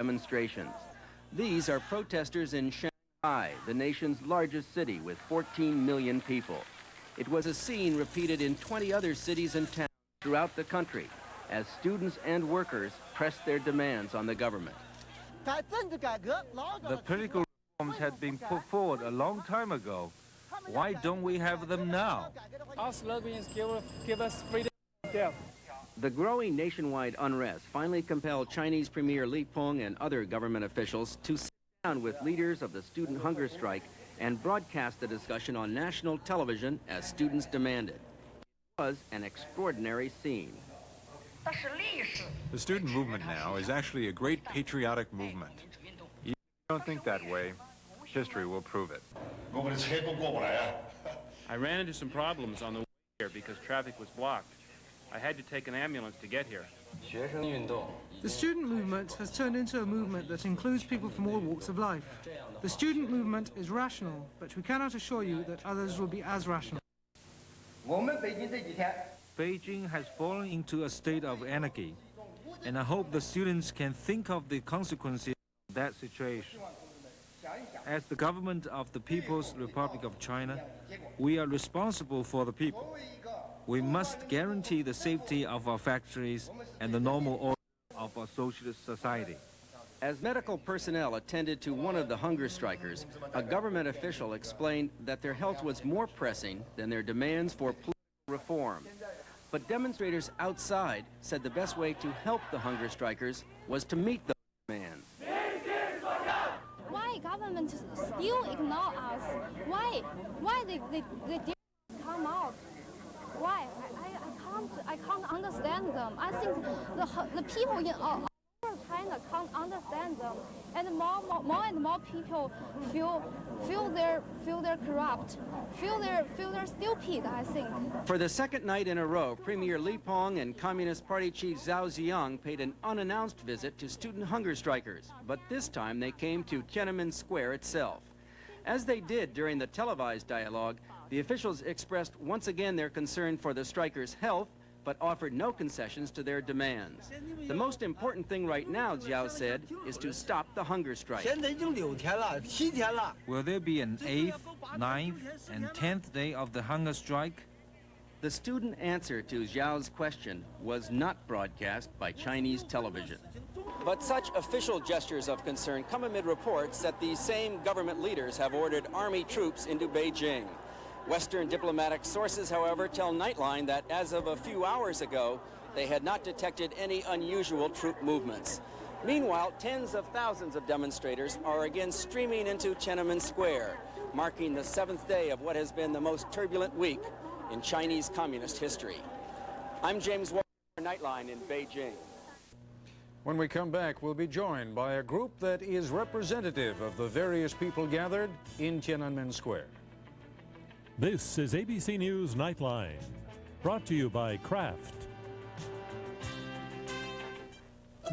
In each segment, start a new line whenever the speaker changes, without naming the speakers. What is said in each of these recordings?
demonstrations. These are protesters in Shanghai, the nation's largest city with 14 million people. It was a scene repeated in 20 other cities and towns throughout the country as students and workers pressed their demands on the government.
The political reforms had been put forward a long time ago. Why don't we have them now?
Our slogans give us freedom.
The growing nationwide unrest finally compelled Chinese Premier Li Peng and other government officials to sit down with leaders of the student hunger strike and broadcast the discussion on national television as students demanded. It was an extraordinary scene.
The student movement now is actually a great patriotic movement. If you don't think that way, history will prove it.
I ran into some problems on the way here because traffic was blocked. I had to take an ambulance to get here.
The student movement has turned into a movement that includes people from all walks of life. The student movement is rational, but we cannot assure you that others will be as rational.
Beijing has fallen into a state of anarchy, and I hope the students can think of the consequences of that situation. As the government of the People's Republic of China, we are responsible for the people. We must guarantee the safety of our factories and the normal order of our socialist society.
As medical personnel attended to one of the hunger strikers, a government official explained that their health was more pressing than their demands for political reform. But demonstrators outside said the best way to help the hunger strikers was to meet those demands.
Why government still ignore us? Why they didn't come out? Why? I can't understand them. I think the people in all China can't understand them, and more and more people feel they're corrupt, feel they're stupid. I think.
For the second night in a row, Premier Li Peng and Communist Party Chief Zhao Ziyang paid an unannounced visit to student hunger strikers, but this time they came to Tiananmen Square itself. As they did during the televised dialogue, the officials expressed once again their concern for the strikers' health, but offered no concessions to their demands. The most important thing right now, Zhao said, is to stop the hunger strike.
Will there be an 8th, 9th, and 10th day of the hunger strike?
The student answer to Zhao's question was not broadcast by Chinese television. But such official gestures of concern come amid reports that these same government leaders have ordered army troops into Beijing. Western diplomatic sources, however, tell Nightline that as of a few hours ago, they had not detected any unusual troop movements. Meanwhile, tens of thousands of demonstrators are again streaming into Tiananmen Square, marking the 7th day of what has been the most turbulent week in Chinese communist history. I'm James Walker, Nightline in Beijing.
When we come back, we'll be joined by a group that is representative of the various people gathered in Tiananmen Square.
This is ABC News Nightline, brought to you by Kraft.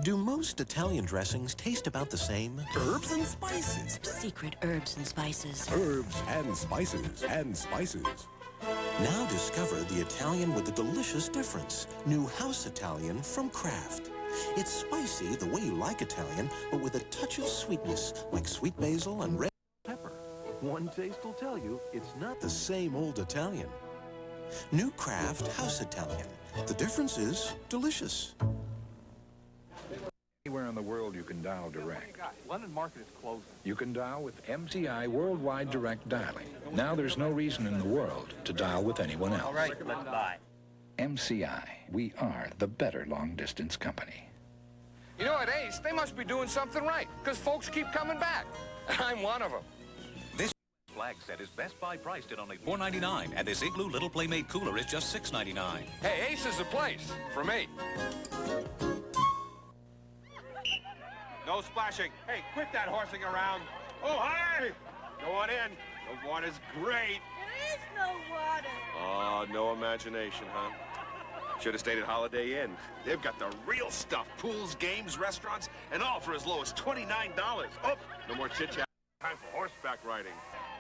Do most Italian dressings taste about the same?
Herbs and spices.
Secret herbs and spices.
Herbs and spices and spices.
Now discover the Italian with the delicious difference. New House Italian from Kraft. It's spicy the way you like Italian, but with a touch of sweetness, like sweet basil and red pepper. One taste will tell you it's not the same old Italian. New Kraft House Italian. The difference is delicious.
Anywhere in the world you can dial direct.
London Market is closing.
You can dial with MCI Worldwide Direct Dialing. Now there's no reason in the world to dial with anyone else.
All right, let's buy.
MCI, we are the better long-distance company.
You know, at Ace, they must be doing something right, because folks keep coming back. I'm one of them.
This flag set is Best Buy priced at only $4.99, and this Igloo Little Playmate cooler is just $6.99.
Hey, Ace is the place for me.
No splashing. Hey, quit that horsing around. Oh, hi! Go on in. The water's great.
There is no water.
Oh, no imagination, huh? Should have stayed at Holiday Inn. They've got the real stuff. Pools, games, restaurants, and all for as low as $29. Oh, no more chit-chat. Time for horseback riding.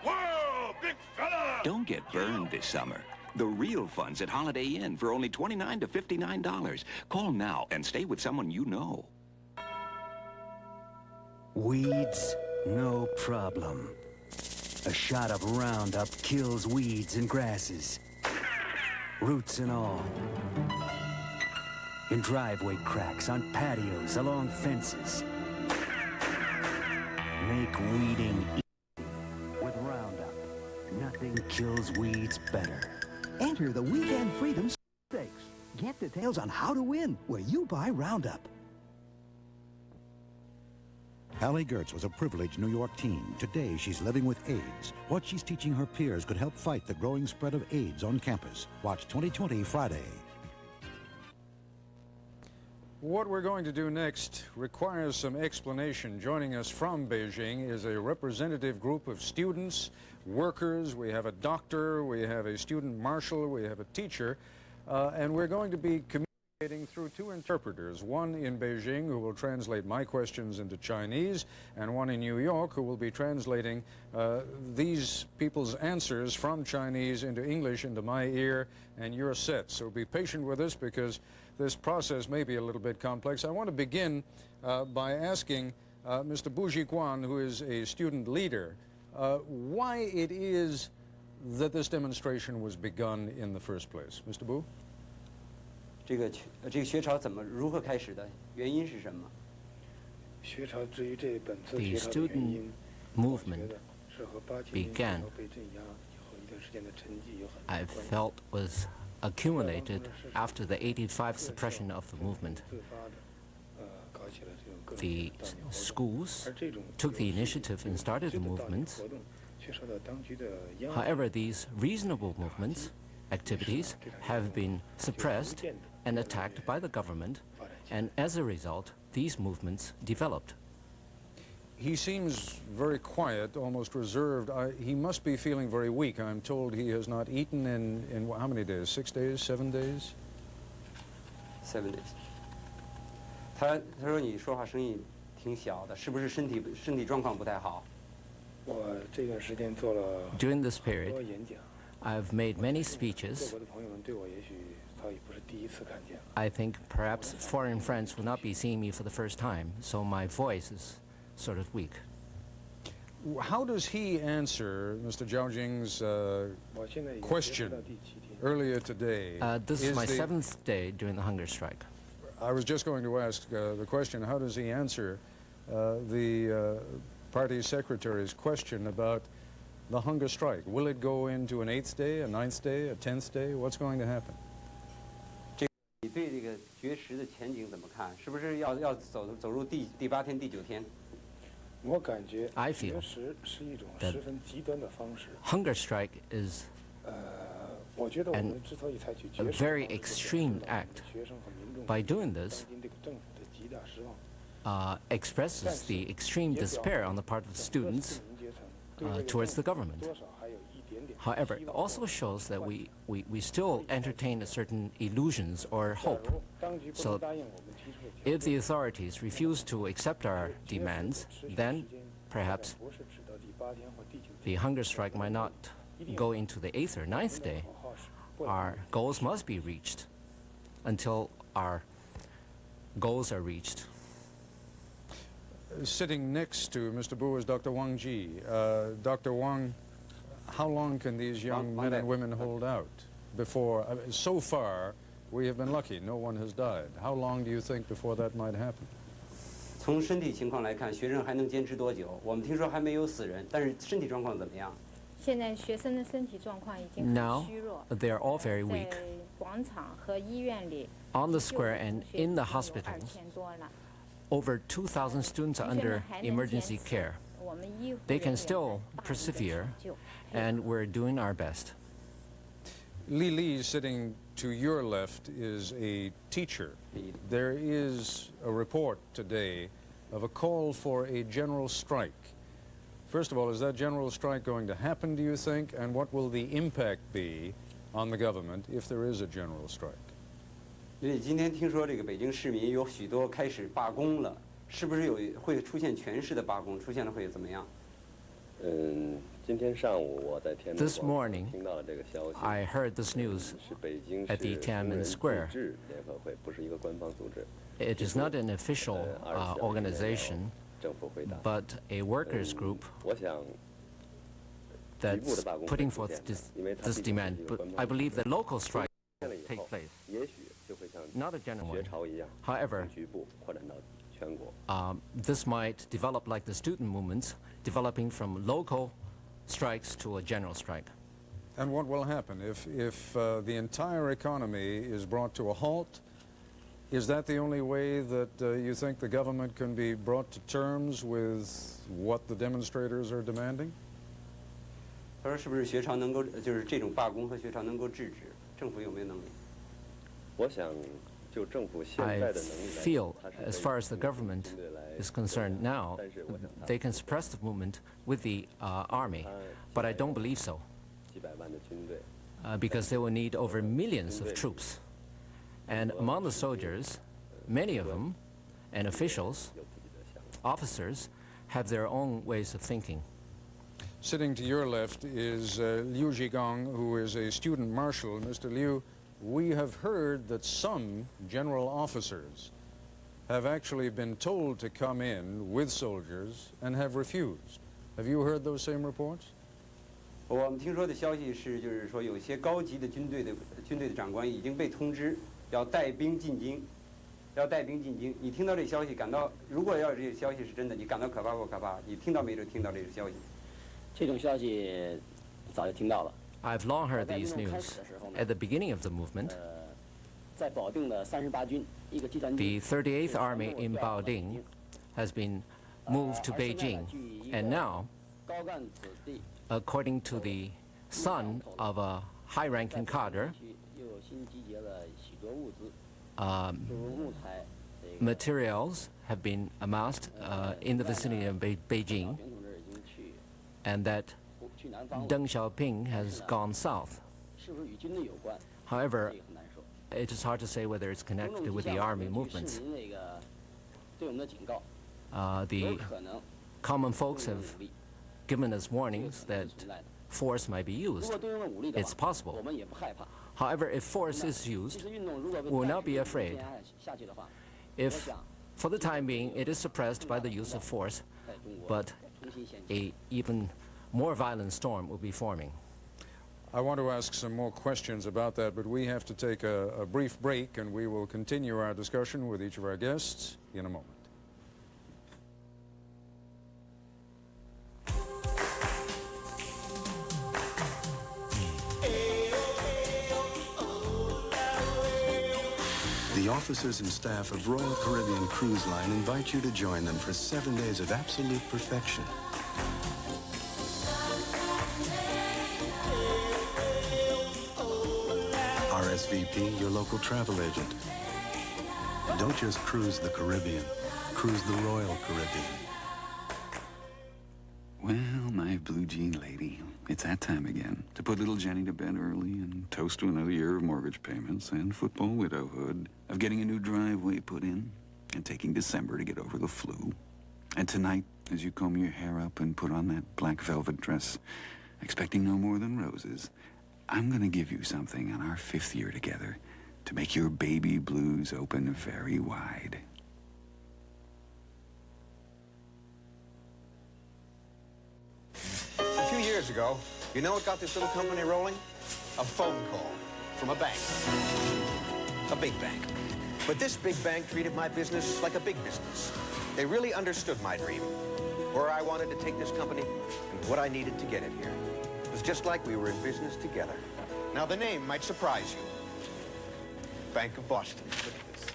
Whoa, big fella!
Don't get burned this summer. The real fun's at Holiday Inn for only $29 to $59. Call now and stay with someone you know.
Weeds, no problem. A shot of Roundup kills weeds and grasses, roots and all. In driveway cracks, on patios, along fences. Make weeding easy with Roundup. Nothing kills weeds better.
Enter the Weekend Freedom Stakes. Get details on how to win where you buy Roundup.
Allie Gertz was a privileged New York teen. Today, she's living with AIDS. What she's teaching her peers could help fight the growing spread of AIDS on campus. Watch 2020 Friday.
What we're going to do next requires some explanation. Joining us from Beijing is a representative group of students, workers. We have a doctor, we have a student marshal, we have a teacher, and we're going to be communicating through two interpreters, one in Beijing who will translate my questions into Chinese, and one in New York who will be translating these people's answers from Chinese into English into my ear and your set. So be patient with us because this process may be a little bit complex. I want to begin by asking Mr. Bu Jiguan, who is a student leader, why it is that this demonstration was begun in the first place. Mr. Bu?
这个学潮如何开始的？原因是什么？
The student movement began, I felt, was accumulated after the 85 suppression of the movement. The schools took the initiative and started the movements. However, these reasonable movements, activities, have been suppressed and attacked by the government, and as a result, these movements developed.
He seems very quiet, almost reserved. He must be feeling very weak. I'm told he has not eaten in how many days? 6 days? 7 days?
7 days. 他说你说话声音挺小的，是不是身体状况不太好？
During this period, I've made many speeches. I think perhaps foreign friends will not be seeing me for the first time, so my voice is sort of weak.
How does he answer Mr. Zhao Jing's question earlier today?
This is my 7th day during the hunger strike.
I was just going to ask the question, how does he answer the party secretary's question about the hunger strike? Will it go into an 8th day, a 9th day, a 10th day? What's going to happen?
你对这个绝食的前景怎么看？是不是要走入第8天、第9天？
I feel that hunger strike is a very extreme act. By doing this, expresses the extreme despair on the part of the students towards the government. However, it also shows that we still entertain a certain illusions or hope. So if the authorities refuse to accept our demands, then perhaps the hunger strike might not go into the 8th or 9th day. Our goals must be reached until our goals are reached.
Sitting next to Mr. Bu is Dr. Wang Ji. Dr. Wang, how long can these young men and women hold out before, so far, we have been lucky, no one has died. How long do you think before that might happen?
从身体情况来看，学生还能坚持多久？我们听说还没有死人，但是身体状况怎么样？
现在学生的身体状况已经很虚弱。
Now, they're all very weak.
在广场和医院里
On the square and in the hospitals, over 2,000 students are under emergency care. They can still persevere, and we're doing our best.
Li Li, sitting to your left, is a teacher. There is a report today of a call for a general strike. First of all, is that general strike going to happen, do you think? And what will the impact be on the government if there is a general strike?
因为今天听说这个北京市民有许多开始罢工了，是不是会出现全市的罢工？出现了会怎么样？
This morning, I heard this news at the Tiananmen Square. It is not an official organization, but a workers' group that's putting forth this demand. But I believe that local strike will take place, not a general one. However, this might develop like the student movements, developing from local strikes to a general strike.
And what will happen if the entire economy is brought to a halt? Is that the only way that you think the government can be brought to terms with what the demonstrators are demanding?
他说是不是学潮能够就是这种罢工和学潮能够制止？政府有没有能力？I
feel, as far as the government is concerned now, they can suppress the movement with the army, but I don't believe so, because they will need over millions of troops. And among the soldiers, many of them, and officials, officers, have their own ways of thinking.
Sitting to your left is Liu Zhigong, who is a student marshal. Mr. Liu, we have heard that some general officers have actually been told to come in with soldiers and have refused. Have you heard those same reports?
我们听说的消息是，就是说有些高级的军队的长官已经被通知要带兵进京，要带兵进京。你听到这消息，感到如果要是这个消息是真的，你感到可怕不可怕？你听到没有？听到这个消息？
这种消息早就听到了。
I've long heard these news. At the beginning of the movement,
在保定的38军一个集团
the 38th Army in Baoding has been moved to Beijing, and now, according to the son of a high-ranking cadre, materials have been amassed in the vicinity of Beijing, and that Deng Xiaoping has gone south. However, it is hard to say whether it's connected with the army movements. The common folks have given us warnings that force might be used. It's possible. However, if force is used, we will not be afraid. If, for the time being, it is suppressed by the use of force, but an even more violent storm will be forming.
I want to ask some more questions about that, but we have to take a brief break, and we will continue our discussion with each of our guests in a moment.
The officers and staff of Royal Caribbean Cruise Line invite you to join them for 7 days of absolute perfection. RSVP, your local travel agent. Don't just cruise the Caribbean, cruise the Royal Caribbean.
Well, my blue jean lady, it's that time again to put little Jenny to bed early and toast to another year of mortgage payments and football widowhood, of getting a new driveway put in and taking December to get over the flu. And tonight, as you comb your hair up and put on that black velvet dress, expecting no more than roses, I'm gonna give you something on our 5th year together to make your baby blues open very wide.
A few years ago, you know what got this little company rolling? A phone call from a bank. A big bank. But this big bank treated my business like a big business. They really understood my dream, where I wanted to take this company and what I needed to get it here. It was just like we were in business together. Now, the name might surprise you. Bank of Boston. Look at this.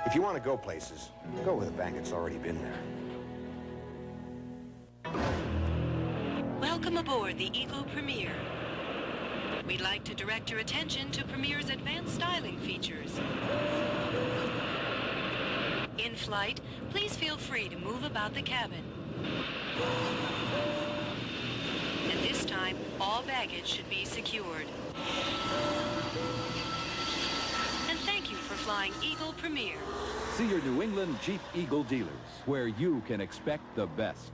If you want to go places, go with a bank that's already been there.
Welcome aboard the Eagle Premier. We'd like to direct your attention to Premier's advanced styling features. In flight, please feel free to move about the cabin. And this time, all baggage should be secured. And thank you for flying Eagle Premier.
See your New England Jeep Eagle dealers, where you can expect the best.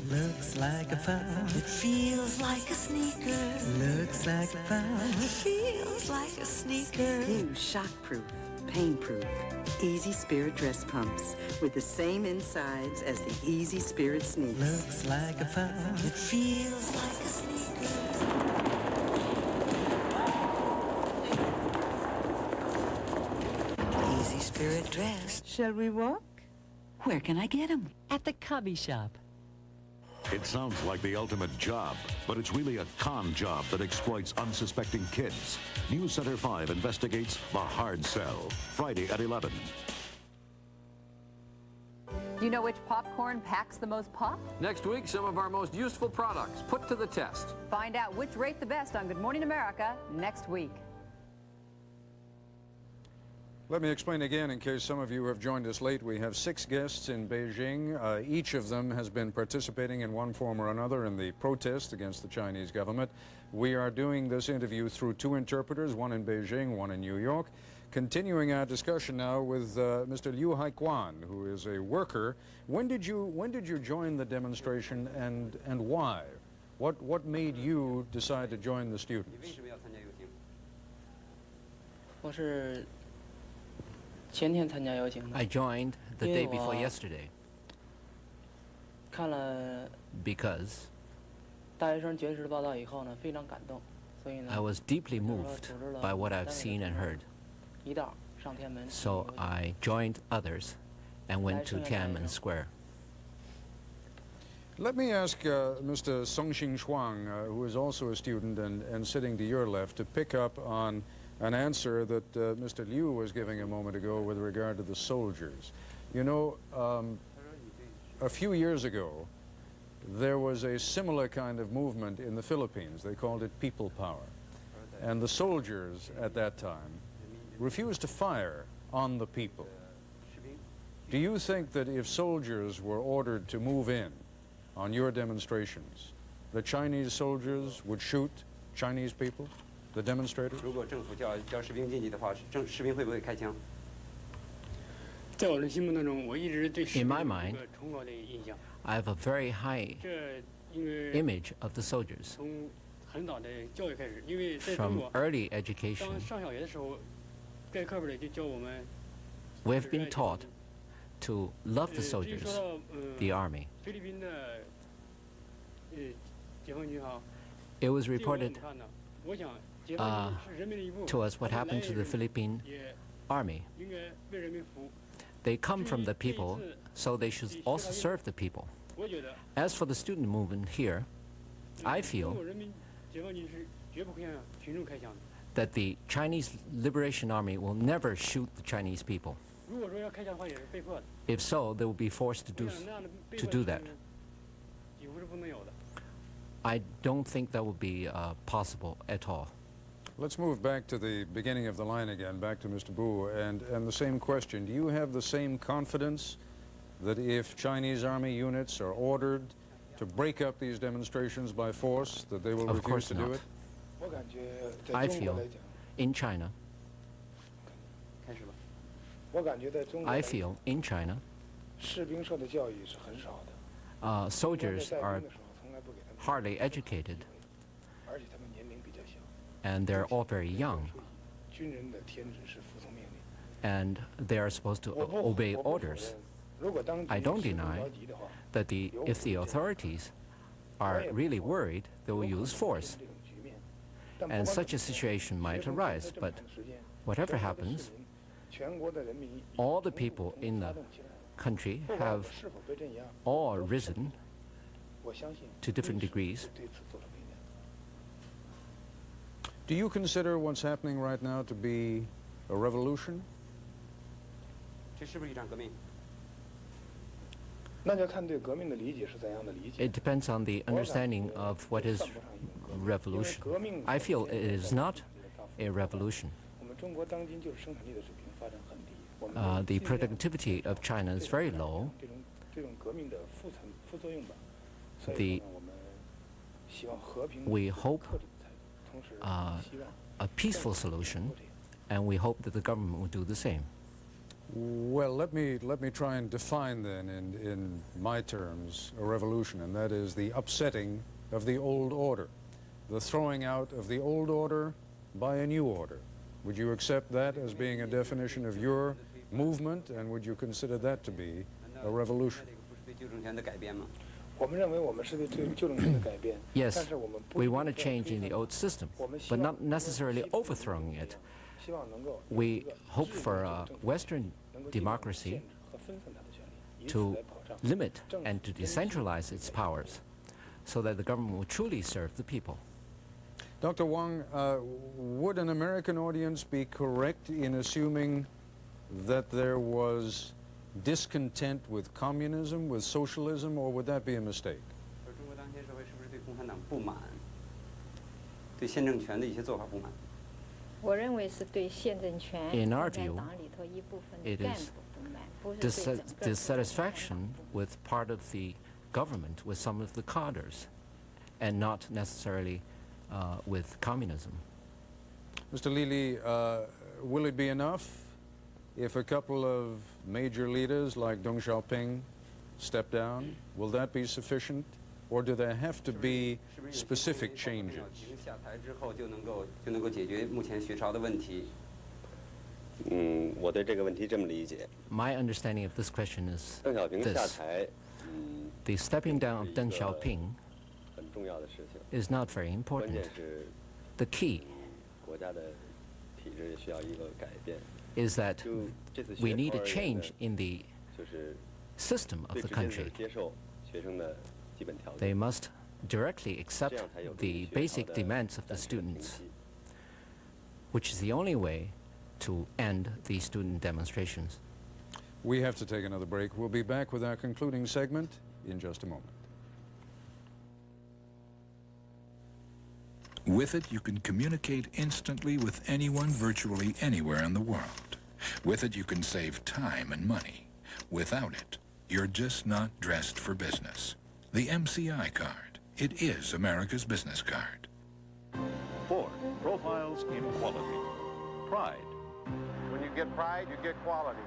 Looks like a phone.
It feels like a sneaker.
Looks like a phone.
Feels like a sneaker.
New shockproof,
pain-proof, Easy Spirit dress pumps with the same insides as the Easy Spirit sneaks. Looks like a phone. It feels like a sneaker. Easy Spirit dress. Shall we walk? Where can I get them?
At the Cubby Shop.
It sounds like the ultimate job, but it's really a con job that exploits unsuspecting kids. News Center 5 investigates The Hard Sell, Friday at 11.
Do you know which popcorn packs the most pop?
Next week, some of our most useful products put to the test.
Find out which rate the best on Good Morning America next week.
Let me explain again in case some of you have joined us late. We have 6 guests in Beijing. Each of them has been participating in one form or another in the protest against the Chinese government. We are doing this interview through 2 interpreters, one in Beijing, one in New York. Continuing our discussion now with Mr. Liu Haikuan, who is a worker. When did you join the demonstration and why? What made you decide to join the students?
I joined the day before yesterday because I was deeply moved by what I've seen and heard. So I joined others and went to Tiananmen Square.
Let me ask Mr. Songxing Shuang, who is also a student and sitting to your left, to pick up on an answer that Mr. Liu was giving a moment ago with regard to the soldiers. You know, a few years ago, there was a similar kind of movement in the Philippines. They called it people power. And the soldiers at that time refused to fire on the people. Do you think that if soldiers were ordered to move in on your demonstrations, the Chinese soldiers would shoot Chinese people? The demonstrators?
In my mind, I have a very high image of the soldiers. From early education, we've been taught to love the soldiers, the army. It was reported to us what happened to the Philippine army. They come from the people, so they should also serve the people. As for the student movement here, I feel that the Chinese Liberation Army will never shoot the Chinese people. If so, they will be forced to do that. I don't think that would be possible at all.
Let's move back to the beginning of the line again, back to Mr. Bu, and the same question. Do you have the same confidence that if Chinese army units are ordered to break up these demonstrations by force, that they will refuse to do it?
I feel in China, soldiers are hardly educated, and they're all very young, and they are supposed to obey orders. I don't deny that if the authorities are really worried, they will use force. And such a situation might arise, but whatever happens, all the people in the country have all risen to different degrees.
Do you consider what's happening right now to be a revolution?
It depends on the understanding of what is revolution. I feel it is not a revolution. The productivity of China is very low. We hope a peaceful solution, and we hope that the government will do the same.
Well, let me try and define then in my terms a revolution, and that is the upsetting of the old order, the throwing out of the old order by a new order. Would you accept that as being a definition of your movement, and would you consider that to be a revolution?
Yes, we want to change in the old system, but not necessarily overthrowing it. We hope for a Western democracy to limit and to decentralize its powers so that the government will truly serve the people.
Dr. Wang, would an American audience be correct in assuming that there was discontent with communism, with socialism, or would that be a mistake?
In our view, it is dissatisfaction with part of the government, with some of the cadres, and not necessarily with communism.
Mr. Lili, will it be enough if a couple of major leaders like Deng Xiaoping step down? Will that be sufficient? Or do there have to be specific changes?
My understanding of this question is this. The stepping down of Deng Xiaoping is not very important. The key is that we need a change in the system of the country. They must directly accept the basic demands of the students, which is the only way to end the student demonstrations.
We have to take another break. We'll be back with our concluding segment in just a moment.
With it, you can communicate instantly with anyone virtually anywhere in the world. With it, you can save time and money. Without it, you're just not dressed for business. The MCI card. It is America's business card.
Ford, profiles in quality. Pride.
When you get pride, you get quality.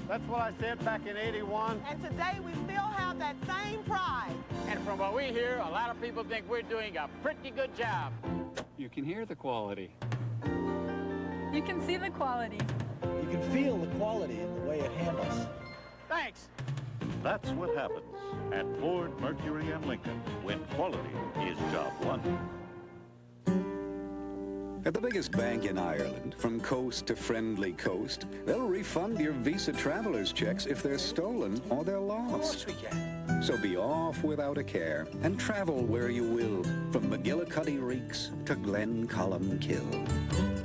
That's what I said back in '81.
And today we still have that same pride.
And from what we hear, a lot of people think we're doing a pretty good job.
You can hear the quality.
You can see the quality.
You can feel the quality in the way it handles.
Thanks.
That's what happens at Ford, Mercury, and Lincoln when quality is job one.
At the biggest bank in Ireland, from coast to friendly coast, they'll refund your Visa traveler's checks if they're stolen or they're lost.
Of course we can.
So be off without a care and travel where you will, from McGillicuddy Reeks to Glencolumkill.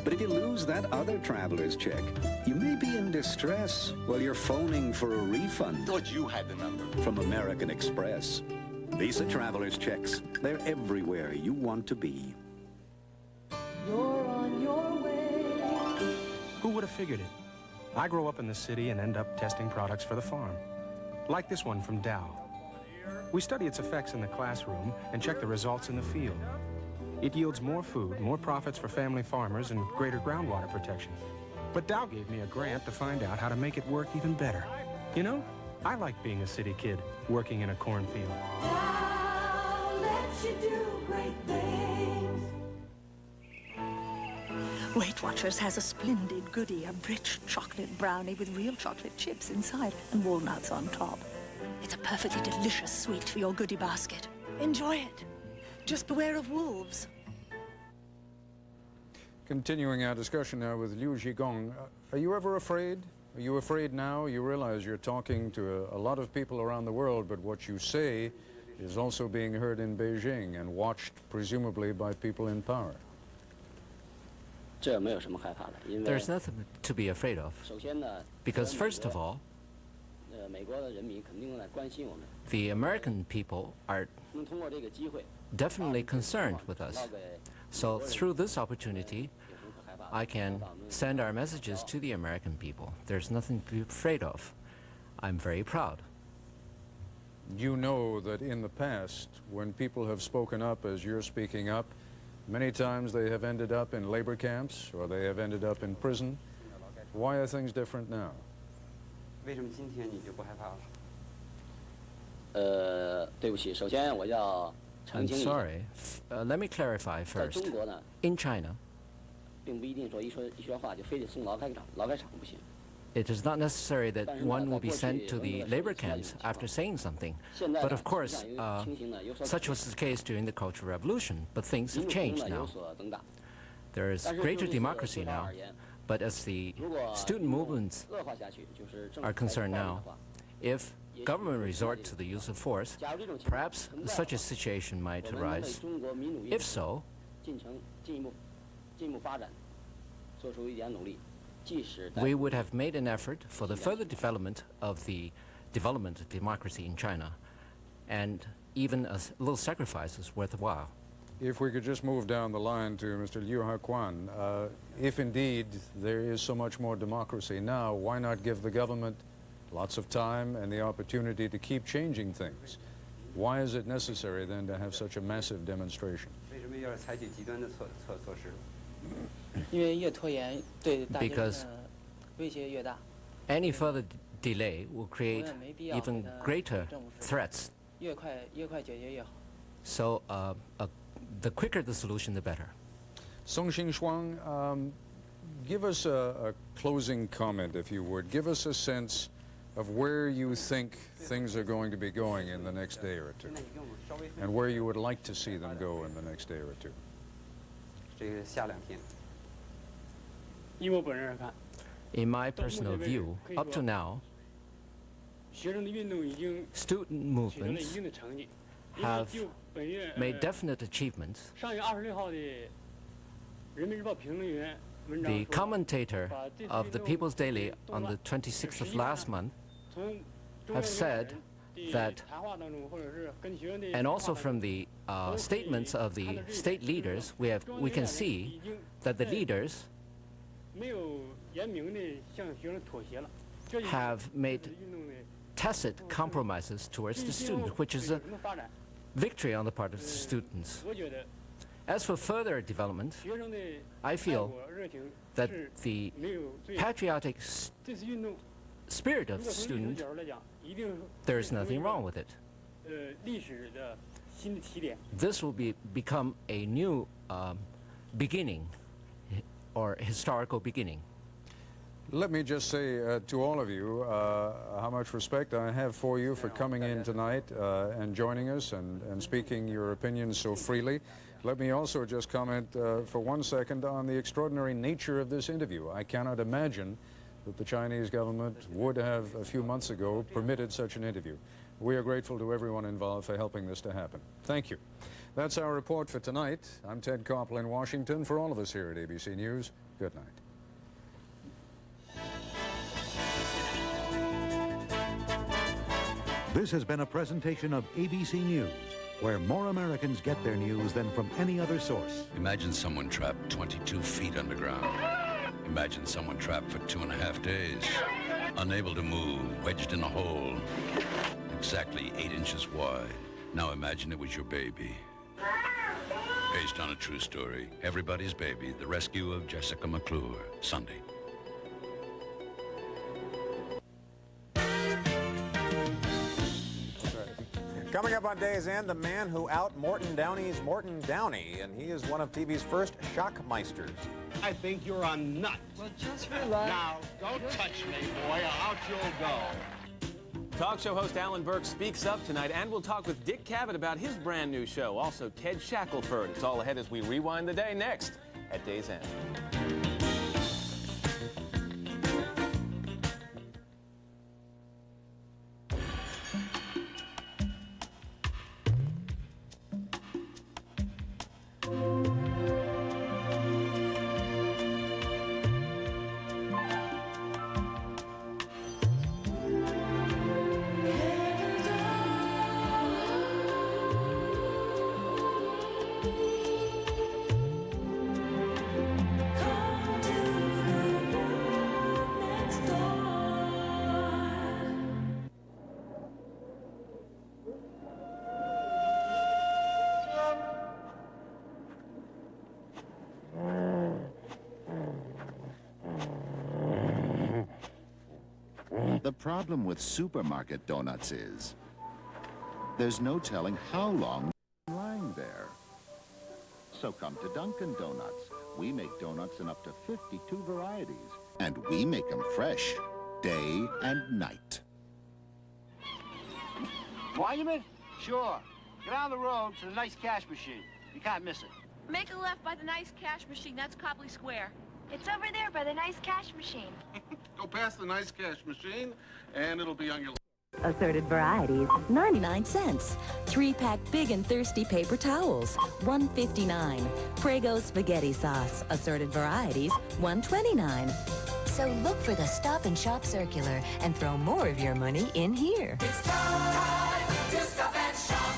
But if you lose that other traveler's check, you may be in distress while you're phoning for a refund.
Thought you had the number.
From American Express. Visa traveler's checks, they're everywhere you want to be.
You're on your way.
Who would have figured it? I grow up in the city and end up testing products for the farm. Like this one from Dow. We study its effects in the classroom and check the results in the field. It yields more food, more profits for family farmers, and greater groundwater protection. But Dow gave me a grant to find out how to make it work even better. You know, I like being a city kid working in a cornfield.
Dow lets you do great things.
Weight Watchers has a splendid goodie, a rich chocolate brownie with real chocolate chips inside and walnuts on top. It's a perfectly delicious sweet for your goodie basket. Enjoy it. Just beware of wolves.
Continuing our discussion now with Liu Zhigong, are you ever afraid? Are you afraid now? You realize you're talking to a lot of people around the world, but what you say is also being heard in Beijing and watched presumably by people in power.
There's nothing to be afraid of. Because first of all, the American people are definitely concerned with us. So through this opportunity, I can send our messages to the American people. There's nothing to be afraid of. I'm very proud.
You know that in the past, when people have spoken up as you're speaking up, many times they have ended up in labor camps or they have ended up in prison. Why are things different now?
I'm sorry. Let me clarify first. In China, It is not necessary that one will be sent to the labor camps after saying something. But of course, such was the case during the Cultural Revolution, but things have changed now. There is greater democracy now, but as the student movements are concerned now, if government resort to the use of force, perhaps such a situation might arise. If so, we would have made an effort for the further development of democracy in China, and even a little sacrifice is worthwhile.
If we could just move down the line to Mr. Liu Haquan, if indeed there is so much more democracy now, why not give the government lots of time and the opportunity to keep changing things? Why is it necessary then to have such a massive demonstration?
Because any further delay will create even greater threats. So the quicker the solution, the better.
Songxin Shuang, give us a closing comment, if you would. Give us a sense of where you think things are going to be going in the next day or two, and where you would like to see them go in the next day or two.
In my personal view, up to now, student movements have made definite achievements. The commentator of the People's Daily on the 26th of last month have said that, and also from the statements of the state leaders, we can see that the leaders have made tacit compromises towards the student, which is a victory on the part of the students. As for further development, I feel that the patriotic spirit of the student, there is nothing wrong with it. This will become a new beginning, or historical beginning.
Let me just say to all of you how much respect I have for you for coming in tonight and joining us and speaking your opinions so freely. Let me also just comment for 1 second on the extraordinary nature of this interview. I cannot imagine that the Chinese government would have, a few months ago, permitted such an interview. We are grateful to everyone involved for helping this to happen. Thank you. That's our report for tonight. I'm Ted Koppel in Washington. For all of us here at ABC News, good night.
This has been a presentation of ABC News, where more Americans get their news than from any other source.
Imagine someone trapped 22 feet underground. Imagine someone trapped for 2.5 days, unable to move, wedged in a hole, exactly 8 inches wide. Now imagine it was your baby. Based on a true story, Everybody's Baby, The Rescue of Jessica McClure, Sunday.
Coming up on Day's End, the man who out-Morton Downey's Morton Downey, and he is one of TV's first shockmeisters.
I think you're a nut.
Well, just relax.
Now, don't touch me, boy, or out you'll go.
Talk show host Alan Burke speaks up tonight, and we'll talk with Dick Cavett about his brand new show. Also, Ted Shackelford. It's all ahead as we rewind the day next at Day's End.
The problem with supermarket donuts is there's no telling how long they're lying there. So come to Dunkin' Donuts, We make donuts in up to 52 varieties. And we make them fresh, day and night.
Monument? Sure. Get on the road to the nice cash machine. You can't miss it.
Make a left by the nice cash machine. That's Copley Square. It's over there by the nice cash machine.
Go past the nice cash machine, and it'll be on your...
Assorted varieties, 99 cents. 3-pack big and thirsty paper towels, $1.59. Prego spaghetti sauce, assorted varieties, $1.29. So look for the Stop and Shop circular and throw more of your money in here.
It's time to Stop and Shop.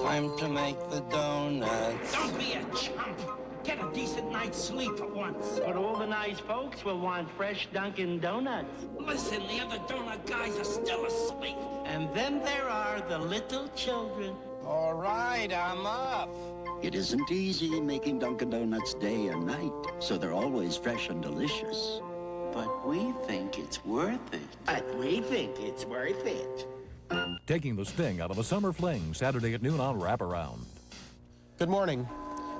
Time to make the donuts.
Don't be a chump. Get a decent night's sleep for once.
But all the nice folks will want fresh Dunkin' Donuts.
Listen, the other donut guys are still asleep.
And then there are the little children.
All right, I'm up.
It isn't easy making Dunkin' Donuts day and night, so they're always fresh and delicious.
But we think it's worth it. But we think it's worth it.
Taking the sting out of a summer fling, Saturday at noon on Wraparound.
Good morning.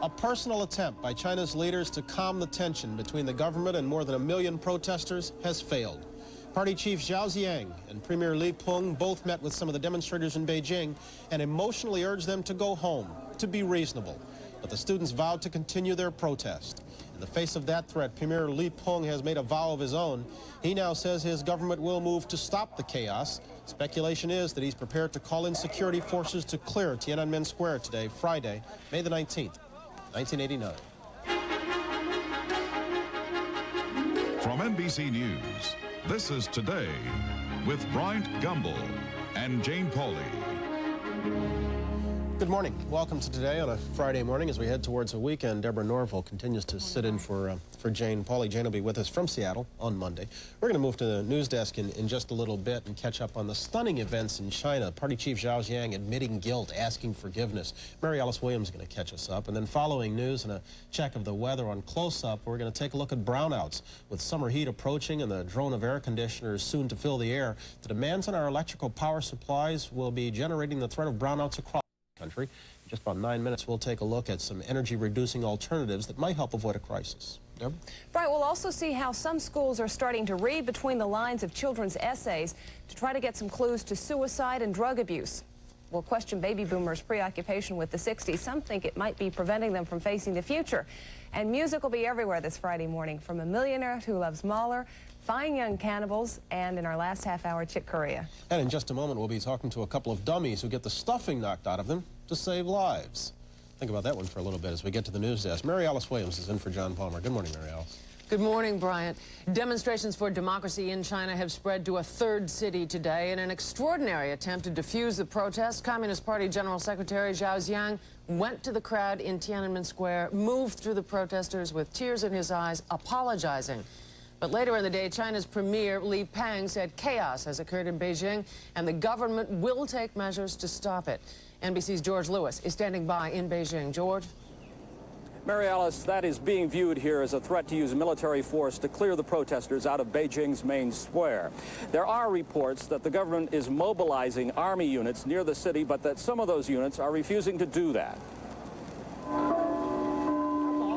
A personal attempt by China's leaders to calm the tension between the government and more than 1 million protesters has failed. Party Chief Zhao Ziyang and Premier Li Peng both met with some of the demonstrators in Beijing and emotionally urged them to go home, to be reasonable. But the students vowed to continue their protest. In the face of that threat, Premier Li Peng has made a vow of his own. He now says his government will move to stop the chaos. Speculation is that he's prepared to call in security forces to clear Tiananmen Square today, Friday, May the 19th, 1989.
From NBC News, this is Today with Bryant Gumbel and Jane Pauley.
Good morning. Welcome to Today on a Friday morning as we head towards a weekend. Deborah Norville continues to sit in for Jane Pauley. Jane will be with us from Seattle on Monday. We're going to move to the news desk in just a little bit and catch up on the stunning events in China. Party Chief Zhao Ziyang admitting guilt, asking forgiveness. Mary Alice Williams is going to catch us up. And then following news and a check of the weather on Close-Up, we're going to take a look at brownouts. With summer heat approaching and the drone of air conditioners soon to fill the air, the demands on our electrical power supplies will be generating the threat of brownouts across country. In just about 9 minutes, we'll take a look at some energy-reducing alternatives that might help avoid a crisis. Deb?
Right, we'll also see how some schools are starting to read between the lines of children's essays to try to get some clues to suicide and drug abuse. We'll question baby boomers' preoccupation with the 60s. Some think it might be preventing them from facing the future. And music will be everywhere this Friday morning, from A Millionaire Who Loves Mahler, Fine Young Cannibals, and in our last half hour, Chick Corea.
And in just a moment, we'll be talking to a couple of dummies who get the stuffing knocked out of them to save lives. Think about that one for a little bit as we get to the news desk. Mary Alice Williams is in for John Palmer. Good morning, Mary Alice.
Good morning, Bryant. Demonstrations for democracy in China have spread to a third city today. In an extraordinary attempt to defuse the protests, Communist Party General Secretary Zhao Ziyang went to the crowd in Tiananmen Square, moved through the protesters with tears in his eyes, apologizing. But later in the day, China's Premier Li Peng said chaos has occurred in Beijing and the government will take measures to stop it. NBC's George Lewis is standing by in Beijing. George?
Mary Alice, that is being viewed here as a threat to use military force to clear the protesters out of Beijing's main square. There are reports that the government is mobilizing army units near the city, but that some of those units are refusing to do that.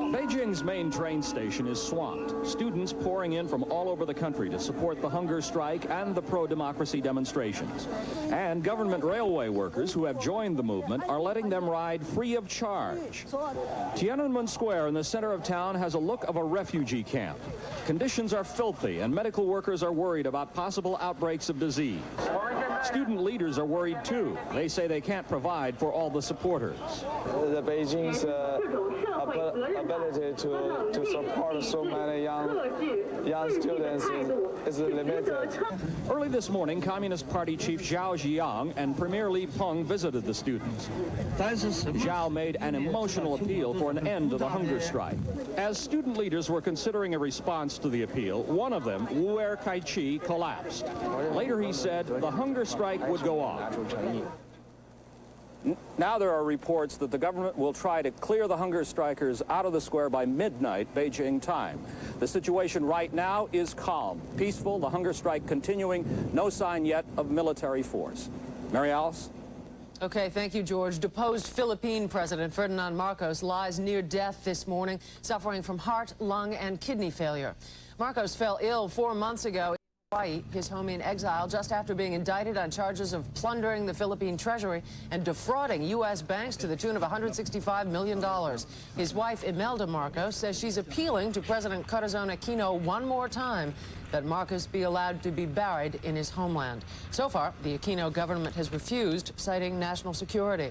Beijing's main train station is swamped. Students pouring in from all over the country to support the hunger strike and the pro-democracy demonstrations. And government railway workers who have joined the movement are letting them ride free of charge. Tiananmen Square in the center of town has a look of a refugee camp. Conditions are filthy and medical workers are worried about possible outbreaks of disease. Student leaders are worried too. They say they can't provide for all the supporters.
The Beijing's ability to support so many young students is limited.
Early this morning, Communist Party Chief Zhao Ziyang and Premier Li Peng visited the students. Zhao made an emotional appeal for an end to the hunger strike. As student leaders were considering a response to the appeal, one of them, Wu Erkai-chi, collapsed. Later he said the hunger strike would go on. Now there are reports that the government will try to clear the hunger strikers out of the square by midnight Beijing time. The situation right now is calm, peaceful, the hunger strike continuing, no sign yet of military force. Mary Alice?
Okay, thank you, George. Deposed Philippine President Ferdinand Marcos lies near death this morning, suffering from heart, lung, and kidney failure. Marcos fell ill 4 months ago in Hawaii, his home in exile, just after being indicted on charges of plundering the Philippine treasury and defrauding U.S. banks to the tune of $165 million. His wife, Imelda Marcos, says she's appealing to President Corazon Aquino one more time that Marcos be allowed to be buried in his homeland. So far, the Aquino government has refused, citing national security.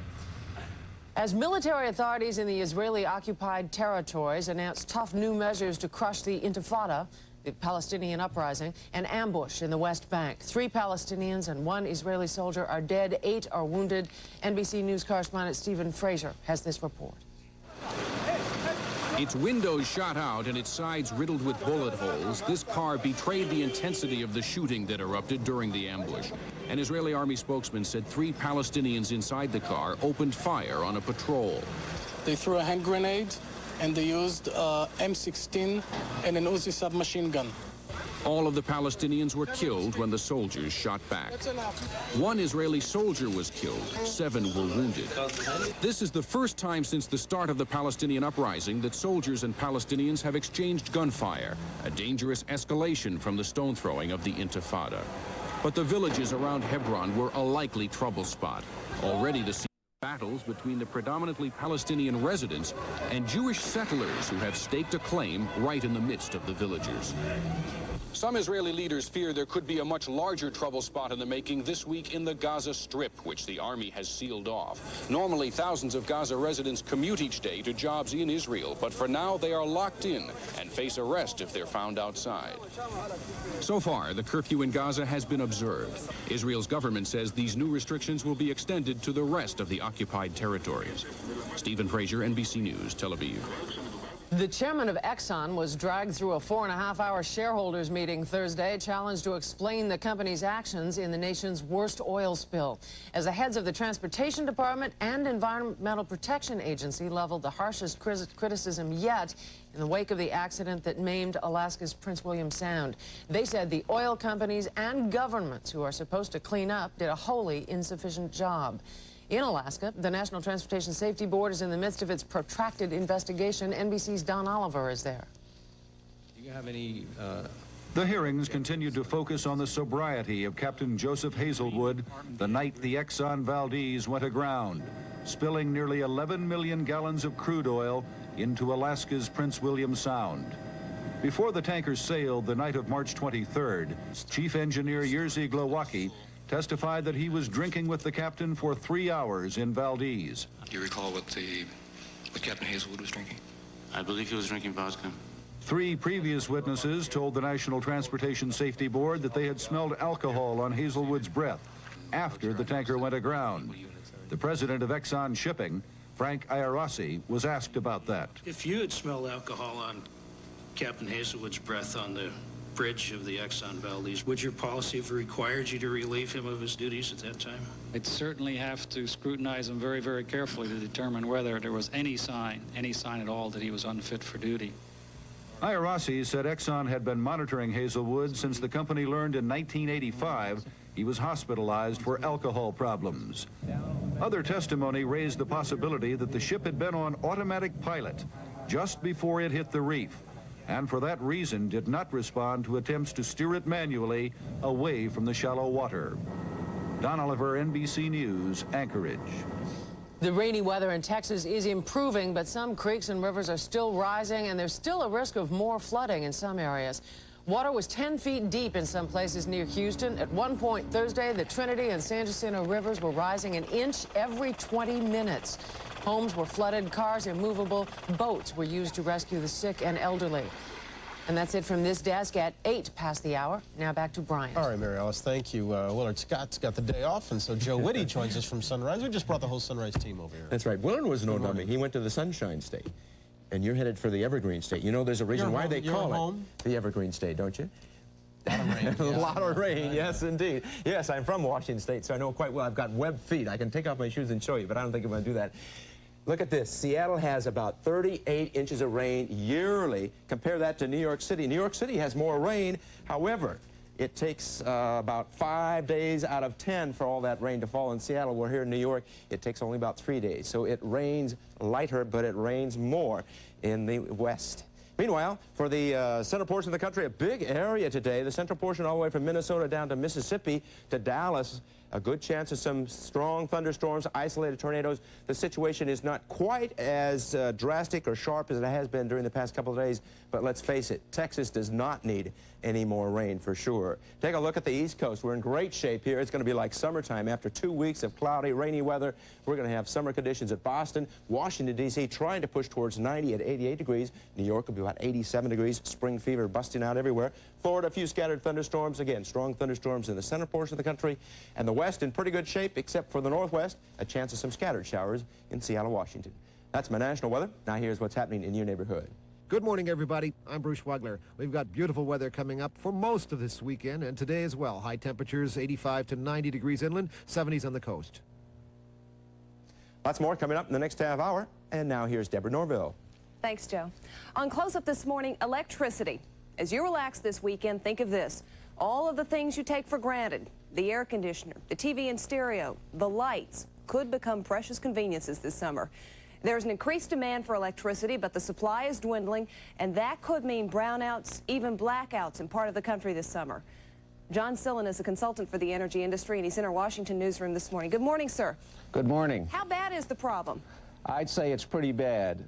As military authorities in the Israeli-occupied territories announce tough new measures to crush the Intifada, the Palestinian uprising, an ambush in the West Bank. 3 Palestinians and 1 Israeli soldier are dead, 8 are wounded. NBC News correspondent Stephen Fraser has this report.
Its windows shot out and its sides riddled with bullet holes, this car betrayed the intensity of the shooting that erupted during the ambush. An Israeli army spokesman said 3 Palestinians inside the car opened fire on a patrol.
They threw a hand grenade and they used M16 and an Uzi submachine gun.
All of the Palestinians were killed when the soldiers shot back. 1 Israeli soldier was killed, 7 were wounded. This is the first time since the start of the Palestinian uprising that soldiers and Palestinians have exchanged gunfire, a dangerous escalation from the stone throwing of the Intifada. But the villages around Hebron were a likely trouble spot. Already the battles between the predominantly Palestinian residents and Jewish settlers who have staked a claim right in the midst of the villagers. Some Israeli leaders fear there could be a much larger trouble spot in the making this week in the Gaza Strip, which the army has sealed off. Normally, thousands of Gaza residents commute each day to jobs in Israel, but for now they are locked in and face arrest if they're found outside. So far, the curfew in Gaza has been observed. Israel's government says these new restrictions will be extended to the rest of the occupied territories. Stephen Fraser, NBC News, Tel Aviv.
The chairman of Exxon was dragged through a 4.5-hour shareholders meeting Thursday, challenged to explain the company's actions in the nation's worst oil spill. As the heads of the Transportation Department and Environmental Protection Agency leveled the harshest criticism yet in the wake of the accident that maimed Alaska's Prince William Sound. They said the oil companies and governments who are supposed to clean up did a wholly insufficient job. In Alaska, the National Transportation Safety Board is in the midst of its protracted investigation. NBC's Don Oliver is there.
Do you have any...
The hearings continued to focus on the sobriety of Captain Joseph Hazelwood the night the Exxon Valdez went aground, spilling nearly 11 million gallons of crude oil into Alaska's Prince William Sound. Before the tanker sailed the night of March 23rd, Chief Engineer Jerzy Glowacki testified that he was drinking with the captain for 3 hours in Valdez.
Do you recall what Captain Hazelwood was drinking? I believe he was drinking vodka.
3 previous witnesses told the National Transportation Safety Board that they had smelled alcohol on Hazelwood's breath after the tanker went aground. The president of Exxon Shipping, Frank Iarossi, was asked about that.
If you had smelled alcohol on Captain Hazelwood's breath on the bridge of the Exxon Valdez, would your policy have required you to relieve him of his duties at that time?
I'd certainly have to scrutinize him very, very carefully to determine whether there was any sign at all that he was unfit for duty.
Iarossi said Exxon had been monitoring Hazelwood since the company learned in 1985 he was hospitalized for alcohol problems. Other testimony raised the possibility that the ship had been on automatic pilot just before it hit the reef, and for that reason did not respond to attempts to steer it manually away from the shallow water. Don Oliver, NBC News, Anchorage.
The rainy weather in Texas is improving, but some creeks and rivers are still rising, and there's still a risk of more flooding in some areas. Water was 10 feet deep in some places near Houston. At one point Thursday, the Trinity and San Jacinto rivers were rising an inch every 20 minutes. Homes were flooded, cars immovable, boats were used to rescue the sick and elderly. And that's it from this desk at 8 past the hour. Now back to Brian.
All right, Mary Alice, thank you. Willard Scott's got the day off, and so Joe Whitty joins us from Sunrise. We just brought the whole Sunrise team over here.
That's right. Willard was no dummy. He went to the Sunshine State, and you're headed for the Evergreen State. You know there's a reason why they call it the Evergreen State, don't you?
A lot of rain.
A lot of rain, yes, indeed. Yes, I'm from Washington State, so I know quite well. I've got web feet. I can take off my shoes and show you, but I don't think I'm going to do that. Look at this. Seattle has about 38 inches of rain yearly. Compare that to New York City. New York City has more rain. However, It takes about 5 days out of 10 for all that rain to fall in Seattle. We're here in New York. It takes only about 3 days. So it rains lighter, but it rains more in the west. Meanwhile, for the center portion of the country, a big area today. The central portion all the way from Minnesota down to Mississippi to Dallas. A good chance of some strong thunderstorms, isolated tornadoes. The situation is not quite as drastic or sharp as it has been during the past couple of days, but let's face it, Texas does not need any more rain for sure. Take a look at the East Coast. We're in great shape here. It's going to be like summertime. After 2 weeks of cloudy, rainy weather, we're going to have summer conditions at Boston, Washington, D.C., trying to push towards 90 at 88 degrees. New York will be about 87 degrees. Spring fever busting out everywhere. Florida, a few scattered thunderstorms. Again, strong thunderstorms in the center portion of the country. And the west in pretty good shape, except for the northwest. A chance of some scattered showers in Seattle, Washington. That's my national weather. Now here's what's happening in your neighborhood.
Good morning, everybody. I'm Bruce Wagler. We've got beautiful weather coming up for most of this weekend and today as well. High temperatures, 85 to 90 degrees inland, 70s on the coast.
Lots more coming up in the next half hour. And now here's Deborah Norville.
Thanks, Joe. On Close Up this morning, electricity. As you relax this weekend, think of this. All of the things you take for granted, the air conditioner, the TV and stereo, the lights, could become precious conveniences this summer. There's an increased demand for electricity, but the supply is dwindling, and that could mean brownouts, even blackouts in part of the country this summer. John Sillen is a consultant for the energy industry, and he's in our Washington newsroom this morning. Good morning, sir.
Good morning.
How bad is the problem?
I'd say it's pretty bad.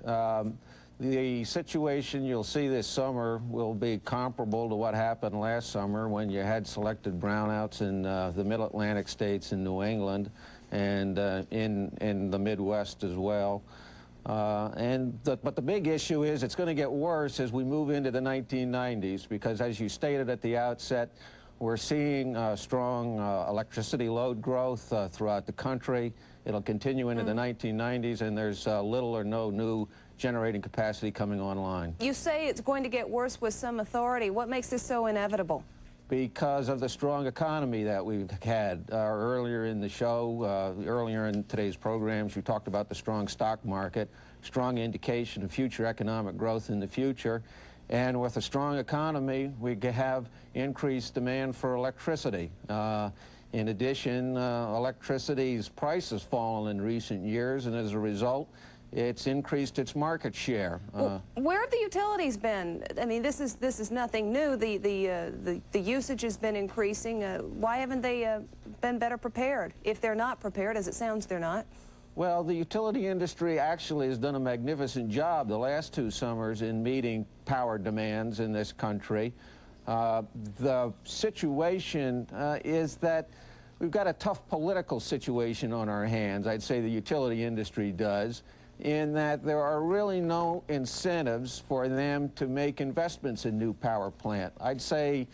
The situation you'll see this summer will be comparable to what happened last summer when you had selected brownouts in the Mid-Atlantic states in New England and in the Midwest as well. But the big issue is it's going to get worse as we move into the 1990s because, as you stated at the outset, we're seeing strong electricity load growth throughout the country. It'll continue into the 1990s, and there's little or no new generating capacity coming online.
You say it's going to get worse with some authority. What makes this so inevitable?
Because of the strong economy that we've had. Earlier in the show, earlier in today's programs, you talked about the strong stock market, strong indication of future economic growth in the future. And with a strong economy, we have increased demand for electricity. In addition, electricity's price has fallen in recent years, and as a result, it's increased its market share.
Where have the utilities been? I mean, this is nothing new. The usage has been increasing. Why haven't they been better prepared? If they're not prepared, as it sounds they're not.
Well, the utility industry actually has done a magnificent job the last 2 summers in meeting power demands in this country. The situation is that we've got a tough political situation on our hands. I'd say the utility industry does, in that there are really no incentives for them to make investments in new power plant. I'd say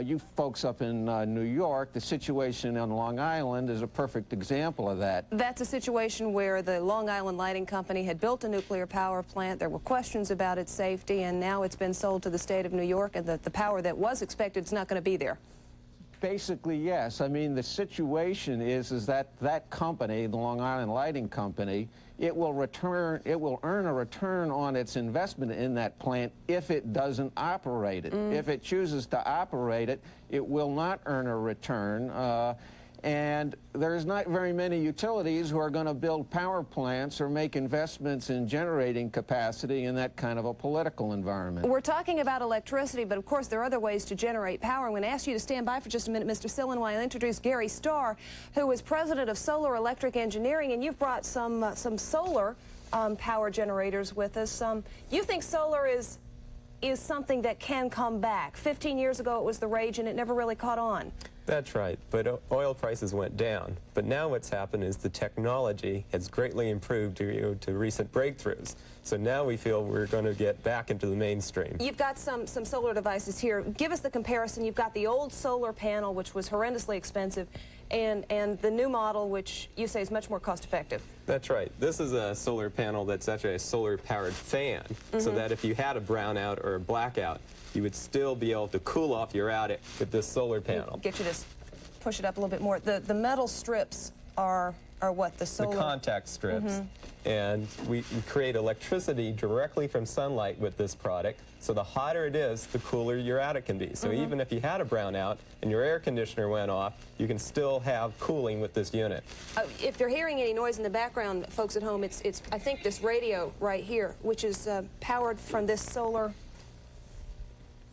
you folks up in New York, the situation on Long Island is a perfect example of that.
That's a situation where the Long Island Lighting Company had built a nuclear power plant. There were questions about its safety, and now it's been sold to the state of New York, and the power that was expected is not going to be there.
Basically, yes. I mean, the situation is that that company, the Long Island Lighting Company, it will earn a return on its investment in that plant if it doesn't operate it. If it chooses to operate it, it will not earn a return. And there's not very many utilities who are going to build power plants or make investments in generating capacity in that kind of a political environment.
We're talking about electricity, but of course there are other ways to generate power. I'm going to ask you to stand by for just a minute, Mr. Sillen, while I introduce Gary Starr, who is president of Solar Electric Engineering, and you've brought some solar power generators with us. You think solar is something that can come back. 15 years ago it was the rage and it never really caught on.
That's right, but oil prices went down. But now what's happened is the technology has greatly improved due to recent breakthroughs. So now we feel we're going to get back into the mainstream.
You've got some solar devices here. Give us the comparison. You've got the old solar panel, which was horrendously expensive, and the new model, which you say is much more cost-effective.
That's right. This is a solar panel that's actually a solar-powered fan, so that if you had a brownout or a blackout, you would still be able to cool off your attic with this solar panel.
Get you to push it up a little bit more. The metal strips are what, the solar?
The contact strips. And we create electricity directly from sunlight with this product. So the hotter it is, the cooler your attic can be. So even if you had a brownout and your air conditioner went off, you can still have cooling with this unit.
If you're hearing any noise in the background, folks at home, it's I think this radio right here, which is powered from this solar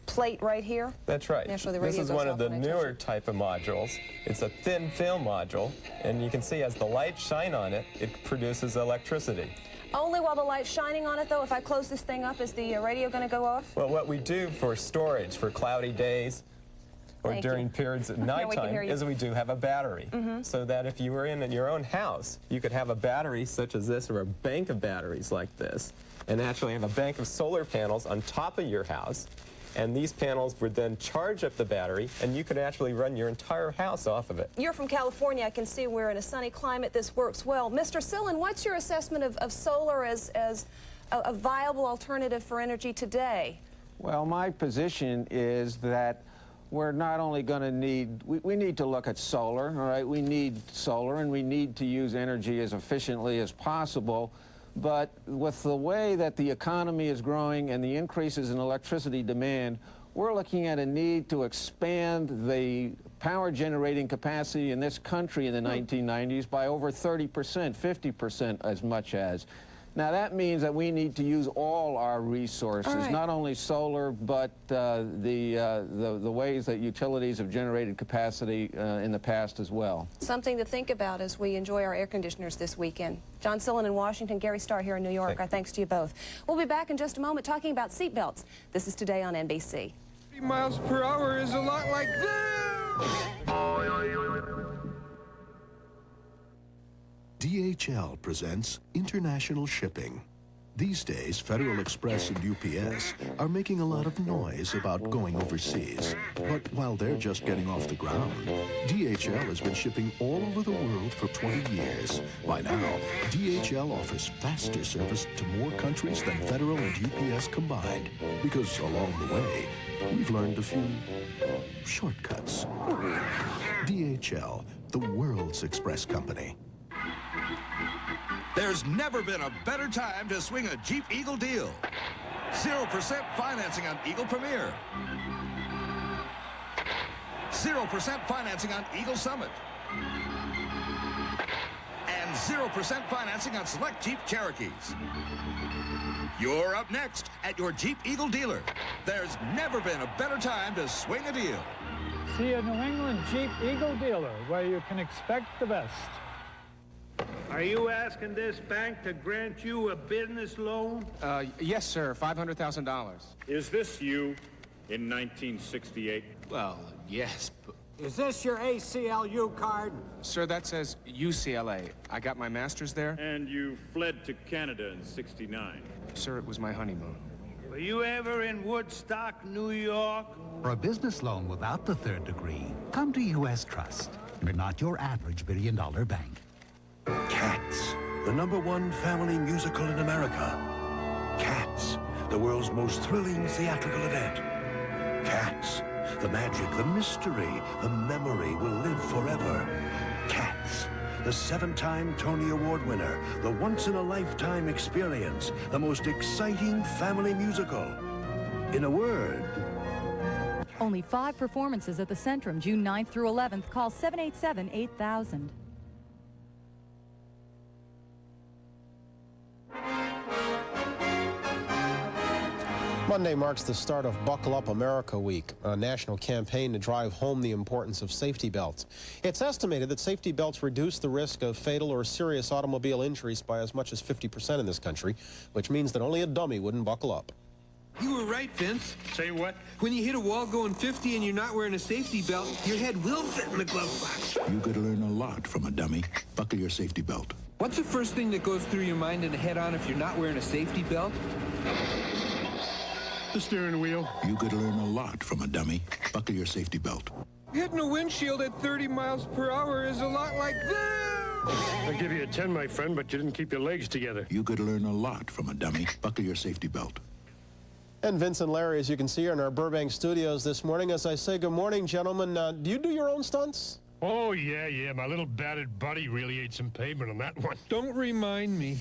plate right here.
That's right.
Actually, the
This
radio
is
goes
one of
off
the
when I touch
newer
it.
type of modules. It's a thin film module, and you can see as the lights shine on it, it produces electricity.
Only while the light's shining on it, though? If I close this thing up, is the radio going to go off?
Well, what we do for storage, for cloudy days, or
Thank
during
you.
periods at
Now we can hear
nighttime,
you.
is we do have a battery. So that if you were in your own house, you could have a battery such as this, or a bank of batteries like this, and actually have a bank of solar panels on top of your house. And these panels would then charge up the battery, and you could actually run your entire house off of it.
You're from California. I can see we're in a sunny climate. This works well. Mr. Sillen, what's your assessment of solar as a viable alternative for energy today?
Well, my position is that we're not only going to need, we need to look at solar, all right? We need solar, and we need to use energy as efficiently as possible. But with the way that the economy is growing and the increases in electricity demand, we're looking at a need to expand the power generating capacity in this country in the 1990s by over 30%, 50% as much as. Now that means that we need to use all our resources, not only solar, but the ways that utilities have generated capacity in the past as well.
Something to think about as we enjoy our air conditioners this weekend. John Sillen in Washington, Gary Starr here in New York. Our thanks to you both. We'll be back in just a moment talking about seatbelts. This is Today on NBC.
30 miles per hour is a lot like this.
DHL presents international shipping. These days, Federal Express and UPS are making a lot of noise about going overseas. But while they're just getting off the ground, DHL has been shipping all over the world for 20 years. By now, DHL offers faster service to more countries than Federal and UPS combined. Because along the way, we've learned a few shortcuts. DHL, the world's express company.
There's never been a better time to swing a Jeep Eagle deal. 0% financing on Eagle Premier. 0% financing on Eagle Summit. And 0% financing on select Jeep Cherokees. You're up next at your Jeep Eagle dealer. There's never been a better time to swing a deal.
See a New England Jeep Eagle dealer where you can expect the best.
Are you asking this bank to grant you a business loan?
Yes, sir. $500,000.
Is this you in 1968?
Well, yes, but...
Is this your ACLU card?
Sir, that says UCLA. I got my master's there.
And you fled to Canada in '69.
Sir, it was my honeymoon.
Were you ever in Woodstock, New York?
For a business loan without the third degree, come to U.S. Trust. We're not your average billion-dollar bank.
Cats, the #1 family musical in America. Cats, the world's most thrilling theatrical event. Cats, the magic, the mystery, the memory will live forever. Cats, the 7-time Tony Award winner, the once-in-a-lifetime experience, the most exciting family musical. In a word...
Only 5 performances at the Centrum, June 9th through 11th. Call 787-8000.
Monday marks the start of Buckle Up America Week, a national campaign to drive home the importance of safety belts. It's estimated that safety belts reduce the risk of fatal or serious automobile injuries by as much as 50% in this country, which means that only a dummy wouldn't buckle up.
You were right, Vince.
Say what?
When you hit a wall going 50 and you're not wearing a safety belt, your head will fit in the glove box.
You could learn a lot from a dummy. Buckle your safety belt.
What's the first thing that goes through your mind in a head-on if you're not wearing a safety belt?
The steering wheel.
You could learn a lot from a dummy. Buckle your safety belt.
Hitting a windshield at 30 miles per hour is a lot like this.
I'll give you a 10, my friend, but you didn't keep your legs together.
You could learn a lot from a dummy. Buckle your safety belt.
And Vince and Larry, as you can see, are in our Burbank studios this morning. As I say good morning, gentlemen, do you do your own stunts?
Oh, yeah, my little battered buddy really ate some pavement on that one.
Don't remind me.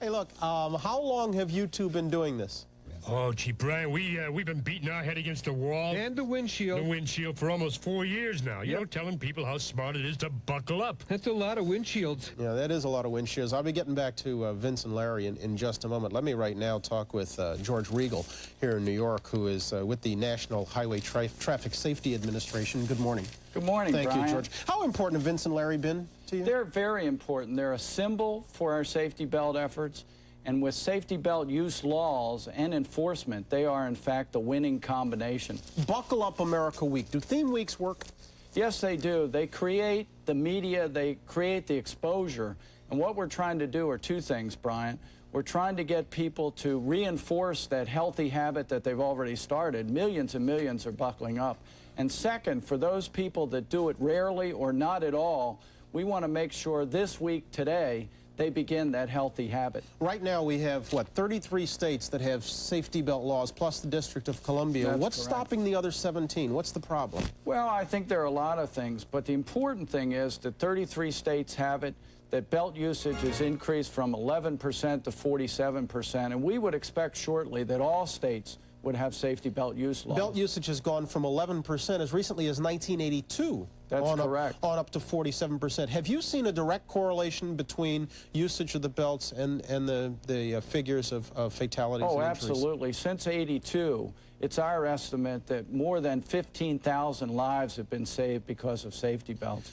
Hey, look, how long have you two been doing this?
Oh, gee, Brian, we've been beating our head against the wall.
And the windshield.
The windshield for almost 4 years now. You know, telling people how smart it is to buckle up.
That's a lot of windshields.
Yeah, that is a lot of windshields. I'll be getting back to Vince and Larry in just a moment. Let me right now talk with George Regal here in New York, who is with the National Highway Traffic Safety Administration. Good morning.
Good morning,
Thank
Brian.
you, George. How important have Vince and Larry been to you?
They're very important. They're a symbol for our safety belt efforts. And with safety belt use laws and enforcement, they are, in fact, the winning combination.
Buckle Up America Week. Do theme weeks work?
Yes, they do. They create the media. They create the exposure. And what we're trying to do are two things, Brian. We're trying to get people to reinforce that healthy habit that they've already started. Millions and millions are buckling up. And second, for those people that do it rarely or not at all, we want to make sure this week, today, they begin that healthy habit.
Right now we have, what, 33 states that have safety belt laws, plus the District of Columbia.
That's
What's
correct.
stopping the other 17? What's the problem?
Well, I think there are a lot of things, but the important thing is that 33 states have it, that belt usage has increased from 11% to 47%, and we would expect shortly that all states would have safety belt use laws.
Belt usage has gone from 11% as recently as 1982.
That's correct.
On up to 47%. Have you seen a direct correlation between usage of the belts and the figures of fatalities and injuries?
Absolutely. Since '82, it's our estimate that more than 15,000 lives have been saved because of safety belts.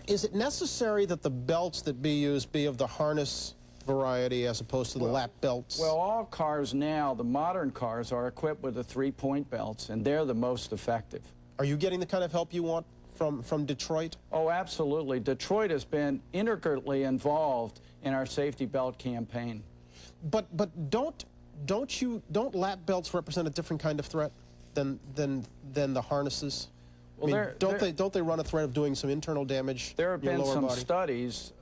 Is it necessary that the belts that be used be of the harness variety as opposed to the lap belts?
Well, all cars now, the modern cars, are equipped with the three-point belts, and they're the most effective.
Are you getting the kind of help you want from Detroit?
Oh, absolutely. Detroit has been integrally involved in our safety belt campaign.
But don't lap belts represent a different kind of threat than the harnesses?
Well,
don't they run a threat of doing some internal damage?
There have
in your
been
lower
some
body?
studies,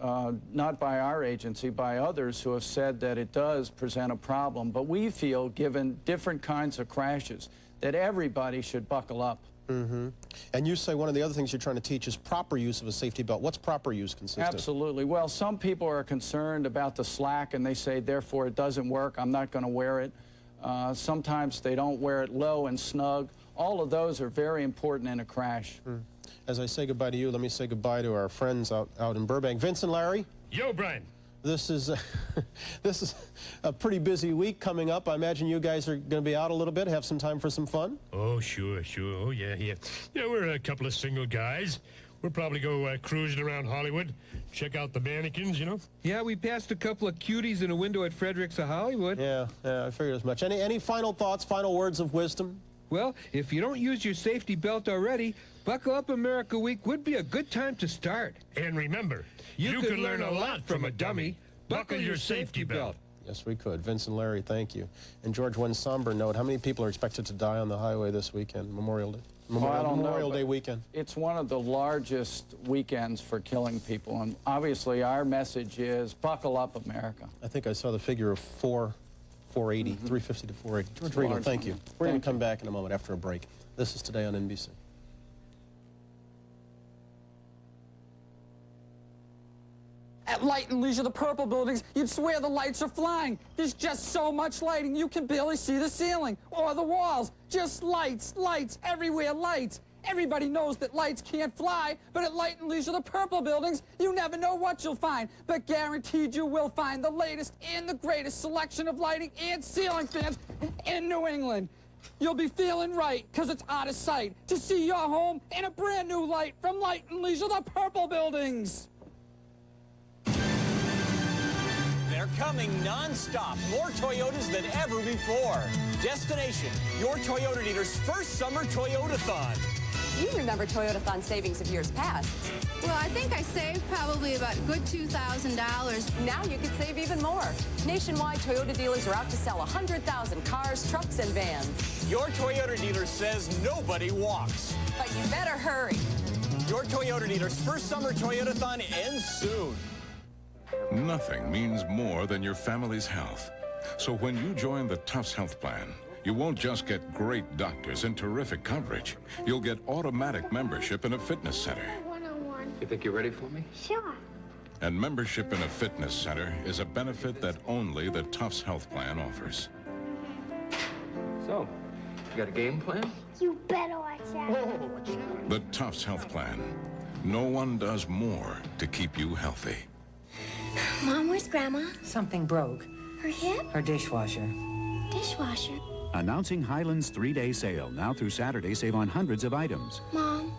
not by our agency, by others, who have said that it does present a problem. But we feel, given different kinds of crashes, that everybody should buckle up.
Mm-hmm. And you say one of the other things you're trying to teach is proper use of a safety belt. What's proper use consist of?
Absolutely. Well, some people are concerned about the slack, and they say, therefore, it doesn't work. I'm not going to wear it. Sometimes they don't wear it low and snug. All of those are very important in a crash.
As I say goodbye to you, let me say goodbye to our friends out in Burbank. Vince and Larry?
Yo, Brian.
This is a pretty busy week coming up. I imagine you guys are going to be out a little bit, have some time for some fun?
Oh, sure. Oh, yeah. You know, we're a couple of single guys. We'll probably go cruising around Hollywood, check out the mannequins, you know?
Yeah, we passed a couple of cuties in a window at Frederick's of Hollywood.
Yeah, I figured as much. Any final thoughts, final words of wisdom?
Well, if you don't use your safety belt already, Buckle Up America Week would be a good time to start.
And remember, you could learn a lot from a dummy. Buckle your safety belt.
Yes, we could. Vince and Larry, thank you. And George, one somber note, how many people are expected to die on the highway this weekend, Memorial Day? Memorial Day weekend.
It's one of the largest weekends for killing people, and obviously our message is buckle up, America.
I think I saw the figure of 480, 350 to 480. George Regal, thank you. We're going to come back in a moment after a break. This is Today on NBC.
At Light and Leisure, the purple buildings, you'd swear the lights are flying. There's just so much lighting, you can barely see the ceiling or the walls. Just lights, lights, everywhere lights. Everybody knows that lights can't fly, but at Light and Leisure, the purple buildings, you never know what you'll find. But guaranteed you will find the latest and the greatest selection of lighting and ceiling fans in New England. You'll be feeling right, because it's out of sight to see your home in a brand new light from Light and Leisure, the purple buildings.
They're coming non-stop. More Toyotas than ever before. Destination, your Toyota dealer's first summer Toyotathon.
You remember Toyotathon savings of years past.
Well, I think I saved probably about a good $2,000.
Now you could save even more. Nationwide, Toyota dealers are out to sell 100,000 cars, trucks, and vans.
Your Toyota dealer says nobody walks.
But you better hurry.
Your Toyota dealer's first summer Toyotathon ends soon.
Nothing means more than your family's health. So when you join the Tufts Health Plan, you won't just get great doctors and terrific coverage. You'll get automatic membership in a fitness center.
You think you're ready for me?
Sure.
And membership in a fitness center is a benefit that only the Tufts Health Plan offers.
So, you got a game plan?
You better watch out.
The Tufts Health Plan. No one does more to keep you healthy.
Mom, where's Grandma?
Something broke.
Her hip?
Her dishwasher.
Dishwasher.
Announcing Highland's 3-day sale. Now through Saturday, save on hundreds of items.
Mom,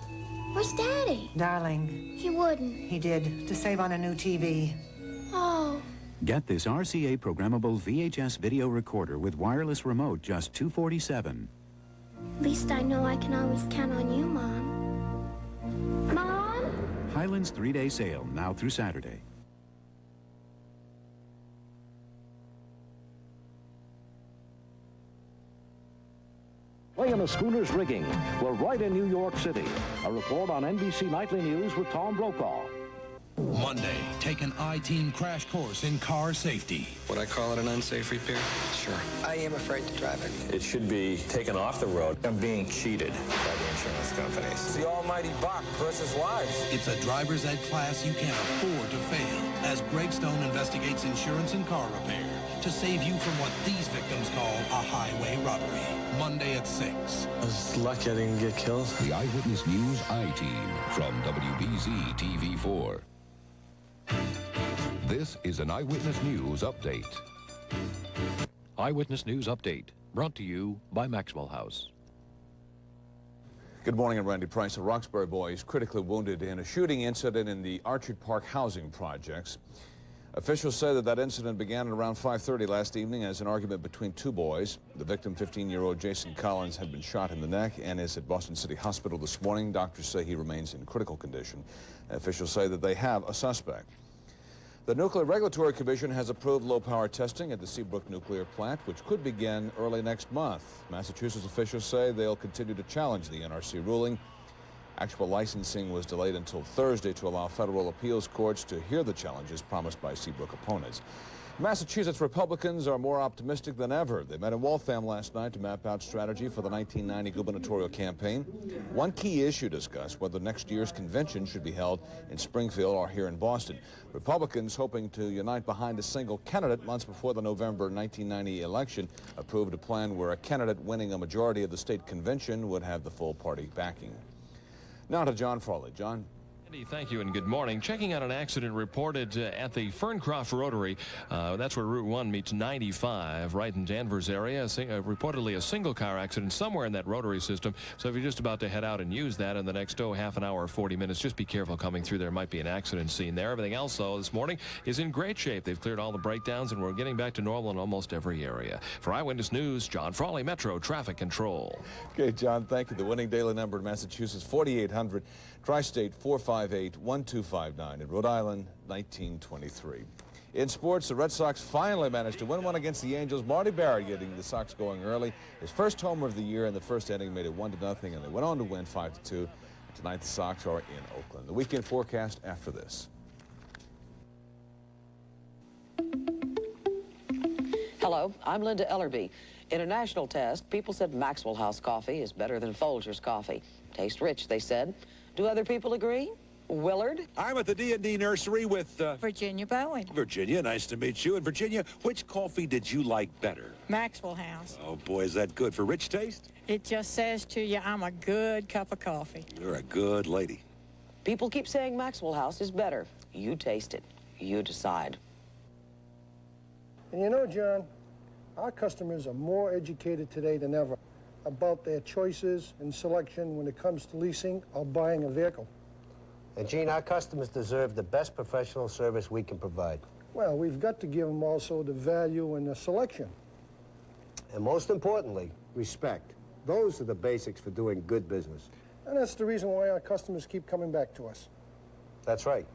where's Daddy?
Darling.
He wouldn't.
He did, to save on a new TV.
Oh.
Get this RCA programmable VHS video recorder with wireless remote, just $247.
At least I know I can always count on you, Mom. Mom?
Highland's 3-day sale, now through Saturday.
Play in the schooner's rigging. We're right in New York City. A report on NBC Nightly News with Tom Brokaw.
Monday, take an I-Team crash course in car safety.
Would I call it an unsafe repair? Sure. I am afraid to drive it.
It should be taken off the road. I'm being cheated by the insurance companies.
It's the almighty buck versus lives.
It's a driver's ed class you can't afford to fail, as Greg Stone investigates insurance and car repair to save you from what these victims call a highway robbery. Monday at 6.
I was lucky I didn't get killed.
The Eyewitness News I-Team from WBZ TV4. This is an Eyewitness News Update.
Eyewitness News Update, brought to you by Maxwell House.
Good morning, I'm Randy Price. A Roxbury boy is critically wounded in a shooting incident in the Orchard Park housing projects. Officials say that incident began at around 5:30 last evening as an argument between two boys. The victim, 15-year-old Jason Collins, had been shot in the neck and is at Boston City Hospital this morning. Doctors say he remains in critical condition. Officials say that they have a suspect. The Nuclear Regulatory Commission has approved low-power testing at the Seabrook nuclear plant, which could begin early next month. Massachusetts officials say they'll continue to challenge the NRC ruling. Actual licensing was delayed until Thursday to allow federal appeals courts to hear the challenges promised by Seabrook opponents. Massachusetts Republicans are more optimistic than ever. They met in Waltham last night to map out strategy for the 1990 gubernatorial campaign. One key issue discussed whether next year's convention should be held in Springfield or here in Boston. Republicans, hoping to unite behind a single candidate months before the November 1990 election, approved a plan where a candidate winning a majority of the state convention would have the full party backing. Now to John Frawley. John.
Thank you and good morning. Checking out an accident reported at the Ferncroft Rotary. That's where Route 1 meets 95, right in Danvers area. Reportedly a single car accident somewhere in that rotary system. So if you're just about to head out and use that in the next, half an hour or 40 minutes, just be careful coming through. There might be an accident scene there. Everything else, though, this morning is in great shape. They've cleared all the breakdowns and we're getting back to normal in almost every area. For Eyewitness News, John Frawley, Metro Traffic Control.
Okay, John, thank you. The winning daily number in Massachusetts, 4,800. Tri-State 458-1259. In Rhode Island, 1923. In sports, the Red Sox finally managed to win one against the Angels. Marty Barrett getting the Sox going early. His first homer of the year in the first inning made it 1-0, and they went on to win 5-2. Tonight, the Sox are in Oakland. The weekend forecast after this.
Hello, I'm Linda Ellerby. In a national test, people said Maxwell House coffee is better than Folger's coffee. Tastes rich, they said. Do other people agree? Willard?
I'm at the D&D nursery with
Virginia Bowen.
Virginia, nice to meet you. And Virginia, which coffee did you like better?
Maxwell House.
Oh boy, is that good for rich taste?
It just says to you, I'm a good cup of coffee.
You're a good lady.
People keep saying Maxwell House is better. You taste it. You decide.
And you know, John, our customers are more educated today than ever about their choices and selection when it comes to leasing or buying a vehicle.
And Gene, our customers deserve the best professional service we can provide.
Well, we've got to give them also the value and the selection.
And most importantly, respect. Those are the basics for doing good business.
And that's the reason why our customers keep coming back to us.
That's right.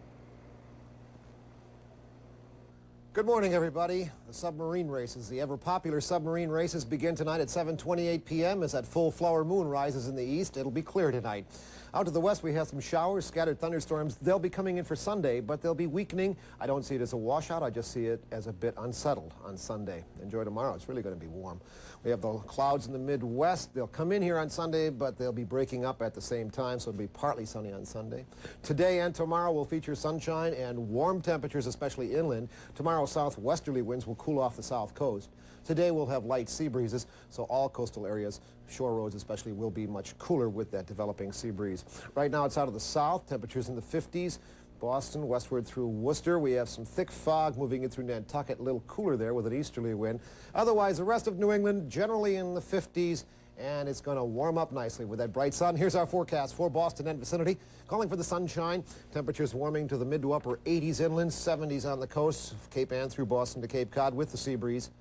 Good morning, everybody. The submarine races, the ever-popular submarine races, begin tonight at 7:28 p.m. as that full flower moon rises in the east. It'll be clear tonight. Out to the west, we have some showers, scattered thunderstorms. They'll be coming in for Sunday, but they'll be weakening. I don't see it as a washout. I just see it as a bit unsettled on Sunday. Enjoy tomorrow. It's really going to be warm. We have the clouds in the Midwest. They'll come in here on Sunday, but they'll be breaking up at the same time, so it'll be partly sunny on Sunday. Today and tomorrow will feature sunshine and warm temperatures, especially inland. Tomorrow, southwesterly winds will cool off the south coast. Today we'll have light sea breezes, so all coastal areas, shore roads especially, will be much cooler with that developing sea breeze. Right now it's out of the south, temperatures in the 50s. Boston, westward through Worcester. We have some thick fog moving in through Nantucket, a little cooler there with an easterly wind. Otherwise, the rest of New England generally in the 50s, and it's going to warm up nicely with that bright sun. Here's our forecast for Boston and vicinity. Calling for the sunshine. Temperatures warming to the mid to upper 80s inland, 70s on the coast, Cape Ann through Boston to Cape Cod with the sea breeze.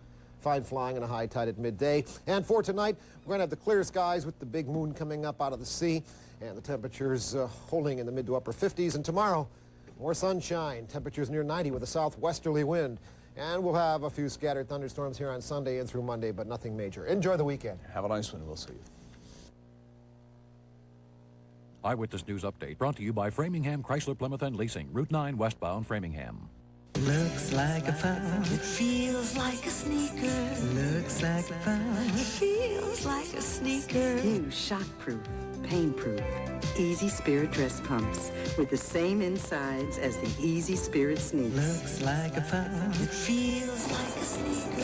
Fine flying and a high tide at midday. And for tonight, we're going to have the clear skies with the big moon coming up out of the sea, and the temperatures holding in the mid to upper 50s. And tomorrow, more sunshine, temperatures near 90 with a southwesterly wind. And we'll have a few scattered thunderstorms here on Sunday and through Monday, but nothing major. Enjoy the weekend.
Have a nice one. We'll see you.
Eyewitness News Update brought to you by Framingham Chrysler Plymouth and Leasing, Route 9 westbound Framingham.
Looks like a phone. It feels like a sneaker. Looks like a phone. It feels like a sneaker.
New shockproof, pain-proof, Easy Spirit dress pumps with the same insides as the Easy Spirit sneaks.
Looks like a phone. It feels like a sneaker.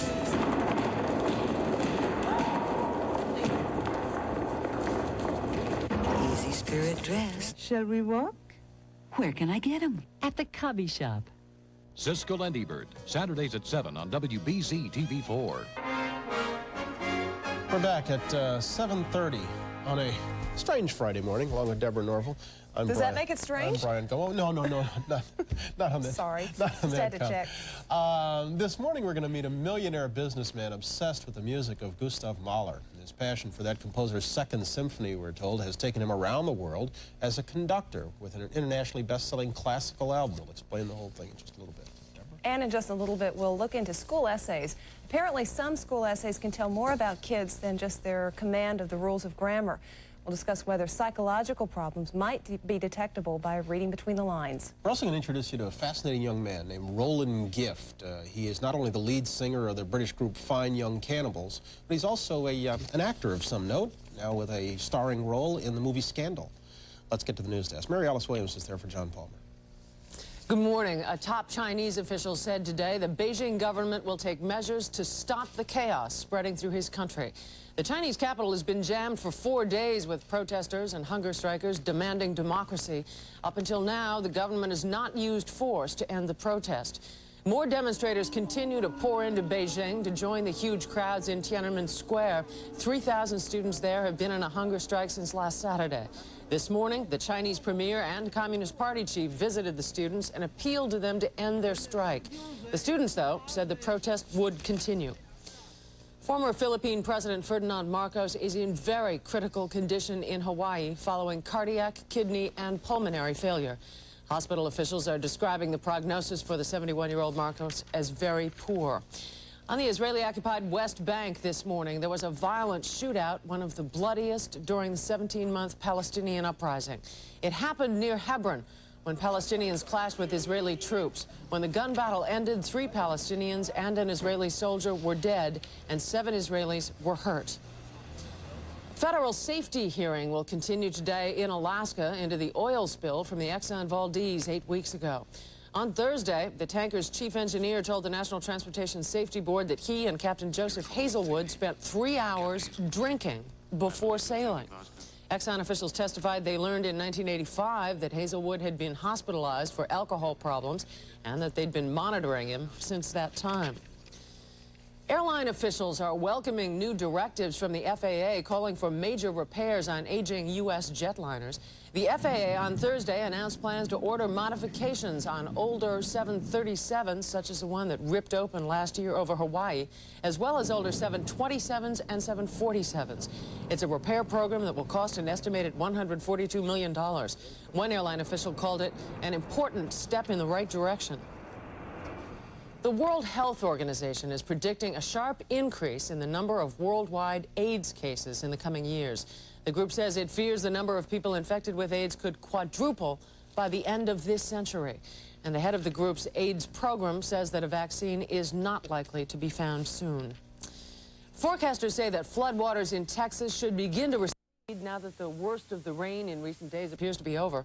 Easy Spirit dress.
Shall we walk? Where can I get them?
At the Cubby Shop.
Siskel and Ebert, Saturdays at 7 on WBZ TV4.
We're back at 7:30 on a strange Friday morning, along with Deborah Norville. I'm Does Brian. that make it strange? I'm Brian. Go. Oh, no, not on this. Sorry, not on just that had to check. This morning we're going to meet a millionaire businessman obsessed with the music of Gustav Mahler. His passion for that composer's Second Symphony, we're told, has taken him around the world as a conductor with an internationally best-selling classical album. We'll explain the whole thing in just a little bit. And in just a little bit, we'll look into school essays. Apparently, some school essays can tell more about kids than just their command of the rules of grammar. We'll discuss whether psychological problems might be detectable by reading between the lines. We're also going to introduce you to a fascinating young man named Roland Gift. He is not only the lead singer of the British group Fine Young Cannibals, but he's also an actor of some note, now with a starring role in the movie Scandal. Let's get to the news desk. Mary Alice Williams is there for John Palmer.
Good morning. A top Chinese official said today the Beijing government will take measures to stop the chaos spreading through his country. The Chinese capital has been jammed for 4 days with protesters and hunger strikers demanding democracy. Up until now, the government has not used force to end the protest. More demonstrators continue to pour into Beijing to join the huge crowds in Tiananmen Square. 3,000 students there have been in a hunger strike since last Saturday. This morning, the Chinese premier and Communist Party chief visited the students and appealed to them to end their strike. The students, though, said the protest would continue. Former Philippine President Ferdinand Marcos is in very critical condition in Hawaii following cardiac, kidney, and pulmonary failure. Hospital officials are describing the prognosis for the 71-year-old Marcos as very poor. On the Israeli-occupied West Bank this morning, there was a violent shootout, one of the bloodiest during the 17-month Palestinian uprising. It happened near Hebron when Palestinians clashed with Israeli troops. When the gun battle ended, 3 Palestinians and an Israeli soldier were dead, and 7 Israelis were hurt. Federal safety hearing will continue today in Alaska into the oil spill from the Exxon Valdez 8 weeks ago. On Thursday, the tanker's chief engineer told the National Transportation Safety Board that he and Captain Joseph Hazelwood spent 3 hours drinking before sailing. Exxon officials testified they learned in 1985 that Hazelwood had been hospitalized for alcohol problems and that they'd been monitoring him since that time. Airline officials are welcoming new directives from the FAA calling for major repairs on aging U.S. jetliners. The FAA on Thursday announced plans to order modifications on older 737s, such as the one that ripped open last year over Hawaii, as well as older 727s and 747s. It's a repair program that will cost an estimated $142 million. One airline official called it an important step in the right direction. The World Health Organization is predicting a sharp increase in the number of worldwide AIDS cases in the coming years. The group says it fears the number of people infected with AIDS could quadruple by the end of this century. And the head of the group's AIDS program says that a vaccine is not likely to be found soon. Forecasters say that floodwaters in Texas should begin to recede now that the worst of the rain in recent days appears to be over.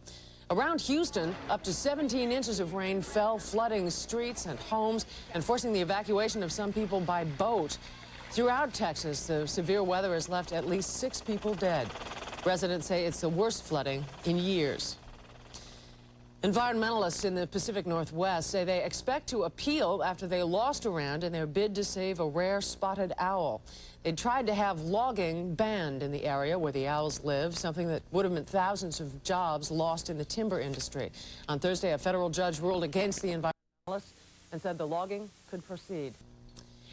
Around Houston, up to 17 inches of rain fell, flooding streets and homes and forcing the evacuation of some people by boat. Throughout Texas, the severe weather has left at least 6 people dead. Residents say it's the worst flooding in years. Environmentalists in the Pacific Northwest say they expect to appeal after they lost a round in their bid to save a rare spotted owl. They tried to have logging banned in the area where the owls live, something that would have meant thousands of jobs lost in the timber industry. On Thursday, a federal judge ruled against the environmentalists and said the logging could proceed.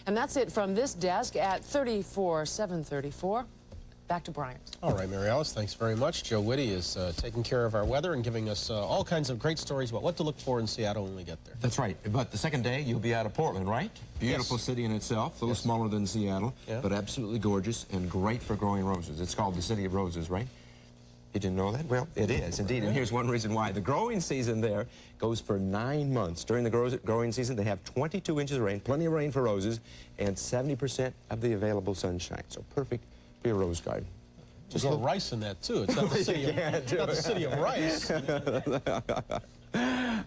And that's it from this desk at 734. Back to Brian.
All right, Mary Alice, thanks very much. Joe Whitty is taking care of our weather and giving us all kinds of great stories about what to look for in Seattle when we get there.
That's right. But the second day, you'll be out of Portland, right? Beautiful city in itself, a little smaller than Seattle, but absolutely gorgeous and great for growing roses. It's called the City of Roses, right? You didn't know that? Well, it is, indeed. And here's one reason why. The growing season there goes for 9 months. During the growing season, they have 22 inches of rain, plenty of rain for roses, and 70% of the available sunshine. So perfect for your rose garden.
There's a little rice in that, too. It's not the city, not the city of rice.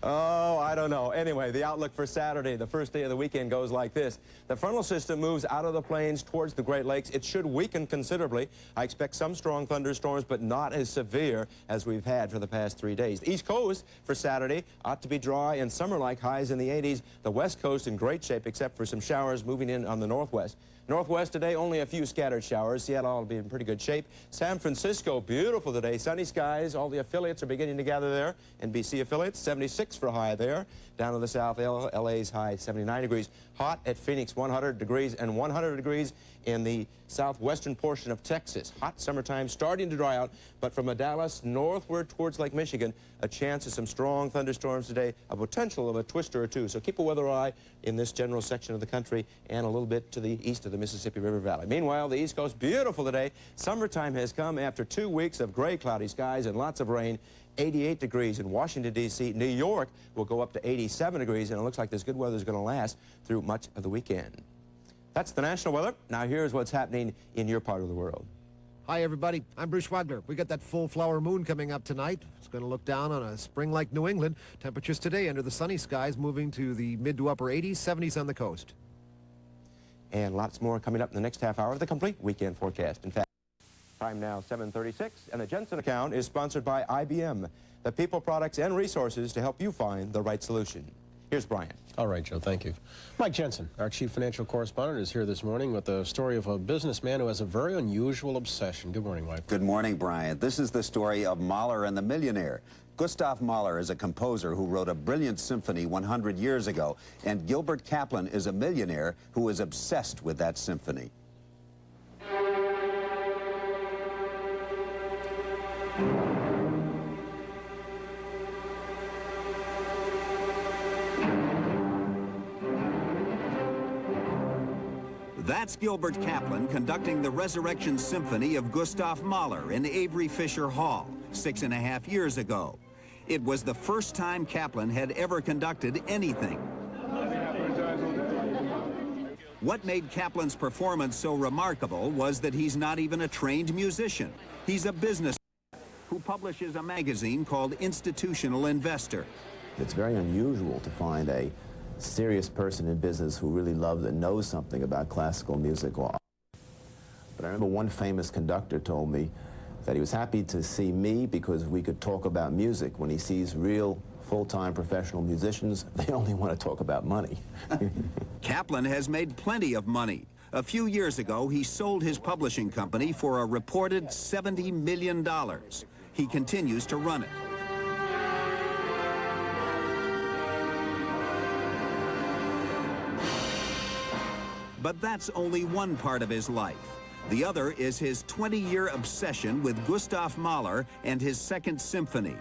Oh, I don't know. Anyway, the outlook for Saturday, the first day of the weekend, goes like this. The frontal system moves out of the plains towards the Great Lakes. It should weaken considerably. I expect some strong thunderstorms, but not as severe as we've had for the past 3 days. The East Coast for Saturday ought to be dry and summer-like, highs in the 80s. The West Coast in great shape, except for some showers moving in on the Northwest. Northwest today, only a few scattered showers. Seattle will be in pretty good shape. San Francisco, beautiful today. Sunny skies. All the affiliates are beginning to gather there. NBC affiliates, 76 for a high there. Down to the south, LA's high, 79 degrees. Hot at Phoenix, 100 degrees, and 100 degrees in the southwestern portion of Texas. Hot summertime, starting to dry out, but from Dallas northward towards Lake Michigan, a chance of some strong thunderstorms today, a potential of a twister or two. So keep a weather eye in this general section of the country and a little bit to the east of the Mississippi River Valley. Meanwhile, the East Coast, beautiful today. Summertime has come after 2 weeks of gray, cloudy skies and lots of rain. 88 degrees in Washington, D.C. New York will go up to 87 degrees, and it looks like this good weather is going to last through much of the weekend. That's the national weather. Now here's what's happening in your part of the world.
Hi, everybody. I'm Bruce Wagner. We got that full flower moon coming up tonight. It's going to look down on a spring like New England. Temperatures today under the sunny skies moving to the mid to upper 80s, 70s on the coast.
And lots more coming up in the next half hour of the complete weekend forecast. In fact, time now 7:36, and the Jensen account is sponsored by IBM, the people, products, and resources to help you find the right solution. Here's Brian.
All right, Joe, thank you. Mike Jensen, our chief financial correspondent, is here this morning with the story of a businessman who has a very unusual obsession. Good morning, Mike.
Good morning, Brian. This is the story of Mahler and the Millionaire. Gustav Mahler is a composer who wrote a brilliant symphony 100 years ago, and Gilbert Kaplan is a millionaire who is obsessed with that symphony. That's Gilbert Kaplan conducting the Resurrection Symphony of Gustav Mahler in Avery Fisher Hall 6.5 years ago. It was the first time Kaplan had ever conducted anything. What made Kaplan's performance so remarkable was that he's not even a trained musician. He's a businessman who publishes a magazine called Institutional Investor.
It's very unusual to find a serious person in business who really loves and knows something about classical music or art. But I remember one famous conductor told me that he was happy to see me because we could talk about music. When he sees real full-time professional musicians, they only want to talk about money.
Kaplan has made plenty of money. A few years ago, he sold his publishing company for a reported $70 million. He continues to run it. But that's only one part of his life. The other is his 20-year obsession with Gustav Mahler and his Second Symphony.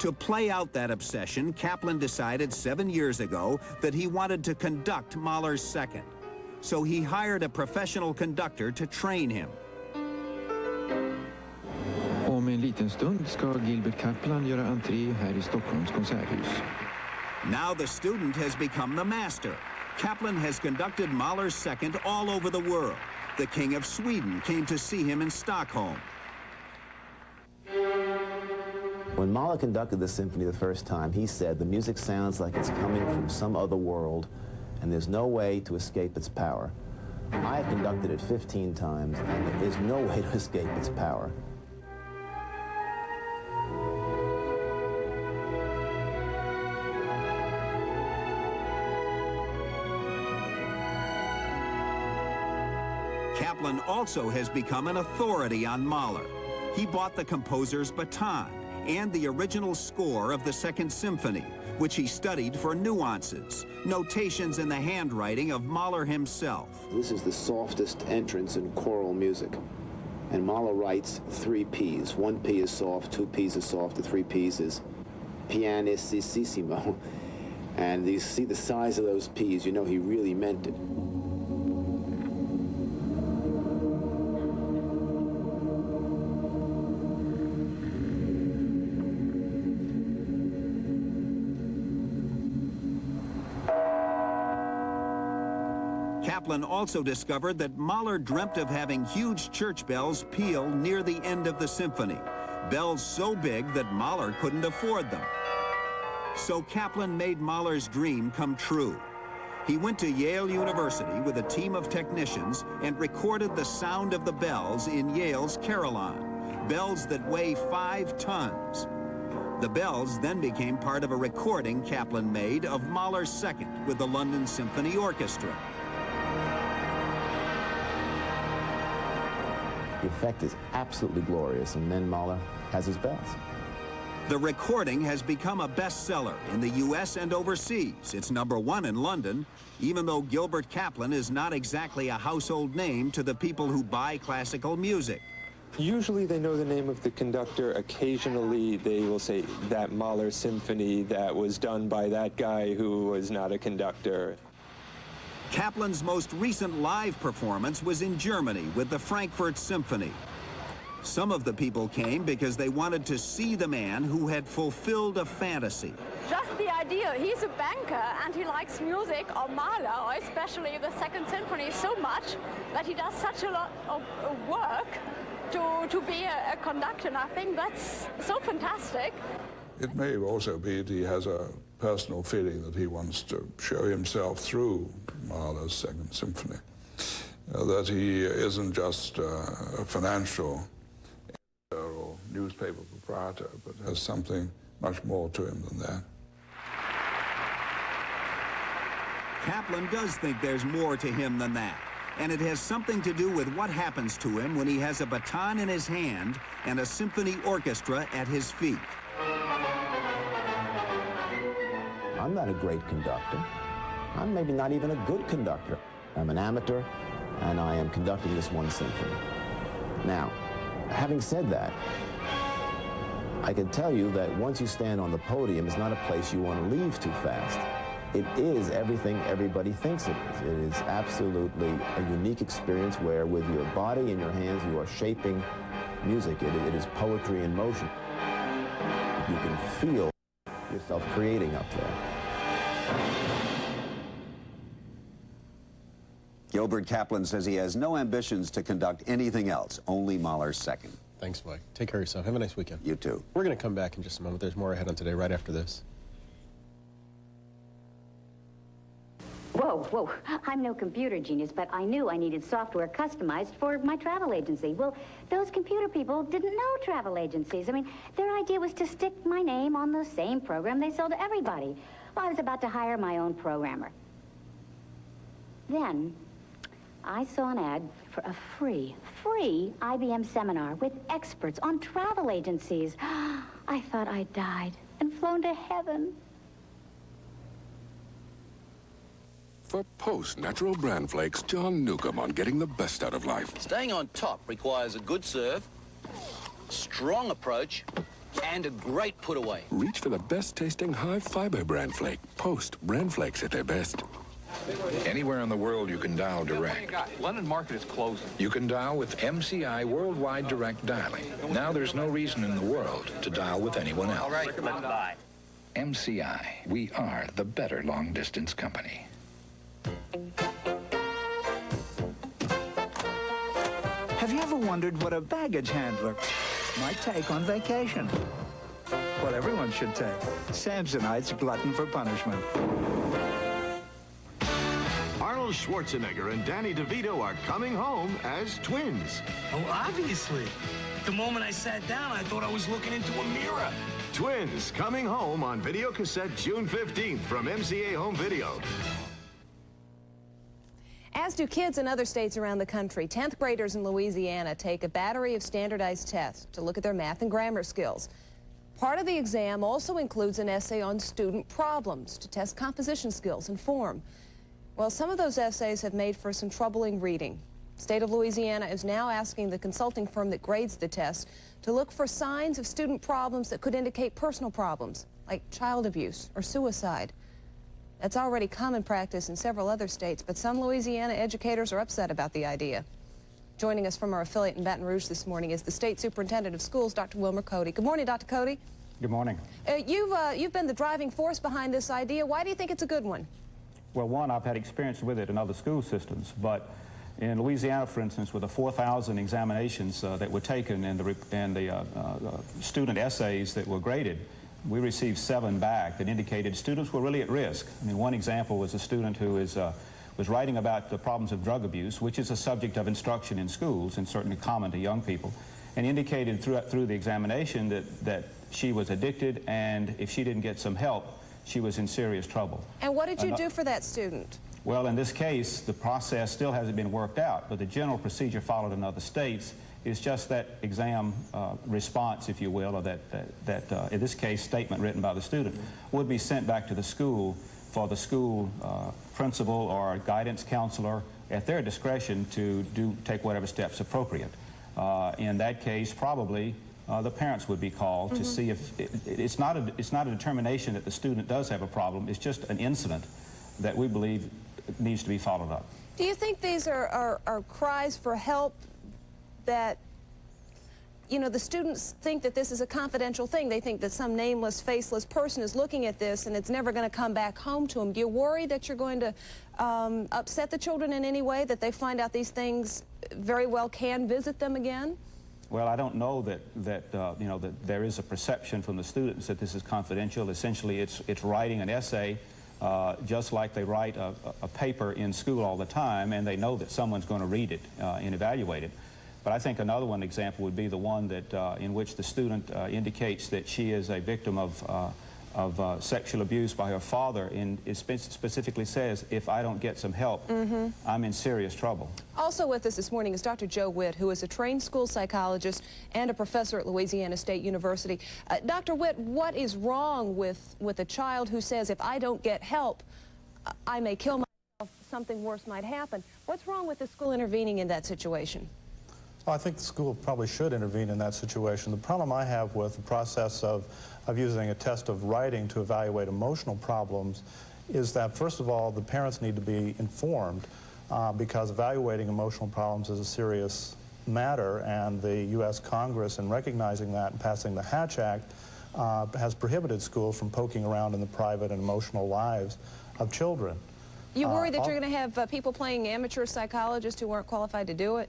To play out that obsession, Kaplan decided 7 years ago that he wanted to conduct Mahler's Second. So he hired a professional conductor to train him.
Om en liten stund ska Gilbert Kaplan göra entré här i Stockholms konserthus.
Now the student has become the master. Kaplan has conducted Mahler's Second all over the world. The King of Sweden came to see him in Stockholm.
When Mahler conducted the symphony the first time, he said, the music sounds like it's coming from some other world, and there's no way to escape its power. I have conducted it 15 times, and there is no way to escape its power.
Kaplan also has become an authority on Mahler. He bought the composer's baton and the original score of the Second Symphony, which he studied for nuances, notations in the handwriting of Mahler himself.
This is the softest entrance in choral music. And Mahler writes 3 Ps. 1 P is soft, 2 Ps is soft, the 3 Ps is pianissimo. And you see the size of those Ps, you know he really meant it.
Kaplan also discovered that Mahler dreamt of having huge church bells peal near the end of the symphony, bells so big that Mahler couldn't afford them. So Kaplan made Mahler's dream come true. He went to Yale University with a team of technicians and recorded the sound of the bells in Yale's carillon, bells that weigh 5 tons. The bells then became part of a recording Kaplan made of Mahler's Second with the London Symphony Orchestra.
The effect is absolutely glorious, and then Mahler has his bells.
The recording has become a bestseller in the U.S. and overseas. It's #1 in London, even though Gilbert Kaplan is not exactly a household name to the people who buy classical music.
Usually they know the name of the conductor. Occasionally they will say that Mahler symphony that was done by that guy who was not a conductor.
Kaplan's most recent live performance was in Germany with the Frankfurt Symphony. Some of the people came because they wanted to see the man who had fulfilled a fantasy.
Just the idea, he's a banker and he likes music or Mahler, or especially the Second Symphony, so much that he does such a lot of work to be a conductor, and I think that's so fantastic.
It may also be that he has a personal feeling that he wants to show himself through Mahler's Second Symphony, that he isn't just a financial or newspaper proprietor, but has something much more to him than that.
Kaplan does think there's more to him than that, and it has something to do with what happens to him when he has a baton in his hand and a symphony orchestra at his feet.
I'm not a great conductor. I'm maybe not even a good conductor. I'm an amateur, and I am conducting this one symphony. Now, having said that, I can tell you that once you stand on the podium, it's not a place you want to leave too fast. It is everything everybody thinks it is. It is absolutely a unique experience where with your body and your hands, you are shaping music. It is poetry in motion. You can feel yourself creating up there.
Gilbert Kaplan says he has no ambitions to conduct anything else, only Mahler's Second.
Thanks, Mike. Take care of yourself. Have a nice weekend.
You too.
We're going to come back in just a moment. There's more ahead on Today right after this.
Whoa, whoa. I'm no computer genius, but I knew I needed software customized for my travel agency. Well, those computer people didn't know travel agencies. I mean, their idea was to stick my name on the same program they sell to everybody. Well, I was about to hire my own programmer. Then, I saw an ad for a free IBM seminar with experts on travel agencies. I thought I'd died and flown to heaven.
For post-natural bran flakes, John Newcomb on getting the best out of life.
Staying on top requires a good serve, strong approach,
and a great put away.
Reach for the best tasting high fiber bran flake. Post bran flakes at their best.
Anywhere in the world you can dial direct. London Market is closing. You can dial with MCI Worldwide Direct Dialing. Now there's no reason in the world to dial with anyone else. All right, bye. MCI, we are the better long-distance company.
Have you ever wondered what a baggage handler might take on vacation? Well, everyone should take Samsonite's Glutton for Punishment.
Arnold Schwarzenegger and Danny DeVito are coming home as twins.
Oh, obviously. The moment I sat down, I thought I was looking into a mirror.
Twins coming home on video cassette June 15th from MCA Home Video.
As do kids in other states around the country, 10th graders in Louisiana take a battery of standardized tests to look at their math and grammar skills. Part of the exam also includes an essay on student problems to test composition skills and form. Well, some of those essays have made for some troubling reading. The state of Louisiana is now asking the consulting firm that grades the test to look for signs of student problems that could indicate personal problems, like child abuse or suicide. That's already common practice in several other states, but some Louisiana educators are upset about the idea. Joining us from our affiliate in Baton Rouge this morning is the State Superintendent of Schools, Dr. Wilmer Cody. Good morning, Dr. Cody.
Good morning.
You've been the driving force behind this idea. Why do you think it's a good one?
Well, one, I've had experience with it in other school systems, but in Louisiana, for instance, with the 4,000 examinations that were taken and the student essays that were graded, we received 7 back that indicated students were really at risk. I mean, one example was a student who was writing about the problems of drug abuse, which is a subject of instruction in schools and certainly common to young people, and indicated through the examination that she was addicted, and if she didn't get some help, she was in serious trouble.
And what did you do for that student?
Well, in this case, the process still hasn't been worked out, but the general procedure followed in other states is just that exam response, if you will, or that in this case, statement written by the student, would be sent back to the school for the school principal or guidance counselor at their discretion to take whatever steps appropriate. In that case, probably the parents would be called to see if it's not a determination that the student does have a problem. It's just an incident that we believe needs to be followed up.
Do you think these are cries for help that, you know, the students think that this is a confidential thing? They think that some nameless, faceless person is looking at this and it's never going to come back home to them. Do you worry that you're going to upset the children in any way, that they find out these things very well can visit them again?
Well, I don't know that there is a perception from the students that this is confidential. Essentially, it's writing an essay just like they write a paper in school all the time, and they know that someone's going to read it and evaluate it. But I think another one example would be the one that in which the student indicates that she is a victim of sexual abuse by her father, and it specifically says, if I don't get some help, I'm in serious trouble. Also with us this morning is Dr. Joe Witt, who is a trained school psychologist and a professor at Louisiana State University. Dr. Witt, what is wrong with a child who says, if I don't get help, I may kill myself, something worse might happen? What's wrong with the school intervening in that situation?
Well, I think the school probably should intervene in that situation. The problem I have with the process of using a test of writing to evaluate emotional problems is that, first of all, the parents need to be informed because evaluating emotional problems is a serious matter, and the U.S. Congress, in recognizing that and passing the Hatch Act, has prohibited schools from poking around in the private and emotional lives of children.
You worry that you're going to have people playing amateur psychologists who aren't qualified to do it?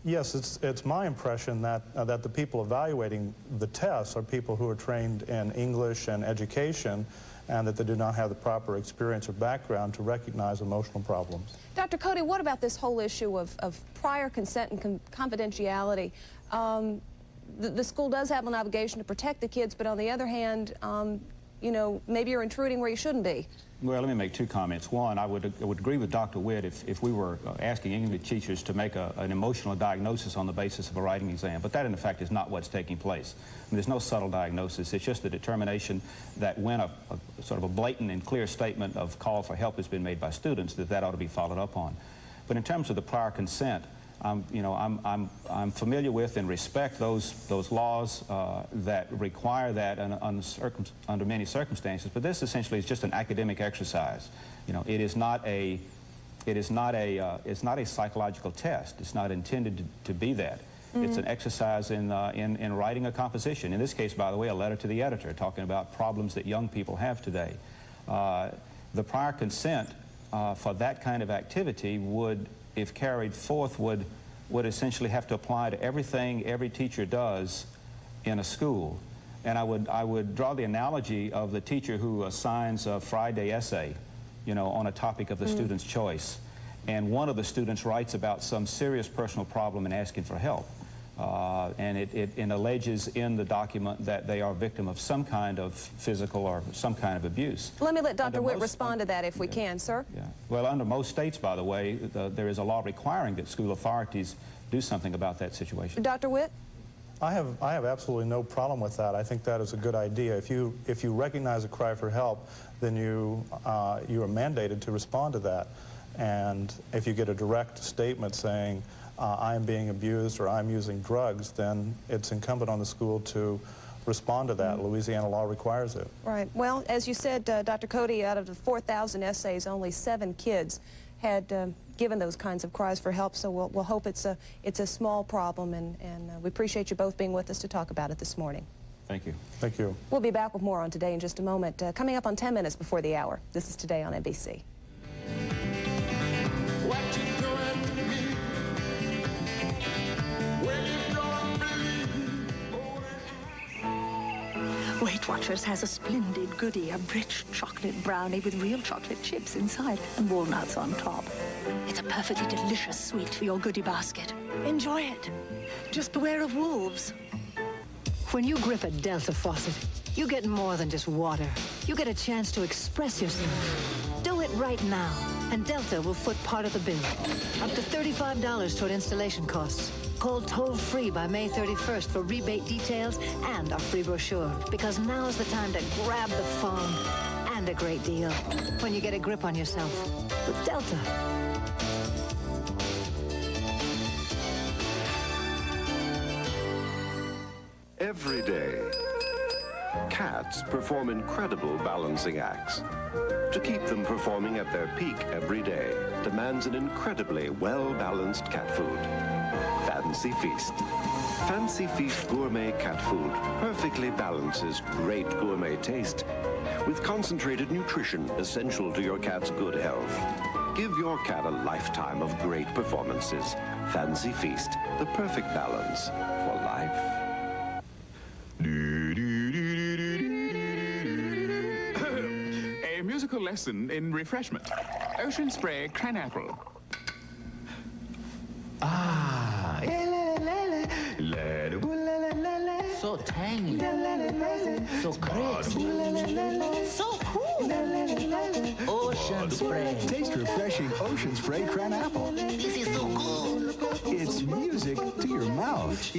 Yes, it's my impression that the people evaluating the tests are people who are trained in English and education, and that they do not have the proper experience or background to recognize emotional problems.
Dr. Cody, what about this whole issue of prior consent and confidentiality? The school does have an obligation to protect the kids, but on the other hand, you know, maybe you're intruding where you shouldn't be.
Well, let me make 2 comments. One, I would agree with Dr. Witt if we were asking English teachers to make an emotional diagnosis on the basis of a writing exam, but that in fact is not what's taking place. I mean, there's no subtle diagnosis. It's just the determination that when a sort of a blatant and clear statement of call for help has been made by students, that ought to be followed up on. But in terms of the prior consent, I'm familiar with and respect those laws that require that under many circumstances, but this essentially is just an academic exercise. You know, it's not a psychological test. It's not intended to be that. It's an exercise in writing a composition. In this case, by the way, a letter to the editor talking about problems that young people have today. The prior consent for that kind of activity would, if carried forth, would essentially have to apply to everything every teacher does in a school. And I would draw the analogy of the teacher who assigns a Friday essay, you know, on a topic of the student's choice. And one of the students writes about some serious personal problem and asking for help. And it alleges in the document that they are a victim of some kind of physical or some kind of abuse.
Let me let Dr. Witt respond to that if we can, sir.
Yeah. Well, under most states, by the way, there is a law requiring that school authorities do something about that situation.
Dr. Witt?
I have absolutely no problem with that. I think that is a good idea. If you recognize a cry for help, then you are mandated to respond to that. And if you get a direct statement saying, I'm being abused or I'm using drugs, then it's incumbent on the school to respond to that. Louisiana law requires it.
Right. Well, as you said, Dr. Cody, out of the 4,000 essays, only 7 kids had given those kinds of cries for help, so we'll hope it's a small problem, and we appreciate you both being with us to talk about it this morning.
Thank you.
Thank you.
We'll be back with more on Today in just a moment. Coming up on 10 minutes before the hour. This is Today on NBC.
Weight Watchers has a splendid goodie, a rich chocolate brownie with real chocolate chips inside and walnuts on top. It's a perfectly delicious sweet for your goodie basket. Enjoy it. Just beware of wolves.
When you grip a Delta faucet, you get more than just water. You get a chance to express yourself. Do it right now, and Delta will foot part of the bill. Up to $35 toward installation costs. Call toll-free by May 31st for rebate details and our free brochure, because now's the time to grab the phone and a great deal when you get a grip on yourself with Delta.
Every day, cats perform incredible balancing acts. To keep them performing at their peak every day demands an incredibly well-balanced cat food. Fancy Feast. Fancy Feast gourmet cat food perfectly balances great gourmet taste with concentrated nutrition essential to your cat's good health. Give your cat a lifetime of great performances. Fancy Feast, the perfect balance for life.
A musical lesson in refreshment. Ocean Spray Cranapple.
Ah, so tangy, so crisp, so cool. Ocean Spray.
Taste refreshing Ocean Spray Cranapple.
This is so good.
It's music to your mouth.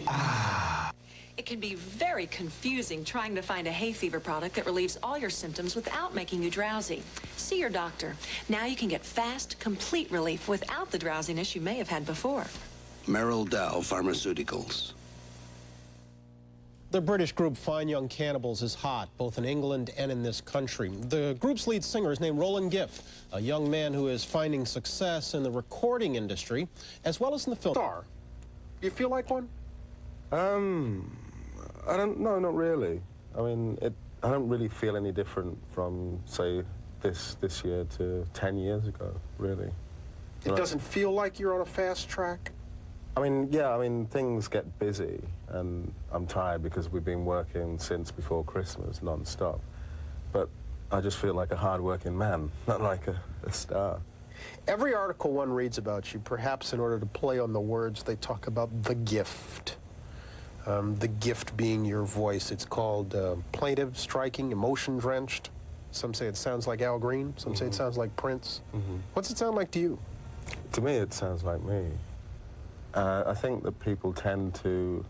Ah.
It can be very confusing trying to find a hay fever product that relieves all your symptoms without making you drowsy. See your doctor. Now you can get fast, complete relief without the drowsiness you may have had before.
Merrill Dow Pharmaceuticals.
The British group Fine Young Cannibals is hot, both in England and in this country. The group's lead singer is named Roland Gift, a young man who is finding success in the recording industry, as well as in the film.
Star. Do you feel like one? I don't know, not really. I mean, I don't really feel any different from, say, this year to 10 years ago, really.
It doesn't feel like you're on a fast track?
I mean, yeah, I mean, things get busy, and I'm tired because we've been working since before Christmas, non-stop. But I just feel like a hard-working man, not like a star.
Every article one reads about you, perhaps in order to play on the words, they talk about the gift. The gift being your voice. It's called plaintive, striking, emotion-drenched. Some say it sounds like Al Green. Some say it sounds like Prince. What's it sound like to you?
To me, it sounds like me. I think that people tend to,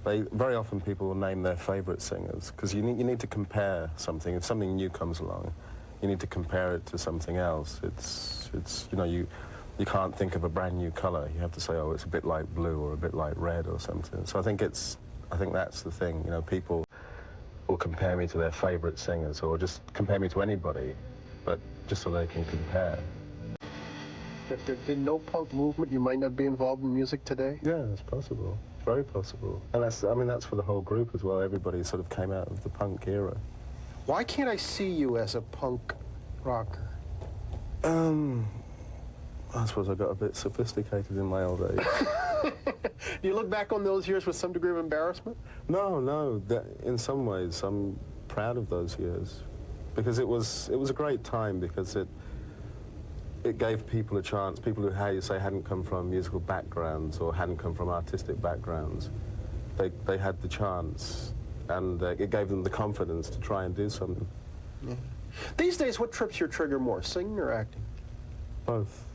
very often people will name their favorite singers, because you need to compare something. If something new comes along, you need to compare it to something else. It's you know, you can't think of a brand new color. You have to say, oh, it's a bit like blue or a bit like red or something. So I think that's the thing. You know, people will compare me to their favorite singers or just compare me to anybody, but just so they can compare.
If there'd been no punk movement, you might not be involved in music today?
Yeah, it's possible. Very possible. And that's, I mean, that's for the whole group as well. Everybody sort of came out of the punk era.
Why can't I see you as a punk rocker?
I suppose I got a bit sophisticated in my old age.
Do you look back on those years with some degree of embarrassment?
No. In some ways, I'm proud of those years. Because it was a great time, because it gave people a chance, people who, how you say, hadn't come from musical backgrounds or hadn't come from artistic backgrounds. They had the chance, and it gave them the confidence to try and do something.
Yeah. These days, what trips your trigger more, singing or acting?
Both.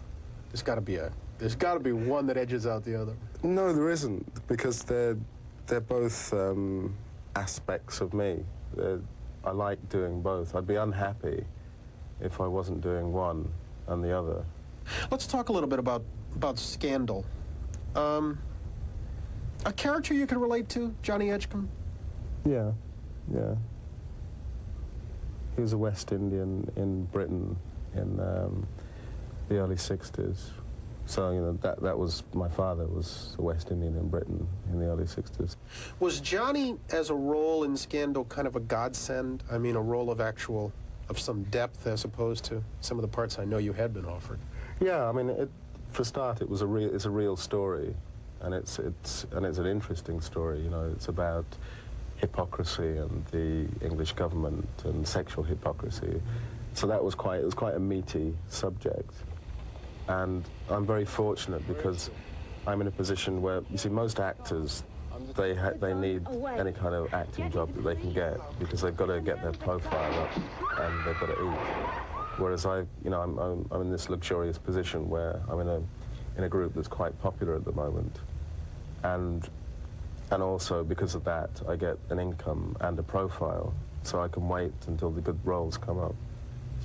There's got to be one that edges out the other.
No, there isn't, because they're both aspects of me. I like doing both. I'd be unhappy if I wasn't doing one and the other.
Let's talk a little bit about Scandal. A character you can relate to, Johnny Edgecombe?
Yeah. He was a West Indian in Britain in the early 60s. So, you know, that was, my father was a West Indian in Britain in the early 60s.
Was Johnny, as a role in Scandal, kind of a godsend? I mean, a role of some depth as opposed to some of the parts I know you had been offered?
Yeah, I mean, for a start, it's a real story, and it's an interesting story. You know, it's about hypocrisy and the English government and sexual hypocrisy. So it was quite a meaty subject. And I'm very fortunate because I'm in a position where, you see, most actors, they need any kind of acting job that they can get because they've got to get their profile up and they've got to eat. Whereas I'm in this luxurious position where I'm in a group that's quite popular at the moment, and also because of that I get an income and a profile, so I can wait until the good roles come up.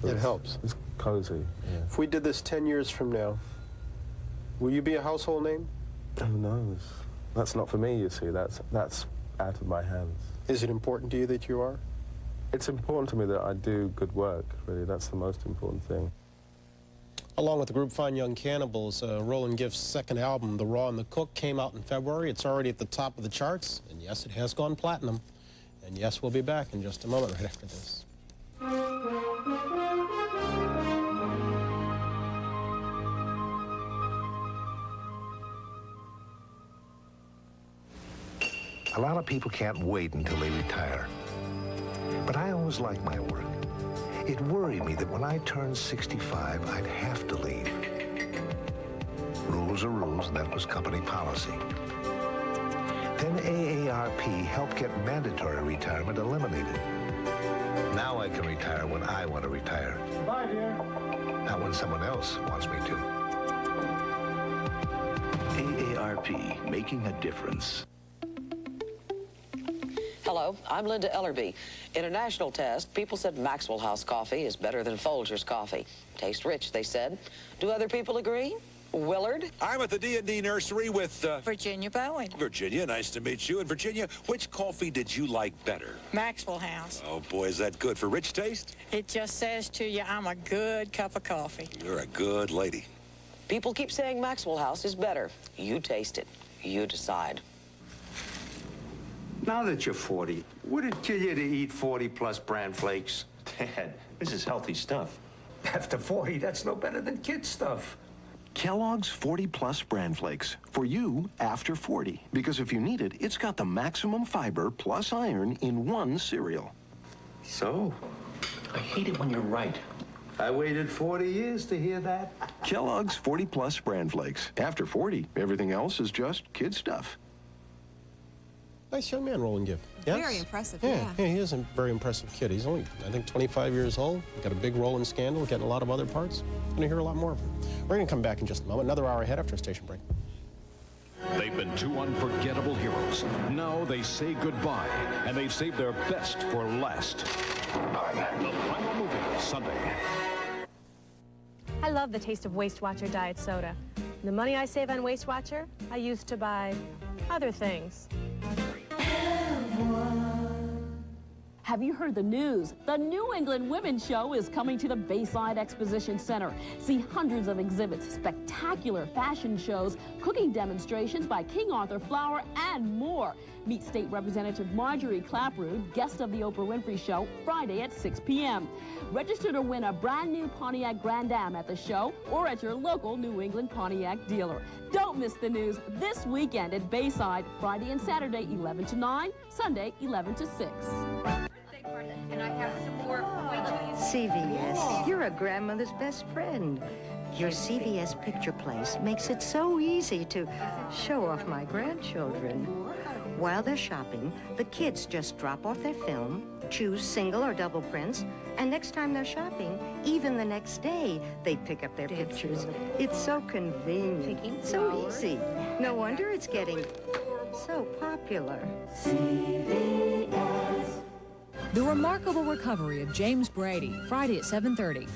So
it helps.
It's cozy. Yeah.
If we did this 10 years from now, will you be a household name?
Who knows? That's not for me, you see. That's out of my hands.
Is it important to you that you are?
It's important to me that I do good work, really. That's the most important thing.
Along with the group Fine Young Cannibals, Roland Gift's second album, The Raw and the Cook, came out in February. It's already at the top of the charts, and yes, it has gone platinum. And yes, we'll be back in just a moment right after this.
A lot of people can't wait until they retire. But I always liked my work. It worried me that when I turned 65, I'd have to leave. Rules are rules, and that was company policy. Then AARP helped get mandatory retirement eliminated. Now I can retire when I want to retire.
Bye, dear.
Not when someone else wants me to.
AARP, making a difference.
Hello, I'm Linda Ellerby. In a national test, people said Maxwell House coffee is better than Folgers coffee. Tastes rich, they said. Do other people agree? Willard?
I'm at the D&D nursery with...
Virginia Bowen.
Virginia, nice to meet you. And Virginia, which coffee did you like better?
Maxwell House.
Oh, boy, is that good. For rich taste?
It just says to you, I'm a good cup of coffee.
You're a good lady.
People keep saying Maxwell House is better. You taste it. You decide.
Now that you're 40, would it kill you to eat 40-plus bran flakes?
Dad, this is healthy stuff.
After 40, that's no better than kid stuff.
Kellogg's 40-plus bran flakes. For you, after 40. Because if you need it, it's got the maximum fiber plus iron in one cereal.
So, I hate it when you're right. I waited 40 years to hear that.
Kellogg's 40-plus bran flakes. After 40, everything else is just kid stuff.
Nice young man, Roland Gift. Yes?
Very impressive,
yeah. He is a very impressive kid. He's only, I think, 25 years old. Got a big role in Scandal, getting a lot of other parts. Going to hear a lot more of him. We're going to come back in just a moment. Another hour ahead after a station break.
They've been two unforgettable heroes. Now they say goodbye, and they've saved their best for last. The final movie, Sunday.
I love the taste of Waste Watcher Diet Soda. The money I save on Waste Watcher, I use to buy other things.
Have you heard the news? The New England Women's Show is coming to the Bayside Exposition Center. See hundreds of exhibits, spectacular fashion shows, cooking demonstrations by King Arthur Flour, and more. Meet State Representative Marjorie Clapprood, guest of the Oprah Winfrey Show, Friday at 6 p.m. Register to win a brand new Pontiac Grand Am at the show or at your local New England Pontiac dealer. Don't miss the news this weekend at Bayside, Friday and Saturday 11 to 9, Sunday 11 to 6.
Can I have some more
CVS, you're a grandmother's best friend. Your CVS picture place makes it so easy to show off my grandchildren. While they're shopping, the kids just drop off their film, choose single or double prints, and next time they're shopping, even the next day, they pick up their pictures. It's so convenient, so easy. No wonder it's getting so popular.
CVS. The Remarkable Recovery of James Brady, Friday at 7:30.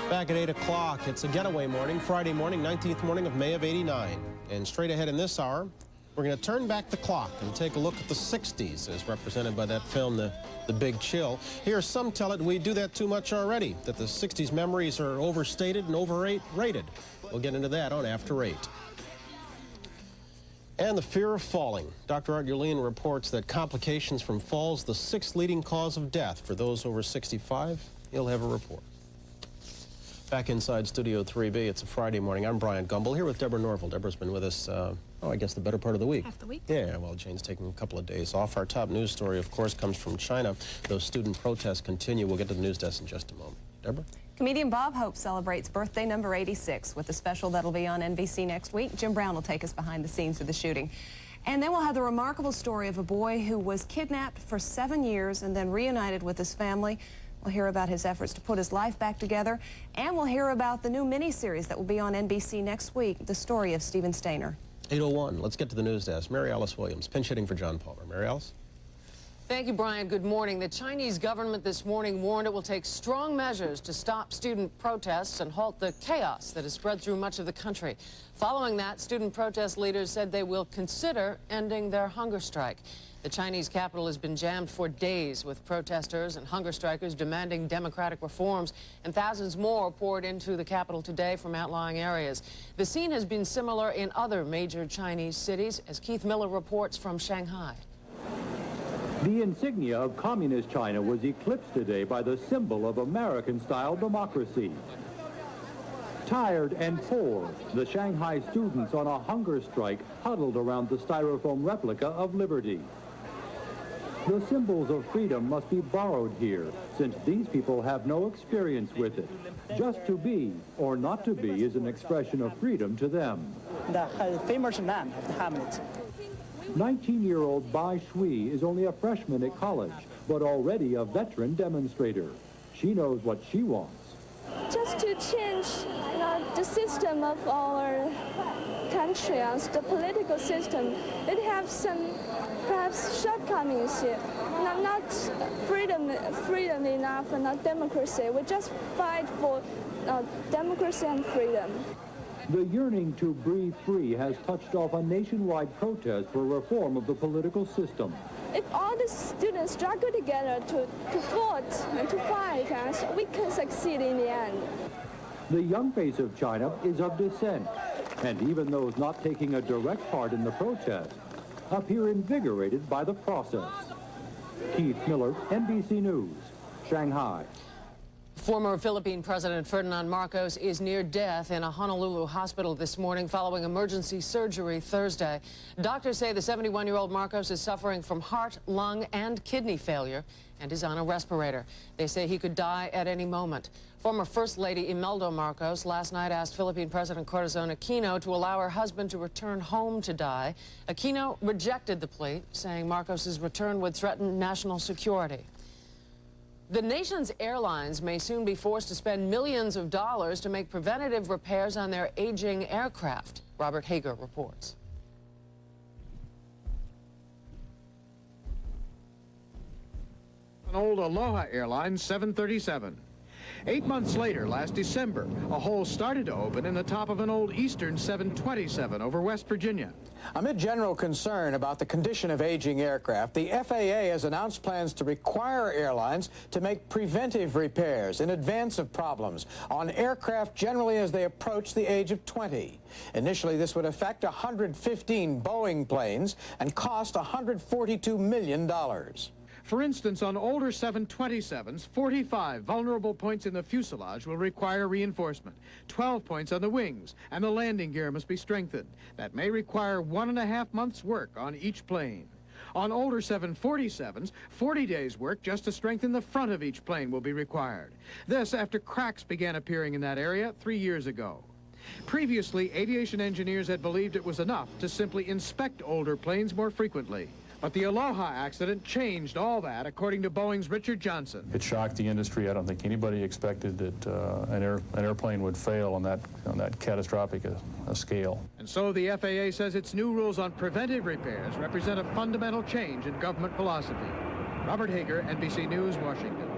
Back at 8 o'clock, it's a getaway morning, Friday morning, 19th morning of May of '89. And straight ahead in this hour, we're going to turn back the clock and take a look at the 60s as represented by that film, The Big Chill. Here, some tell it we do that too much already, that the 60s memories are overstated and overrated. We'll get into that on After 8. And the fear of falling. Dr. Art Ulean reports that complications from falls, the 6th leading cause of death for those over 65. He'll have a report. Back inside Studio 3B, it's a Friday morning. I'm Brian Gumble here with Deborah Norville. Deborah's been with us, I guess the better part of the week.
Half the week.
Yeah, well, Jane's taking a couple of days off. Our top news story, of course, comes from China. Those student protests continue. We'll get to the news desk in just a moment. Deborah?
Comedian Bob Hope celebrates birthday number 86 with a special that'll be on NBC next week. Jim Brown will take us behind the scenes of the shooting. And then we'll have the remarkable story of a boy who was kidnapped for 7 years and then reunited with his family. We'll hear about his efforts to put his life back together, and we'll hear about the new miniseries that will be on NBC next week, the story of Stephen Stainer.
8:01, let's get to the news desk. Mary Alice Williams, pinch hitting for John Palmer. Mary Alice?
Thank you, Brian. Good morning. The Chinese government this morning warned it will take strong measures to stop student protests and halt the chaos that has spread through much of the country. Following that, student protest leaders said they will consider ending their hunger strike. The Chinese capital has been jammed for days with protesters and hunger strikers demanding democratic reforms, and thousands more poured into the capital today from outlying areas. The scene has been similar in other major Chinese cities, as Keith Miller reports from Shanghai.
The insignia of communist China was eclipsed today by the symbol of American-style democracy. Tired and poor, the Shanghai students on a hunger strike huddled around the styrofoam replica of liberty. The symbols of freedom must be borrowed here, since these people have no experience with it. Just to be or not to be is an expression of freedom to them.
The famous man of the Hamlet.
19-year-old Bai Shui is only a freshman at college, but already a veteran demonstrator. She knows what she wants.
Just to change the system of our country, the political system. It has some perhaps shortcomings here. Not freedom enough, and not democracy. We just fight for democracy and freedom.
The yearning to breathe free has touched off a nationwide protest for reform of the political system.
If all the students struggle together to fight and to fight, we can succeed in the end.
The young face of China is of dissent, and even those not taking a direct part in the protest appear invigorated by the process. Keith Miller, NBC News, Shanghai.
Former Philippine President Ferdinand Marcos is near death in a Honolulu hospital this morning following emergency surgery Thursday. Doctors say the 71-year-old Marcos is suffering from heart, lung, and kidney failure and is on a respirator. They say he could die at any moment. Former First Lady Imelda Marcos last night asked Philippine President Corazon Aquino to allow her husband to return home to die. Aquino rejected the plea, saying Marcos's return would threaten national security. The nation's airlines may soon be forced to spend millions of dollars to make preventative repairs on their aging aircraft. Robert Hager reports.
An old Aloha Airlines 737.
8 months later, last December, a hole started to open in the top of an old Eastern 727 over West Virginia.
Amid general concern about the condition of aging aircraft, the FAA has announced plans to require airlines to make preventive repairs in advance of problems on aircraft generally as they approach the age of 20. Initially, this would affect 115 Boeing planes and cost $142 million.
For instance, on older 727s, 45 vulnerable points in the fuselage will require reinforcement, 12 points on the wings, and the landing gear must be strengthened. That may require 1.5 months' work on each plane. On older 747s, 40 days' work just to strengthen the front of each plane will be required. This after cracks began appearing in that area 3 years ago. Previously, aviation engineers had believed it was enough to simply inspect older planes more frequently. But the Aloha accident changed all that, according to Boeing's Richard Johnson.
It shocked the industry. I don't think anybody expected that an airplane would fail on that catastrophic a scale.
And so the FAA says its new rules on preventive repairs represent a fundamental change in government philosophy. Robert Hager, NBC News, Washington.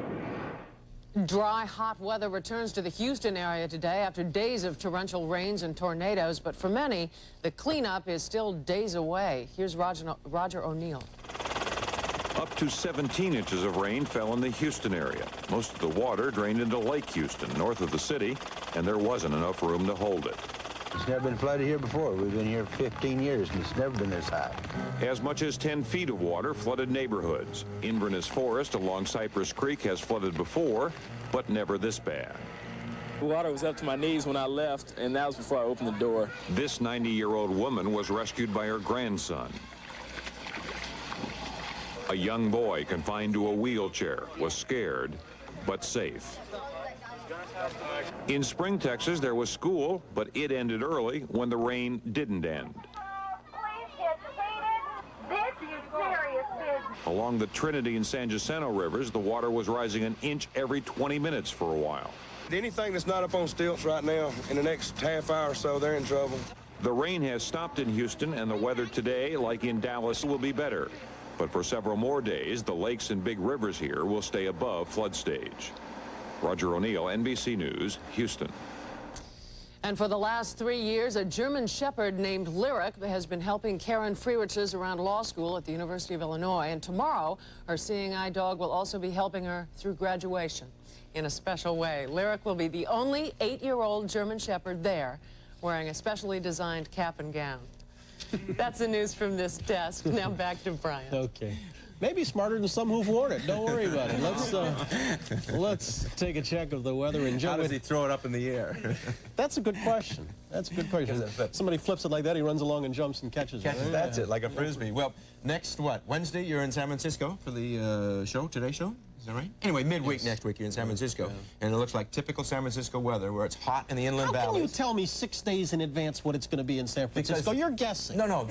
Dry, hot weather returns to the Houston area today after days of torrential rains and tornadoes, but for many, the cleanup is still days away. Here's Roger O'Neill.
Up to 17 inches of rain fell in the Houston area. Most of the water drained into Lake Houston, north of the city, and there wasn't enough room to hold it.
It's never been flooded here before. We've been here 15 years, and it's never been this high.
As much as 10 feet of water flooded neighborhoods. Inverness Forest along Cypress Creek has flooded before, but never this bad.
The water was up to my knees when I left, and that was before I opened the door.
This 90-year-old woman was rescued by her grandson. A young boy confined to a wheelchair was scared, but safe. In Spring, Texas, there was school, but it ended early when the rain didn't end. Along the Trinity and San Jacinto rivers, the water was rising an inch every 20 minutes for a while.
Anything that's not up on stilts right now, in the next half hour or so, they're in trouble.
The rain has stopped in Houston, and the weather today, like in Dallas, will be better. But for several more days, the lakes and big rivers here will stay above flood stage. Roger O'Neill, NBC News, Houston.
And for the last 3 years, a German shepherd named Lyric has been helping Karen Friedrichs around law school at the University of Illinois. And tomorrow, her seeing eye dog will also be helping her through graduation in a special way. Lyric will be the only 8-year-old German shepherd there, wearing a specially designed cap and gown. That's the news from this desk. Now back to Brian.
Okay. Maybe smarter than some who've worn it. Don't worry about it. Let's take a check of the weather. And
How does he throw it up in the air?
That's a good question. That's a good question. Somebody flips it like that, he runs along and jumps and catches it.
That's it, like a Frisbee. Well, next, Wednesday, you're in San Francisco for the show, Today's show? Is that right? Anyway, midweek next week, you're in San Francisco. And it looks like typical San Francisco weather, where it's hot in the inland valleys.
How can you tell me 6 days in advance what it's going to be in San Francisco? You're guessing.
No,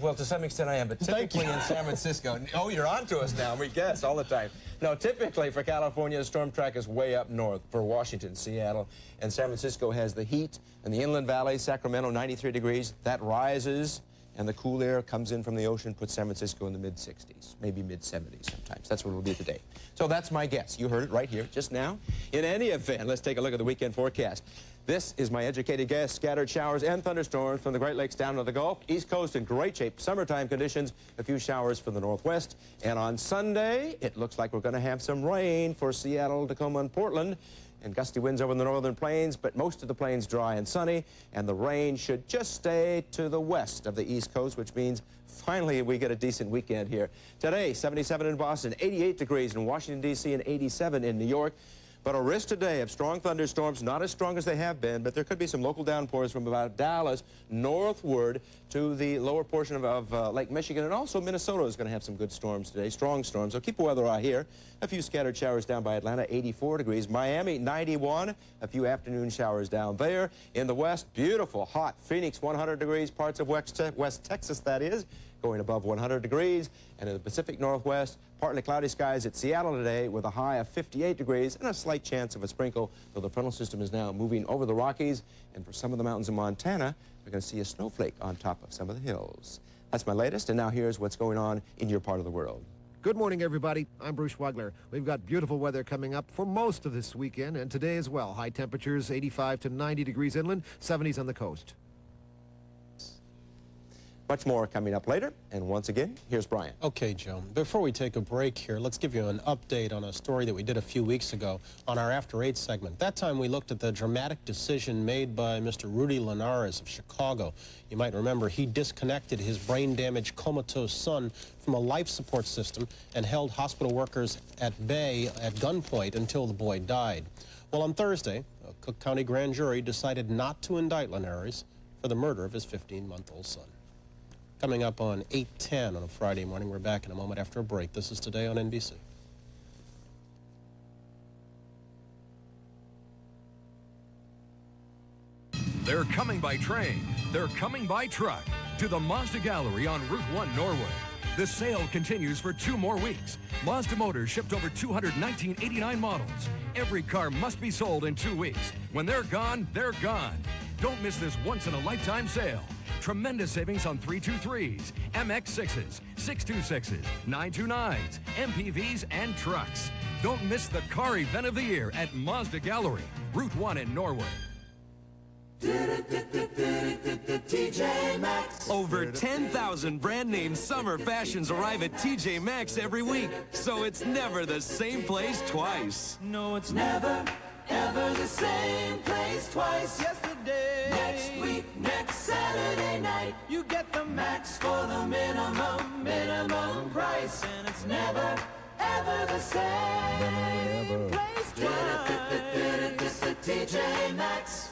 well, to some extent I am, but typically in San Francisco, oh, you're on to us now. We guess all the time. No, typically for California, the storm track is way up north. For Washington, Seattle, and San Francisco has the heat, and the inland valleys, Sacramento, 93 degrees. That rises, and the cool air comes in from the ocean, puts San Francisco in the mid-60s, maybe mid-70s sometimes. That's what it'll be today. So that's my guess. You heard it right here, just now. In any event, let's take a look at the weekend forecast. This is my educated guess. Scattered showers and thunderstorms from the Great Lakes down to the Gulf. East Coast in great shape. Summertime conditions. A few showers from the northwest. And on Sunday, it looks like we're going to have some rain for Seattle, Tacoma, and Portland. And gusty winds over the northern plains, but most of the plains dry and sunny. And the rain should just stay to the west of the East Coast, which means finally we get a decent weekend here. Today, 77 in Boston, 88 degrees in Washington, D.C., and 87 in New York. But a risk today of strong thunderstorms, not as strong as they have been, but there could be some local downpours from about Dallas northward to the lower portion of Lake Michigan, and also Minnesota is going to have some good storms today, strong storms. So keep a weather eye here. A few scattered showers down by Atlanta, 84 degrees. Miami, 91. A few afternoon showers down there. In the west, beautiful, hot. Phoenix, 100 degrees. Parts of West Texas, that is, going above 100 degrees. And in the Pacific Northwest, partly cloudy skies at Seattle today with a high of 58 degrees and a slight chance of a sprinkle, though the frontal system is now moving over the Rockies. And for some of the mountains in Montana, we're going to see a snowflake on top of some of the hills. That's my latest, and now here's what's going on in your part of the world.
Good morning, everybody. I'm Bruce Wagler. We've got beautiful weather coming up for most of this weekend and today as well. High temperatures 85 to 90 degrees inland, 70s on the coast.
Much more coming up later. And once again, here's Brian.
Okay, Joe. Before we take a break here, let's give you an update on a story that we did a few weeks ago on our After 8 segment. That time we looked at the dramatic decision made by Mr. Rudy Linares of Chicago. You might remember he disconnected his brain-damaged, comatose son from a life support system and held hospital workers at bay at gunpoint until the boy died. Well, on Thursday, a Cook County grand jury decided not to indict Linares for the murder of his 15-month-old son. Coming up on 8:10 on a Friday morning. We're back in a moment after a break. This is Today on NBC.
They're coming by train. They're coming by truck to the Mazda Gallery on Route 1 Norwood. The sale continues for 2 more weeks. Mazda Motors shipped over 200 1989 models. Every car must be sold in 2 weeks. When they're gone, they're gone. Don't miss this once-in-a-lifetime sale. Tremendous savings on 323s, MX-6s, 626s, 929s, MPVs, and trucks. Don't miss the car event of the year at Mazda Gallery, Route 1 in Norwood.
TJ Maxx. Over 10,000 brand name summer fashions arrive at TJ Maxx every week, so it's never the same place twice.
No, it's never, ever the same place twice. Yesterday, next week, next Saturday night, you get the max for the minimum price, and it's never, ever the same place twice. TJ Maxx.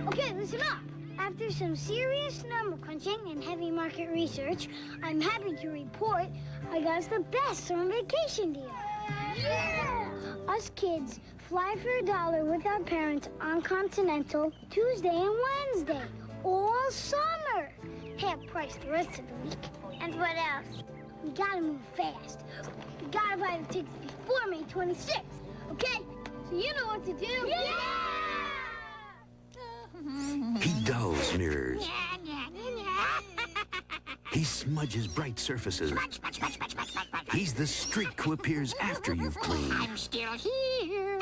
Okay, listen up. After some serious number crunching and heavy market research, I'm happy to report I got us the best summer vacation deal. Yeah! Us kids fly for $1 with our parents on Continental Tuesday and Wednesday, all summer. Half price the rest of the week. And what else? We gotta move fast. We gotta buy the tickets before May 26th, okay? So you know what to do. Yeah!
He dulls mirrors. He smudges bright surfaces. He's the streak who appears after you've cleaned.
I'm still here.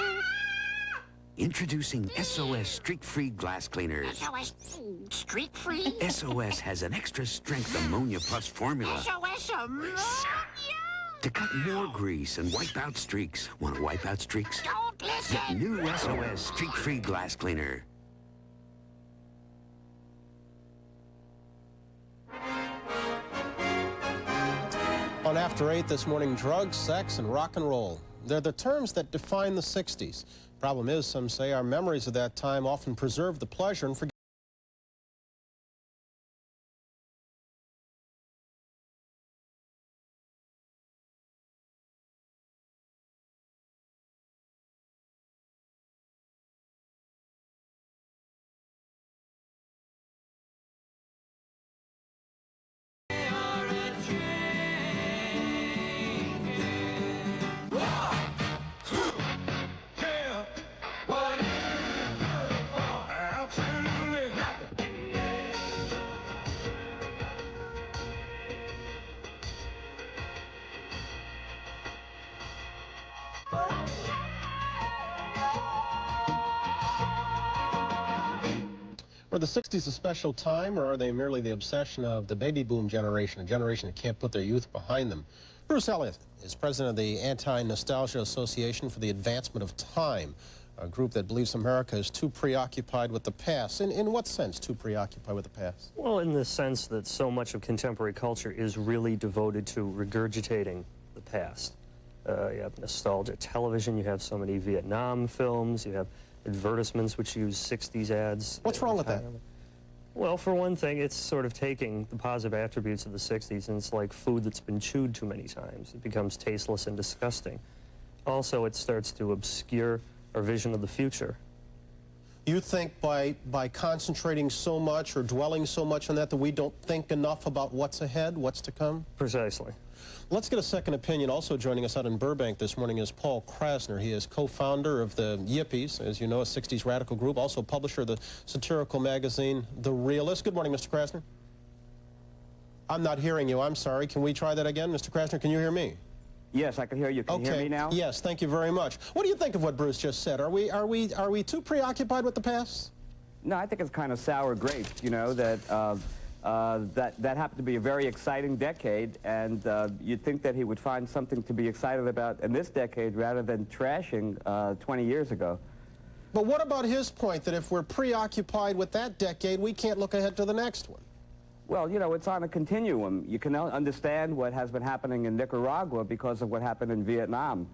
Introducing SOS Streak-Free Glass Cleaners.
SOS Streak-Free?
SOS has an extra strength Ammonia Plus formula
SOS Ammonia?
to cut more grease and wipe out streaks. Want to wipe out streaks?
Don't listen.
Get new SOS Streak-Free Glass Cleaner.
On After 8 this morning, drugs, sex, and rock and roll. They're the terms that define the 60s. Problem is, some say, our memories of that time often preserve the pleasure and forget. Were the 60s a special time, or are they merely the obsession of the baby boom generation, a generation that can't put their youth behind them? Bruce Elliott is president of the Anti-Nostalgia Association for the Advancement of Time, a group that believes America is too preoccupied with the past. In what sense, too preoccupied with the past?
Well, in the sense that so much of contemporary culture is really devoted to regurgitating the past. You have nostalgia television, you have so many Vietnam films, you have advertisements which use 60s ads.
What's wrong with that?
Well, for one thing, it's sort of taking the positive attributes of the 60s, and it's like food that's been chewed too many times. It becomes tasteless and disgusting. Also, it starts to obscure our vision of the future.
You think by concentrating so much or dwelling so much on that we don't think enough about what's ahead, what's to come?
Precisely.
Let's get a second opinion. Also joining us out in Burbank this morning is Paul Krasner. He is co-founder of the Yippies, as you know, a 60s radical group, also publisher of the satirical magazine The Realist. Good morning, Mr. Krasner. I'm not hearing you. I'm sorry. Can we try that again? Mr. Krasner, can you hear me?
Yes, I can hear you. Can you hear me now?
Yes, thank you very much. What do you think of what Bruce just said? Are we too preoccupied with the past?
No, I think it's kind of sour grapes, you know, that that happened to be a very exciting decade, and you'd think that he would find something to be excited about in this decade rather than trashing 20 years ago.
But what about his point that if we're preoccupied with that decade, we can't look ahead to the next one?
Well, you know, it's on a continuum. You can understand what has been happening in Nicaragua because of what happened in Vietnam.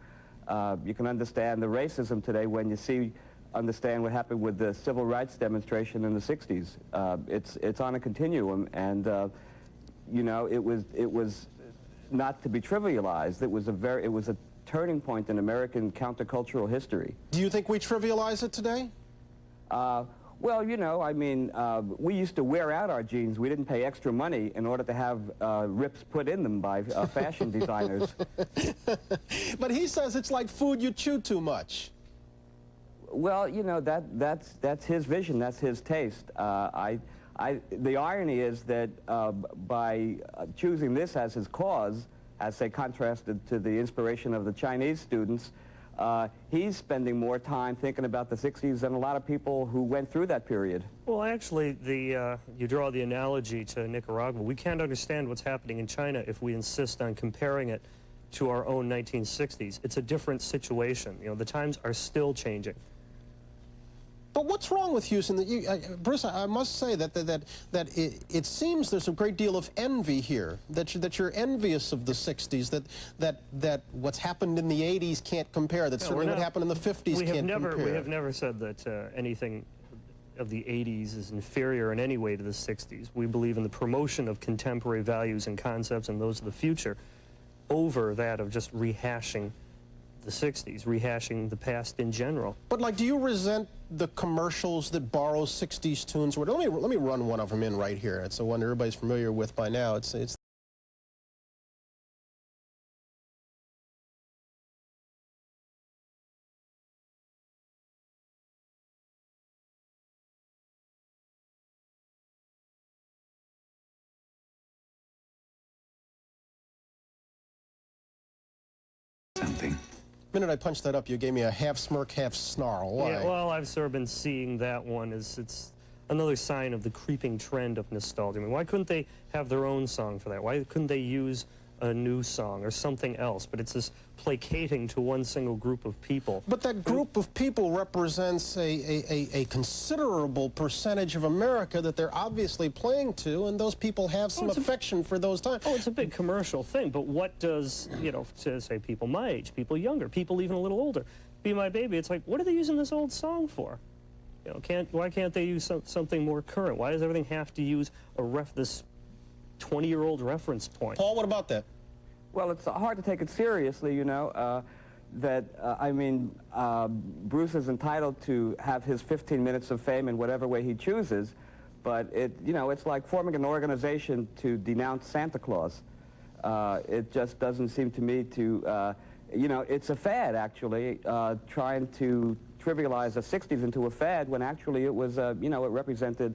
You can understand the racism today when you understand what happened with the civil rights demonstration in the 60s. It's on a continuum, and you know, it was not to be trivialized. It was a turning point in American countercultural history.
Do you think we trivialize it today?
Well, you know, I mean, we used to wear out our jeans. We didn't pay extra money in order to have rips put in them by fashion designers.
But he says it's like food you chew too much.
Well, you know, that's his vision, that's his taste. The irony is that by choosing this as his cause, as say contrasted to the inspiration of the Chinese students, he's spending more time thinking about the 60s than a lot of people who went through that period.
Well, actually, you draw the analogy to Nicaragua. We can't understand what's happening in China if we insist on comparing it to our own 1960s. It's a different situation. You know, the times are still changing.
But what's wrong with Houston? Bruce, I must say that it seems there's a great deal of envy here, that you're envious of the 60s, that what's happened in the 80s can't compare, that certainly what happened in the 50s can't compare.
We have never said that anything of the 80s is inferior in any way to the 60s. We believe in the promotion of contemporary values and concepts and those of the future over that of just rehashing the 60s, rehashing the past in general.
But like, do you resent the commercials that borrow 60s tunes? Let me run one of them in right here. It's the one everybody's familiar with by now. It's
something.
The minute I punched that up, you gave me a half smirk, half snarl. Why?
Yeah, well, I've sort of been seeing that one as it's another sign of the creeping trend of nostalgia. I mean, why couldn't they have their own song for that? Why couldn't they use a new song or something else? But it's this placating to one single group of people.
But that group of people represents a considerable percentage of America that they're obviously playing to, and those people have some affection for those times.
Oh, it's a big commercial thing, but what does, you know, to say people my age, people younger, people even a little older, Be My Baby, it's like, what are they using this old song for? You know, why can't they use something more current? Why does everything have to use this 20-year-old reference point?
Paul, what about that?
Well, it's hard to take it seriously, you know, I mean, Bruce is entitled to have his 15 minutes of fame in whatever way he chooses, but you know, it's like forming an organization to denounce Santa Claus. It just doesn't seem to me to, you know, it's a fad, actually, trying to trivialize the 60s into a fad when actually it was, you know, it represented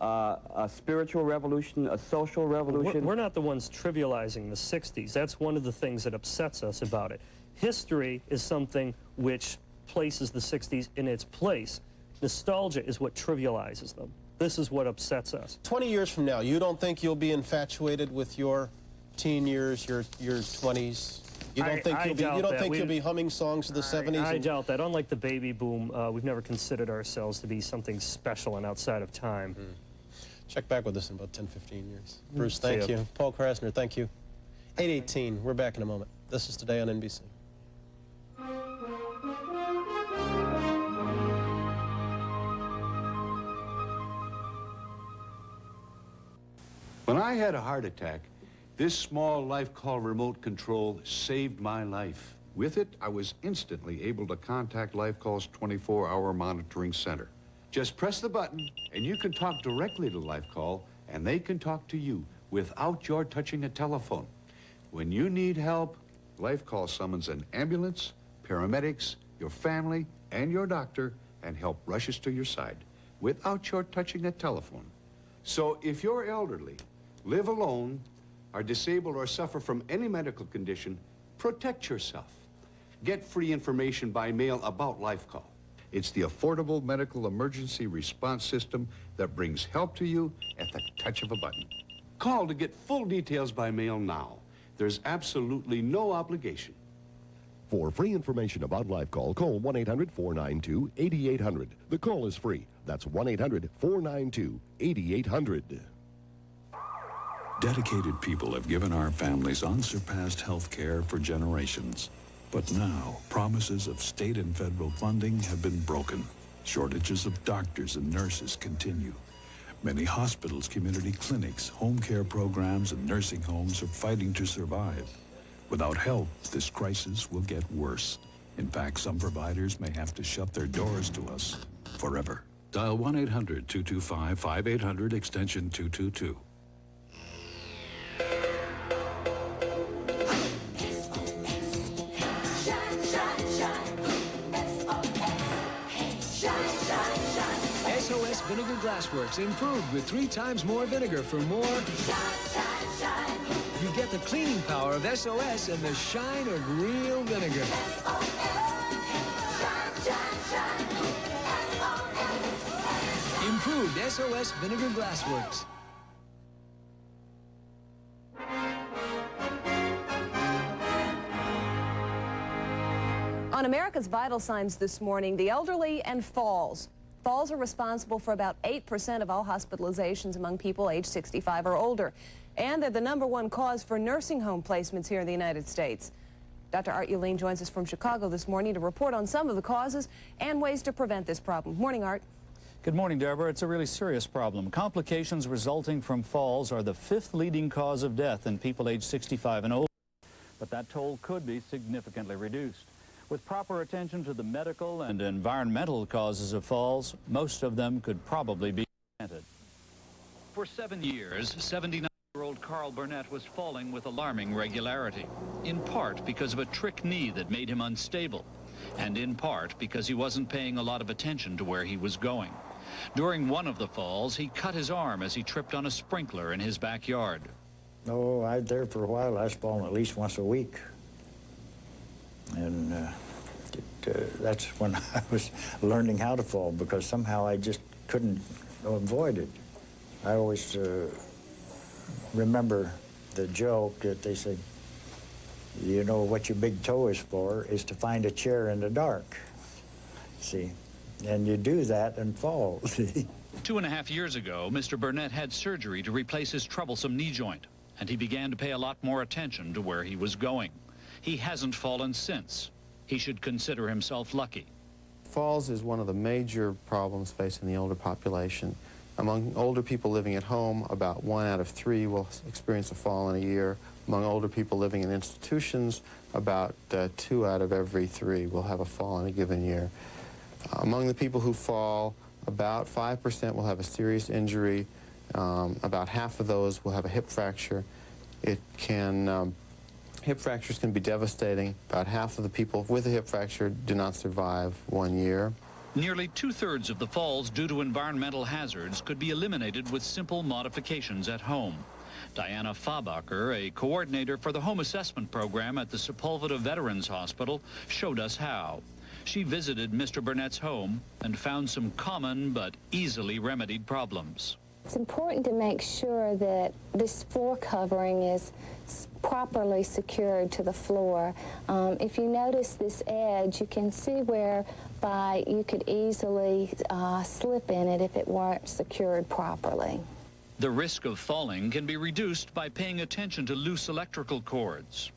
a spiritual revolution, a social revolution.
We're not the ones trivializing the 60s. That's one of the things that upsets us about it. History is something which places the 60s in its place. Nostalgia is what trivializes them. This is what upsets us.
20 years from now, you don't think you'll be infatuated with your teen years, your 20s? You don't think you'll be humming songs of the 70s?
I doubt that. Unlike the baby boom, we've never considered ourselves to be something special and outside of time.
Check back with us in about 10, 15 years. Bruce, thank you. Paul Krasner, thank you. 8:18, we're back in a moment. This is Today on NBC.
When I had a heart attack, this small life call remote control saved my life. With it, I was instantly able to contact Life Call's 24-hour monitoring center. Just press the button, and you can talk directly to Life Call, and they can talk to you without your touching a telephone. When you need help, Life Call summons an ambulance, paramedics, your family, and your doctor, and help rushes to your side without your touching a telephone. So if you're elderly, live alone, are disabled or suffer from any medical condition, protect yourself. Get free information by mail about LifeCall. It's the affordable medical emergency response system that brings help to you at the touch of a button. Call to get full details by mail now. There's absolutely no obligation.
For free information about LifeCall, call 1-800-492-8800. The call is free. That's 1-800-492-8800.
Dedicated people have given our families unsurpassed health care for generations. But now, promises of state and federal funding have been broken. Shortages of doctors and nurses continue. Many hospitals, community clinics, home care programs, and nursing homes are fighting to survive. Without help, this crisis will get worse. In fact, some providers may have to shut their doors to us forever. Dial 1-800-225-5800 extension 222.
SOS Vinegar Glassworks, improved with 3 times more vinegar for more. You get the cleaning power of SOS and the shine of real vinegar. Improved SOS Vinegar Glassworks.
On America's Vital Signs this morning, the elderly and falls. Falls are responsible for about 8% of all hospitalizations among people age 65 or older. And they're the #1 cause for nursing home placements here in the United States. Dr. Art Uline joins us from Chicago this morning to report on some of the causes and ways to prevent this problem. Morning, Art.
Good morning, Deborah. It's a really serious problem. Complications resulting from falls are the 5th leading cause of death in people age 65 and older. But that toll could be significantly reduced. With proper attention to the medical and environmental causes of falls, most of them could probably be prevented. For 7 years, 79-year-old Carl Burnett was falling with alarming regularity, in part because of a trick knee that made him unstable, and in part because he wasn't paying a lot of attention to where he was going. During one of the falls, he cut his arm as he tripped on a sprinkler in his backyard.
Oh, I was there for a while. I was falling at least once a week. And that's when I was learning how to fall, because somehow I just couldn't avoid it. I always remember the joke that they said, you know what your big toe is for, is to find a chair in the dark. See, and you do that and fall.
2.5 years ago, Mr. Burnett had surgery to replace his troublesome knee joint, and he began to pay a lot more attention to where he was going. He hasn't fallen since. He should consider himself lucky.
Falls is one of the major problems facing the older population. Among older people living at home, about 1 out of 3 will experience a fall in a year. Among older people living in institutions, about 2 out of every 3 will have a fall in a given year. Among the people who fall, about 5% will have a serious injury. About half of those will have a hip fracture. Hip fractures can be devastating. About half of the people with a hip fracture do not survive 1 year.
Nearly 2/3 of the falls due to environmental hazards could be eliminated with simple modifications at home. Diana Fabacher, a coordinator for the home assessment program at the Sepulveda Veterans Hospital, showed us how. She visited Mr. Burnett's home and found some common but easily remedied problems.
It's important to make sure that this floor covering is properly secured to the floor. If you notice this edge, you can see whereby you could easily slip in it if it weren't secured properly.
The risk of falling can be reduced by paying attention to loose electrical cords,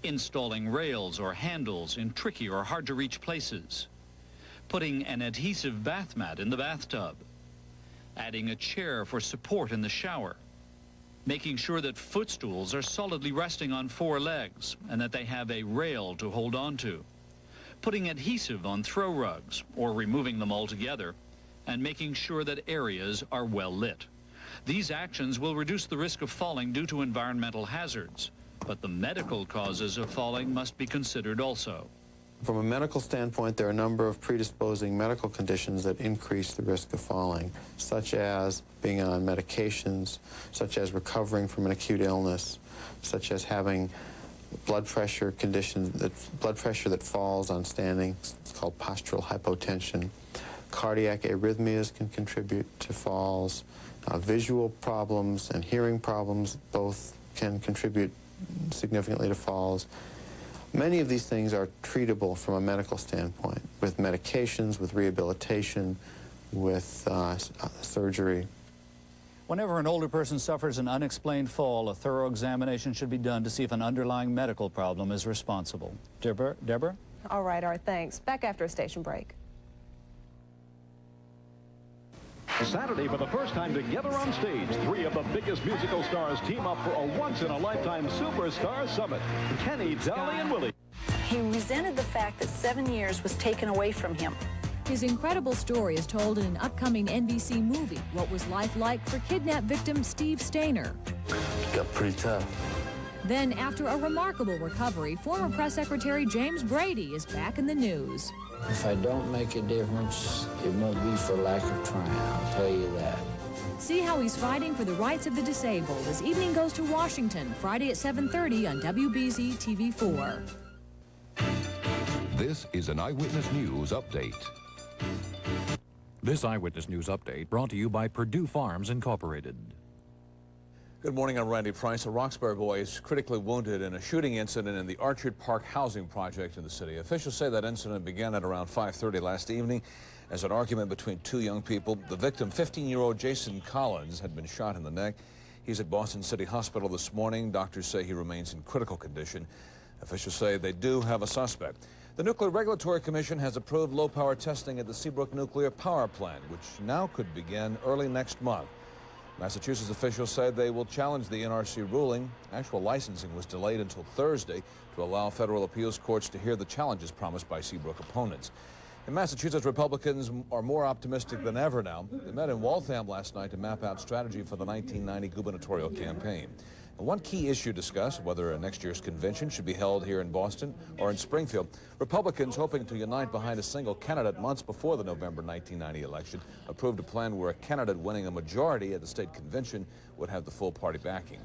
installing rails or handles in tricky or hard-to-reach places, putting an adhesive bath mat in the bathtub, adding a chair for support in the shower, making sure that footstools are solidly resting on 4 legs and that they have a rail to hold on to, putting adhesive on throw rugs or removing them altogether, and making sure that areas are well lit. These actions will reduce the risk of falling due to environmental hazards, but the medical causes of falling must be considered also.
From a medical standpoint, there are a number of predisposing medical conditions that increase the risk of falling, such as being on medications, such as recovering from an acute illness, such as having blood pressure conditions, blood pressure that falls on standing. It's called postural hypotension. Cardiac arrhythmias can contribute to falls. Visual problems and hearing problems both can contribute significantly to falls. Many of these things are treatable from a medical standpoint, with medications, with rehabilitation, with surgery.
Whenever an older person suffers an unexplained fall, a thorough examination should be done to see if an underlying medical problem is responsible. Deborah?
All right, Art, thanks. Back after a station break.
Saturday, for the first time together on stage, three of the biggest musical stars team up for a once-in-a-lifetime superstar summit. Kenny, Dolly, and Willie.
He resented the fact that 7 years was taken away from him.
His incredible story is told in an upcoming NBC movie, What Was Life Like for Kidnap Victim Steve Stainer.
Got pretty tough.
Then, after a remarkable recovery, former press secretary James Brady is back in the news.
If I don't make a difference, it won't be for lack of trying, I'll tell you that.
See how he's fighting for the rights of the disabled as Evening Goes to Washington, Friday at 7:30 on WBZ TV4.
This is an Eyewitness News update. This Eyewitness News update brought to you by Purdue Farms Incorporated.
Good morning, I'm Randy Price. A Roxbury boy is critically wounded in a shooting incident in the Orchard Park housing project in the city. Officials say that incident began at around 5:30 last evening as an argument between two young people. The victim, 15-year-old Jason Collins, had been shot in the neck. He's at Boston City Hospital this morning. Doctors say he remains in critical condition. Officials say they do have a suspect. The Nuclear Regulatory Commission has approved low-power testing at the Seabrook Nuclear Power Plant, which now could begin early next month. Massachusetts officials said they will challenge the NRC ruling. Actual licensing was delayed until Thursday to allow federal appeals courts to hear the challenges promised by Seabrook opponents. In Massachusetts, Republicans are more optimistic than ever now. They met in Waltham last night to map out strategy for the 1990 gubernatorial campaign. And one key issue discussed, whether next year's convention should be held here in Boston or in Springfield. Republicans, hoping to unite behind a single candidate months before the November 1990 election, approved a plan where a candidate winning a majority at the state convention would have the full party backing.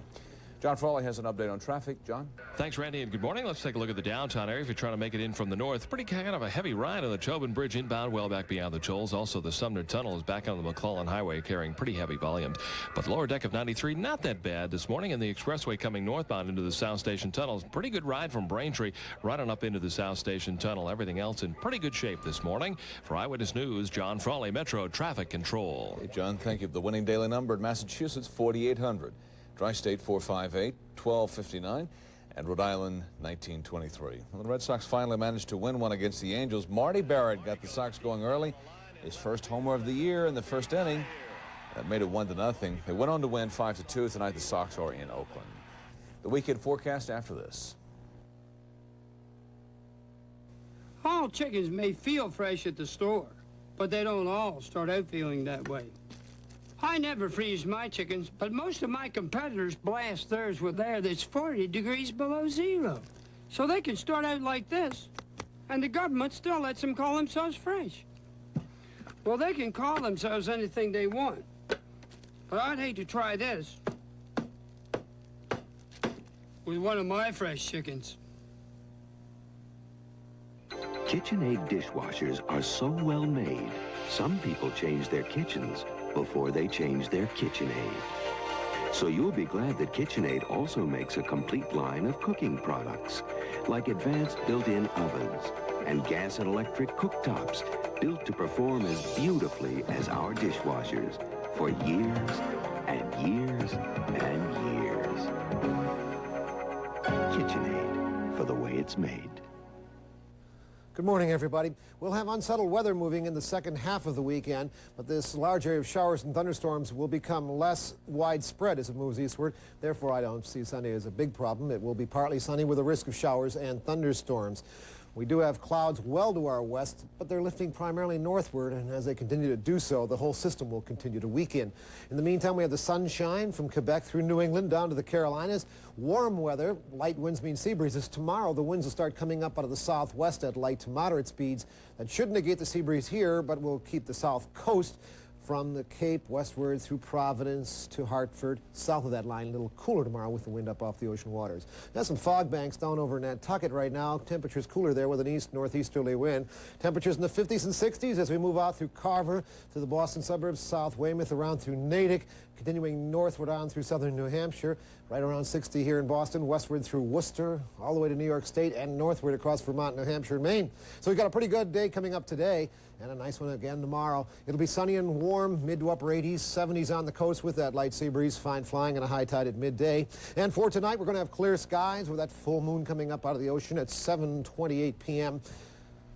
John Frawley has an update on traffic. John?
Thanks, Randy, and good morning. Let's take a look at the downtown area if you're trying to make it in from the north. Pretty kind of a heavy ride on the Tobin Bridge inbound, well back beyond the tolls. Also, the Sumner Tunnel is back on the McClellan Highway carrying pretty heavy volumes. But the lower deck of 93, not that bad this morning. And the expressway coming northbound into the South Station Tunnel. Pretty good ride from Braintree right on up into the South Station Tunnel. Everything else in pretty good shape this morning. For Eyewitness News, John Frawley, Metro Traffic Control.
Hey, John, thank you. The winning daily number in Massachusetts, 4,800. Tri-State 458, 1259, and Rhode Island 1923. Well, the Red Sox finally managed to win one against the Angels. Marty Barrett got the Sox going early. His first homer of the year in the first inning. That made it 1-0. They went on to win 5-2. Tonight the Sox are in Oakland. The weekend forecast after this.
All chickens may feel fresh at the store, but they don't all start out feeling that way. I never freeze my chickens, but most of my competitors blast theirs with air that's 40 degrees below zero. So they can start out like this, and the government still lets them call themselves fresh. Well, they can call themselves anything they want, but I'd hate to try this with one of my fresh chickens.
KitchenAid dishwashers are so well made, some people change their kitchens before they change their KitchenAid. So you'll be glad that KitchenAid also makes a complete line of cooking products, like advanced built-in ovens and gas and electric cooktops built to perform as beautifully as our dishwashers for years and years and years. KitchenAid, for the way it's made.
Good morning, everybody. We'll have unsettled weather moving in the second half of the weekend, but this large area of showers and thunderstorms will become less widespread as it moves eastward. Therefore, I don't see Sunday as a big problem. It will be partly sunny with a risk of showers and thunderstorms. We do have clouds well to our west, but they're lifting primarily northward, and as they continue to do so, the whole system will continue to weaken. In the meantime, we have the sunshine from Quebec through New England down to the Carolinas. Warm weather, light winds mean sea breezes. Tomorrow, the winds will start coming up out of the southwest at light to moderate speeds. That should negate the sea breeze here, but will keep the south coast from the Cape westward through Providence to Hartford. South of that line, a little cooler tomorrow with the wind up off the ocean waters. There's some fog banks down over Nantucket right now. Temperatures cooler there with an east-northeasterly wind. Temperatures in the 50s and 60s as we move out through Carver to the Boston suburbs, South Weymouth, around through Natick, continuing northward on through southern New Hampshire, right around 60 here in Boston, westward through Worcester, all the way to New York State, and northward across Vermont, New Hampshire, and Maine. So we've got a pretty good day coming up today, and a nice one again tomorrow. It'll be sunny and warm, mid to upper 80s, 70s on the coast with that light sea breeze, fine flying, and a high tide at midday. And for tonight, we're going to have clear skies with that full moon coming up out of the ocean at 7:28 p.m.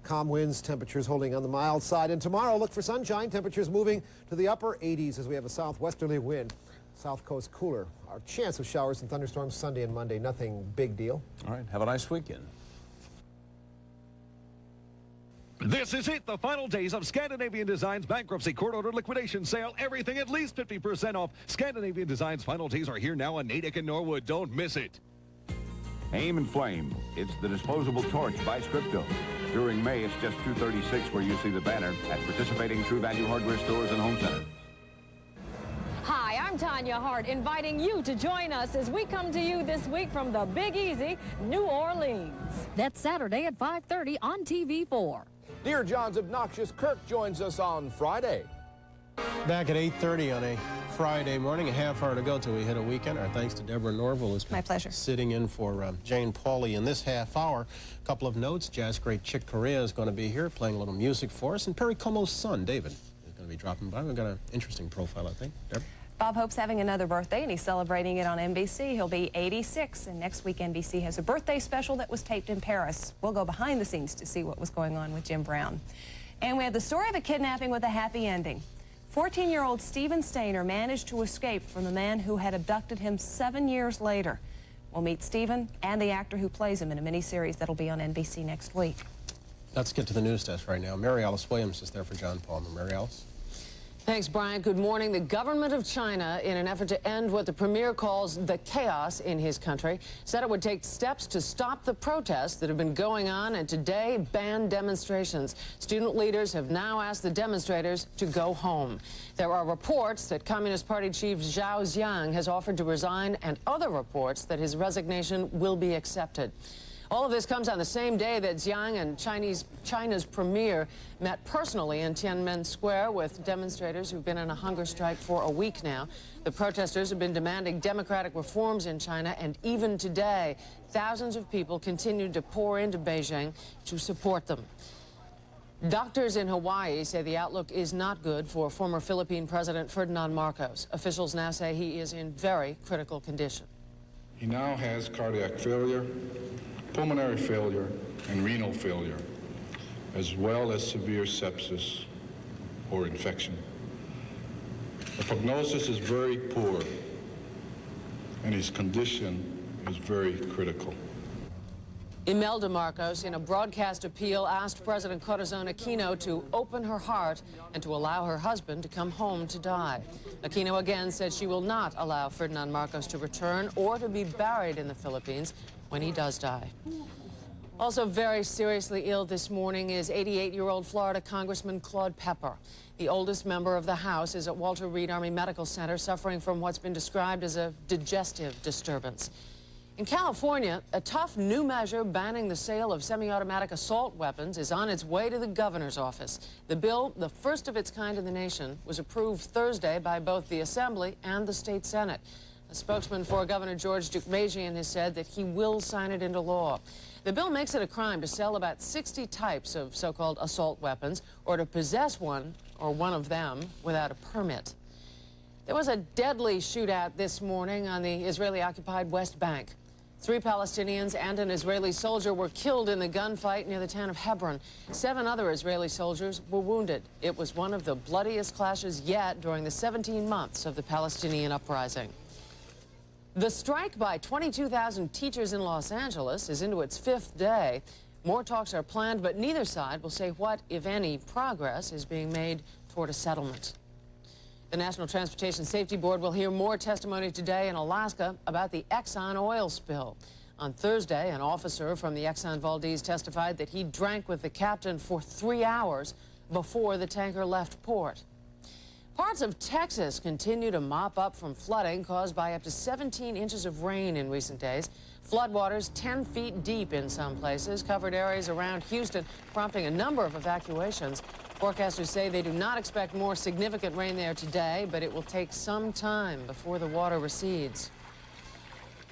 Calm winds, temperatures holding on the mild side. And tomorrow, look for sunshine, temperatures moving to the upper 80s as we have a southwesterly wind. South coast cooler. Our chance of showers and thunderstorms Sunday and Monday, nothing big deal.
All right, have a nice weekend.
This is it, the final days of Scandinavian Design's bankruptcy court-ordered liquidation sale. Everything at least 50% off. Scandinavian Design's final days are here now in Natick and Norwood. Don't miss it.
Aim and Flame. It's the disposable torch by Scripto. During May, it's just $236 where you see the banner at participating True Value hardware stores and home centers.
Hi, I'm Tanya Hart, inviting you to join us as we come to you this week from the Big Easy, New Orleans.
That's Saturday at 5:30 on TV4.
Dear John's Obnoxious Kirk joins us on Friday.
Back at 8:30 on a Friday morning, a half hour to go till we hit a weekend. Our thanks to Deborah Norville, who's been sitting in for Jane Pauley in this half hour. A couple of notes: jazz great Chick Corea is going to be here playing a little music for us, and Perry Como's son, David, is going to be dropping by. We've got an interesting profile, I think. Deborah?
Bob Hope's having another birthday, and he's celebrating it on NBC. He'll be 86, and next week NBC has a birthday special that was taped in Paris. We'll go behind the scenes to see what was going on with Jim Brown. And we have the story of a kidnapping with a happy ending. 14-year-old Stephen Stainer managed to escape from the man who had abducted him 7 years later. We'll meet Stephen and the actor who plays him in a miniseries that'll be on NBC next week.
Let's get to the news desk right now. Mary Alice Williams is there for John Palmer. Mary Alice?
Thanks, Brian. Good morning. The government of China, in an effort to end what the premier calls the chaos in his country, said it would take steps to stop the protests that have been going on and today banned demonstrations. Student leaders have now asked the demonstrators to go home. There are reports that Communist Party chief Zhao Ziyang has offered to resign, and other reports that his resignation will be accepted. All of this comes on the same day that Ziyang and China's premier met personally in Tiananmen Square with demonstrators who've been on a hunger strike for a week now. The protesters have been demanding democratic reforms in China, and even today, thousands of people continue to pour into Beijing to support them. Doctors in Hawaii say the outlook is not good for former Philippine President Ferdinand Marcos. Officials now say he is in very critical condition.
He now has cardiac failure, pulmonary failure, and renal failure, as well as severe sepsis or infection. The prognosis is very poor, and his condition is very critical.
Imelda Marcos, in a broadcast appeal, asked President Corazon Aquino to open her heart and to allow her husband to come home to die. Aquino again said she will not allow Ferdinand Marcos to return or to be buried in the Philippines when he does die. Also very seriously ill this morning is 88-year-old Florida Congressman Claude Pepper. The oldest member of the House is at Walter Reed Army Medical Center suffering from what's been described as a digestive disturbance. In California, a tough new measure banning the sale of semi-automatic assault weapons is on its way to the governor's office. The bill, the first of its kind in the nation, was approved Thursday by both the Assembly and the state Senate. A spokesman for Governor George Deukmejian has said that he will sign it into law. The bill makes it a crime to sell about 60 types of so-called assault weapons or to possess one or one of them without a permit. There was a deadly shootout this morning on the Israeli-occupied West Bank. 3 Palestinians and an Israeli soldier were killed in the gunfight near the town of Hebron. 7 other Israeli soldiers were wounded. It was one of the bloodiest clashes yet during the 17 months of the Palestinian uprising. The strike by 22,000 teachers in Los Angeles is into its 5th day. More talks are planned, but neither side will say what, if any, progress is being made toward a settlement. The National Transportation Safety Board will hear more testimony today in Alaska about the Exxon oil spill. On Thursday, an officer from the Exxon Valdez testified that he drank with the captain for 3 hours before the tanker left port. Parts of Texas continue to mop up from flooding caused by up to 17 inches of rain in recent days. Floodwaters 10 feet deep in some places covered areas around Houston, prompting a number of evacuations. Forecasters say they do not expect more significant rain there today, but it will take some time before the water recedes.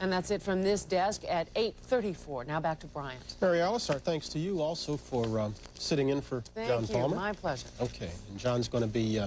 And that's it from this desk at 8:34. Now back to Bryant.
Mary Alice, our thanks to you also for sitting in for John Palmer.
Thank you. My pleasure.
Okay, and John's going to be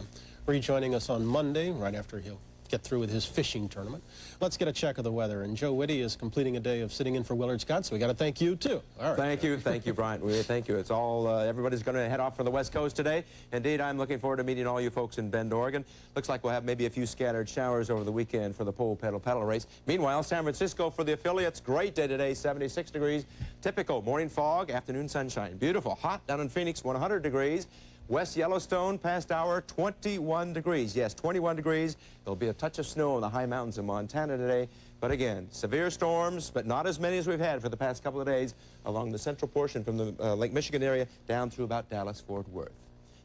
rejoining us on Monday, right after he'll get through with his fishing tournament. Let's get a check of the weather. And Joe Whitty is completing a day of sitting in for Willard Scott, so we got to thank you, too. All right.
Thank you, Bryant. Thank you. It's all, everybody's going to head off for the West Coast today. Indeed, I'm looking forward to meeting all you folks in Bend, Oregon. Looks like we'll have maybe a few scattered showers over the weekend for the pole pedal race. Meanwhile, San Francisco for the affiliates, great day today, 76 degrees. Typical morning fog, afternoon sunshine. Beautiful. Hot down in Phoenix, 100 degrees. West Yellowstone, past hour, 21 degrees. Yes, 21 degrees. There'll be a touch of snow in the high mountains of Montana today. But again, severe storms, but not as many as we've had for the past couple of days along the central portion from the Lake Michigan area down through about Dallas-Fort Worth.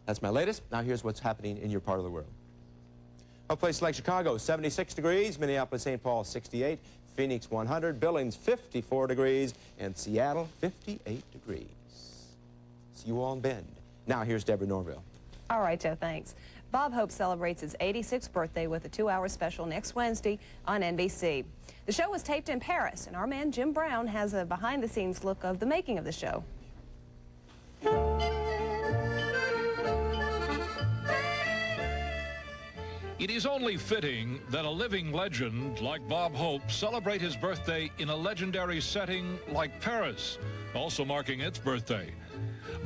That's my latest. Now here's what's happening in your part of the world. A place like Chicago, 76 degrees. Minneapolis, St. Paul, 68. Phoenix, 100. Billings, 54 degrees. And Seattle, 58 degrees. See you all in Bend. Now, here's Deborah Norville.
All right, Joe, thanks. Bob Hope celebrates his 86th birthday with a 2-hour special next Wednesday on NBC. The show was taped in Paris, and our man Jim Brown has a behind-the-scenes look of the making of the show.
It is only fitting that a living legend like Bob Hope celebrate his birthday in a legendary setting like Paris, also marking its birthday.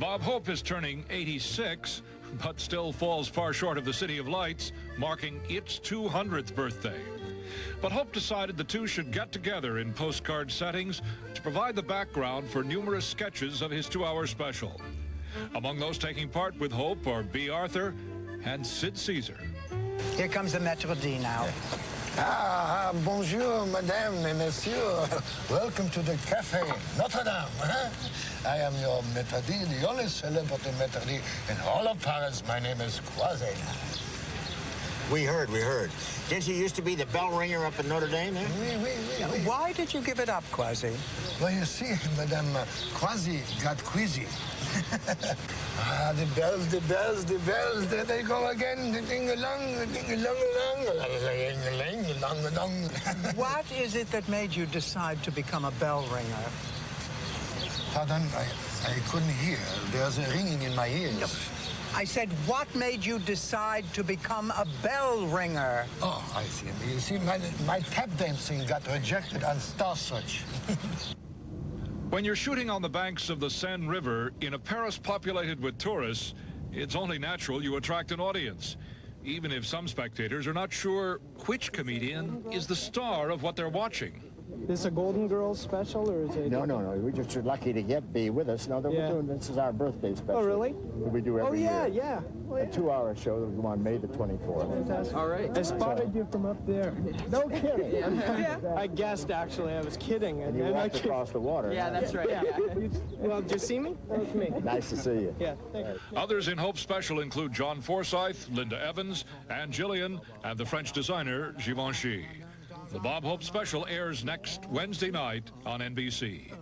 Bob Hope is turning 86, but still falls far short of the City of Lights, marking its 200th birthday. But Hope decided the two should get together in postcard settings to provide the background for numerous sketches of his 2-hour special. Among those taking part with Hope are B. Arthur and Sid Caesar.
Here comes the maître d' now.
Bonjour, madame et messieurs. Welcome to the Café Notre Dame. I am your maître d', the only celebrity maître d' in all of Paris. My name is Croiset.
We heard. Didn't you used to be the bell ringer up in Notre Dame, eh?
Oui.
Why did you give it up, Croiset?
Well, you see, madame, Croiset got queasy. The bells, there they go again. The ding-a-long, ding-a-long-a-long.
What is it that made you decide to become a bell ringer?
Pardon, I couldn't hear. There's a ringing in my ears.
I said, what made you decide to become a bell ringer?
Oh, I see. You see, my tap dancing got rejected on Star Search.
When you're shooting on the banks of the Seine River in a Paris populated with tourists, it's only natural you attract an audience, even if some spectators are not sure which comedian is the star of what they're watching.
Is this a Golden Girls special, or is it?
No. We're just lucky to be with us. Now that we're doing, this is our birthday special.
Oh, really?
We do every year.
Yeah.
A 2-hour show that will go on May the 24th.
Fantastic. All right. I spotted you from up there.
No kidding.
Yeah. I guessed, actually. I was kidding.
And you walked across the water.
Yeah, that's right. Yeah. Well, did you see me? That was me.
Nice to see you.
Yeah. Thank you.
Others in Hope's special include John Forsythe, Linda Evans, Anne Gillian, and the French designer Givenchy. The Bob Hope special airs next Wednesday night on NBC.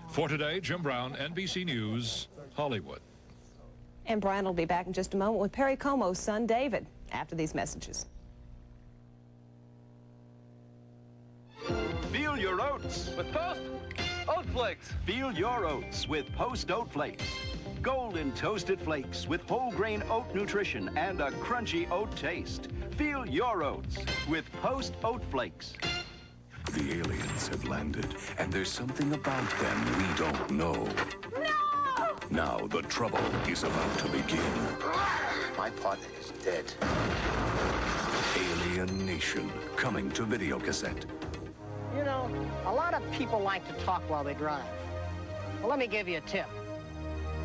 For today, Jim Brown, NBC News, Hollywood.
And Brian will be back in just a moment with Perry Como's son, David, after these messages.
Feel your oats with Post Oat Flakes. Feel your oats with Post Oat Flakes. Golden toasted flakes with whole grain oat nutrition and a crunchy oat taste. Feel your oats with Post Oat Flakes.
The aliens have landed, and there's something about them we don't know. No! Now the trouble is about to begin.
My partner is dead.
Alien Nation, coming to video cassette.
You know, a lot of people like to talk while they drive. Well, let me give you a tip.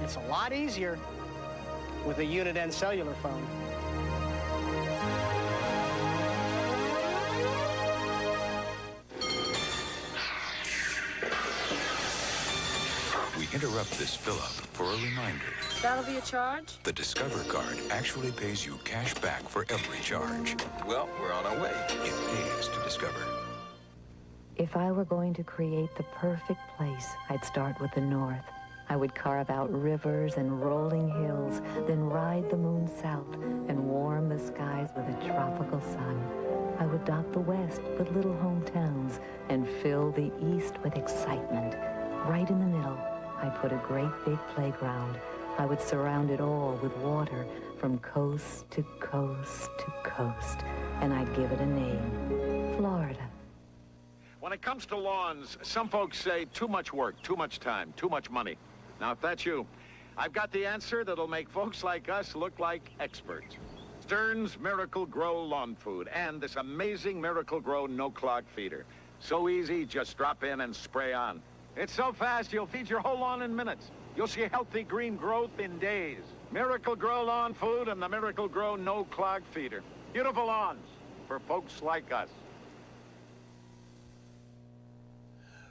It's a lot easier with a unit-end cellular phone.
We interrupt this fill-up for a reminder.
That'll be a charge?
The Discover card actually pays you cash back for every charge. Well, we're on our way. It pays to Discover.
If I were going to create the perfect place, I'd start with the north. I would carve out rivers and rolling hills, then ride the moon south and warm the skies with a tropical sun. I would dot the west with little hometowns and fill the east with excitement. Right in the middle, I'd put a great big playground. I would surround it all with water from coast to coast to coast, and I'd give it a name, Florida.
When it comes to lawns, some folks say too much work, too much time, too much money. Now, if that's you, I've got the answer that'll make folks like us look like experts. Stern's Miracle Grow Lawn Food and this amazing Miracle Grow no-clog feeder. So easy, just drop in and spray on. It's so fast, you'll feed your whole lawn in minutes. You'll see healthy green growth in days. Miracle Grow Lawn Food and the Miracle Grow no-clog feeder. Beautiful lawns for folks like us.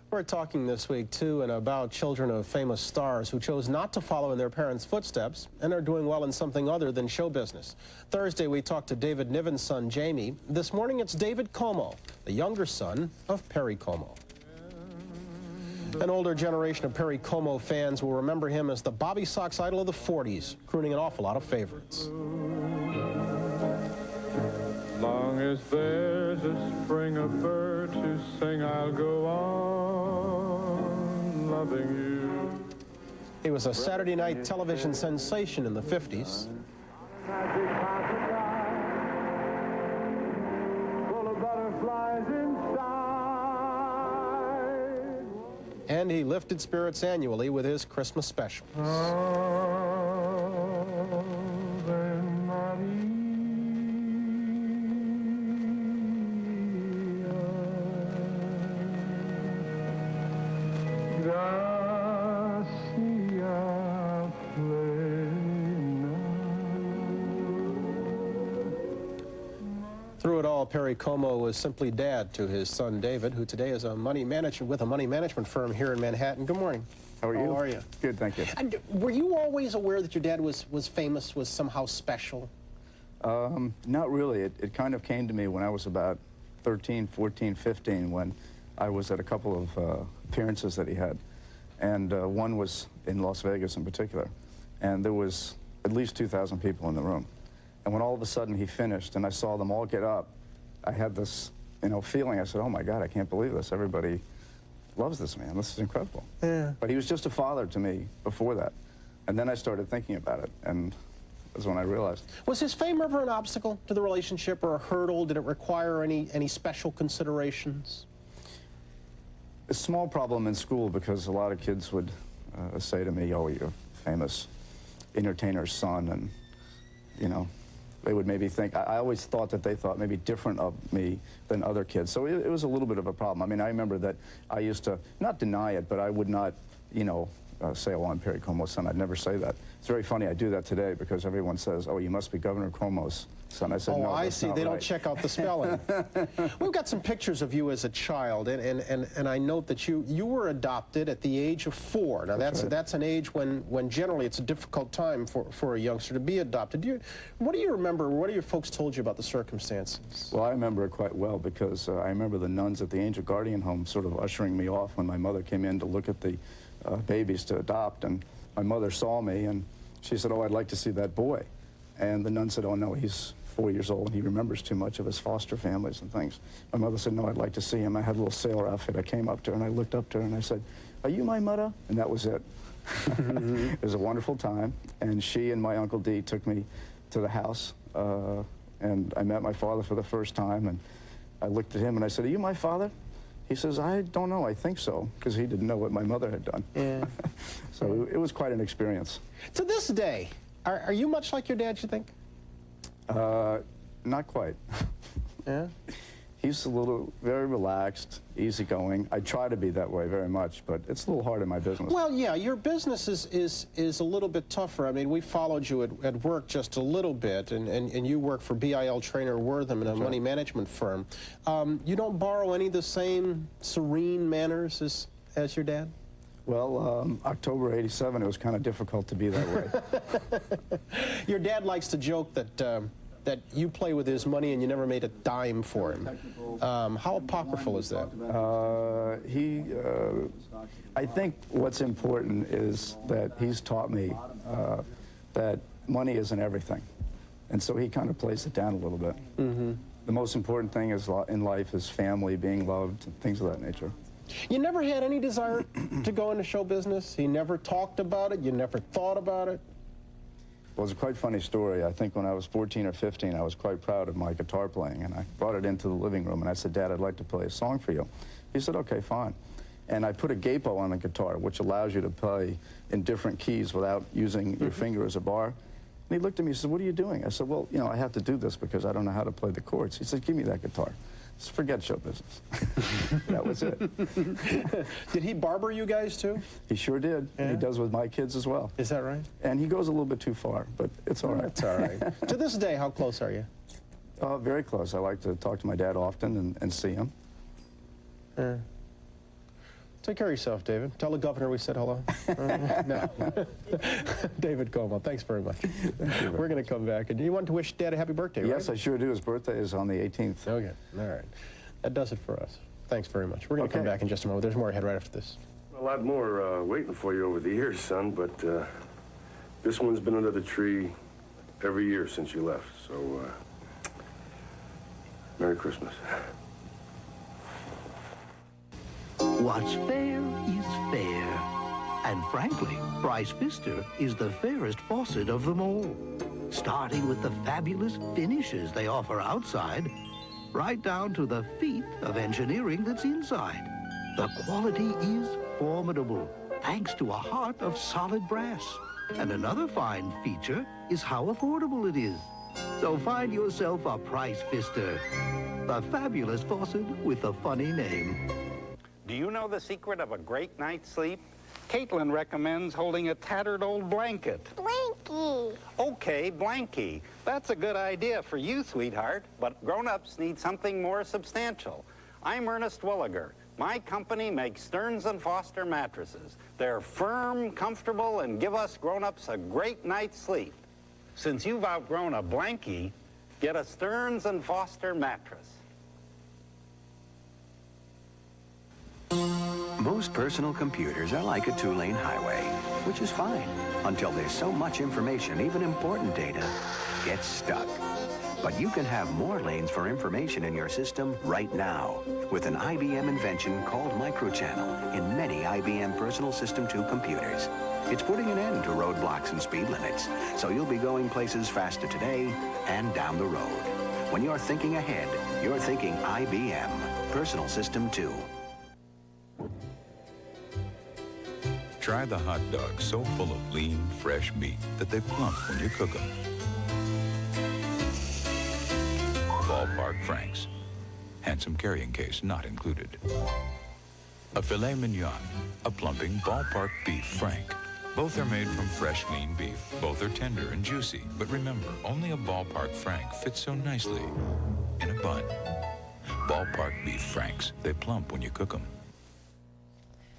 We're talking this week, too, and about children of famous stars who chose not to follow in their parents' footsteps and are doing well in something other than show business. Thursday, we talked to David Niven's son, Jamie. This morning, it's David Como, the younger son of Perry Como. An older generation of Perry Como fans will remember him as the Bobby Sox idol of the 40s, crooning an awful lot of favorites.
Long as there's a spring of bird to sing, I'll go on loving you.
He was a Saturday night television sensation in the 50s.
Full of butterflies inside.
And he lifted spirits annually with his Christmas specials. Through it all, Perry Como was simply dad to his son David, who today is with a money management firm here in Manhattan. Good morning.
How are you?
How are you?
Good, thank you.
And were you always aware that your dad was famous, was somehow special?
Not really. It kind of came to me when I was about 13, 14, 15, when I was at a couple of appearances that he had. And one was in Las Vegas in particular. And there was at least 2,000 people in the room. And when all of a sudden he finished and I saw them all get up, I had this, feeling. I said, oh my God, I can't believe this. Everybody loves this man. This is incredible.
Yeah.
But he was just a father to me before that. And then I started thinking about it, and that's when I realized.
Was his fame ever an obstacle to the relationship or a hurdle? Did it require any special considerations?
A small problem in school, because a lot of kids would say to me, oh, you're a famous entertainer's son, and, they would maybe think, I always thought that they thought maybe different of me than other kids. So it was a little bit of a problem. I mean, I remember that I used to, not deny it, but I would not, say, oh, I'm Perry Como's son. I'd never say that. It's very funny, I do that today because everyone says, oh, you must be Governor Cuomo's son. I said,
oh,
no,
I see. They don't check out the spelling. We've got some pictures of you as a child, and I note that you were adopted at the age of 4. Now, that's an age when generally it's a difficult time for a youngster to be adopted. What do you remember? What do your folks told you about the circumstances?
Well, I remember it quite well because I remember the nuns at the Angel Guardian Home sort of ushering me off when my mother came in to look at the babies to adopt, and my mother saw me and she said, oh, I'd like to see that boy. And the nun said, oh, no, he's 4 years old and he remembers too much of his foster families and things. My mother said, no, I'd like to see him. I had a little sailor outfit. I came up to her and I looked up to her and I said, are you my mother? And that was it. It was a wonderful time, and she and my Uncle D took me to the house, and I met my father for the first time, and I looked at him and I said, are you my father? He says, I don't know, I think so, because he didn't know what my mother had done.
Yeah.
So it was quite an experience.
To this day, are you much like your dad, you think?
Not quite.
Yeah?
He's very relaxed, easygoing. I try to be that way very much, but it's a little hard in my business.
Well, yeah, your business is a little bit tougher. I mean, we followed you at work just a little bit, and you work for BIL Trainer Wortham in a money management firm. You don't borrow any of the same serene manners as your dad?
Well, October '87, it was kind of difficult to be that way.
Your dad likes to joke that you play with his money and you never made a dime for him. How apocryphal is that?
I think what's important is that he's taught me that money isn't everything. And so he kind of plays it down a little bit.
Mm-hmm.
The most important thing in life is family, being loved, things of that nature.
You never had any desire to go into show business? He never talked about it? You never thought about it?
Well, it's a quite funny story. I think when I was 14 or 15, I was quite proud of my guitar playing, and I brought it into the living room, and I said, Dad, I'd like to play a song for you. He said, okay, fine. And I put a gapo on the guitar, which allows you to play in different keys without using your finger as a bar. And he looked at me and said, what are you doing? I said, well, you know, I have to do this because I don't know how to play the chords. He said, give me that guitar. I said, forget show business. That was it.
Did he barber you guys too?
He sure did. Yeah. He does with my kids as well.
Is that right?
And he goes a little bit too far, but it's all right.
It's all right. To this day, how close are you?
Very close. I like to talk to my dad often and see him.
Take care of yourself, David. Tell the governor we said hello. No. David Como, thanks very much.
Thank you.
We're going to come back. And you want to wish Dad a happy birthday, right?
Yes, I sure do. His birthday is on the 18th.
Okay. All right. That does it for us. Thanks very much. We're going to come back in just a moment. There's more ahead right after this.
A lot more waiting for you over the years, son, but this one's been under the tree every year since you left, so Merry Christmas.
What's fair is fair. And frankly, Bryce Pfister is the fairest faucet of them all. Starting with the fabulous finishes they offer outside, right down to the feat of engineering that's inside. The quality is formidable, thanks to a heart of solid brass. And another fine feature is how affordable it is. So find yourself a Bryce Pfister, the fabulous faucet with a funny name.
Do you know the secret of a great night's sleep? Caitlin recommends holding a tattered old blanket.
Blankie.
Okay, Blankie. That's a good idea for you, sweetheart, but grown-ups need something more substantial. I'm Ernest Williger. My company makes Stearns & Foster mattresses. They're firm, comfortable, and give us grown-ups a great night's sleep. Since you've outgrown a Blankie, get a Stearns & Foster mattress.
Most personal computers are like a two-lane highway, which is fine until there's so much information, even important data, gets stuck. But you can have more lanes for information in your system right now with an IBM invention called microchannel in many IBM Personal System 2 computers. It's putting an end to roadblocks and speed limits, so you'll be going places faster today and down the road. When you're thinking ahead, you're thinking IBM Personal System 2.
Try the hot dogs so full of lean, fresh meat that they plump when you cook them. Ballpark Franks. Handsome carrying case not included. A filet mignon, a plumping ballpark beef frank. Both are made from fresh, lean beef. Both are tender and juicy. But remember, only a ballpark frank fits so nicely in a bun. Ballpark beef franks. They plump when you cook them.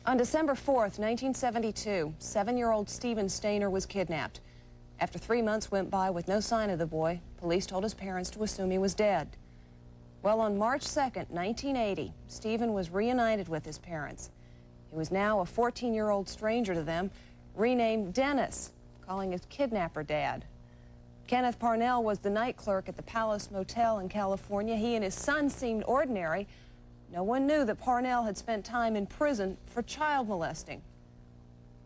On December 4th, 1972, 7-year-old Stephen Stainer was kidnapped. After 3 months went by with no sign of the boy, police told his parents to assume he was dead. Well, on March 2nd, 1980, Stephen was reunited with his parents. He was now a 14-year-old stranger to them, renamed Dennis, calling his kidnapper Dad. Kenneth Parnell was the night clerk at the Palace Motel in California. He and his son seemed ordinary. No one knew that Parnell had spent time in prison for child molesting.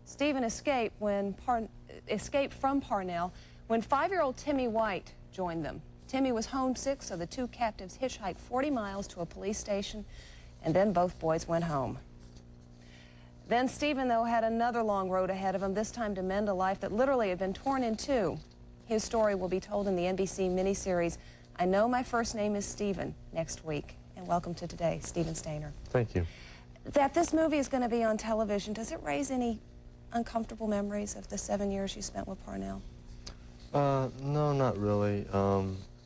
Stephen escaped from Parnell when 5-year-old Timmy White joined them. Timmy was homesick, so the two captives hitchhiked 40 miles to a police station, and then both boys went home. Then Stephen, though, had another long road ahead of him, this time to mend a life that literally had been torn in two. His story will be told in the NBC miniseries, I Know My First Name is Stephen, next week. and welcome to Today, Stephen Stainer.
Thank you.
That this movie is going to be on television, does it raise any uncomfortable memories of the 7 years you spent with Parnell?
No, not really.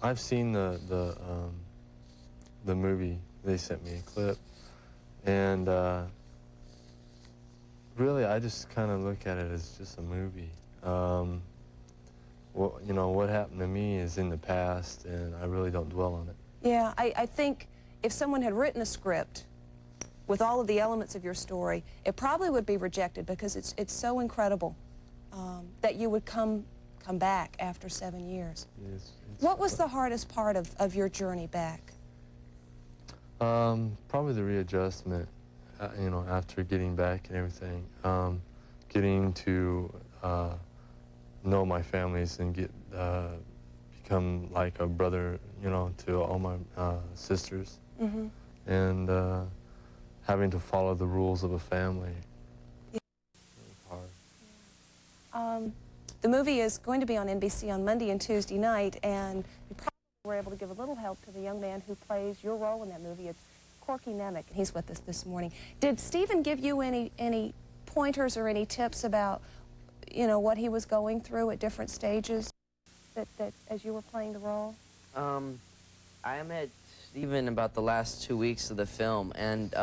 I've seen the movie. They sent me a clip, and really, I just kind of look at it as just a movie. Well, you know, what happened to me is in the past, and I really don't dwell on it.
Yeah, I think if someone had written a script with all of the elements of your story, it probably would be rejected because it's so incredible that you would come back after 7 years. What was the hardest part of your journey back?
Probably the readjustment, you know, after getting back and everything. Getting to know my families and become like a brother, you know, to all my sisters.
Mm-hmm.
And having to follow the rules of a family.
Yeah.
Hard.
The movie is going to be on NBC on Monday and Tuesday night, and you probably were able to give a little help to the young man who plays your role in that movie. It's Corky Nemec. He's with us this morning. Did Stephen give you any pointers or any tips about, you know, what he was going through at different stages that as you were playing the role?
I met Stephen about the last 2 weeks of the film, and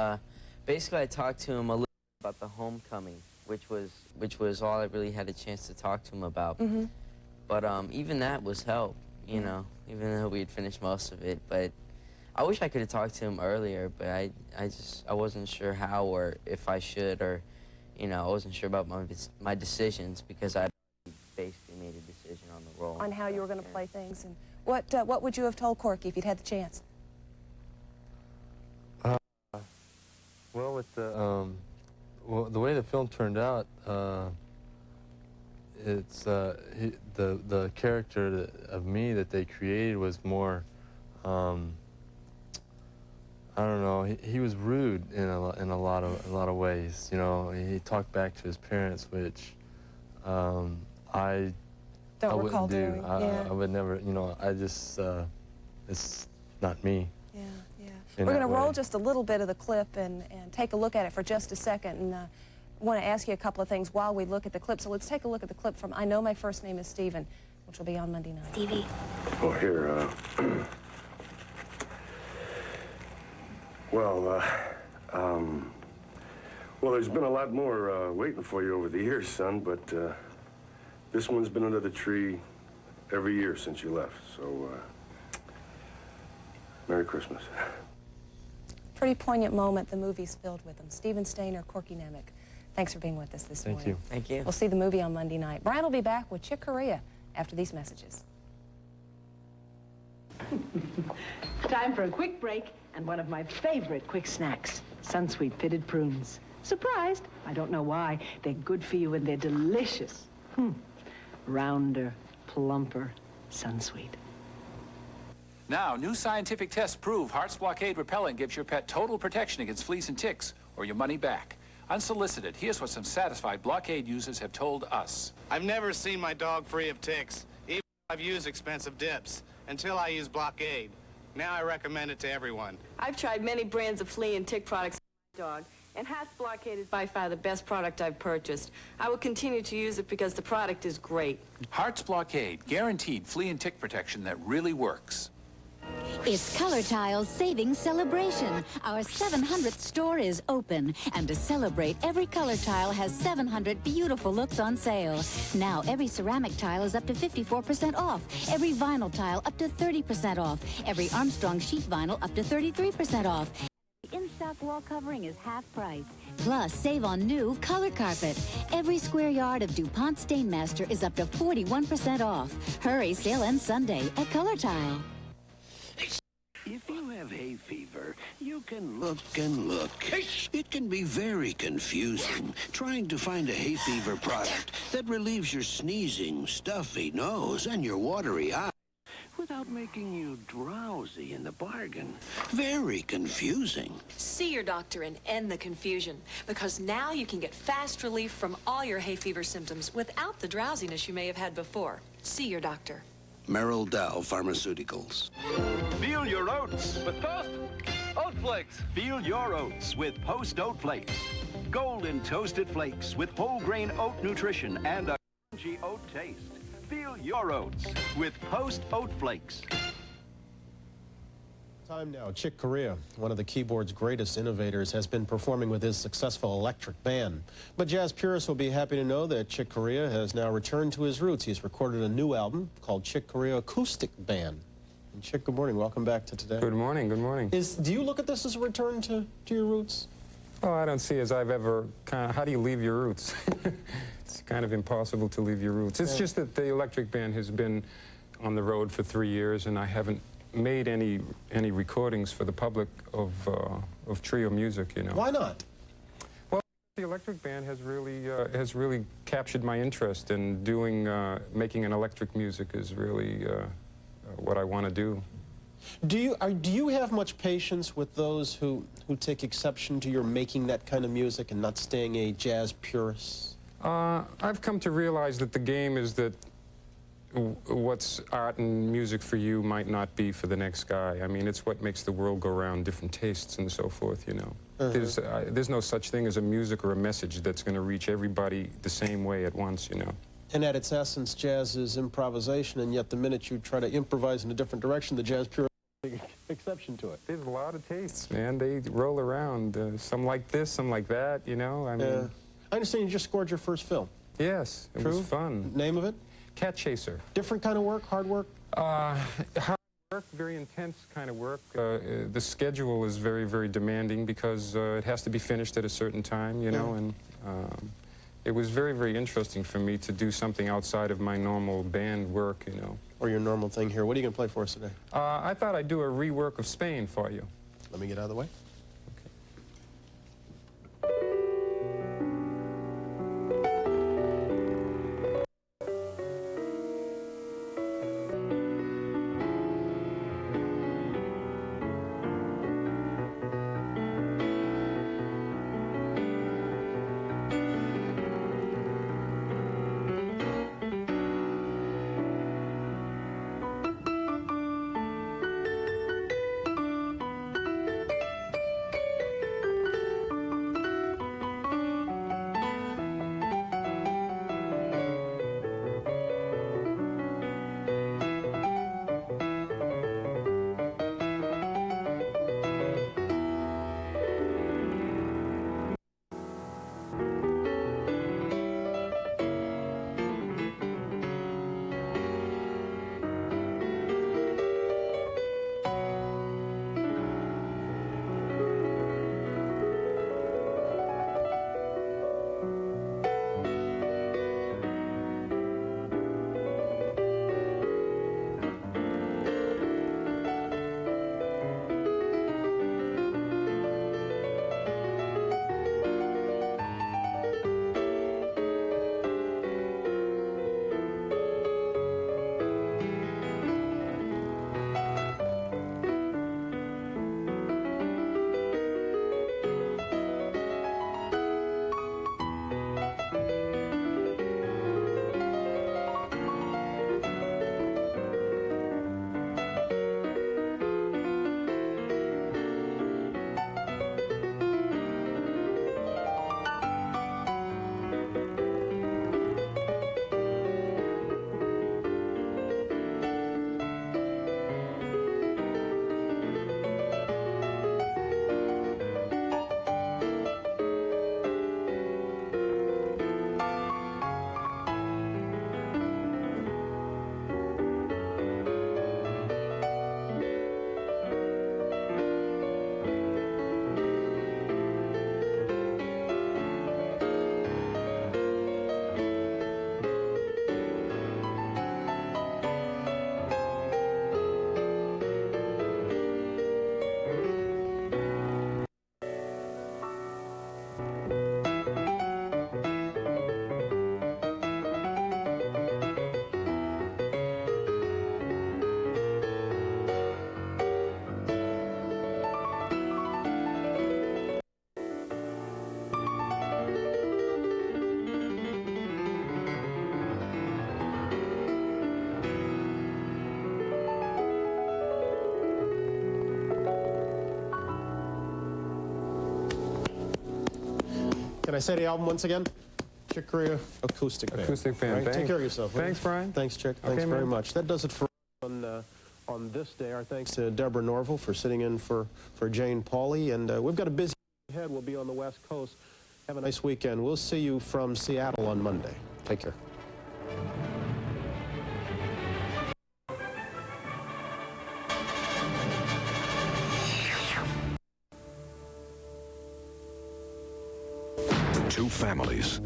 basically I talked to him a little bit about the homecoming, which was all I really had a chance to talk to him about.
Mm-hmm.
But even that was help, you know, even though we had finished most of it. But I wish I could have talked to him earlier, but I wasn't sure how or if I should, or, you know, I wasn't sure about my decisions because I basically made a decision on the role.
On how you were going to play things. And what would you have told Corky if you'd had the chance?
Well, with the way the film turned out, it's the character of me that they created was more, I don't know. He was rude in a lot of ways. You know, he talked back to his parents, which I wouldn't do.
Yeah.
I would never. You know, I just it's not me.
Yeah. We're going to roll just a little bit of the clip and take a look at it for just a second, and want to ask you a couple of things while we look at the clip. So let's take a look at the clip from I Know My First Name is Stephen, which will be on Monday night.
Stevie.
Oh, here, well, there's been a lot more waiting for you over the years, son, but this one's been under the tree every year since you left, so Merry Christmas.
Pretty poignant moment. The movie's filled with them. Stephen Stainer, Corky Nemec. Thanks for being with us this morning.
Thank you.
Thank you.
We'll see the movie on Monday night. Brian will be back with Chick Corea after these messages.
Time for a quick break and one of my favorite quick snacks, Sunsweet pitted prunes. Surprised? I don't know why. They're good for you and they're delicious. Rounder, plumper, Sunsweet.
Now, new scientific tests prove Heart's Blockade Repellent gives your pet total protection against fleas and ticks, or your money back. Unsolicited, here's what some satisfied Blockade users have told us.
I've never seen my dog free of ticks, even if I've used expensive dips, until I used Blockade. Now I recommend it to everyone.
I've tried many brands of flea and tick products for my dog, and Heart's Blockade is by far the best product I've purchased. I will continue to use it because the product is great.
Heart's Blockade, guaranteed flea and tick protection that really works.
It's Color Tile's Savings Celebration. Our 700th store is open. And to celebrate, every Color Tile has 700 beautiful looks on sale. Now, every ceramic tile is up to 54% off. Every vinyl tile up to 30% off. Every Armstrong sheet vinyl up to 33% off. In-stock wall covering is half price. Plus, save on new color carpet. Every square yard of DuPont Stainmaster is up to 41% off. Hurry, sale ends Sunday at Color Tile.
If you have hay fever, you can look and look. It can be very confusing trying to find a hay fever product that relieves your sneezing, stuffy nose and your watery eyes without making you drowsy in the bargain. Very confusing.
See your doctor and end the confusion, because now you can get fast relief from all your hay fever symptoms without the drowsiness you may have had before. See your doctor.
Merrill Dow Pharmaceuticals.
Feel your oats with Toast. Oat Flakes. Feel your oats with Post Oat Flakes. Golden toasted flakes with whole grain oat nutrition and a crunchy oat taste. Feel your oats with Post Oat Flakes.
Time now. Chick Corea, one of the keyboard's greatest innovators, has been performing with his successful electric band. But jazz purists will be happy to know that Chick Corea has now returned to his roots. He's recorded a new album called Chick Corea Acoustic Band. And Chick, good morning. Welcome back to Today.
Good morning. Good morning.
Do you look at this as a return to your roots?
Oh, I don't see as I've ever how do you leave your roots? It's kind of impossible to leave your roots. It's just that the electric band has been on the road for 3 years, and I haven't made any recordings for the public of trio music, you know.
Why not?
Well, the electric band has really captured my interest in doing making an electric music is really what I want to do.
Do you have much patience with those who take exception to your making that kind of music and not staying a jazz purist?
I've come to realize that the game is that what's art and music for you might not be for the next guy. I mean, it's what makes the world go round, different tastes and so forth, you know. There's no such thing as a music or a message that's going to reach everybody the same way at once, you know.
And at its essence, jazz is improvisation, and yet the minute you try to improvise in a different direction, the jazz purists take exception to it.
There's a lot of tastes, man. They roll around. Some like this, some like that, you know. I mean,
I understand you just scored your first film.
Yes, it was fun.
Name of it?
Cat Chaser.
Different kind of work, hard work?
Hard work, very intense kind of work. The schedule is very, very demanding because it has to be finished at a certain time, you know, and it was very, very interesting for me to do something outside of my normal band work, you know.
Or your normal thing here. What are you going to play for us today?
I thought I'd do a rework of Spain for you.
Let me get out of the way. Can I say the album once again? Chick Corea Acoustic Band.
Acoustic Band,
Right?
thanks.
Take care of yourself.
Thanks, Brian.
Thanks, Chick.
Okay,
Thanks very
man.
much. That does it for on this day. Our thanks to Deborah Norville for sitting in for Jane Pauley. And we've got a busy ahead. We'll be on the West Coast. Have a nice weekend. We'll see you from Seattle on Monday. Take care.
Two families,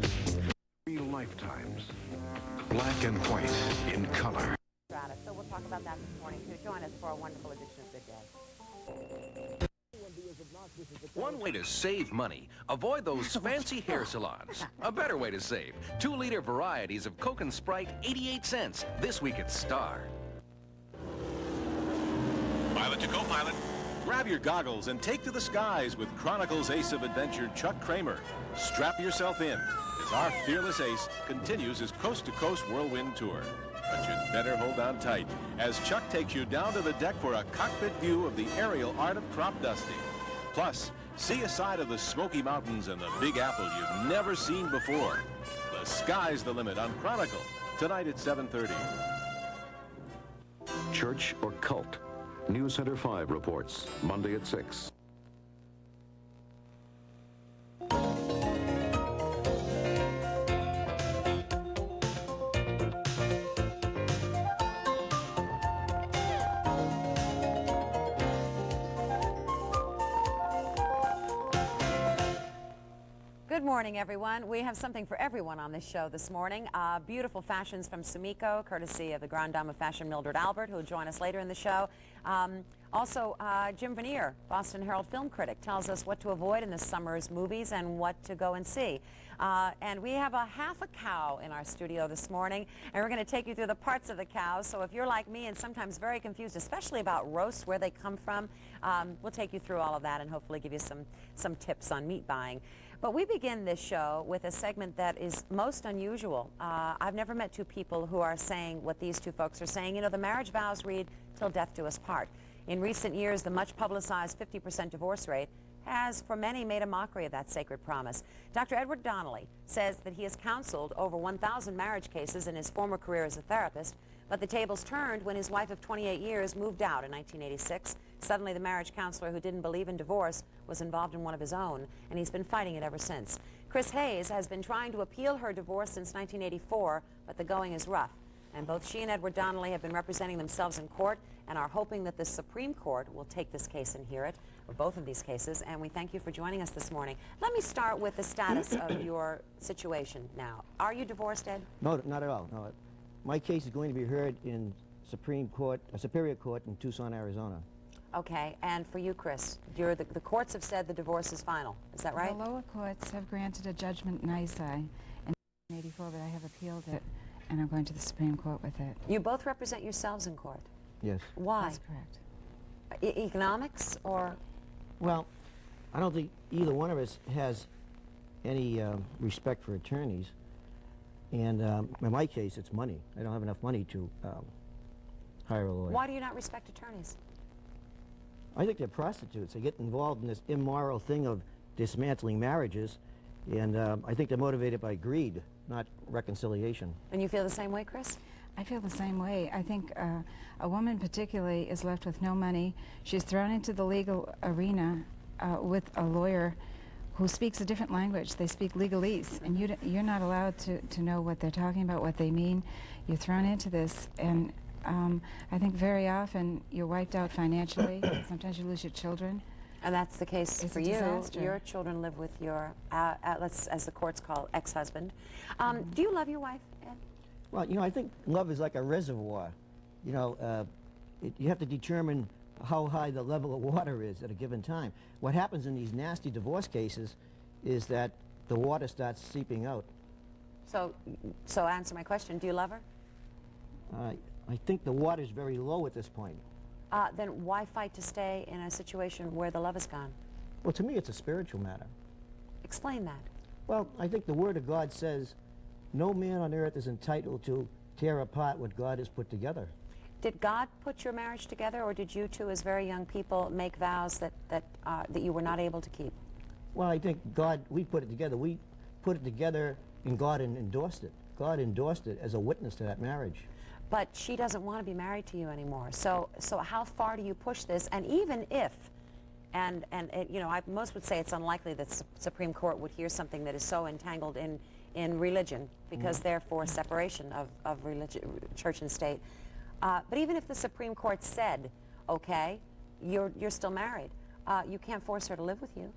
3 lifetimes, black and white in color.
So we'll talk about that this morning, too. Join us for a wonderful edition of Good Day.
One way to save money, avoid those fancy hair salons. A better way to save, 2-liter varieties of Coke and Sprite, 88 cents. This week at Star.
Pilot to co-pilot. Grab your goggles and take to the skies with Chronicles Ace of Adventure Chuck Kramer. Strap yourself in as our fearless ace continues his coast-to-coast whirlwind tour. But you'd better hold on tight as Chuck takes you down to the deck for a cockpit view of the aerial art of crop dusting. Plus, see a side of the Smoky Mountains and the Big Apple you've never seen before. The sky's the limit on Chronicle, tonight at 7:30.
Church or cult? News Center 5 reports, Monday at 6.
Good morning, everyone. We have something for everyone on this show this morning. Beautiful fashions from Sumiko, courtesy of the Grande Dame of Fashion, Mildred Albert, who will join us later in the show. Also, Jim Vernier, Boston Herald film critic, tells us what to avoid in this summer's movies and what to go and see. And we have a half a cow in our studio this morning, and we're going to take you through the parts of the cow. So if you're like me and sometimes very confused, especially about roasts, where they come from, we'll take you through all of that and hopefully give you some tips on meat buying. But we begin this show with a segment that is most unusual. I've never met two people who are saying what these two folks are saying. You know, the marriage vows read, "Till death do us part." In recent years, the much publicized 50% divorce rate has, for many, made a mockery of that sacred promise. Dr. Edward Donnelly says that he has counseled over 1,000 marriage cases in his former career as a therapist, but the tables turned when his wife of 28 years moved out in 1986. Suddenly, the marriage counselor who didn't believe in divorce was involved in one of his own, and he's been fighting it ever since. Chris Hayes has been trying to appeal her divorce since 1984, but the going is rough. And both she and Edward Donnelly have been representing themselves in court and are hoping that the Supreme Court will take this case and hear it, or both of these cases, and we thank you for joining us this morning. Let me start with the status of your situation now. Are you divorced, Ed?
No, not at all. No. My case is going to be heard in Supreme Court, Superior Court in Tucson, Arizona.
Okay, and for you, Chris, the courts have said the divorce is final. Is that right?
The lower courts have granted a judgment in ISI in 1984, but I have appealed it, and I'm going to the Supreme Court with it.
You both represent yourselves in court.
Yes.
Why?
That's correct.
Economics or?
Well, I don't think either one of us has any respect for attorneys. And in my case, it's money. I don't have enough money to hire a lawyer.
Why do you not respect attorneys?
I think they're prostitutes. They get involved in this immoral thing of dismantling marriages, and I think they're motivated by greed, not reconciliation.
And you feel the same way, Chris?
I feel the same way. I think a woman particularly is left with no money. She's thrown into the legal arena with a lawyer who speaks a different language. They speak legalese, and you're not allowed to know what they're talking about, what they mean. You're thrown into this, and I think very often you're wiped out financially. Sometimes you lose your children.
And that's the case
It's
for
a
you.
disaster.
Your children live with your, as the courts call, ex-husband. Do you love your wife, Ed?
Well, you know, I think love is like a reservoir. You know, you have to determine how high the level of water is at a given time. What happens in these nasty divorce cases is that the water starts seeping out.
So answer my question. Do you love her?
I think the water's very low at this point.
Then why fight to stay in a situation where the love is gone?
Well, to me, it's a spiritual matter.
Explain that.
Well, I think the Word of God says, no man on earth is entitled to tear apart what God has put together.
Did God put your marriage together, or did you two, as very young people, make vows that you were not able to keep?
Well, I think God, we put it together. put it together, and God endorsed it. God endorsed it as a witness to that marriage.
But she doesn't want to be married to you anymore. So how far do you push this? And even if, you know, most would say it's unlikely that the Supreme Court would hear something that is so entangled in religion, because therefore separation of religion, church and state. But even if the Supreme Court said, okay, you're still married, you can't force her to live with you.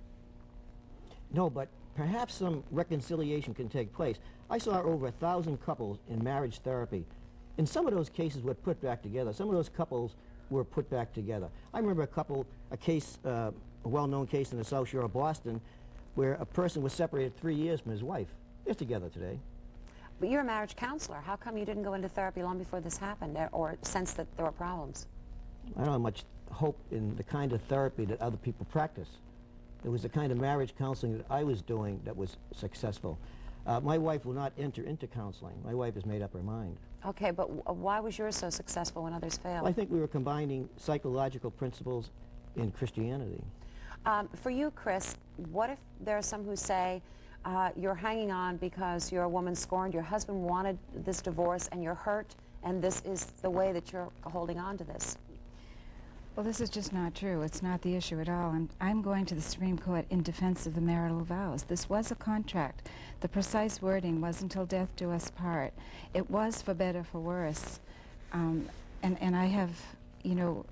No, but perhaps some reconciliation can take place. I saw over 1,000 couples in marriage therapy. And some of those cases were put back together. Some of those couples were put back together. I remember a case, a well-known case in the South Shore of Boston, where a person was separated 3 years from his wife. They're together today.
But you're a marriage counselor. How come you didn't go into therapy long before this happened, or sense that there were problems?
I don't have much hope in the kind of therapy that other people practice. It was the kind of marriage counseling that I was doing that was successful. My wife will not enter into counseling. My wife has made up her mind.
Okay, but why was yours so successful when others failed?
Well, I think we were combining psychological principles in Christianity.
For you, Chris, what if there are some who say you're hanging on because you're a woman scorned, your husband wanted this divorce, and you're hurt, and this is the way that you're holding on to this?
Well, this is just not true. It's not the issue at all. I'm going to the Supreme Court in defense of the marital vows. This was a contract. The precise wording was "until death do us part." It was for better, for worse. And I have, you know,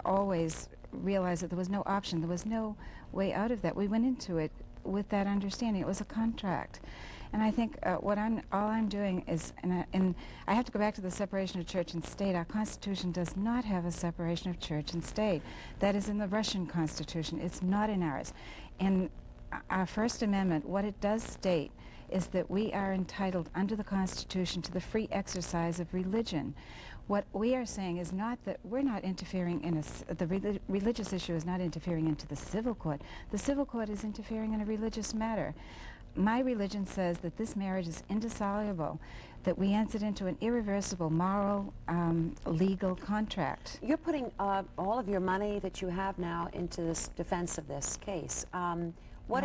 always realized that there was no option. There was no way out of that. We went into it with that understanding. It was a contract. And I think all I'm doing is, and I have to go back to the separation of church and state. Our Constitution does not have a separation of church and state. That is in the Russian Constitution. It's not in ours. In our First Amendment, what it does state is that we are entitled under the Constitution to the free exercise of religion. What we are saying is not that we're not interfering in the religious issue is not interfering into the civil court. The civil court is interfering in a religious matter. My religion says that this marriage is indissoluble, that we entered into an irreversible moral, legal contract.
You're putting all of your money that you have now into this defense of this case.
No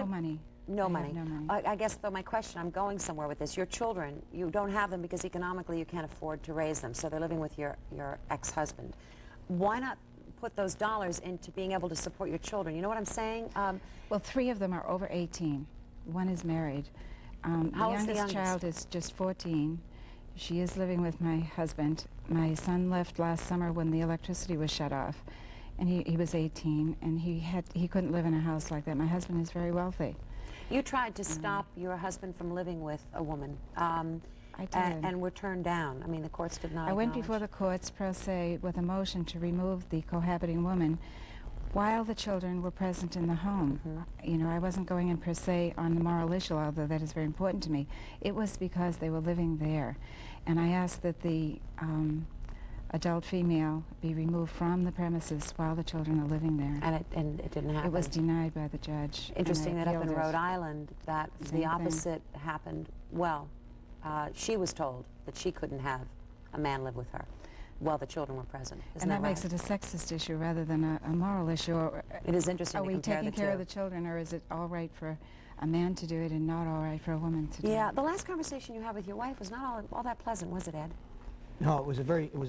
money.
No
I
money.
have no money.
I guess, though, my question, I'm going somewhere with this. Your children, you don't have them because economically you can't afford to raise them, so they're living with your ex-husband. Why not put those dollars into being able to support your children? You know what I'm saying?
Well, 3 of them are over 18. 1 is married.
How old's the
youngest
youngest?
child is just 14. She is living with my husband. My son left last summer when the electricity was shut off, and he was 18, and he couldn't live in a house like that. My husband is very wealthy.
You tried to stop your husband from living with a woman.
I did.
And were turned down. I mean, the courts did not
I went
acknowledge.
before the courts pro se with a motion to remove the cohabiting woman while the children were present in the home. You know, I wasn't going in per se on the moral issue, although that is very important to me. It was because they were living there. And I asked that the adult female be removed from the premises while the children are living there.
And it didn't happen.
It was denied by the judge.
Interesting
and I
that up in
appealed it.
Rhode Island, that
Same
the
thing.
opposite happened. Well, she was told that she couldn't have a man live with her while the children were present. Isn't
And that
right?
makes it a sexist issue rather than a moral issue. Or,
It is interesting
Are
to
we
compare
taking
the
care
two.
of the children, or is it all right for a man to do it and not all right for a woman to do it?
Yeah, the last conversation you had with your wife was not all that pleasant, was it, Ed?
No, it was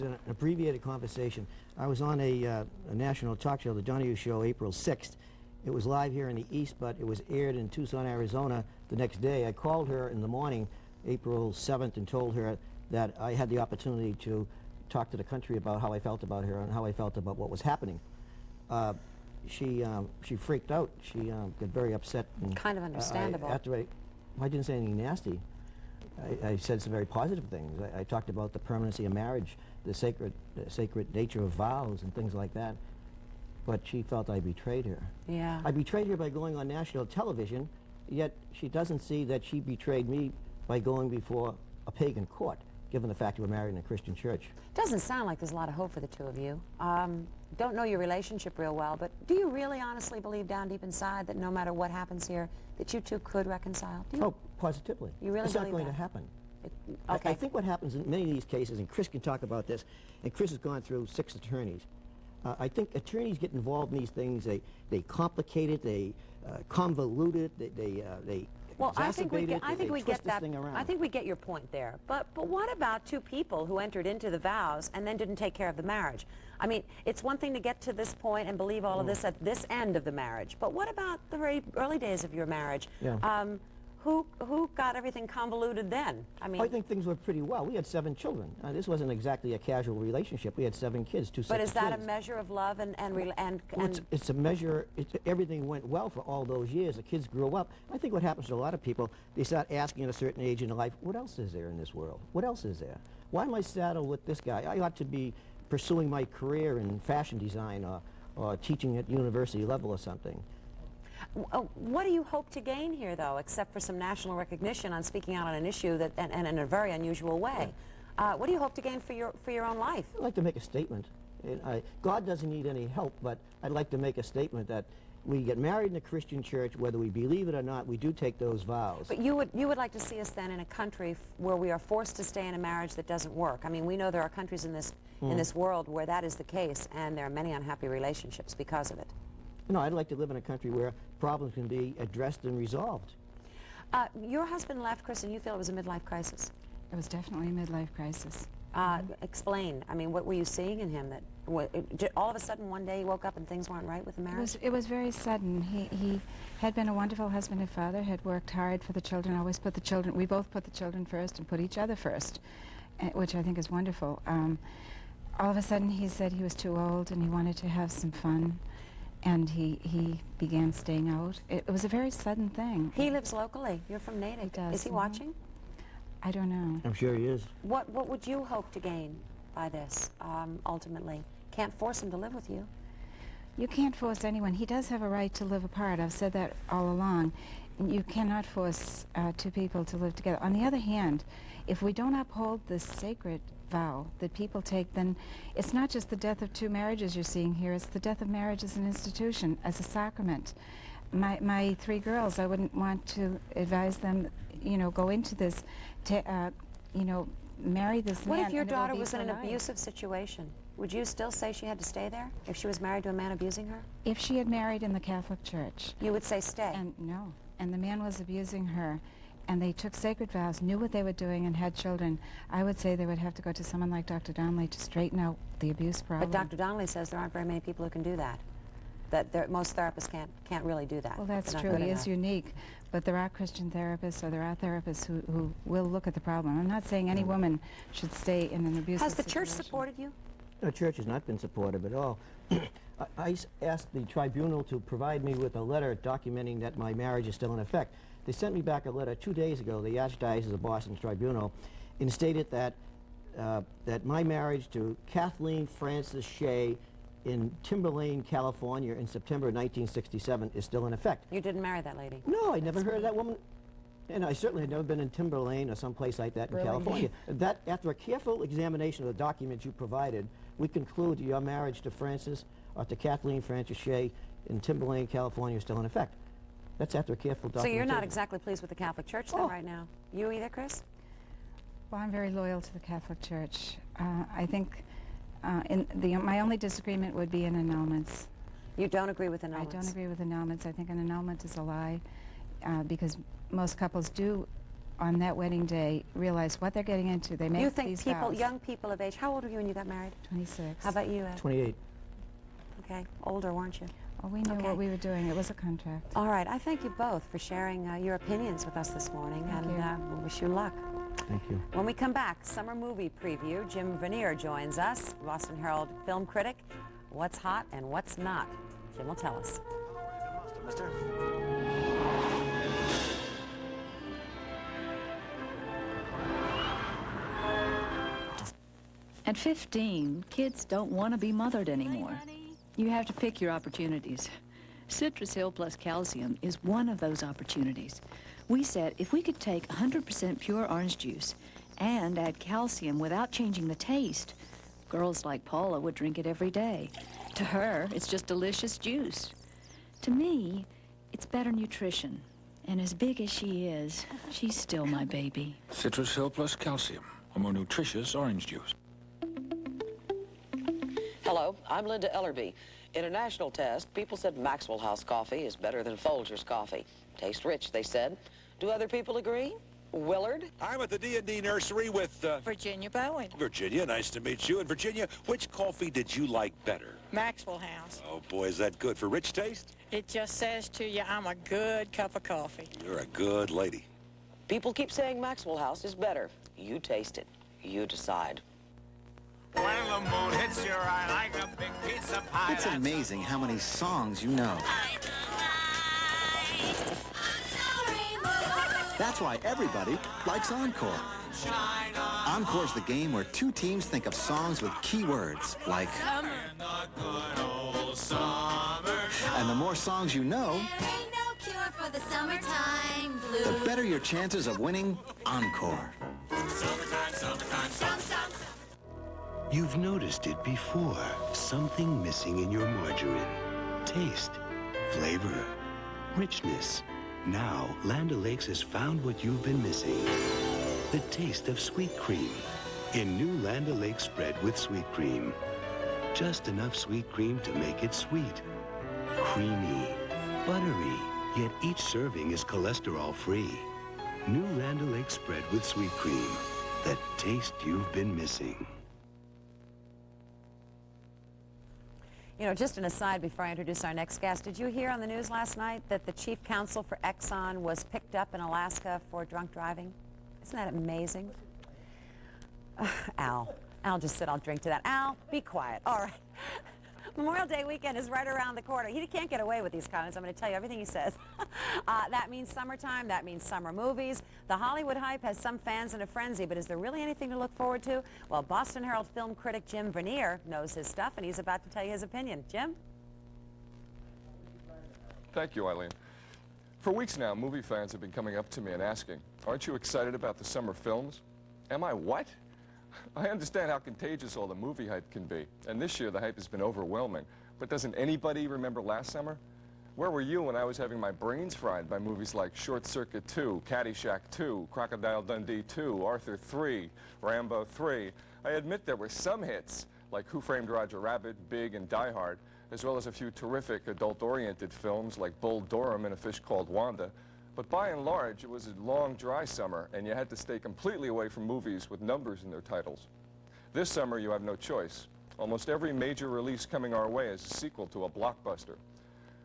an abbreviated conversation. I was on a national talk show, the Donahue Show, April 6th. It was live here in the East, but it was aired in Tucson, Arizona the next day. I called her in the morning, April 7th, and told her that I had the opportunity to talk to the country about how I felt about her and how I felt about what was happening. She freaked out. She got very upset. And,
kind of understandable.
After I didn't say anything nasty. I said some very positive things. I talked about the permanency of marriage, the sacred nature of vows and things like that. But she felt I betrayed her.
Yeah.
I betrayed her by going on national television, yet she doesn't see that she betrayed me by going before a pagan court, given the fact you were married in a Christian church.
Doesn't sound like there's a lot of hope for the two of you. Don't know your relationship real well, but do you really honestly believe down deep inside that no matter what happens here, that you two could reconcile? Do you?
Oh, positively.
You really
It's not
believe
going
that?
to happen.
Okay.
I think what happens in many of these cases, and Chris can talk about this, and Chris has gone through 6 attorneys. I think attorneys get involved in these things. They complicate it, they convolute it, they
Well, I think we
exacerbate
get,
it,
I think
they
we
twist
get
this
that.
thing around.
I think we get your point there. But what about two people who entered into the vows and then didn't take care of the marriage? I mean, it's one thing to get to this point and believe all of this at this end of the marriage. But what about the very early days of your marriage?
Yeah.
Who got everything convoluted then? I mean,
I think things were pretty well. We had 7 children. This wasn't exactly a casual relationship. We had 7 kids, 2 sets
but
of
is that
twins.
a measure of love
Well, it's a measure. Everything went well for all those years. The kids grew up. I think what happens to a lot of people, they start asking at a certain age in their life, what else is there in this world? What else is there? Why am I saddled with this guy? I ought to be pursuing my career in fashion design or teaching at university level or something.
What do you hope to gain here, though, except for some national recognition on speaking out on an issue that, and in a very unusual way? What do you hope to gain for your own life?
I'd like to make a statement. God doesn't need any help, but I'd like to make a statement that we get married in a Christian church, whether we believe it or not, we do take those vows.
But you would like to see us then in a country where we are forced to stay in a marriage that doesn't work. I mean, we know there are countries in this world where that is the case, and there are many unhappy relationships because of it.
No, I'd like to live in a country where problems can be addressed and resolved.
Your husband left, Chris, and you feel it was a midlife crisis?
It was definitely a midlife crisis.
Explain. I mean, what were you seeing in him that all of a sudden one day he woke up and things weren't right with the marriage?
It was very sudden. He had been a wonderful husband and father, had worked hard for the children, always put the children, we both put the children first and put each other first, which I think is wonderful. All of a sudden he said he was too old and he wanted to have some fun. And he began staying out. It was a very sudden thing.
He lives locally. You're from Natick.
He does.
Is he watching?
I don't know.
I'm sure he is.
What would you hope to gain by this, ultimately? Can't force him to live with you.
You can't force anyone. He does have a right to live apart. I've said that all along. You cannot force 2 people to live together. On the other hand, if we don't uphold this sacred vow that people take, then it's not just the death of 2 marriages you're seeing here, it's the death of marriage as an institution, as a sacrament. My 3 girls, I wouldn't want to advise them, you know, go into this, you know, marry this man.
What if your
and it will
daughter
be
was in
for
an
life.
abusive situation? Would you still say she had to stay there if she was married to a man abusing her?
If she had married in the Catholic Church.
You would say stay?
And no. And the man was abusing her, and they took sacred vows, knew what they were doing, and had children, I would say they would have to go to someone like Dr. Donnelly to straighten out the abuse problem.
But Dr. Donnelly says there aren't very many people who can do that. Most therapists can't really do that.
Well, that's
They're not
true.
good
He
enough.
is unique. But there are Christian therapists, or there are therapists who will look at the problem. I'm not saying any woman should stay in an abusive
Has the church
situation.
supported you?
The church has not been supportive at all. I asked the tribunal to provide me with a letter documenting that my marriage is still in effect. They sent me back a letter 2 days ago, the Archdiocese of Boston Tribunal, and stated that that my marriage to Kathleen Frances Shea in Timberlane, California in September 1967 is still in effect.
You didn't marry that lady?
No, I never heard of that woman. And I certainly had never been in Timberlane or someplace like that in
Really?
California. That, after a careful examination of the documents you provided, we conclude your marriage to Frances, or to Kathleen Frances Shea in Timberlane, California is still in effect. That's after a careful
So
documentation.
you're not exactly pleased with the Catholic Church then right now? You either, Chris?
Well, I'm very loyal to the Catholic Church. I think my only disagreement would be in annulments.
You don't agree with annulments?
I don't agree with annulments. I think an annulment is a lie because most couples do, on that wedding day, realize what they're getting into. They make
You think
these
people,
vows.
young people of age, how old were you when you got married?
26.
How about you, Ed?
28.
Okay, older, weren't you?
Well, we knew what we were doing. It was a contract.
All right, I thank you both for sharing your opinions with us this morning,
Thank
and
you.
we wish you luck.
Thank you.
When we come back, summer movie preview. Jim Vernier joins us, Boston Herald film critic. What's hot and what's not? Jim will tell us.
Mister.
At 15, kids don't want to be mothered anymore. You have to pick your opportunities. Citrus Hill Plus Calcium is one of those opportunities. We said if we could take 100% pure orange juice and add calcium without changing the taste, girls like Paula would drink it every day. To her, it's just delicious juice. To me, it's better nutrition. And as big as she is, she's still my baby.
Citrus Hill Plus Calcium, a more nutritious orange juice.
Hello, I'm Linda Ellerby. In a national test, people said Maxwell House coffee is better than Folgers coffee. Tastes rich, they said. Do other people agree? Willard?
I'm at the D&D nursery with,
Virginia Bowen.
Virginia, nice to meet you. And Virginia, which coffee did you like better?
Maxwell House.
Oh, boy, is that good. For rich taste?
It just says to you, I'm a good cup of coffee.
You're a good lady.
People keep saying Maxwell House is better. You taste it. You decide.
When the moon hits your eye like a big pizza pie.
It's amazing how many songs you know. That's why everybody likes Encore. Encore's the game where two teams think of songs with key words like
Summer.
and the more songs you know,
For the summertime blues.
the better your chances of winning Encore.
You've noticed it before. Something missing in your margarine. Taste, flavor, richness. Now, Land O'Lakes has found what you've been missing. The taste of sweet cream. In new Land O'Lakes spread with sweet cream. Just enough sweet cream to make it sweet. Creamy, buttery, yet each serving is cholesterol-free. New Land O'Lakes spread with sweet cream. The taste you've been missing.
You know, just an aside before I introduce our next guest, did you hear on the news last night that the chief counsel for Exxon was picked up in Alaska for drunk driving? Isn't that amazing? Al just said I'll drink to that. Al, be quiet. All right. Memorial Day weekend is right around the corner. He can't get away with these comments. I'm going to tell you everything he says. That means summertime. That means summer movies. The Hollywood hype has some fans in a frenzy, but is there really anything to look forward to? Well, Boston Herald film critic Jim Vernier knows his stuff, and he's about to tell you his opinion. Jim?
Thank you, Eileen. For weeks now, movie fans have been coming up to me and asking, aren't you excited about the summer films? Am I what? I understand how contagious all the movie hype can be, and this year the hype has been overwhelming. But doesn't anybody remember last summer? Where were you when I was having my brains fried by movies like Short Circuit 2, Caddyshack 2, Crocodile Dundee 2, Arthur 3, Rambo 3? I admit there were some hits, like Who Framed Roger Rabbit, Big, and Die Hard, as well as a few terrific adult-oriented films like Bull Durham and A Fish Called Wanda. But by and large, it was a long, dry summer, and you had to stay completely away from movies with numbers in their titles. This summer, you have no choice. Almost every major release coming our way is a sequel to a blockbuster.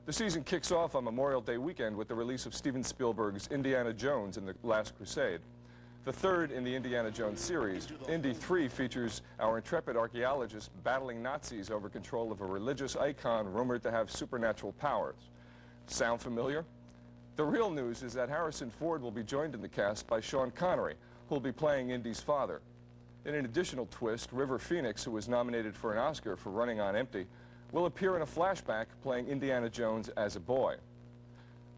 The season kicks off on Memorial Day weekend with the release of Steven Spielberg's Indiana Jones and the Last Crusade. The third in the Indiana Jones series, Indy 3 features our intrepid archaeologists battling Nazis over control of a religious icon rumored to have supernatural powers. Sound familiar? The real news is that Harrison Ford will be joined in the cast by Sean Connery, who will be playing Indy's father. In an additional twist, River Phoenix, who was nominated for an Oscar for Running on Empty, will appear in a flashback playing Indiana Jones as a boy.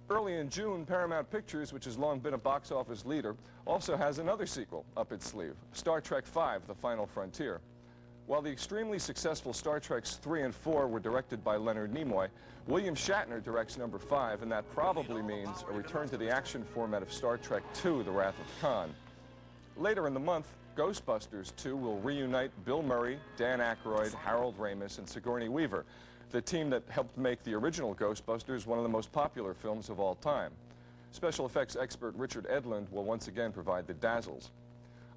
Early in June, Paramount Pictures, which has long been a box office leader, also has another sequel up its sleeve, Star Trek V, The Final Frontier. While the extremely successful Star Treks 3 and 4 were directed by Leonard Nimoy, William Shatner directs number 5, and that probably means a return to the action format of Star Trek II, The Wrath of Khan. Later in the month, Ghostbusters 2 will reunite Bill Murray, Dan Aykroyd, Harold Ramis, and Sigourney Weaver, the team that helped make the original Ghostbusters one of the most popular films of all time. Special effects expert Richard Edlund will once again provide the dazzles.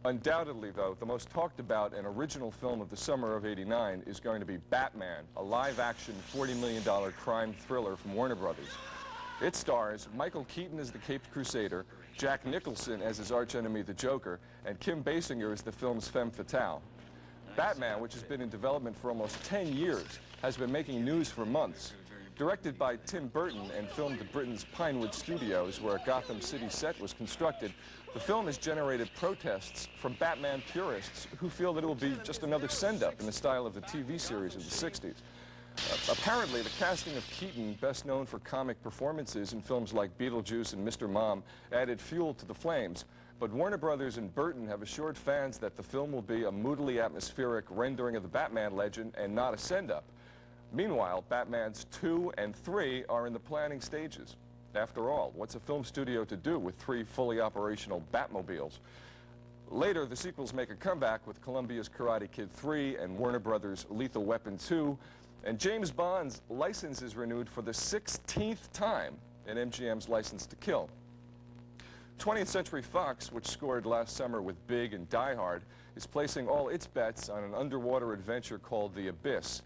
Undoubtedly, though, the most talked about and original film of the summer of '89 is going to be Batman, a live-action $40 million crime thriller from Warner Brothers. It stars Michael Keaton as the Caped Crusader, Jack Nicholson as his archenemy the Joker, and Kim Basinger as the film's femme fatale. Batman, which has been in development for almost 10 years, has been making news for months. Directed by Tim Burton and filmed at Britain's Pinewood Studios, where a Gotham City set was constructed, the film has generated protests from Batman purists who feel that it will be just another send-up in the style of the TV series of the 60s. Apparently, the casting of Keaton, best known for comic performances in films like Beetlejuice and Mr. Mom, added fuel to the flames. But Warner Brothers and Burton have assured fans that the film will be a moodily atmospheric rendering of the Batman legend and not a send-up. Meanwhile, Batman's 2 and 3 are in the planning stages. After all, what's a film studio to do with 3 fully operational Batmobiles? Later, the sequels make a comeback with Columbia's Karate Kid 3 and Warner Brothers' Lethal Weapon 2, and James Bond's license is renewed for the 16th time in MGM's License to Kill. 20th Century Fox, which scored last summer with Big and Die Hard, is placing all its bets on an underwater adventure called The Abyss.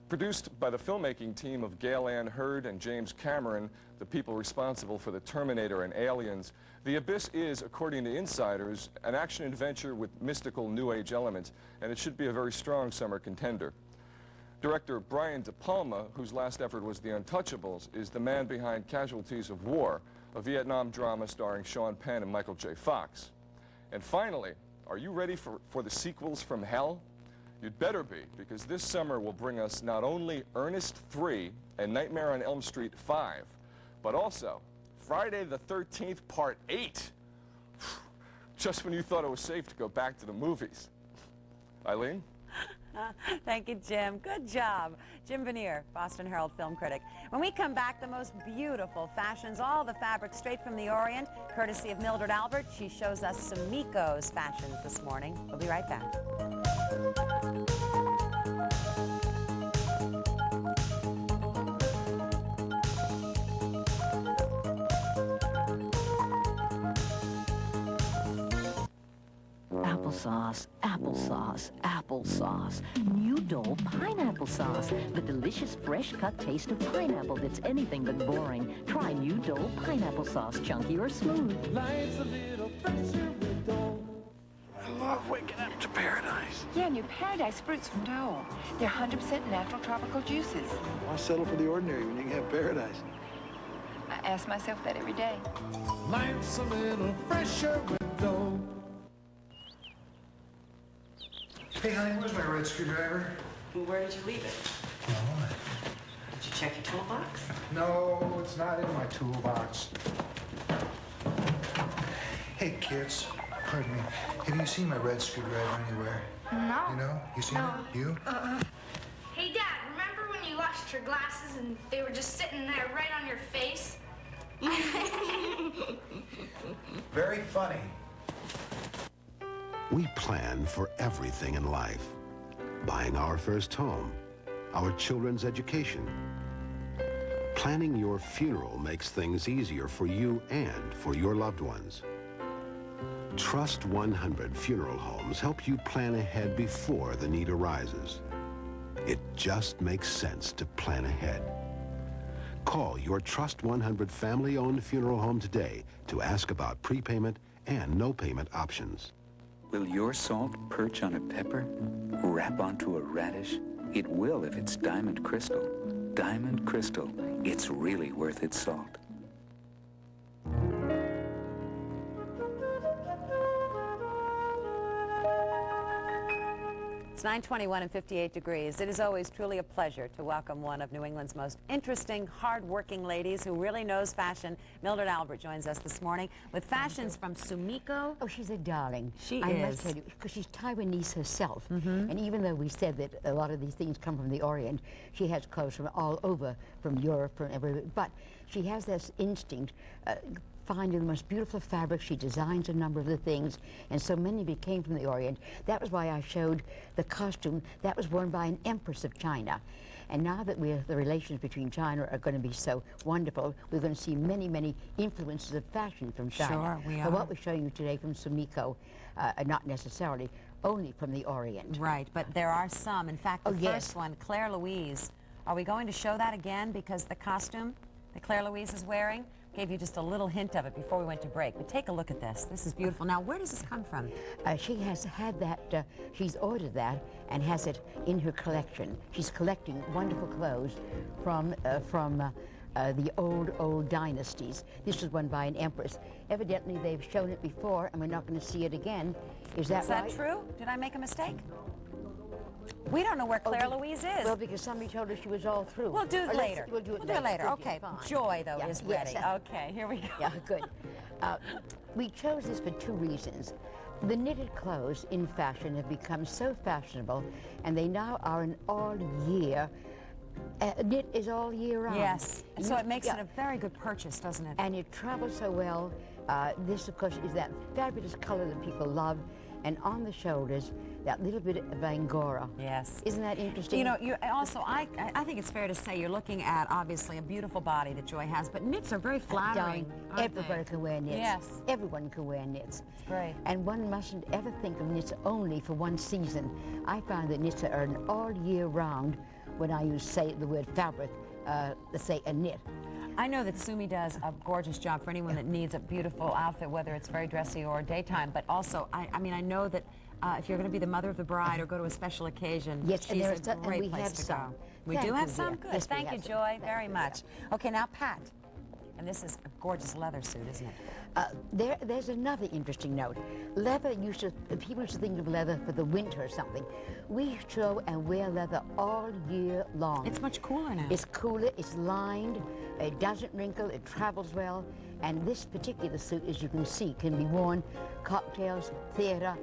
Produced by the filmmaking team of Gail Ann Hurd and James Cameron, the people responsible for the Terminator and Aliens, The Abyss is, according to insiders, an action-adventure with mystical New Age elements, and it should be a very strong summer contender. Director Brian De Palma, whose last effort was The Untouchables, is the man behind Casualties of War, a Vietnam drama starring Sean Penn and Michael J. Fox. And finally, are you ready for the sequels from hell? You'd better be, because this summer will bring us not only Ernest 3 and Nightmare on Elm Street 5, but also Friday the 13th Part 8. Just when you thought it was safe to go back to the movies. Eileen?
Thank you, Jim. Good job. Jim Veneer, Boston Herald film critic. When we come back, the most beautiful fashions, all the fabrics straight from the Orient, courtesy of Mildred Albert. She shows us Sumiko's fashions this morning. We'll be right back.
Applesauce, applesauce, applesauce. New Dole pineapple sauce. The delicious, fresh-cut taste of pineapple that's anything but boring. Try New Dole pineapple sauce, chunky or smooth.
Life's a little fresher with Dole. I love waking up to paradise.
Yeah, new Paradise fruits from Dole. They're 100% natural tropical juices.
Why settle for the ordinary when you can have paradise?
I ask myself that every day.
Life's a little fresher with Dole.
Hey, honey, where's my red screwdriver?
Well, where did you leave it?
Oh.
Did you check your toolbox?
No, it's not in my toolbox. Hey, kids, pardon me. Have you seen my red screwdriver anywhere?
No.
You know? You seen it? You?
Hey, Dad, remember when you lost your glasses and they were just sitting there right on your face?
Very funny.
We plan for everything in life. Buying our first home, our children's education. Planning your funeral makes things easier for you and for your loved ones. Trust 100 Funeral Homes help you plan ahead before the need arises. It just makes sense to plan ahead. Call your Trust 100 family-owned funeral home today to ask about prepayment and no-payment options.
Will your salt perch on a pepper? Wrap onto a radish? It will if it's Diamond Crystal. Diamond Crystal. It's really worth its salt.
It's 9:21 and 58 degrees. It is always truly a pleasure to welcome one of New England's most interesting, hard-working ladies who really knows fashion. Mildred Albert joins us this morning with fashions from Sumiko.
Oh, she's a darling.
She
I
is.
must tell you, because she's Taiwanese herself. And even though we said that a lot of these things come from the Orient, she has clothes from all over, from Europe, from everywhere. But she has this instinct, finding the most beautiful fabric. She designs a number of the things, and so many of it came from the Orient. That was why I showed the costume that was worn by an empress of China. And now that the relations between China are going to be so wonderful, we're going to see many, many influences of fashion from China.
Sure, we are.
But what we're showing you today from Sumiko, not necessarily only from the Orient.
Right, but there are some. In fact, the first one, Claire Louise. Are we going to show that again? Because the costume that Claire Louise is wearing gave you just a little hint of it before we went to break. But take a look at this. This is beautiful. Now, where does this come from?
She has had that, she's ordered that and has it in her collection. She's collecting wonderful clothes from the old dynasties. This was one by an empress. Evidently, they've shown it before, and we're not going to see it again. Is that right?
Is that true? Did I make a mistake? We don't know where Claire Louise is.
Well, because somebody told us she was all through.
We'll do it later.
We'll do it
later.
Good,
Okay.
fine.
Joy, though,
Yeah,
is
yes.
ready. Okay, here we go.
Yeah, good. We chose this for two reasons. The knitted clothes in fashion have become so fashionable, and they now are an all-year. Knit is all year round.
Yes. So it makes it a very good purchase, doesn't it?
And it travels so well. This, of course, is that fabulous color that people love. And on the shoulders, that little bit of Angora.
Yes.
Isn't that interesting?
You know, I think it's fair to say you're looking at, obviously, a beautiful body that Joy has, but knits are very flattering.
Everybody can wear knits.
Yes.
Everyone can wear knits.
It's great.
And one mustn't ever think of knits only for one season. I find that knits are an all year round when I use, say, the word fabric, let's say a knit.
I know that Sumi does a gorgeous job for anyone that needs a beautiful outfit, whether it's very dressy or daytime, but also, I mean, I know that if you're going to be the mother of the bride or go to a special occasion,
yes,
she's a great place to go. We do have some? Good.
Yes,
Thank you, Joy, very much. Okay, now Pat. And this is a gorgeous leather suit, isn't it?
There's another interesting note. Leather people used to think of leather for the winter or something. We sew and wear leather all year long.
It's much cooler now.
It's cooler, it's lined, it doesn't wrinkle, it travels well. And this particular suit, as you can see, can be worn cocktails, theater,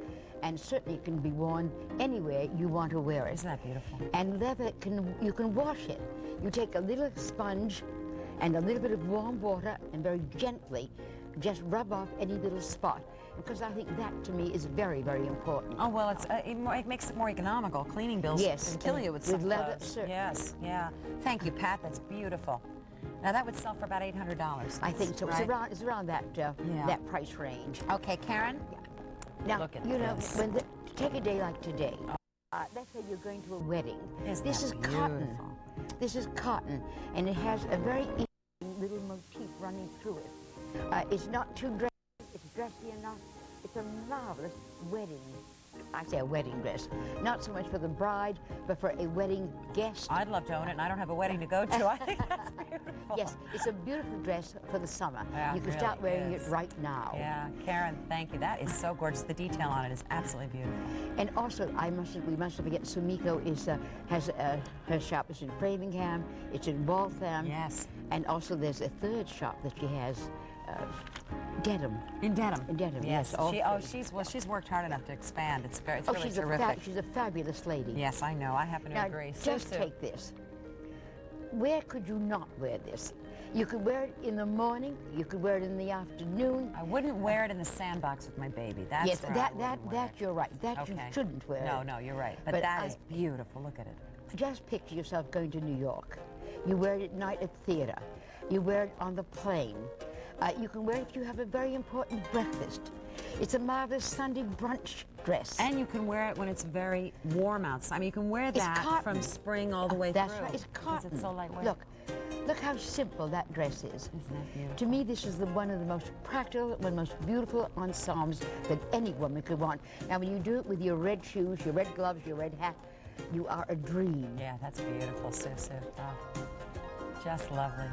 and certainly can be worn anywhere you want to wear it.
Isn't that beautiful?
And leather, you can wash it. You take a little sponge and a little bit of warm water and very gently just rub off any little spot. Because I think that, to me, is very, very important.
Oh, well, it makes it more economical. Cleaning bills can kill you with some
leather,
clothes.
certainly.
Yes, yeah. Thank you, Pat. That's beautiful. Now, that would sell for about $800.
I think so.
Right?
It's around that that price range.
Okay, Karen?
Now,
look at
you know,
this.
take a day like today. Let's say you're going to a wedding. This is cotton. This is cotton, and it has a very little motif running through it. It's not too dressy, it's dressy enough. It's a marvelous wedding. I say a wedding dress. Not so much for the bride, but for a wedding guest.
I'd love to own it, and I don't have a wedding to go to. I think that's beautiful.
Yes, it's a beautiful dress for the summer.
Yeah,
you can start wearing it right now.
Yeah, Karen, thank you. That is so gorgeous. The detail on it is absolutely beautiful.
And also, we mustn't forget, Sumiko has her shop is in Framingham, it's in Waltham.
Yes.
And also there's a third shop that she has, Dedham.
In Dedham.
In Dedham,
yes.
yes.
She's worked hard enough to expand. It's really terrific.
She's a fabulous lady.
Yes, I know. I happen to agree.
Just take this. Where could you not wear this? You could wear it in the morning. You could wear it in the afternoon.
I wouldn't wear it in the sandbox with my baby. That's
yes,
that
you're right. That you shouldn't wear it.
No, you're right. But that is beautiful. Look at it.
Just picture yourself going to New York. You wear it at night at the theater. You wear it on the plane. You can wear it if you have a very important breakfast. It's a marvelous Sunday brunch dress.
And you can wear it when it's very warm outside. I mean, you can wear that from spring all the way through.
That's right. It's cotton.
It's so lightweight.
Look how simple that dress is.
Isn't that beautiful?
To me, this is one of the most practical, one of the most beautiful ensembles that any woman could want. Now, when you do it with your red shoes, your red gloves, your red hat, you are a dream.
Yeah, that's beautiful, Susu. Oh, just lovely.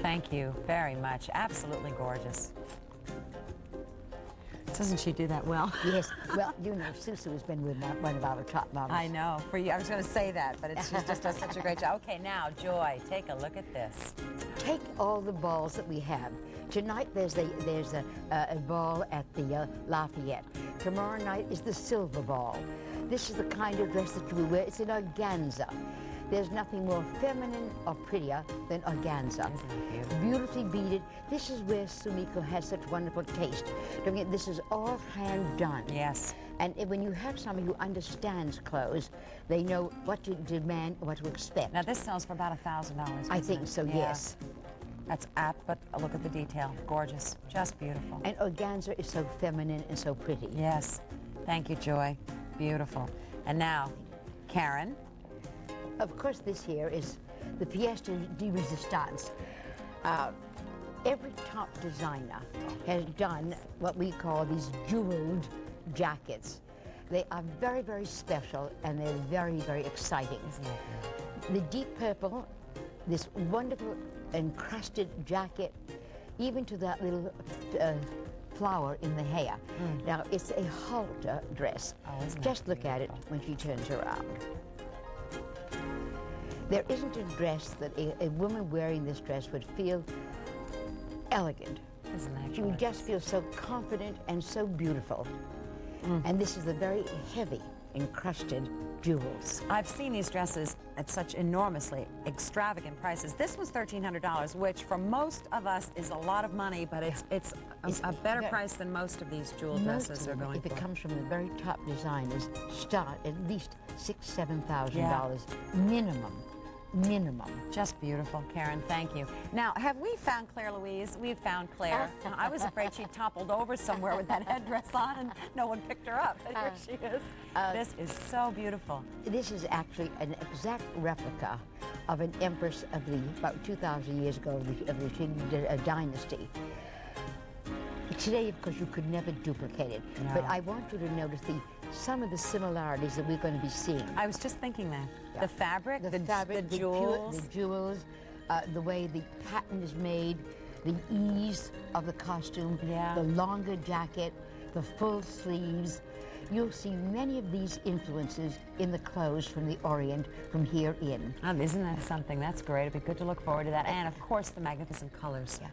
Thank you very much. Absolutely gorgeous. Doesn't she do that well?
Yes. Well, you know, Susu has been with one of our top models.
I know. For you, I was going to say that, but she just does such a great job. Okay, now, Joy, take a look at this.
Take all the balls that we have. Tonight, there's a ball at the Lafayette. Tomorrow night is the silver ball. This is the kind of dress that you will wear. It's an organza. There's nothing more feminine or prettier than organza. Beautifully beaded. This is where Sumiko has such wonderful taste. Don't forget, this is all hand done.
Yes.
And when you have somebody who understands clothes, they know what to demand, what to expect.
Now, this sells for about $1,000.
I think so,
yeah.
yes.
That's apt, but look at the detail. Gorgeous. Just beautiful.
And organza is so feminine and so pretty.
Yes. Thank you, Joy. Beautiful. And now, Karen.
Of course, this here is the pièce de résistance. Every top designer has done what we call these jeweled jackets. They are very, very special, and they're very, very exciting. The deep purple, this wonderful encrusted jacket, even to that little flower in the hair. Now, it's a halter dress. Just look at it when she turns around. There isn't a dress that a woman wearing this dress would feel elegant.
Isn't that
she would just feel so confident and so beautiful. And this is the very heavy encrusted jewels.
I've seen these dresses at such enormously extravagant prices. This was $1,300, which for most of us is a lot of money, but it's a better price than most of these jewel dresses are going
if
for.
it comes from the very top designers, start at least $6,000, $7,000 minimum. Minimum.
Just beautiful, Karen. Thank you. Now, have we found Claire Louise? We've found Claire. I was afraid she toppled over somewhere with that headdress on and no one picked her up. But here she is. This is so beautiful.
This is actually an exact replica of an empress of the, about 2,000 years ago, of the Qing dynasty. Today, of course, you could never duplicate it.
No.
But I want you to notice some of the similarities that we're going to be seeing.
I was just thinking that.
Yeah.
The fabric, the jewels.
The jewels, the way the pattern is made, the ease of the costume, the longer jacket, the full sleeves. You'll see many of these influences in the clothes from the Orient from here in.
Isn't that something? That's great. It'd be good to look forward to that. And, of course, the magnificent colors.
Yeah.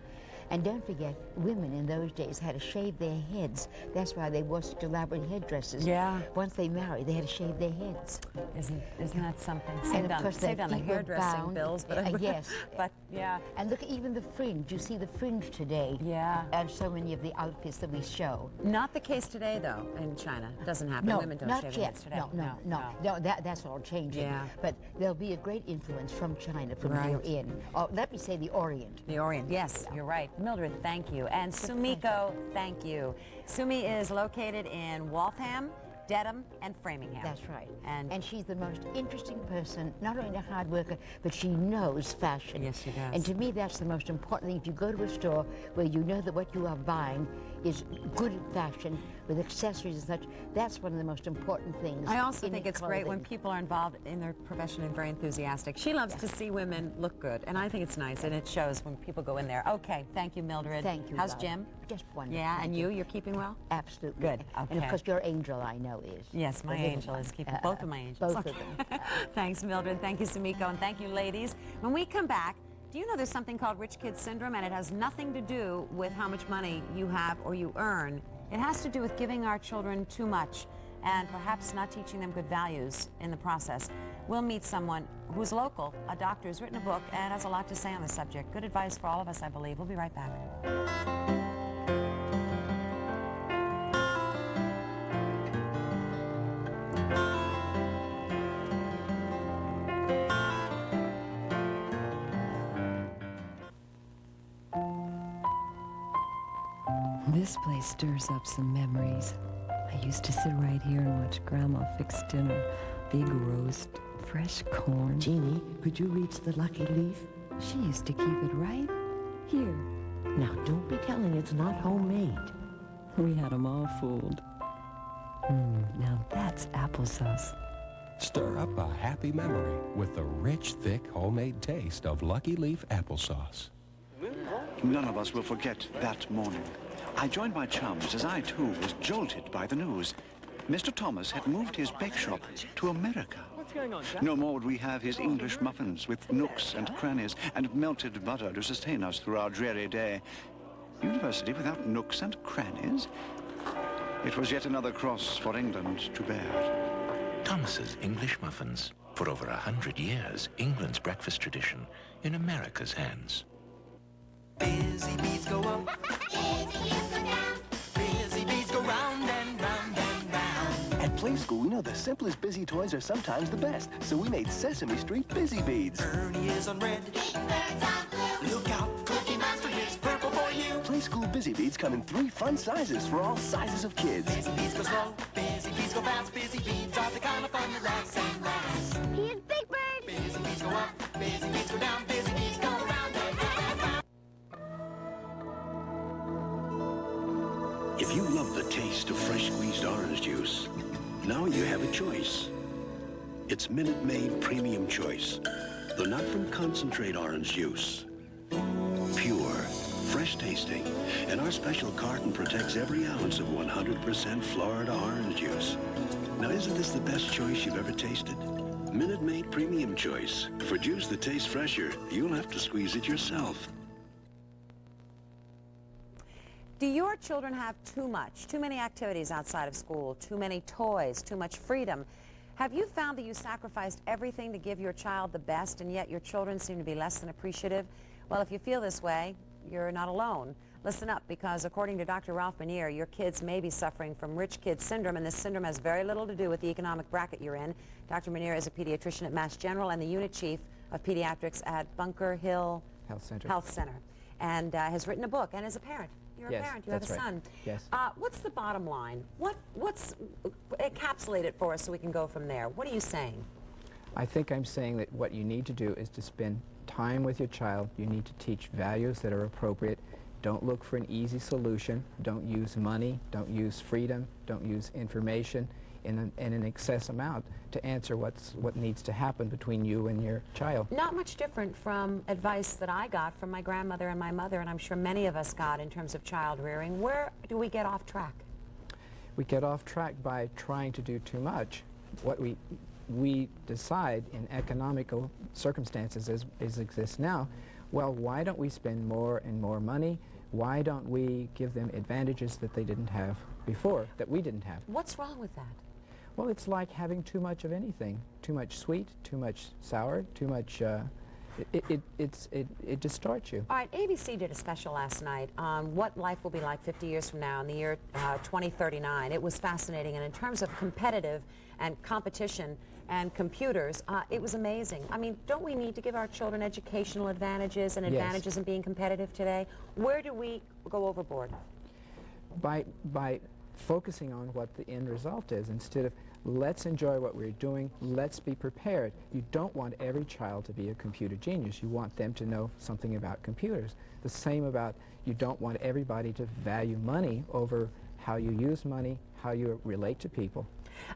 And don't forget, women in those days had to shave their heads. That's why they wore such elaborate headdresses.
Yeah.
Once they married, they had to shave their heads.
Isn't that something?
And of course,
saved on the
feet were
hairdressing
bound.
bills, but
yes.
But yeah.
And look at even the fringe. You see the fringe today.
Yeah.
And so many of the outfits that we show.
Not the case today, though. In China, it doesn't happen.
No,
Women don't
not
shave
yet.
their heads today.
No. That's all changing.
Yeah.
But there'll be a great influence from China from here in. Or let me say the Orient.
The Orient. Yes, you're right. Mildred, thank you. And Sumiko, thank you. Sumi is located in Waltham, Dedham, and Framingham.
That's right. And she's the most interesting person, not only a hard worker, but she knows fashion.
Yes, she does.
And to me, that's the most important thing. If you go to a store where you know that what you are buying is good fashion with accessories and such, that's one of the most important things.
I also think it's great when people are involved in their profession and very enthusiastic. She loves to see women look good, and I think it's nice, and it shows when people go in there. Okay, thank you, Mildred.
Thank you.
How's
love.
Jim?
Just wonderful.
Yeah, and you're keeping well?
Absolutely.
Good. Okay.
And of course, your angel, I know, is.
Yes, my angel is keeping both of my angels.
Both of them.
Thanks, Mildred. Thank you, Sumiko, and thank you, ladies. When we come back, do you know there's something called rich kid syndrome, and it has nothing to do with how much money you have or you earn. It has to do with giving our children too much and perhaps not teaching them good values in the process. We'll meet someone who's local, a doctor who's written a book and has a lot to say on the subject. Good advice for all of us, I believe. We'll be right back.
This place stirs up some memories. I used to sit right here and watch Grandma fix dinner. Big roast, fresh corn.
Jeannie, could you reach the lucky leaf?
She used to keep it right here.
Now, don't be telling it's not homemade.
We had 'em all fooled. Now that's applesauce.
Stir up a happy memory with the rich, thick, homemade taste of Lucky Leaf applesauce.
None of us will forget that morning. I joined my chums as I, too, was jolted by the news. Mr. Thomas had moved his bake shop to America.
What's going on, Jack?
No more would we have his English muffins with nooks and crannies and melted butter to sustain us through our dreary day. University without nooks and crannies? It was yet another cross for England to bear.
Thomas's English muffins. For over 100 years, England's breakfast tradition in America's hands.
Busy bees go up. Busy bees go down. Busy bees go round and round and round.
At Play School, we know the simplest busy toys are sometimes the best, so we made Sesame Street Busy Beads.
Ernie is on red. Big Bird's on blue. Look out, Cookie Monster, here's purple for you.
Play School Busy Beads come in 3 fun sizes for all sizes of kids.
Busy bees go slow. Busy bees go fast. Busy bees are the kind of fun that lasts and lasts.
Here's Big Bird.
Busy bees go up. Busy bees go down. Busy bees go round and round and round.
If you love the taste of fresh squeezed orange juice, now you have a choice. It's Minute Maid Premium Choice, the nut from concentrate orange juice. Pure, fresh tasting, and our special carton protects every ounce of 100% Florida orange juice. Now isn't this the best choice you've ever tasted? Minute Maid Premium Choice. For juice that tastes fresher, you'll have to squeeze it yourself.
Do your children have too many activities outside of school, too many toys, too much freedom? Have you found that you sacrificed everything to give your child the best, and yet your children seem to be less than appreciative? Well, if you feel this way, you're not alone. Listen up, because according to Dr. Ralph Manier, your kids may be suffering from rich kid syndrome, and this syndrome has very little to do with the economic bracket you're in. Dr. Manier is a pediatrician at Mass General and the unit chief of pediatrics at Bunker Hill Health Center, and has written a book, and is a parent. You're a parent. You have a son.
Yes.
What's the bottom line? What's encapsulate it for us so we can go from there? What are you saying?
I think I'm saying that what you need to do is to spend time with your child. You need to teach values that are appropriate. Don't look for an easy solution. Don't use money. Don't use freedom. Don't use information in an excess amount to answer what needs to happen between you and your child.
Not much different from advice that I got from my grandmother and my mother, and I'm sure many of us got in terms of child rearing. Where do we get off track?
We get off track by trying to do too much. What we decide in economical circumstances as exists now, well, why don't we spend more and more money? Why don't we give them advantages that they didn't have before, that we didn't have?
What's wrong with that?
Well, it's like having too much of anything. Too much sweet, too much sour, too much, it distorts you.
All right, ABC did a special last night on what life will be like 50 years from now in the year 2039. It was fascinating, and in terms of competitive and competition and computers, it was amazing. I mean, don't we need to give our children educational advantages and advantages in being competitive today? Where do we go overboard?
By focusing on what the end result is, instead of let's enjoy what we're doing, let's be prepared. You don't want every child to be a computer genius. You want them to know something about computers. The same about, you don't want everybody to value money over how you use money, how you relate to people.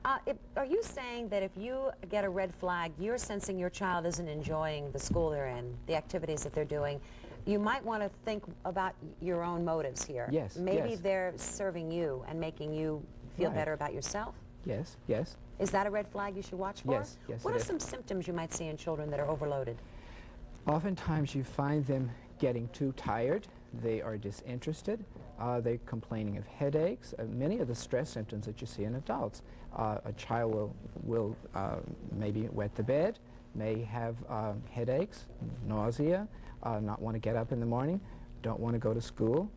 Are you saying that if you get a red flag, you're sensing your child isn't enjoying the school they're in, the activities that they're doing, you might want to think about your own motives here?
Yes.
Maybe they're serving you and making you feel better about yourself?
Yes, yes.
Is that a red flag you should watch for?
Yes, yes.
What are some symptoms you might see in children that are overloaded?
Oftentimes you find them getting too tired. They are disinterested. They're complaining of headaches. Many of the stress symptoms that you see in adults. A child will maybe wet the bed, may have headaches, nausea, not want to get up in the morning, don't want to go to school,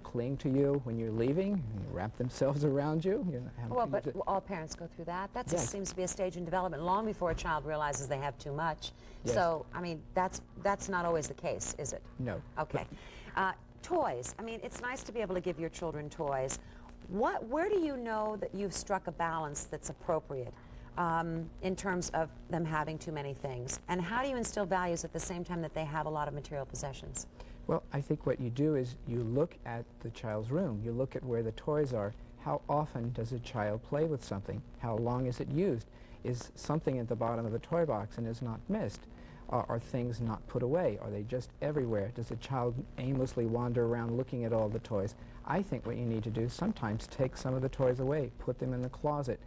cling to you when you're leaving, wrap themselves around you.
Well, but all parents go through that. That just seems to be a stage in development long before a child realizes they have too much.
Yes.
So, I mean, that's not always the case, is it?
No.
Okay. Toys. I mean, it's nice to be able to give your children toys. Where do you know that you've struck a balance that's appropriate in terms of them having too many things? And how do you instill values at the same time that they have a lot of material possessions?
Well, I think what you do is you look at the child's room. You look at where the toys are. How often does a child play with something? How long is it used? Is something at the bottom of the toy box and is not missed? Are things not put away? Are they just everywhere? Does a child aimlessly wander around looking at all the toys? I think what you need to do is sometimes take some of the toys away, put them in the closet,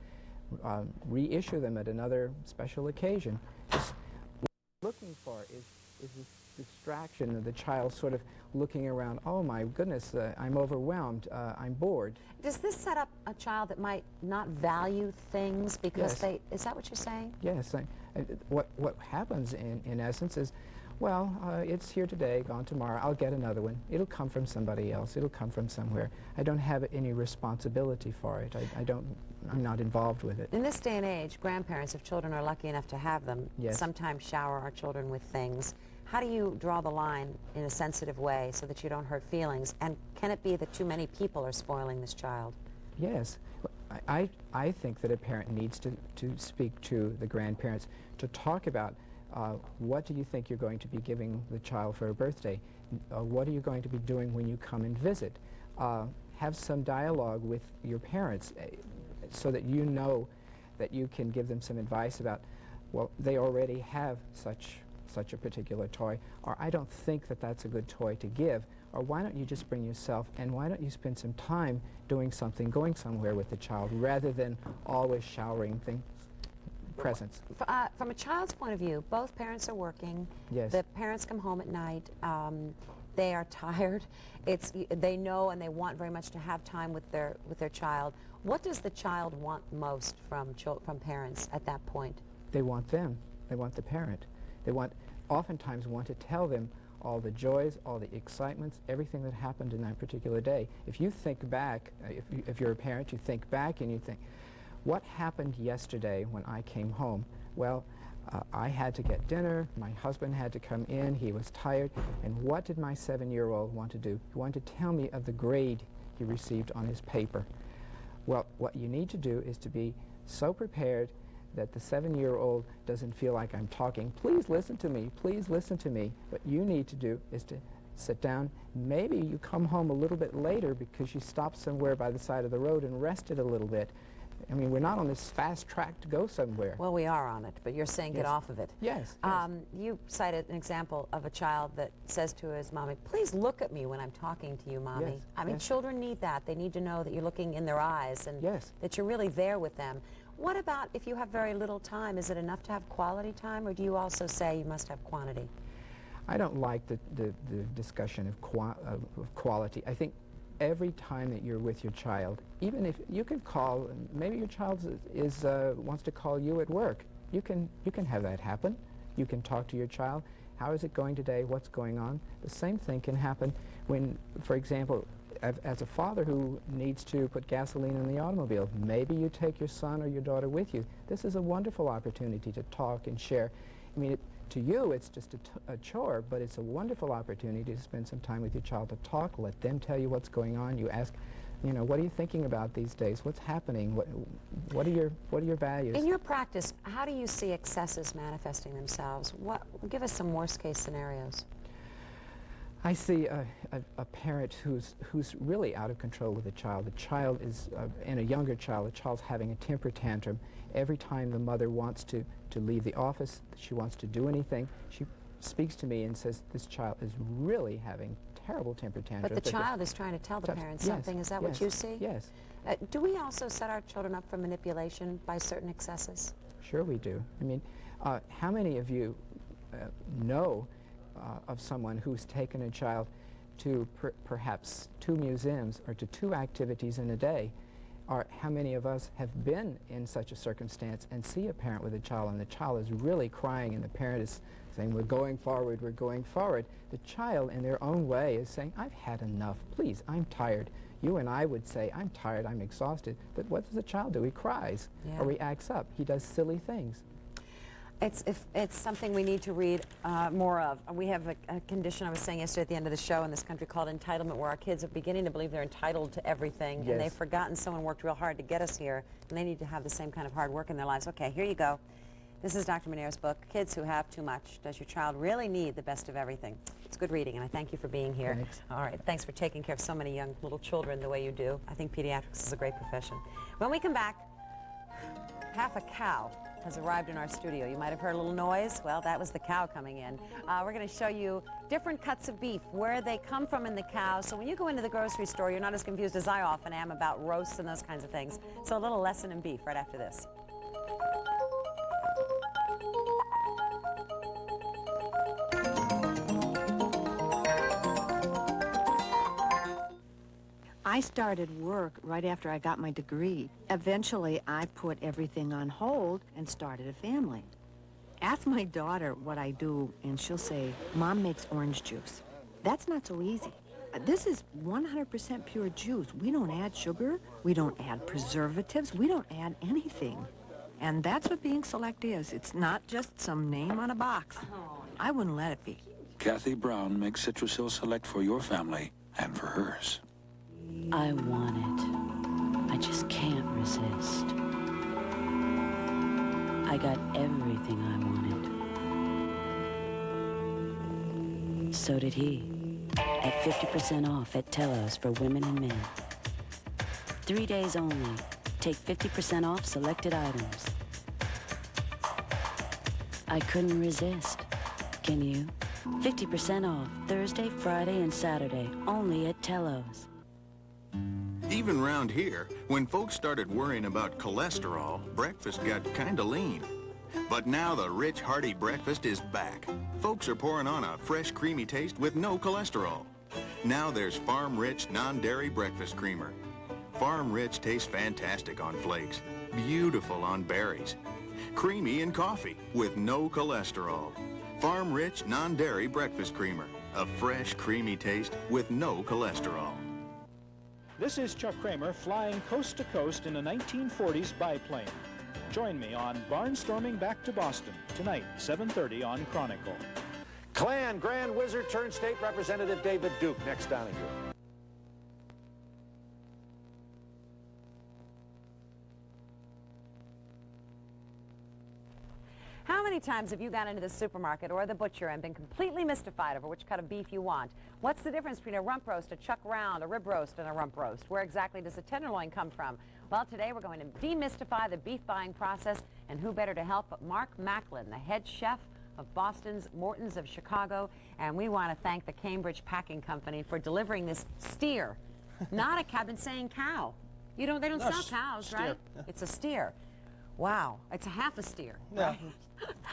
reissue them at another special occasion. Just what you're looking for is this distraction of the child sort of looking around, oh my goodness, I'm overwhelmed, I'm bored.
Does this set up a child that might not value things because they, is that what you're saying?
Yes. What happens in essence is, well, it's here today, gone tomorrow, I'll get another one. It'll come from somebody else, it'll come from somewhere. I don't have any responsibility for it. I'm not involved with it.
In this day and age, grandparents, if children are lucky enough to have them, sometimes shower our children with things. How do you draw the line in a sensitive way so that you don't hurt feelings? And can it be that too many people are spoiling this child?
Yes. I think that a parent needs to speak to the grandparents to talk about what do you think you're going to be giving the child for a birthday? What are you going to be doing when you come and visit? Have some dialogue with your parents so that you know that you can give them some advice about, well, they already have such a particular toy, or I don't think that that's a good toy to give, or why don't you just bring yourself, and why don't you spend some time doing something, going somewhere with the child, rather than always showering things, presents.
From a child's point of view, both parents are working.
Yes.
The parents come home at night. they are tired. They know and they want very much to have time with their child. What does the child want most from parents at that point?
They want them. They want the parent. They oftentimes want to tell them all the joys, all the excitements, everything that happened in that particular day. If you think back, if you're a parent, you think back and you think, what happened yesterday when I came home? Well, I had to get dinner, my husband had to come in, he was tired, and what did my 7-year-old want to do? He wanted to tell me of the grade he received on his paper. Well, what you need to do is to be so prepared that the 7-year-old doesn't feel like I'm talking, please listen to me, please listen to me. What you need to do is to sit down. Maybe you come home a little bit later because you stopped somewhere by the side of the road and rested a little bit. I mean, we're not on this fast track to go somewhere.
Well, we are on it, but you're saying get off of it.
Yes.
You cited an example of a child that says to his mommy, please look at me when I'm talking to you, Mommy.
Yes,
I mean, children need that. They need to know that you're looking in their eyes and that you're really there with them. What about if you have very little time? Is it enough to have quality time, or do you also say you must have quantity?
I don't like the discussion of quality. I think every time that you're with your child, even if you can call, maybe your child wants to call you at work. You can have that happen. You can talk to your child. How is it going today? What's going on? The same thing can happen when, for example, as a father who needs to put gasoline in the automobile, maybe you take your son or your daughter with you. This is a wonderful opportunity to talk and share. I mean, to you, it's just a chore, but it's a wonderful opportunity to spend some time with your child, to talk, let them tell you what's going on. You ask, you know, what are you thinking about these days? What's happening? What are your values?
In your practice, how do you see excesses manifesting themselves? Give us some worst-case scenarios.
I see a parent who's really out of control with a child. The child is, and a younger child, the child's having a temper tantrum. Every time the mother wants to leave the office, she wants to do anything, she speaks to me and says, this child is really having terrible temper tantrums.
But the child is trying to tell the parents something. Is that what you see?
Yes.
Do we also set our children up for manipulation by certain excesses?
Sure we do. I mean, how many of you know of someone who's taken a child to perhaps 2 museums or to 2 activities in a day? Or how many of us have been in such a circumstance and see a parent with a child and the child is really crying and the parent is saying, we're going forward, we're going forward. The child, in their own way, is saying, I've had enough, please, I'm tired. You and I would say, I'm tired, I'm exhausted. But what does the child do? He cries, or he acts up. He does silly things.
It's something we need to read more of. We have a condition I was saying yesterday at the end of the show in this country called entitlement, where our kids are beginning to believe they're entitled to everything, and they've forgotten someone worked real hard to get us here, and they need to have the same kind of hard work in their lives. Okay, here you go. This is Dr. Manier's book, Kids Who Have Too Much. Does Your Child Really Need the Best of Everything? It's good reading, and I thank you for being here.
Thanks.
All right, thanks for taking care of so many young little children the way you do. I think pediatrics is a great profession. When we come back, half a cow has arrived in our studio. You might have heard a little noise. Well, that was the cow coming in. We're going to show you different cuts of beef, where they come from in the cow. So when you go into the grocery store, you're not as confused as I often am about roasts and those kinds of things. So a little lesson in beef right after this.
I started work right after I got my degree. Eventually, I put everything on hold and started a family. Ask my daughter what I do, and she'll say, Mom makes orange juice. That's not so easy. This is 100% pure juice. We don't add sugar. We don't add preservatives. We don't add anything. And that's what being select is. It's not just some name on a box. I wouldn't let it be.
Kathy Brown makes Citrusil Select for your family and for hers.
I want it. I just can't resist. I got everything I wanted. So did he. At 50% off at Telos for women and men. 3 days only. Take 50% off selected items. I couldn't resist. Can you? 50% off Thursday, Friday, and Saturday. Only at Telos.
Even round here, when folks started worrying about cholesterol, breakfast got kinda lean. But now the rich, hearty breakfast is back. Folks are pouring on a fresh, creamy taste with no cholesterol. Now there's Farm Rich non-dairy breakfast creamer. Farm Rich tastes fantastic on flakes, beautiful on berries, creamy in coffee with no cholesterol. Farm Rich non-dairy breakfast creamer. A fresh, creamy taste with no cholesterol.
This is Chuck Kramer flying coast to coast in a 1940s biplane. Join me on Barnstorming Back to Boston, tonight, 7:30 on Chronicle.
Klan Grand Wizard turned State Representative David Duke, next Donahue.
How many times have you gone into the supermarket or the butcher and been completely mystified over which cut of beef you want? What's the difference between a rump roast, a chuck round, a rib roast, and a rump roast? Where exactly does a tenderloin come from? Well, today we're going to demystify the beef buying process, and who better to help but Mark Macklin, the head chef of Boston's Morton's of Chicago, and we want to thank the Cambridge Packing Company for delivering this steer. Not a cow. I've been saying cow. They don't sell cows,
steer.
right?
Yeah.
It's a steer. Wow, it's a half a steer.
Yeah.
Right?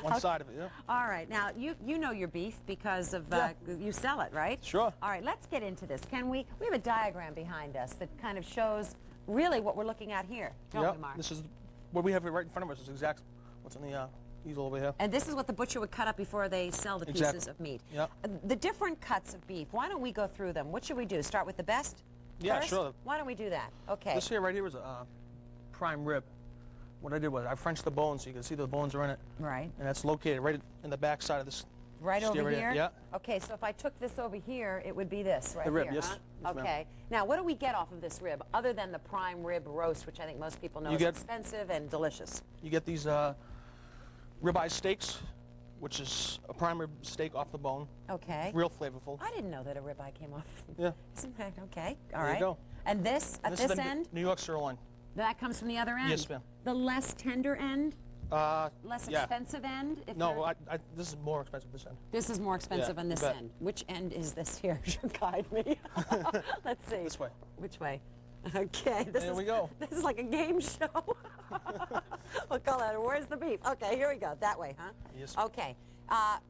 One side of it, yeah.
All right, now you know your beef because of you sell it, right?
Sure.
All right, let's get into this. We have a diagram behind us that kind of shows really what we're looking at here. Don't we, Mark?
This is what we have right in front of us. Is exact what's on the easel over here.
And this is what the butcher would cut up before they sell the pieces of meat.
Yep.
The different cuts of beef. Why don't we go through them? What should we do? Start with the best?
Yeah,
first?
sure.
Why don't we do that? Okay.
This here right here is a prime rib. What I did was I Frenched the bones so you can see the bones are in it.
Right.
And that's located right in the back side of this.
Right over here?
Yeah.
Okay, so if I took this over here, it would be this right
the rib,
here,
yes.
huh?
Yes,
okay. Now, what do we get off of this rib other than the prime rib roast, which I think most people know is expensive and delicious?
You get these ribeye steaks, which is a prime rib steak off the bone.
Okay.
Real flavorful.
I didn't know that a ribeye came off.
Yeah.
Isn't that okay? All
There
right.
you go.
And this, at this
is the
end?
New York sirloin.
That comes from the other end?
Yes, ma'am.
The less tender end? Less
yeah.
expensive end?
No, this is more expensive this end.
This is more expensive
Yeah,
on this
you bet.
end. Which end is this here? Guide me. Let's see.
This way.
Which way? Okay.
There we go.
This is like a game show. We'll call that, where's the beef? Okay, here we go. That way, huh?
Yes.
Okay. How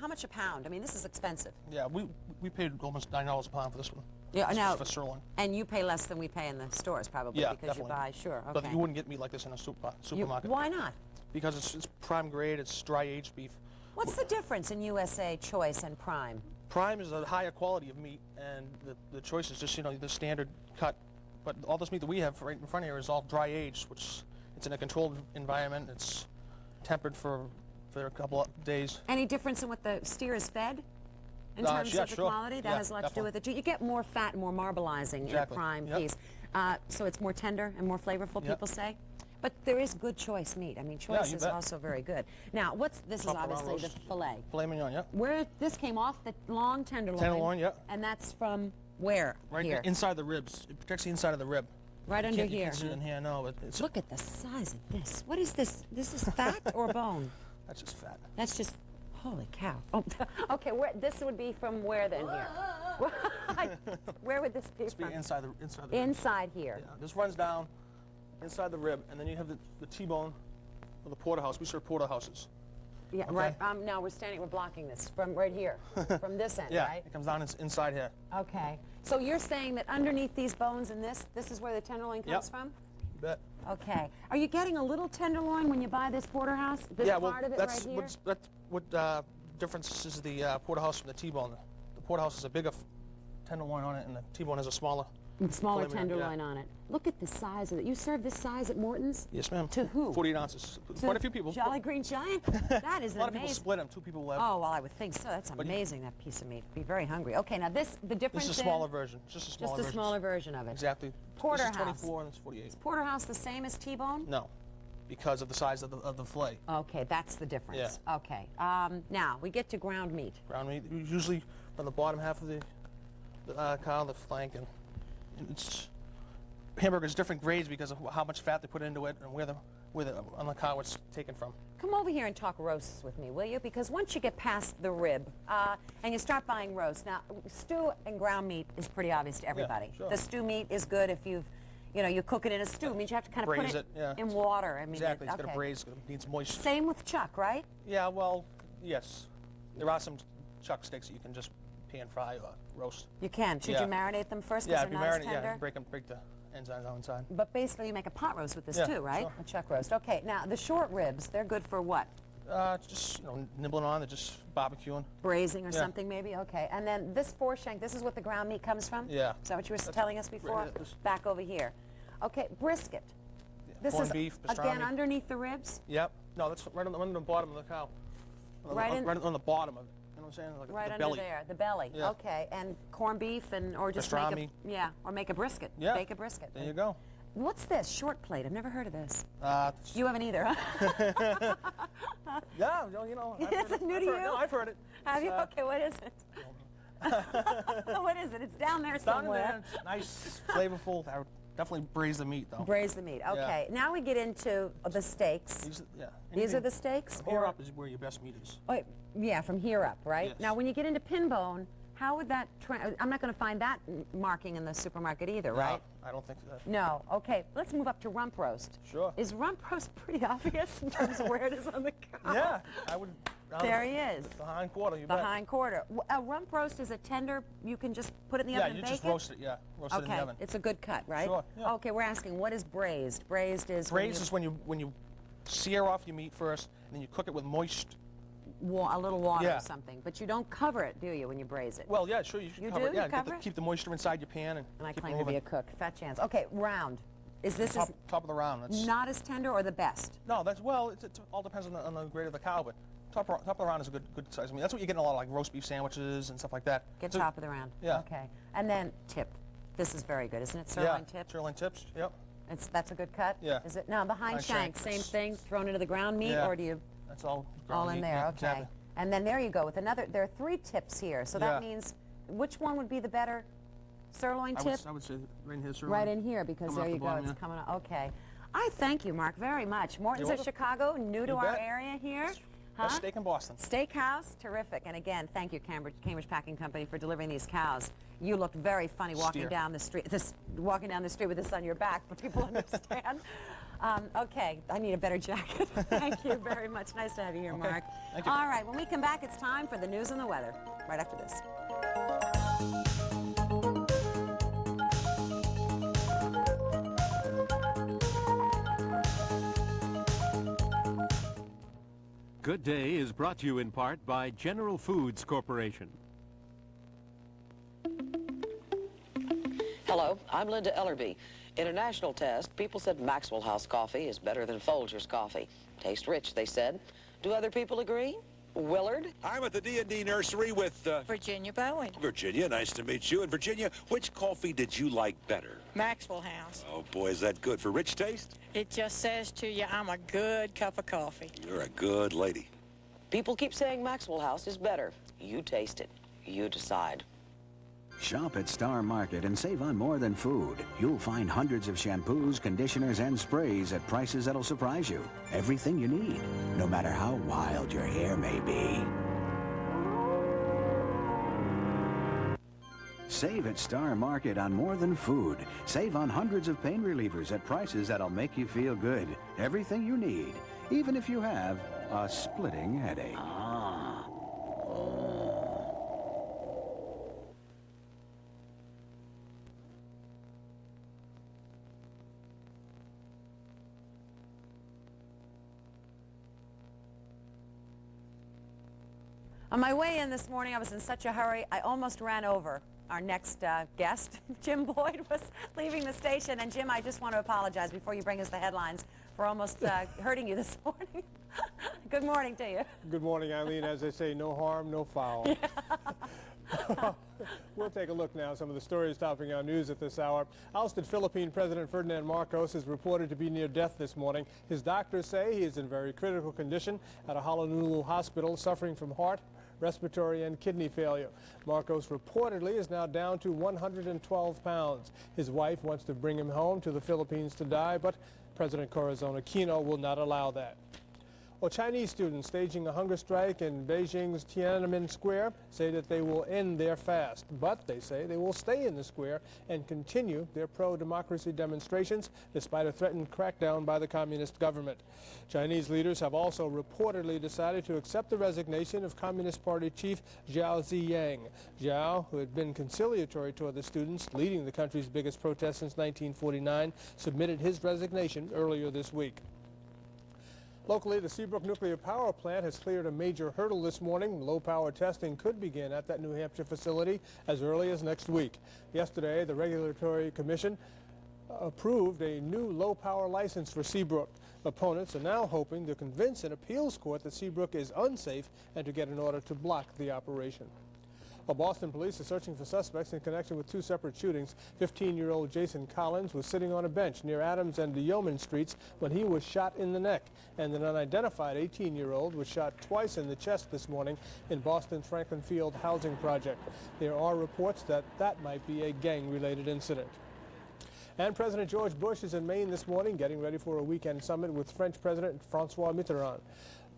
much a pound? I mean, this is expensive.
Yeah, we paid almost $9 a pound for this one.
Yeah, now,
for sirloin.
And you pay less than we pay in the stores, probably,
Yeah,
because
definitely.
you buy, sure, okay.
But you wouldn't get meat like this in a supermarket.
Why not?
Because it's prime grade, it's dry aged beef.
What's the difference in USA Choice and Prime?
Prime is a higher quality of meat, and the choice is just, the standard cut. But all this meat that we have right in front of here is all dry aged, which it's in a controlled environment. It's tempered for a couple of days.
Any difference in what the steer is fed? In terms
yeah,
of the
sure.
quality? That
Yeah,
has a lot to do with it. You get more fat and more marbleizing in a
Exactly.
prime
Yep.
piece. So it's more tender and more flavorful,
Yep.
people say? But there is good choice meat. I mean, choice
you
is
bet.
also very good. Now, this is
Top around
obviously the
roast.
filet.
Filet mignon, yeah.
Where this came off the long tenderloin.
Tenderloin, yeah.
And that's from where?
Right
here.
inside the ribs. It protects the inside of the rib.
Right
You
under
can't- you
here.
can't see it in here, no. But it's,
Look at the size of this. What is this? This is fat or bone?
That's just fat.
That's just, holy cow. Oh, okay, this would be from where then here? Where would this be from?
inside the rib.
Inside here.
Yeah, this runs down inside the rib, and then you have the T-bone or the porterhouse. We serve porterhouses.
Yeah,
Okay.
right. Now we're blocking this from right here, from this end,
Yeah,
right?
it comes down inside here.
Okay. So you're saying that underneath these bones and this is where the tenderloin comes from?
You bet.
Okay. Are you getting a little tenderloin when you buy this porterhouse? This
yeah, well,
part of it
that's
right here?
what difference is the porterhouse from the T-bone. The porterhouse has a bigger tenderloin on it, and the T-bone has a smaller.
Smaller
filet mignon,
tenderloin on it. Look at the size of it. You serve this size at Morton's?
Yes, ma'am.
To who?
48 ounces. Quite a few people.
Jolly Green Giant? That is
a lot
amazing.
of people split them. 2 people left.
Oh, well, I would think so. That's amazing, that piece of meat. Be very hungry. Okay, now the difference
This is a smaller version. Just a smaller version.
smaller version of it.
Exactly.
Porterhouse.
This is 24 and it's 48.
Is porterhouse the same as T-bone?
No, because of the size of the fillet.
Okay, that's the difference.
Yeah.
Okay. Now, we get to ground meat.
Ground meat, usually from the bottom half of the cow, the flank, and it's hamburgers different grades because of how much fat they put into it and where on the cow it's taken from.
Come over here and talk roasts with me, will you? Because once you get past the rib and you start buying roast, now stew and ground meat is pretty obvious to everybody.
Yeah, sure.
The stew meat is good if you've you know, you cook it in a stew. It means you have to kind of
Braise
put
it, yeah.
in water. I mean,
Exactly, it's
okay.
got to braise, it needs moisture.
Same with chuck, right?
Yeah, well, yes. There are some chuck steaks that you can just pan fry or roast.
You can. Should you marinate them first because
Yeah,
they're
if you
not as
marinate,
tender?
break the enzymes out inside.
But basically you make a pot roast with this
Yeah,
too, right?
sure.
A chuck roast. Okay, now the short ribs, they're good for what?
Just, you know, nibbling on, they're just barbecuing.
Braising or
Yeah.
something maybe? Okay. And then this foreshank, this is what the ground meat comes from?
Yeah.
Is that what you were telling us before?
Right, this-
Back over here. Okay, brisket. This
corned
is,
beef,
again,
pastrami.
underneath the ribs?
Yep. No, that's right on the bottom of the cow.
Right
on the bottom of it. You know what I'm saying? Like
Right
the
under
belly.
there, the belly.
Yeah.
Okay, and corned beef or just
Pastrami.
make a, yeah, or make a brisket.
Yeah.
Bake a brisket.
There you go.
What's this? Short plate. I've never heard of this.
It's-
You haven't either, huh?
Yeah, you know. I've
Is
heard
it new to
I've heard-
you?
No, I've heard it.
Have you?
It's,
Okay, what is it? What is it? It's down there
It's down in
somewhere.
there. It's nice, flavorful. I would definitely braise the meat, though.
Braise the meat. Okay. Now we get into the steaks. These are the steaks?
From here up is where your best meat is.
Oh, yeah, from here up, right?
Yes.
Now, when you get into pin bone, how would that? I'm not going to find that marking in the supermarket either, right?
I don't think that.
No. Okay. Let's move up to rump roast.
Sure.
Is rump roast pretty obvious in terms of where it is on the cow?
Yeah, I would.
There he is.
The hind quarter, you
The
bet.
hind quarter. A rump roast is a tender. You can just put it in the oven and bake it.
Yeah, you just roast it. Yeah, roast it in the oven.
It's a good cut, right?
Sure. Yeah.
Okay, we're asking what is braised. Braised is
when you sear off your meat first, and then you cook it with moist.
A little water
Yeah.
or something, but you don't cover it, do you, when you braise it?
Well, yeah, sure, you should
You
cover
do?
it. Yeah,
You cover it?
keep the moisture inside your pan and
And I
keep
claim
it
to be
moving.
a cook. Fat chance. Okay, round. Is this
top of the round? That's
not as tender or the best?
No, that's well. It all depends on the grade of the cow, but top of the round is a good size. I mean, that's what you get in a lot of like roast beef sandwiches and stuff like that.
Get
So-
top of the round.
Yeah.
Okay. And then tip. This is very good, isn't it? Sirloin tip.
Sirloin tips. Yep.
That's a good cut.
Yeah.
Is it? No, the hind shank. Same thing. Thrown into the ground meat,
Yeah.
or do you?
That's all.
All
ground
in
meat.
there.
Yeah,
Okay.
exactly.
And then there you go with another. There are 3 tips here, so that
Yeah.
means which one would be the better sirloin
I
tip?
would say right in here, sirloin.
Right in here, because
Coming
there
off
you
the
go.
bottom,
It's
yeah.
coming up. Okay. I thank you, Mark, very much. Morton's
You're
of
welcome.
Chicago, new to
You
our
bet.
area here.
Best steak in Boston.
Steakhouse, terrific. And again, thank you, Cambridge Packing Company, for delivering these cows. You looked very funny walking
Steer.
down the street. Walking down the street with this on your back, but people understand. Okay, I need a better jacket. Thank you very much. Nice to have you here,
Okay.
Mark.
Thank you.
All right, when we come back, it's time for the news and the weather. Right after this.
Good Day is brought to you in part by General Foods Corporation.
Hello, I'm Linda Ellerby. In a national test, people said Maxwell House coffee is better than Folgers coffee. Tastes rich, they said. Do other people agree? Willard?
I'm at the D&D nursery with
Virginia Bowen.
Virginia. Nice to meet you. And Virginia, which coffee did you like better?
Maxwell House.
Oh, boy, is that good. For rich taste?
It just says to you, I'm a good cup of coffee.
You're a good lady.
People keep saying Maxwell House is better. You taste it. You decide.
Shop at Star Market and save on more than food. You'll find hundreds of shampoos, conditioners, and sprays at prices that'll surprise you. Everything you need, no matter how wild your hair may be. Save at Star Market on more than food. Save on hundreds of pain relievers at prices that'll make you feel good. Everything you need, even if you have a splitting headache.
On my way in this morning, I was in such a hurry, I almost ran over our next guest. Jim Boyd was leaving the station. And Jim, I just want to apologize before you bring us the headlines for almost hurting you this morning. Good morning to you.
Good morning, Eileen. As they say, no harm, no foul. We'll take a look now at some of the stories topping our news at this hour. Ousted Philippine President Ferdinand Marcos is reported to be near death this morning. His doctors say he is in very critical condition at a Honolulu hospital, suffering from heart, respiratory, and kidney failure. Marcos reportedly is now down to 112 pounds. His wife wants to bring him home to the Philippines to die, but President Corazon Aquino will not allow that. Well, Chinese students staging a hunger strike in Beijing's Tiananmen Square say that they will end their fast, but they say they will stay in the square and continue their pro-democracy demonstrations despite a threatened crackdown by the communist government. Chinese leaders have also reportedly decided to accept the resignation of Communist Party chief Zhao Ziyang. Zhao, who had been conciliatory toward the students leading the country's biggest protest since 1949, submitted his resignation earlier this week. Locally, the Seabrook Nuclear Power Plant has cleared a major hurdle this morning. Low-power testing could begin at that New Hampshire facility as early as next week. Yesterday, the Regulatory Commission approved a new low-power license for Seabrook. Opponents are now hoping to convince an appeals court that Seabrook is unsafe and to get an order to block the operation. Well, Boston police are searching for suspects in connection with two separate shootings. 15-year-old Jason Collins was sitting on a bench near Adams and Yeoman Streets when he was shot in the neck. And an unidentified 18-year-old was shot twice in the chest this morning in Boston's Franklin Field housing project. There are reports that that might be a gang-related incident. And President George Bush is in Maine this morning getting ready for a weekend summit with French President Francois Mitterrand.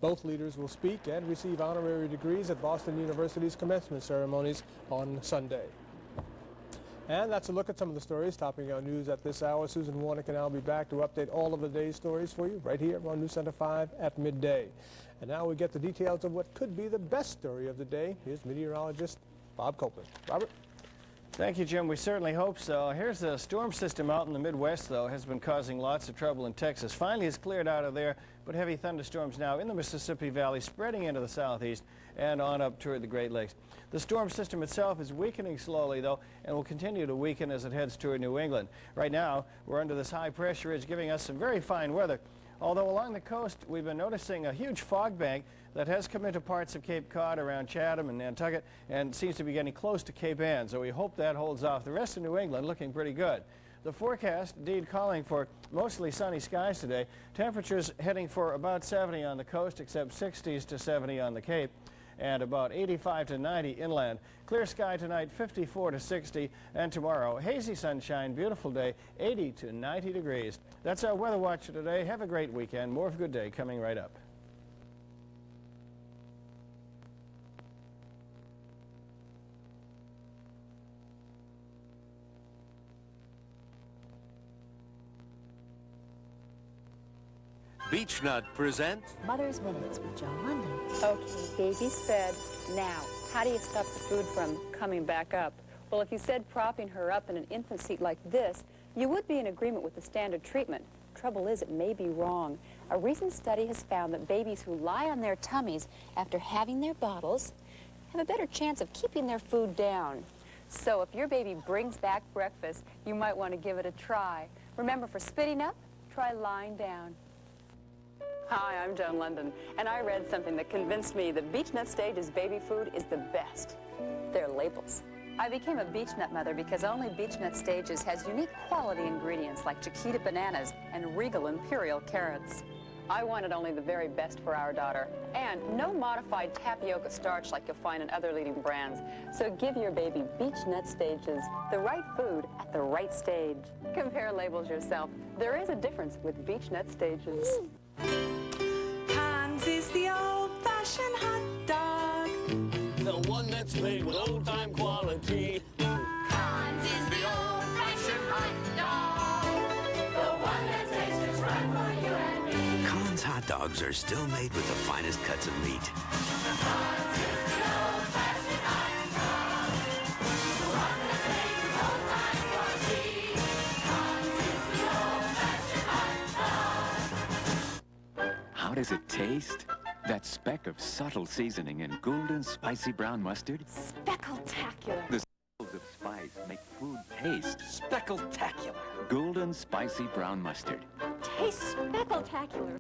Both leaders will speak and receive honorary degrees at Boston University's commencement ceremonies on Sunday. And that's a look at some of the stories topping our news at this hour. Susan Warnick and I'll be back to update all of the day's stories for you right here on News Center 5 at midday. And now we get the details of what could be the best story of the day. Here's meteorologist Bob Copeland. Robert?
Thank you, Jim. We certainly hope so. Here's a storm system out in the Midwest, though, has been causing lots of trouble in Texas. Finally, it's cleared out of there, but heavy thunderstorms now in the Mississippi Valley, spreading into the southeast and on up toward the Great Lakes. The storm system itself is weakening slowly, though, and will continue to weaken as it heads toward New England. Right now, we're under this high pressure ridge giving us some very fine weather. Although along the coast, we've been noticing a huge fog bank that has come into parts of Cape Cod around Chatham and Nantucket and seems to be getting close to Cape Ann, so we hope that holds off. The rest of New England looking pretty good. The forecast indeed calling for mostly sunny skies today. Temperatures heading for about 70 on the coast, except 60s to 70 on the Cape, and about 85 to 90 inland. Clear sky tonight, 54 to 60, and tomorrow, hazy sunshine, beautiful day, 80 to 90 degrees. That's our weather watch for today. Have a great weekend. More of Good Day coming right up.
BeachNut presents
Mother's Minutes with Joan London.
Okay, baby's fed. Now, how do you stop the food from coming back up? Well, if you said propping her up in an infant seat like this, you would be in agreement with the standard treatment. Trouble is, it may be wrong. A recent study has found that babies who lie on their tummies after having their bottles have a better chance of keeping their food down. So if your baby brings back breakfast, you might want to give it a try. Remember, for spitting up, try lying down. Hi, I'm Joan London, and I read something that convinced me that BeechNut Stage's baby food is the best. Their labels. I became a BeechNut mother because only BeechNut Stages has unique quality ingredients like Chiquita bananas and Regal Imperial carrots. I wanted only the very best for our daughter, and no modified tapioca starch like you'll find in other leading brands. So give your baby BeechNut Stages, the right food at the right stage. Compare labels yourself. There is a difference with BeechNut Stages.
Hans is the old-fashioned hot dog. The one that's made with old-time quality. Hans is the old-fashioned hot dog. The one that tastes just right for you and me.
Conn's hot dogs are still made with the finest cuts of meat.
Hans is the old-fashioned hot dog. The one that's made with old-time quality. Hans is the old-fashioned hot dog.
How does it taste? That speck of subtle seasoning and golden spicy brown mustard?
Speckle-tacular.
The speckles of spice make food taste speckle-tacular. Golden spicy brown mustard.
Tastes speckle-tacular.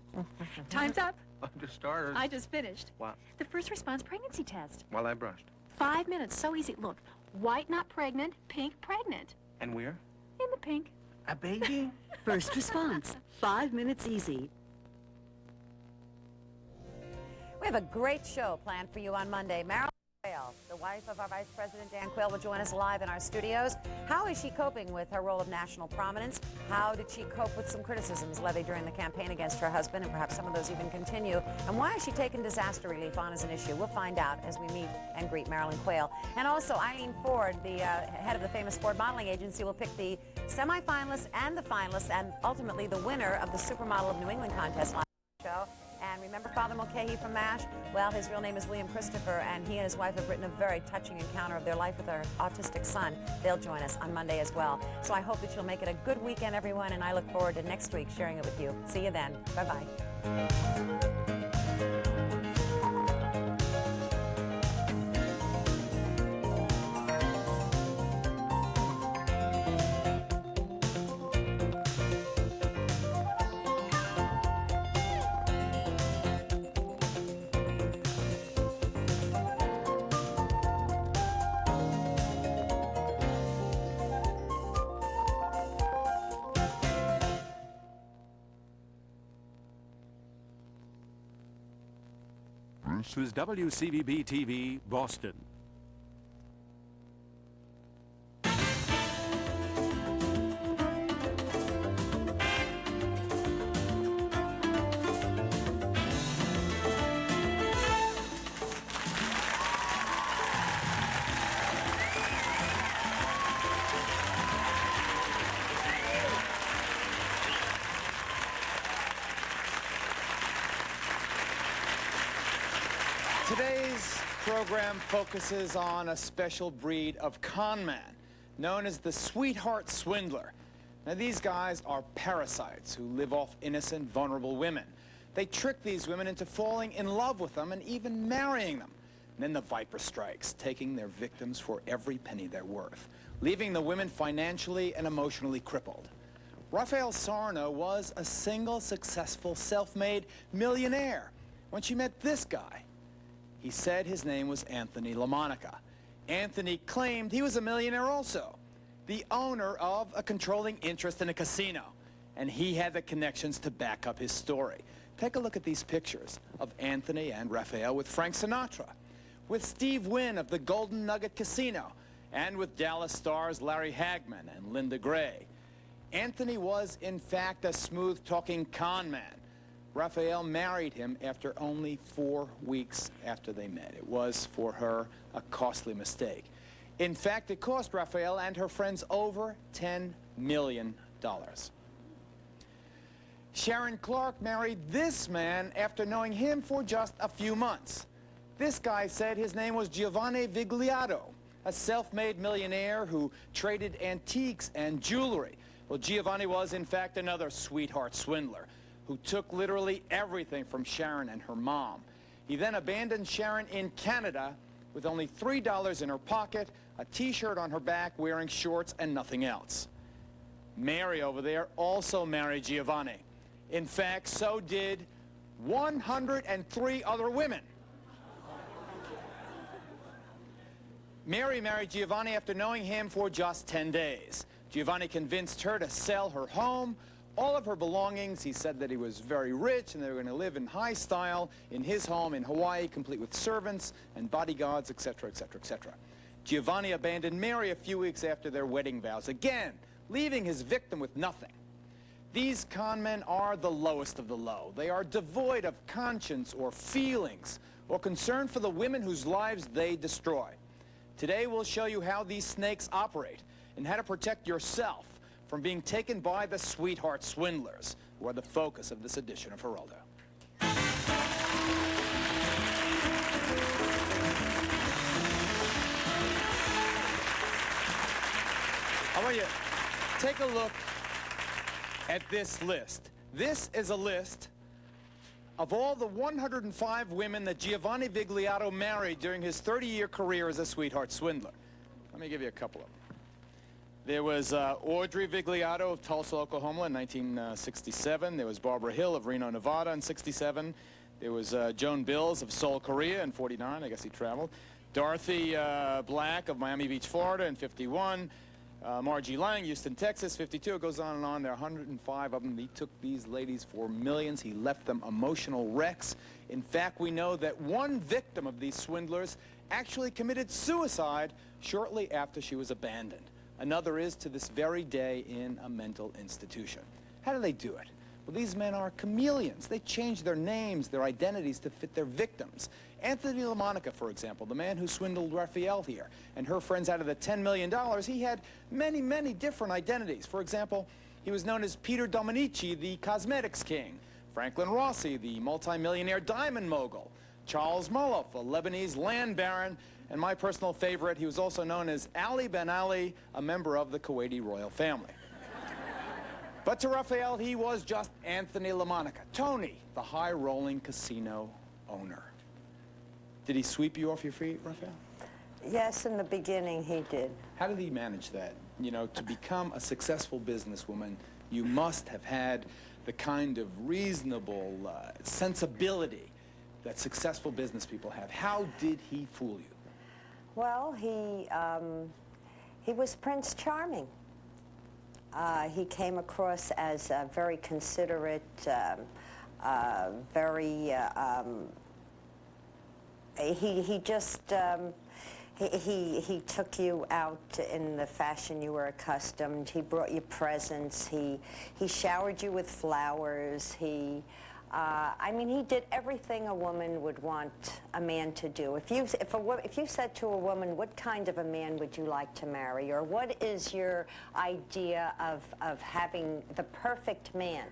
Time's up.
To starters.
I just finished.
What?
The first response pregnancy test.
While I brushed.
5 minutes, so easy. Look, white not pregnant, pink pregnant.
And where?
In the pink.
A baby?
First response, 5 minutes easy.
We have a great show planned for you on Monday. Marion. the wife of our Vice President Dan Quayle, will join us live in our studios. How is she coping with her role of national prominence? How did she cope with some criticisms levied during the campaign against her husband, and perhaps some of those even continue? And why has she taken disaster relief on as an issue? We'll find out as we meet and greet Marilyn Quayle. And also, Eileen Ford, the head of the famous Ford Modeling Agency, will pick the semifinalists and the finalists and ultimately the winner of the Supermodel of New England contest on the show. And remember Father Mulcahy from MASH? Well, his real name is William Christopher, and he and his wife have written a very touching encounter of their life with their autistic son. They'll join us on Monday as well. So I hope that you'll make it a good weekend, everyone, and I look forward to next week sharing it with you. See you then. Bye-bye.
This is WCVB-TV, Boston.
Today's program focuses on a special breed of con man known as the sweetheart swindler. Now, these guys are parasites who live off innocent, vulnerable women. They trick these women into falling in love with them and even marrying them. And then the viper strikes, taking their victims for every penny they're worth, leaving the women financially and emotionally crippled. Raphael Sarno was a single, successful, self-made millionaire when she met this guy. He said his name was Anthony LaMonica. Anthony claimed he was a millionaire also, the owner of a controlling interest in a casino, and he had the connections to back up his story. Take a look at these pictures of Anthony and Raphael with Frank Sinatra, with Steve Wynn of the Golden Nugget Casino, and with Dallas stars Larry Hagman and Linda Gray. Anthony was, in fact, a smooth-talking con man. Raphael married him after only 4 weeks after they met. It was, for her, a costly mistake. In fact, it cost Raphael and her friends over $10 million. Sharon Clark married this man after knowing him for just a few months. This guy said his name was Giovanni Vigliato, a self-made millionaire who traded antiques and jewelry. Well, Giovanni was, in fact, another sweetheart swindler who took literally everything from Sharon and her mom. He then abandoned Sharon in Canada with only $3 in her pocket, a T-shirt on her back, wearing shorts and nothing else. Mary over there also married Giovanni. In fact, so did 103 other women. Mary married Giovanni after knowing him for just 10 days. Giovanni convinced her to sell her home, all of her belongings. He said that he was very rich and they were going to live in high style in his home in Hawaii, complete with servants and bodyguards, etc., etc., etc. Giovanni abandoned Mary a few weeks after their wedding vows, again, leaving his victim with nothing. These con men are the lowest of the low. They are devoid of conscience or feelings or concern for the women whose lives they destroy. Today we'll show you how these snakes operate and how to protect yourself from being taken by the sweetheart swindlers, who are the focus of this edition of Geraldo. I want you to take a look at this list. This is a list of all the 105 women that Giovanni Vigliato married during his 30-year career as a sweetheart swindler. Let me give you a couple of them. There was Audrey Vigliato of Tulsa, Oklahoma in 1967. There was Barbara Hill of Reno, Nevada in 67. There was Joan Bills of Seoul, Korea in 49. I guess he traveled. Dorothy Black of Miami Beach, Florida in 51. Margie Lang, Houston, Texas, 52. It goes on and on. There are 105 of them. He took these ladies for millions. He left them emotional wrecks. In fact, we know that one victim of these swindlers actually committed suicide shortly after she was abandoned. Another is to this very day in a mental institution. How do they do it? Well, these men are chameleons. They change their names, their identities to fit their victims. Anthony LaMonica, for example, the man who swindled Raphael here, and her friends out of the $10 million, he had many, many different identities. For example, he was known as Peter Dominici, the cosmetics king, Franklin Rossi, the multimillionaire diamond mogul, Charles Moloff, a Lebanese land baron, and my personal favorite, he was also known as Ali Ben Ali, a member of the Kuwaiti royal family. But to Raphael, he was just Anthony LaMonica, Tony, the high-rolling casino owner. Did he sweep you off your feet, Raphael?
Yes, in the beginning he did.
How did he manage that? You know, to become a successful businesswoman, you must have had the kind of reasonable sensibility that successful business people have. How did he fool you?
Well, he was Prince Charming. He came across as very considerate, he took you out in the fashion you were accustomed. He brought you presents. He showered you with flowers. I mean, he did everything a woman would want a man to do. If you said to a woman, what kind of a man would you like to marry, or what is your idea of having the perfect man,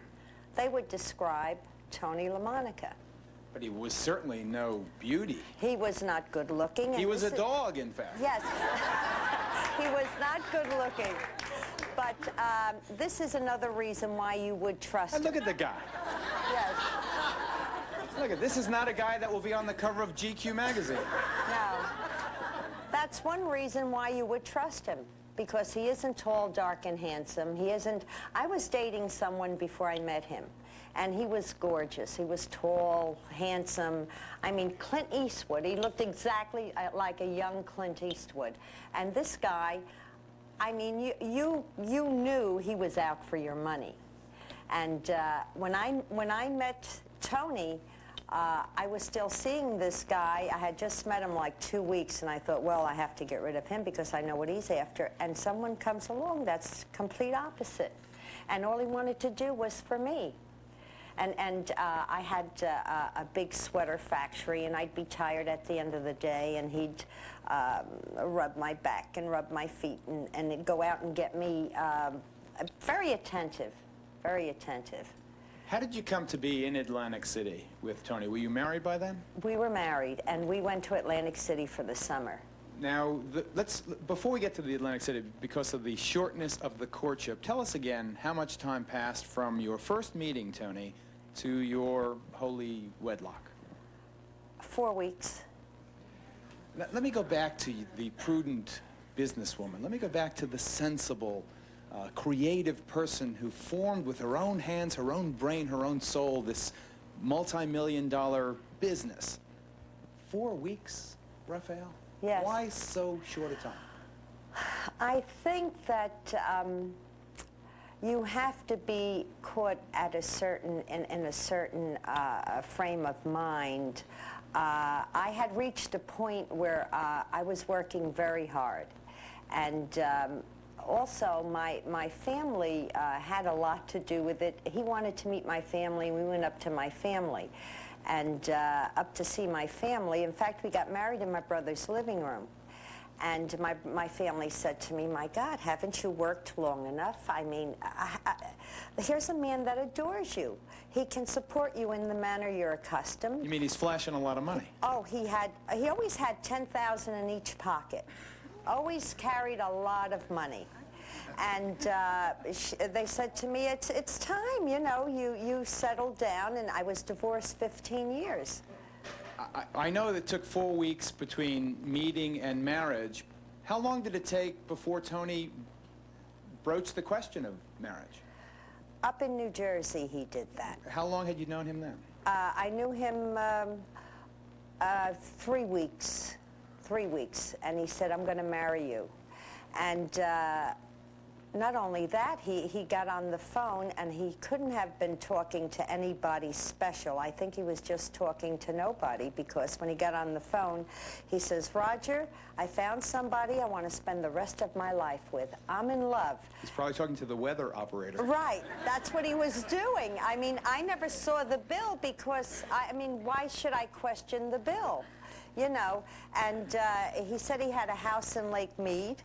they would describe Tony LaMonica.
But he was certainly no beauty.
He was not good looking.
He was a dog, in fact.
Yes. He was not good looking. But this is another reason why you would trust him.
Look at the guy.
Yes.
Look at this is not a guy that will be on the cover of GQ magazine.
No. That's one reason why you would trust him, because he isn't tall, dark, and handsome. He isn't. I was dating someone before I met him, and he was gorgeous. He was tall, handsome. I mean, Clint Eastwood. He looked exactly like a young Clint Eastwood. And this guy, I mean, you knew he was out for your money. And when I met Tony, I was still seeing this guy. I had just met him like 2 weeks, and I thought, well, I have to get rid of him because I know what he's after. And someone comes along that's complete opposite. And all he wanted to do was for me. And I had a big sweater factory, and I'd be tired at the end of the day, and he'd rub my back and rub my feet, and he'd go out and get me very attentive, very attentive.
How did you come to be in Atlantic City with Tony? Were you married by then?
We were married, and we went to Atlantic City for the summer.
Now, before we get to the Atlantic City, because of the shortness of the courtship, tell us again how much time passed from your first meeting, Tony, to your holy wedlock.
4 weeks.
Let me go back to the prudent businesswoman. Let me go back to the sensible, creative person who formed with her own hands, her own brain, her own soul, this multi-million-dollar business. 4 weeks, Raphael?
Yes.
Why so short a time?
I think that you have to be caught at a certain, in a certain frame of mind. I had reached a point where I was working very hard, and also my family had a lot to do with it. He wanted to meet my family. We went up to my family, and up to see my family. In fact, we got married in my brother's living room. And my family said to me, my God, haven't you worked long enough? I mean, here's a man that adores you. He can support you in the manner you're accustomed.
You mean he's flashing a lot of money?
Oh, he always had $10,000 in each pocket. Always carried a lot of money. And they said to me, it's time, you know, you settled down, and I was divorced 15 years.
I know that it took 4 weeks between meeting and marriage. How long did it take before Tony broached the question of marriage?
Up in New Jersey, he did that.
How long had you known him then?
I knew him 3 weeks. 3 weeks. And he said, I'm going to marry you. And not only that, he got on the phone and he couldn't have been talking to anybody special. I think he was just talking to nobody, because when he got on the phone, he says, Roger, I found somebody I want to spend the rest of my life with. I'm in love.
He's probably talking to the weather operator.
Right. That's what he was doing. I mean, I never saw the bill because, I mean, why should I question the bill? You know, and he said he had a house in Lake Mead,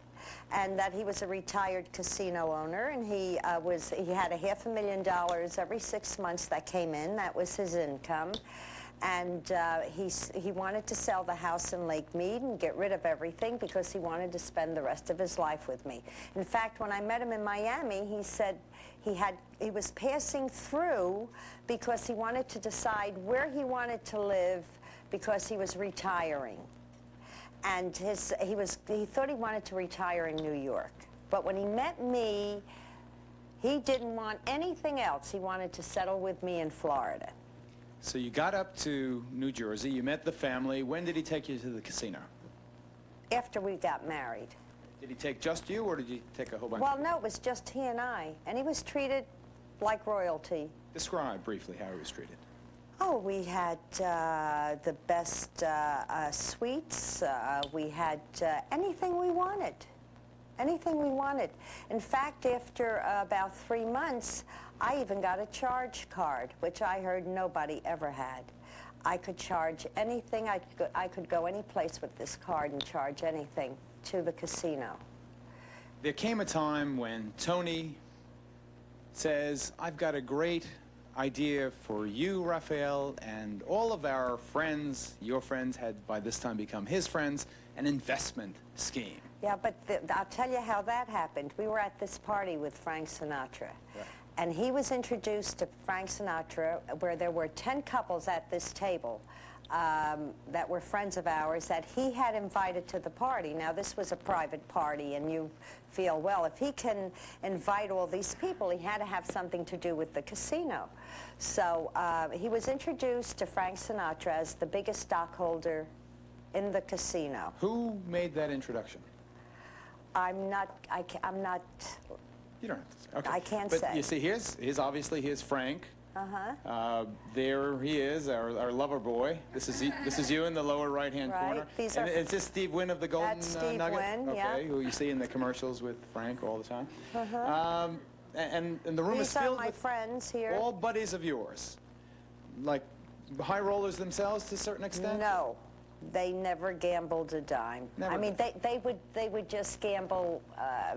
and that he was a retired casino owner, and he had $500,000 every 6 months that came in. That was his income. And he wanted to sell the house in Lake Mead and get rid of everything because he wanted to spend the rest of his life with me. In fact, when I met him in Miami, he said he was passing through because he wanted to decide where he wanted to live because he was retiring. And he thought he wanted to retire in New York. But when he met me, he didn't want anything else. He wanted to settle with me in Florida.
So you got up to New Jersey, you met the family. When did he take you to the casino?
After we got married.
Did he take just you, or did you take a whole bunch?
Well, no, it was just he and I. And he was treated like royalty.
Describe briefly how he was treated.
Oh, we had the best suites. We had anything we wanted. Anything we wanted. In fact, after about 3 months, I even got a charge card, which I heard nobody ever had. I could charge anything. I could go any place with this card and charge anything to the casino.
There came a time when Tony says, I've got a great idea for you, Raphael, and all of our friends, your friends had by this time become his friends, an investment scheme.
Yeah, but I'll tell you how that happened. We were at this party with Frank Sinatra. Right. And he was introduced to Frank Sinatra, where there were 10 couples at this table that were friends of ours that he had invited to the party. Now, this was a private party, and you feel, well, if he can invite all these people, he had to have something to do with the casino. So he was introduced to Frank Sinatra as the biggest stockholder in the casino.
Who made that introduction?
I'm not.
You don't have to say. Okay.
I can't
but
say.
You see, here's Frank.
Uh-huh.
There he is, our lover boy. This is you in the lower right-hand corner.
These
and
are
is this Steve Wynn of the Golden
That's Steve
Nugget?
Wynn,
okay,
yeah.
Who you see in the commercials with Frank all the time.
Uh-huh.
And the room is
These are
filled
my
with
friends here.
all buddies of yours, like high rollers themselves to a certain extent.
No. They never gambled a dime.
Never.
I mean, they would just gamble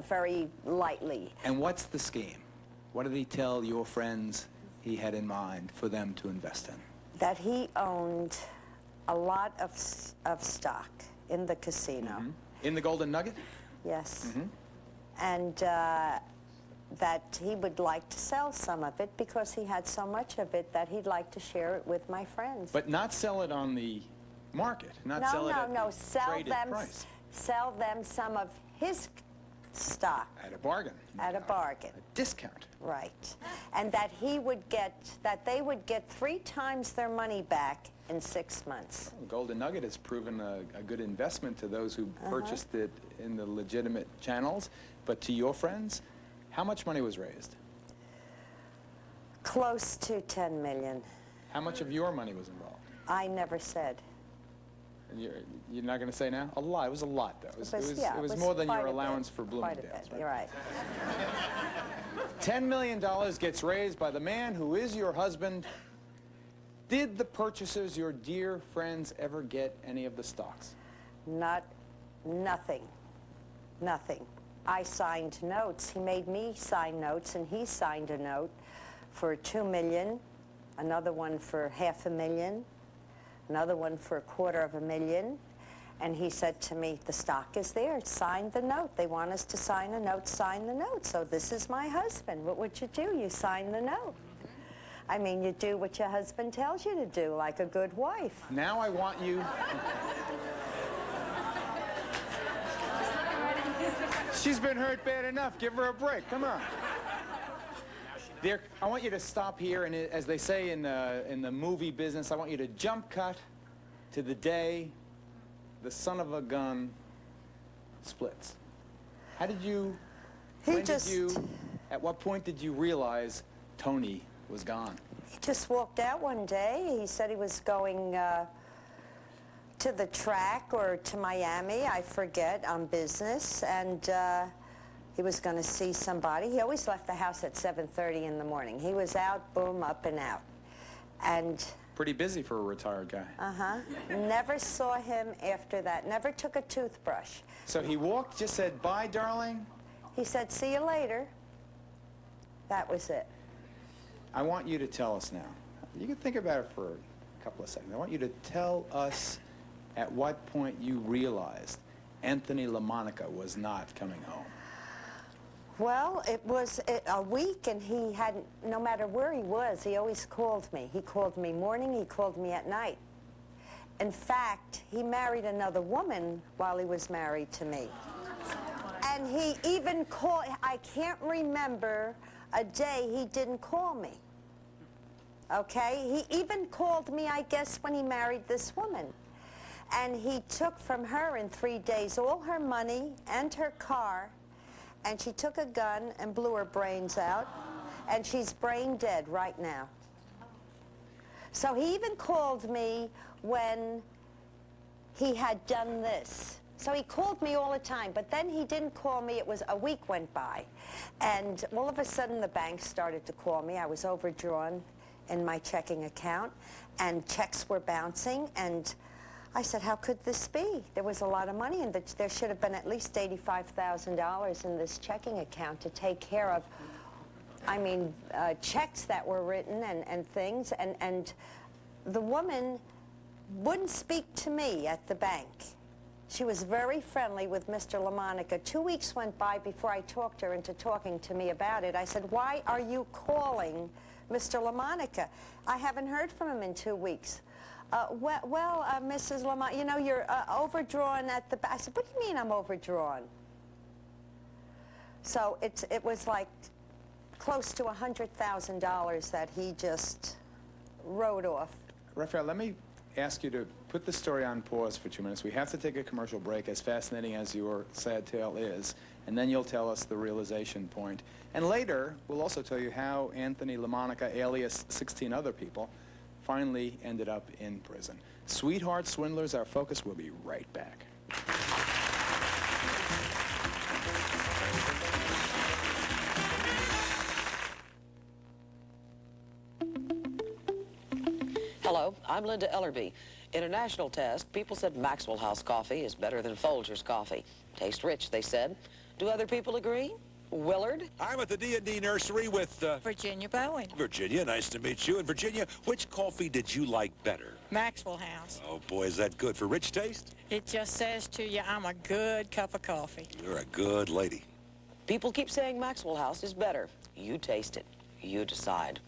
very lightly.
And what's the scheme? What did he tell your friends he had in mind for them to invest in?
That he owned a lot of stock in the casino.
Mm-hmm. In the Golden Nugget?
Yes.
Mm-hmm.
And that he would like to sell some of it because he had so much of it that he'd like to share it with my friends.
But not sell it on the market, not sell it at the traded price.
Sell them some of his stock.
At a bargain.
At a bargain.
A discount.
Right. And that they would get 3 times their money back in 6 months.
Well, Golden Nugget has proven a good investment to those who purchased it in the legitimate channels. But to your friends, how much money was raised?
Close to 10 million.
How much of your money was involved?
I never said.
And you're not going to say now? A lot. It was a lot, though. It was more than
quite
your
a
allowance
bit.
for Bloomingdale's.
You're right.
$10 million gets raised by the man who is your husband. Did the purchasers, your dear friends, ever get any of the stocks?
Nothing. Nothing. I signed notes. He made me sign notes, and he signed a note for $2 million, another one for $500,000, another one for $250,000. And he said to me, the stock is there, sign the note. They want us to sign a note, sign the note. So this is my husband. What would you do? You sign the note. I mean, you do what your husband tells you to do, like a good wife.
Now I want you... She's been hurt bad enough. Give her a break. Come on. I want you to stop here, and as they say in the movie business, I want you to jump cut to the day the son of a gun splits. How did you At what point did you realize Tony was gone?
He just walked out one day. He said he was going to the track or to Miami, I forget, on business, and he was going to see somebody. He always left the house at 7:30 in the morning. He was out, boom, up and out. And
pretty busy for a retired guy.
Never saw him after that. Never took a toothbrush.
So he walked, just said, "Bye, darling"?
He said, "See you later." That was it.
I want you to tell us now. You can think about it for a couple of seconds. I want you to tell us at what point you realized Anthony LaMonica was not coming home.
Well, it was a week, and he hadn't, no matter where he was, he always called me. He called me morning, he called me at night. In fact, he married another woman while he was married to me. And he even called, I can't remember a day he didn't call me. Okay? He even called me, I guess, when he married this woman. And he took from her in 3 days all her money and her car, and she took a gun and blew her brains out, and she's brain dead right now. So he even called me when he had done this. So he called me all the time, but then he didn't call me. It was a week went by, and all of a sudden the bank started to call me. I was overdrawn in my checking account, and checks were bouncing, and I said, how could this be? There was a lot of money, and there should have been at least $85,000 in this checking account to take care of, I mean, checks that were written and things, and the woman wouldn't speak to me at the bank. She was very friendly with Mr. LaMonica. 2 weeks went by before I talked her into talking to me about it. I said, why are you calling Mr. LaMonica? I haven't heard from him in 2 weeks. Mrs. LaMonica, you know, you're overdrawn at the back. I said, what do you mean I'm overdrawn? So it was like close to $100,000 that he just wrote off.
Raphael, let me ask you to put the story on pause for 2 minutes. We have to take a commercial break, as fascinating as your sad tale is, and then you'll tell us the realization point. And later, we'll also tell you how Anthony LaMonica, alias 16 other people, finally ended up in prison. Sweetheart Swindlers, our focus. We'll be right back.
Hello, I'm Linda Ellerby. In a national test, people said Maxwell House coffee is better than Folgers coffee. Tastes rich, they said. Do other people agree? Willard?
I'm at the D&D nursery with,
Virginia Bowen.
Virginia, nice to meet you. And Virginia, which coffee did you like better?
Maxwell House.
Oh, boy, is that good. For rich taste?
It just says to you, I'm a good cup of coffee.
You're a good lady.
People keep saying Maxwell House is better. You taste it. You decide.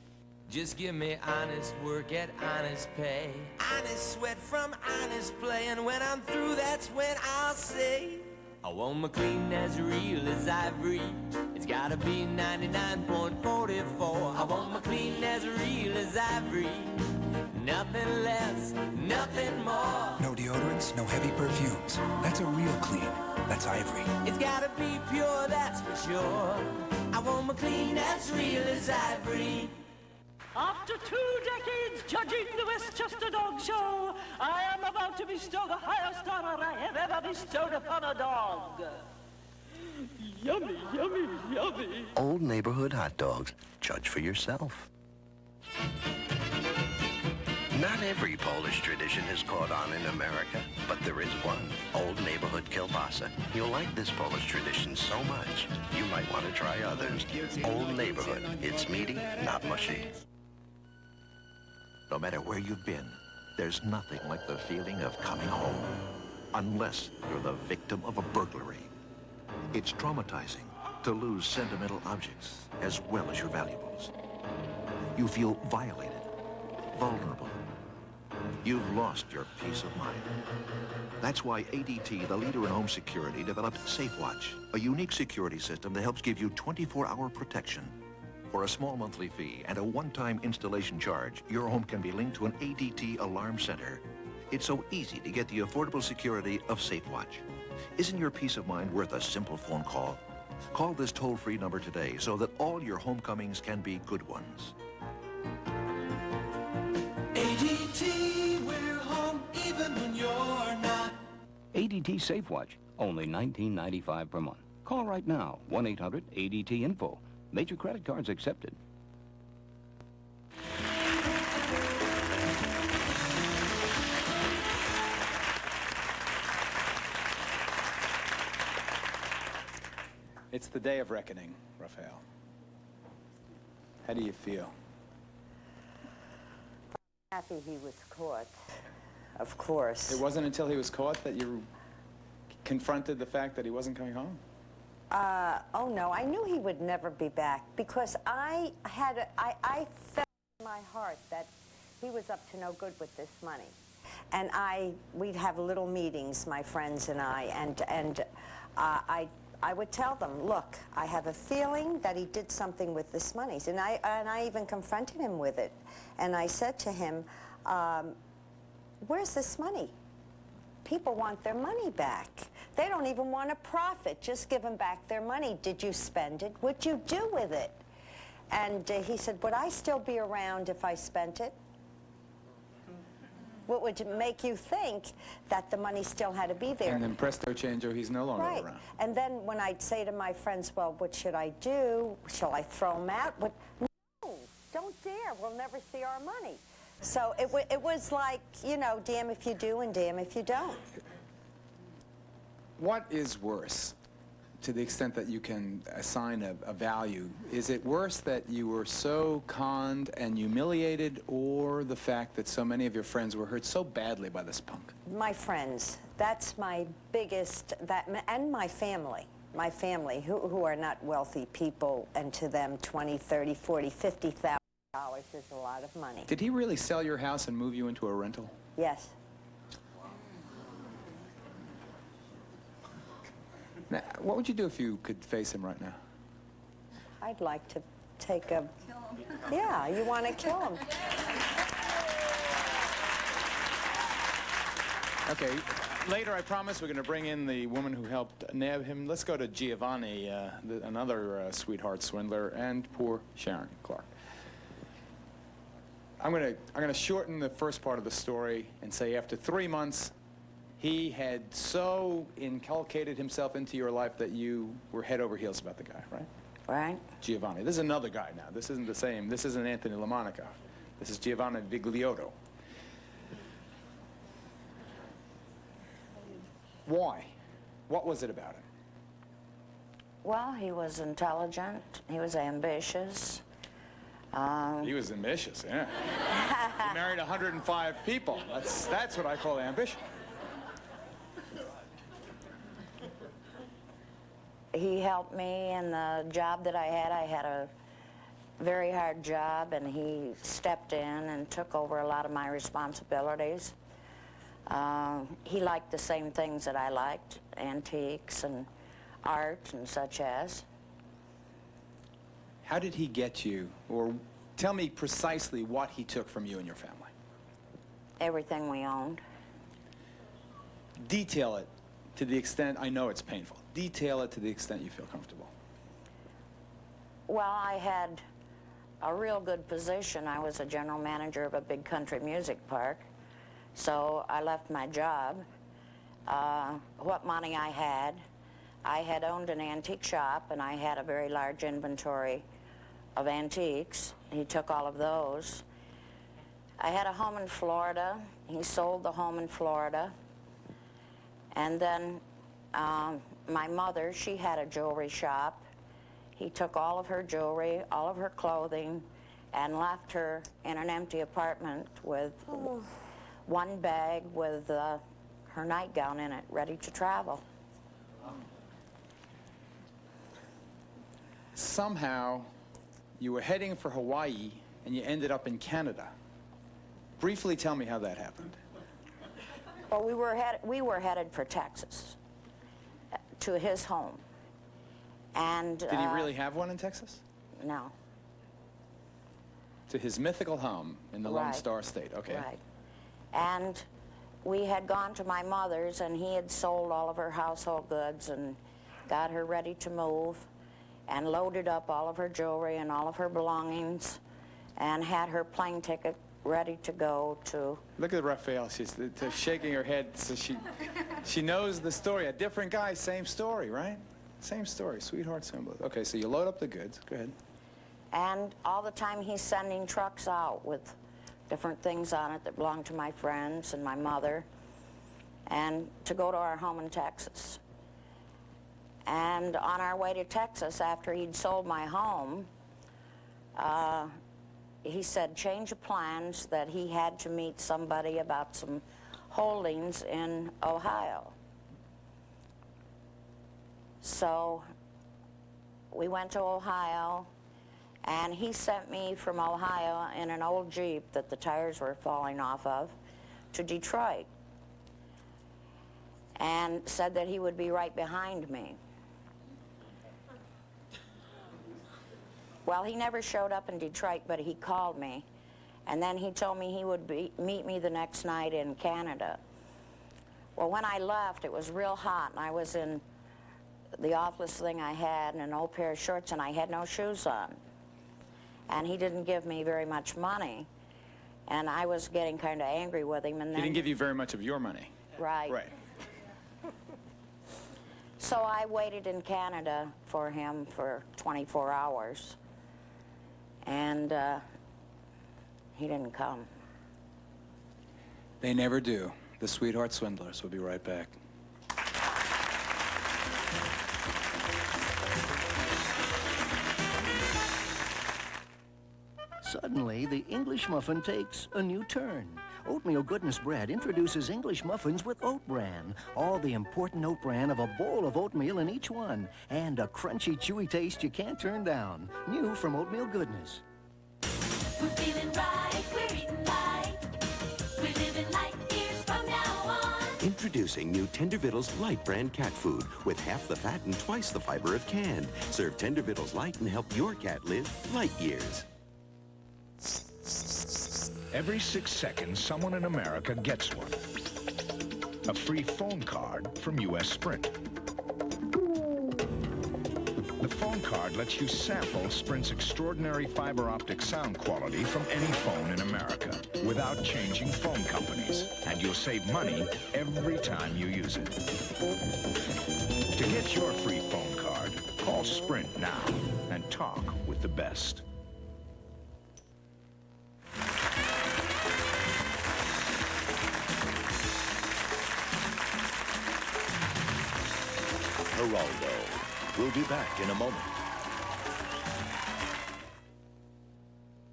Just give me honest work at honest pay. Honest sweat from honest play. And when I'm through, that's when I'll say, I want my clean as real as ivory. It's gotta be 99.44. I want my clean as real as ivory. Nothing less, nothing more.
No deodorants, no heavy perfumes. That's a real clean. That's ivory.
It's gotta be pure, that's for sure. I want my clean as real as ivory.
After 2 decades judging the Westchester Dog Show, I am about to bestow the highest honor I have ever bestowed upon a dog. Yummy, yummy, yummy.
Old Neighborhood hot dogs. Judge for yourself. Not every Polish tradition has caught on in America, but there is one. Old Neighborhood kielbasa. You'll like this Polish tradition so much, you might want to try others. Old Neighborhood. It's meaty, not mushy.
No matter where you've been, there's nothing like the feeling of coming home. Unless you're the victim of a burglary. It's traumatizing to lose sentimental objects as well as your valuables. You feel violated, vulnerable. You've lost your peace of mind. That's why ADT, the leader in home security, developed SafeWatch, a unique security system that helps give you 24-hour protection. For a small monthly fee and a one-time installation charge, your home can be linked to an ADT alarm center. It's so easy to get the affordable security of SafeWatch. Isn't your peace of mind worth a simple phone call? Call this toll-free number today so that all your homecomings can be good ones.
ADT, we're home even when you're not.
ADT SafeWatch, only $19.95 per month. Call right now, 1-800-ADT-INFO. Major credit cards accepted.
It's the day of reckoning, Raphael. How do you feel?
Happy he was caught, of course.
It wasn't until he was caught that you confronted the fact that he wasn't coming home?
Oh no, I knew he would never be back because I felt in my heart that he was up to no good with this money. And we'd have little meetings, my friends and I would tell them, look, I have a feeling that he did something with this money. And I even confronted him with it. And I said to him, where's this money? People want their money back. They don't even want a profit. Just give them back their money. Did you spend it? What'd you do with it? And he said, would I still be around if I spent it? What would make you think that the money still had to be there?
And then presto changeo, he's no longer around.
And then when I'd say to my friends, well, what should I do? Shall I throw him out? No, don't dare. We'll never see our money. So it was like, you know, damn if you do and damn if you don't.
What is worse, to the extent that you can assign a value? Is it worse that you were so conned and humiliated, or the fact that so many of your friends were hurt so badly by this punk?
My friends, that's my biggest, and my family, who are not wealthy people, and to them 20, 30, 40, $50,000 is a lot of money.
Did he really sell your house and move you into a rental?
Yes.
Now, what would you do if you could face him right now?
I'd like to take a... Kill him. Yeah, you want to kill him.
Okay, later I promise we're going to bring in the woman who helped nab him. Let's go to Giovanni, another sweetheart swindler, and poor Sharon Clark. I'm going to shorten the first part of the story and say after 3 months, he had so inculcated himself into your life that you were head over heels about the guy, right?
Right.
Giovanni. This is another guy now. This isn't the same. This isn't Anthony LaMonica. This is Giovanni Vigliotto. Why? What was it about him?
Well, he was intelligent. He was ambitious.
He was ambitious, yeah. He married 105 people. That's what I call ambition.
He helped me in the job that I had. I had a very hard job, and he stepped in and took over a lot of my responsibilities. He liked the same things that I liked, antiques and art and such as.
How did he get you, or tell me precisely what he took from you and your family?
Everything we owned.
Detail it to the extent, I know it's painful. Detail it to the extent you feel comfortable.
Well, I had a real good position. I was a general manager of a big country music park. So I left my job. What money I had owned an antique shop, and I had a very large inventory of antiques. He took all of those. I had a home in Florida. He sold the home in Florida. And then my mother, she had a jewelry shop. He took all of her jewelry, all of her clothing, and left her in an empty apartment with one bag with her nightgown in it, ready to travel.
Somehow, you were heading for Hawaii, and you ended up in Canada. Briefly tell me how that happened.
Well, we were headed for Texas, to his home. And
did he really have one in Texas?
No.
To his mythical home in the Lone Star State, okay.
Right. And we had gone to my mother's, and he had sold all of her household goods and got her ready to move. and loaded up all of her jewelry and all of her belongings and had her plane ticket ready to go to...
Look at Raphael. She's shaking her head so she knows the story. A different guy, same story, right? Same story, Sweetheart Swindler. Okay, so you load up the goods. Go ahead.
And all the time he's sending trucks out with different things on it that belong to my friends and my mother, and to go to our home in Texas. And on our way to Texas, after he'd sold my home, he said change of plans, that he had to meet somebody about some holdings in Ohio. So we went to Ohio, and he sent me from Ohio in an old Jeep that the tires were falling off of to Detroit, and said that he would be right behind me. Well, he never showed up in Detroit, but he called me, and then he told me he would meet me the next night in Canada. Well, when I left, it was real hot, and I was in the awfulest thing I had, and an old pair of shorts, and I had no shoes on. And he didn't give me very much money, and I was getting kind of angry with him. And then
He didn't give you very much of your money.
Right.
Right.
So I waited in Canada for him for 24 hours, and he didn't come.
They never do. The Sweetheart Swindlers will be right back.
Suddenly, the English muffin takes a new turn. Oatmeal Goodness Bread introduces English muffins with oat bran. All the important oat bran of a bowl of oatmeal in each one. And a crunchy, chewy taste you can't turn down. New from Oatmeal Goodness.
We're feeling right, we're eating light. We're living light years from now on.
Introducing new Tender Vittles Light brand cat food with half the fat and twice the fiber of canned. Serve Tender Vittles Light and help your cat live light years.
Every 6 seconds, someone in America gets one. A free phone card from U.S. Sprint. The phone card lets you sample Sprint's extraordinary fiber optic sound quality from any phone in America without changing phone companies. And you'll save money every time you use it. To get your free phone card, call Sprint now and talk with the best.
Geraldo. We'll be back in a moment.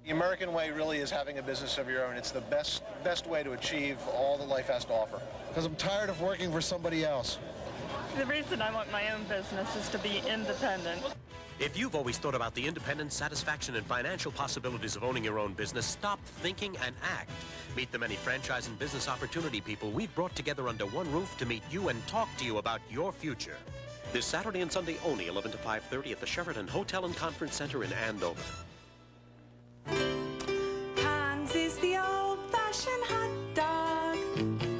The American way really is having a business of your own. It's the best way to achieve all that life has to offer.
Because I'm tired of working for somebody else.
The reason I want my own business is to be independent.
If you've always thought about the independence, satisfaction, and financial possibilities of owning your own business, stop thinking and act. Meet the many franchise and business opportunity people we've brought together under one roof to meet you and talk to you about your future. This Saturday and Sunday only, 11 to 5:30 at the Sheraton Hotel and Conference Center in Andover.
Hans is the old-fashioned hot dog.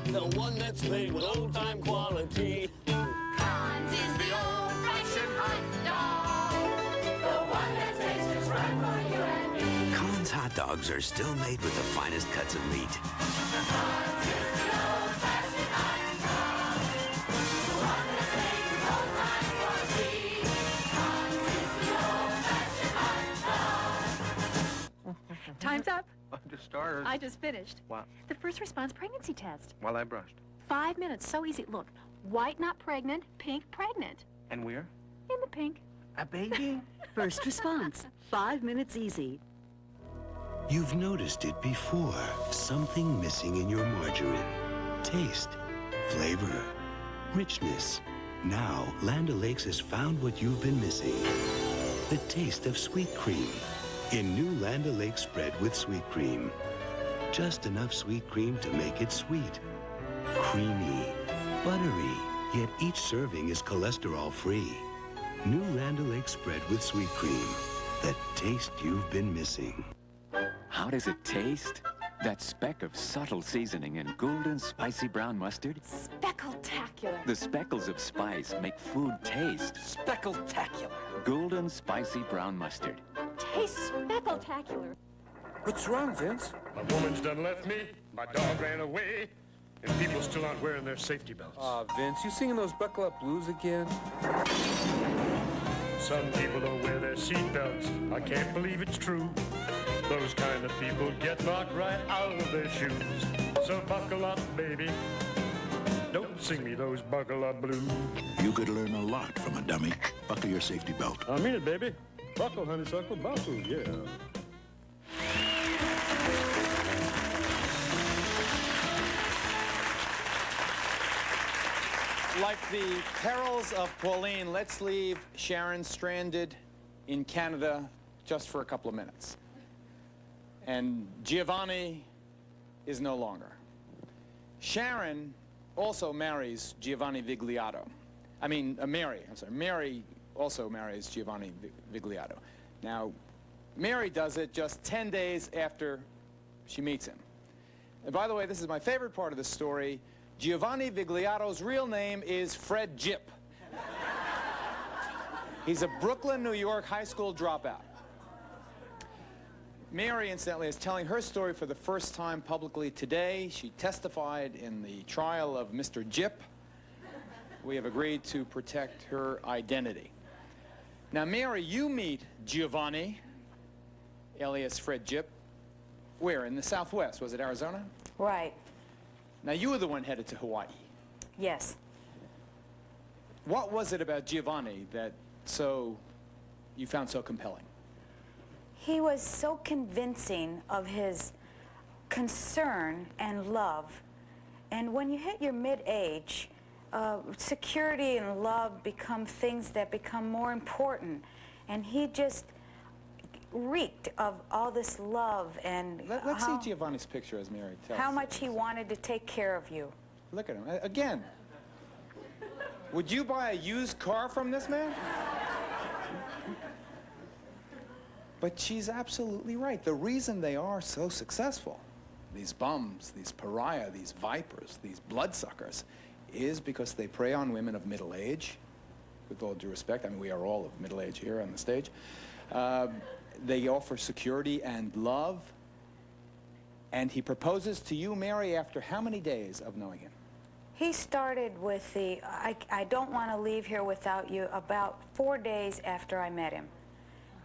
The one that's made with old-time quality.
Hans is the old-fashioned hot dog. The one that tastes just right for you and me.
Collins hot dogs are still made with the finest cuts of meat.
Hans is the old-fashioned hot dog. The one that's made with old-time quality. Hans is the old-fashioned hot dog.
Time's up.
Just starters.
I just finished.
What?
The first response pregnancy test.
While I brushed.
5 minutes, so easy. Look, white not pregnant, pink pregnant.
And we're?
In the pink.
A baby?
First response, 5 minutes easy.
You've noticed it before. Something missing in your margarine. Taste, flavor, richness. Now, Land O'Lakes has found what you've been missing. The taste of sweet cream. In new Land O'Lakes spread with sweet cream. Just enough sweet cream to make it sweet. Creamy, buttery, yet each serving is cholesterol-free. New Land O'Lakes spread with sweet cream. The taste you've been missing.
How does it taste?
That speck of subtle seasoning and golden spicy brown mustard?
Speckle-tacular.
The speckles of spice make food taste.
Speckle-tacular.
Golden spicy brown mustard.
Tastes speckle-tacular.
What's wrong, Vince?
My woman's done left me, my dog ran away, and people still aren't wearing their safety belts.
Aw, Vince, you singing those buckle up blues again?
Some people don't wear their seat belts. I can't believe it's true. Those kind of people get knocked right out of their shoes. So buckle up, baby. Don't sing me those buckle up blues.
You could learn a lot from a dummy. Buckle your safety belt.
I mean it, baby. Buckle, honeysuckle, buckle, yeah.
Like the perils of Pauline, let's leave Sharon stranded in Canada just for a couple of minutes. And Giovanni is no longer. Sharon also marries Giovanni Vigliotto. Mary also marries Giovanni Vigliotto. Now, Mary does it just 10 days after she meets him. And by the way, this is my favorite part of the story. Giovanni Vigliotto's real name is Fred Jipp. He's a Brooklyn, New York high school dropout. Mary, incidentally, is telling her story for the first time publicly today. She testified in the trial of Mr. Jipp. We have agreed to protect her identity. Now, Mary, you meet Giovanni, alias Fred Jipp, where? In the Southwest. Was it Arizona?
Right.
Now, you were the one headed to Hawaii.
Yes.
What was it about Giovanni that you found so compelling?
He was so convincing of his concern and love. And when you hit your mid-age, security and love become things that become more important. And he just reeked of all this love and
Let's see Giovanni's picture as Mary tells us.
How much he wanted to take care of you.
Look at him. Again. Would you buy a used car from this man? But she's absolutely right. The reason they are so successful, these bums, these pariah, these vipers, these bloodsuckers, is because they prey on women of middle age. With all due respect, I mean, we are all of middle age here on the stage. They offer security and love. And he proposes to you, Mary, after how many days of knowing him?
He started with I don't want to leave here without you about 4 days after I met him.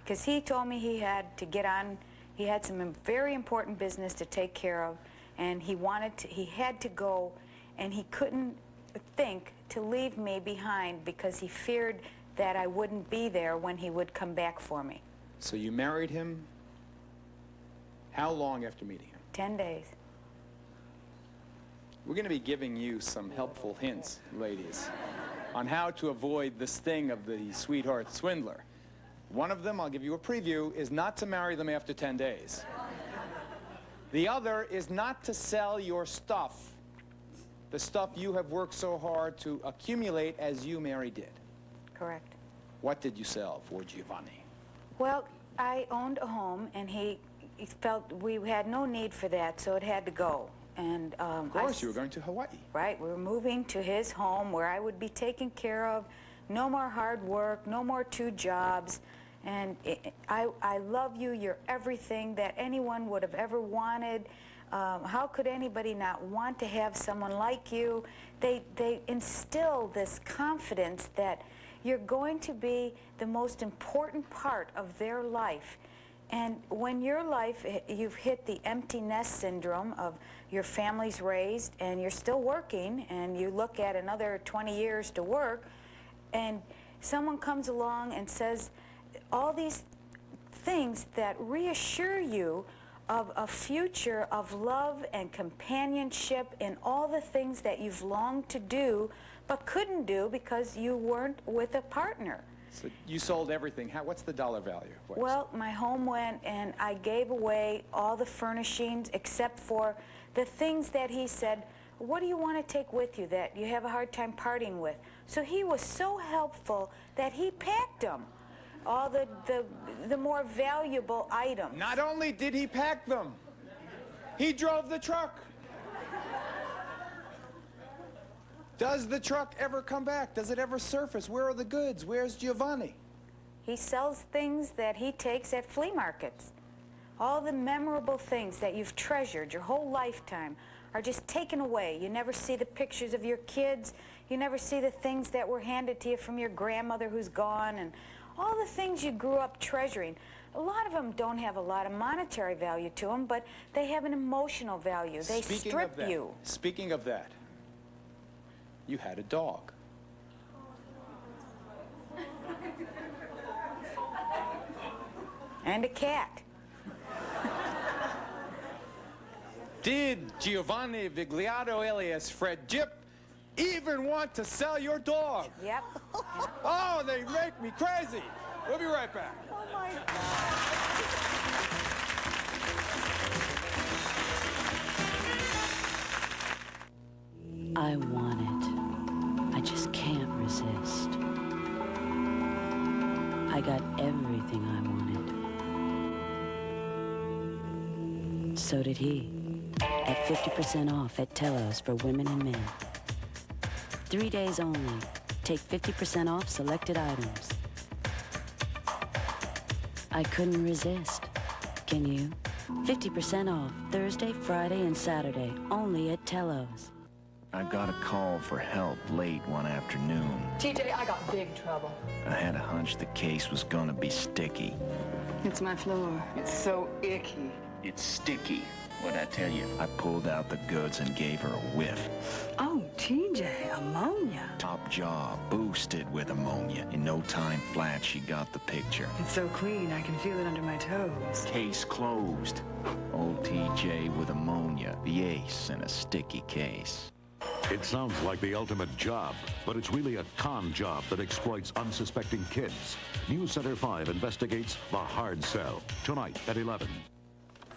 Because he told me he had to get on, he had some very important business to take care of, and he had to go, and he couldn't think to leave me behind because he feared that I wouldn't be there when he would come back for me.
So you married him how long after meeting him?
10 days.
We're going to be giving you some helpful hints, ladies, on how to avoid the sting of the sweetheart swindler. One of them, I'll give you a preview, is not to marry them after 10 days. The other is not to sell your stuff, the stuff you have worked so hard to accumulate as you, Mary, did.
Correct.
What did you sell for Giovanni?
Well, I owned a home, and he felt we had no need for that, so it had to go. And
of course, you were going to Hawaii.
Right, we were moving to his home where I would be taken care of. No more hard work, no more 2 jobs. And I love you, you're everything that anyone would have ever wanted. How could anybody not want to have someone like you? They instill this confidence that you're going to be the most important part of their life. And when your life, you've hit the empty nest syndrome of your family's raised and you're still working and you look at another 20 years to work, and someone comes along and says all these things that reassure you of a future of love and companionship and all the things that you've longed to do but couldn't do because you weren't with a partner.
So you sold everything. What's the dollar value?
Well, my home went and I gave away all the furnishings except for the things that he said, what do you want to take with you that you have a hard time parting with? So he was so helpful that he packed them, all the more valuable items.
Not only did he pack them, He drove the truck. Does the truck ever come back? Does it ever surface? Where are the goods? Where's Giovanni?
He sells things that he takes at flea markets. All the memorable things that you've treasured your whole lifetime are just taken away. You never see the pictures of your kids. You never see the things that were handed to you from your grandmother who's gone, and all the things you grew up treasuring. A lot of them don't have a lot of monetary value to them, but they have an emotional value. They strip you.
Speaking of that, you had a dog.
And a cat.
Did Giovanni Vigliotto alias Fred Jip even want to sell your dog?
Yep.
Oh, they make me crazy. We'll be right back.
Oh my God.
I want it. I just can't resist. I got everything I wanted. So did he. At 50% off at Telos for women and men. 3 days only. Take 50% off selected items. I couldn't resist. Can you? 50% off Thursday, Friday, and Saturday. Only at Telos.
I got a call for help late one afternoon.
TJ, I got big trouble.
I had a hunch the case was gonna be sticky.
It's my floor. It's so icky.
It's sticky. What'd I tell you? I pulled out the goods and gave her a whiff.
Oh, TJ, ammonia.
Top jaw boosted with ammonia. In no time flat, she got the picture.
It's so clean, I can feel it under my toes.
Case closed. Old TJ with ammonia. The ace in a sticky case.
It sounds like the ultimate job, but it's really a con job that exploits unsuspecting kids. News Center 5 investigates The Hard Sell, tonight at 11.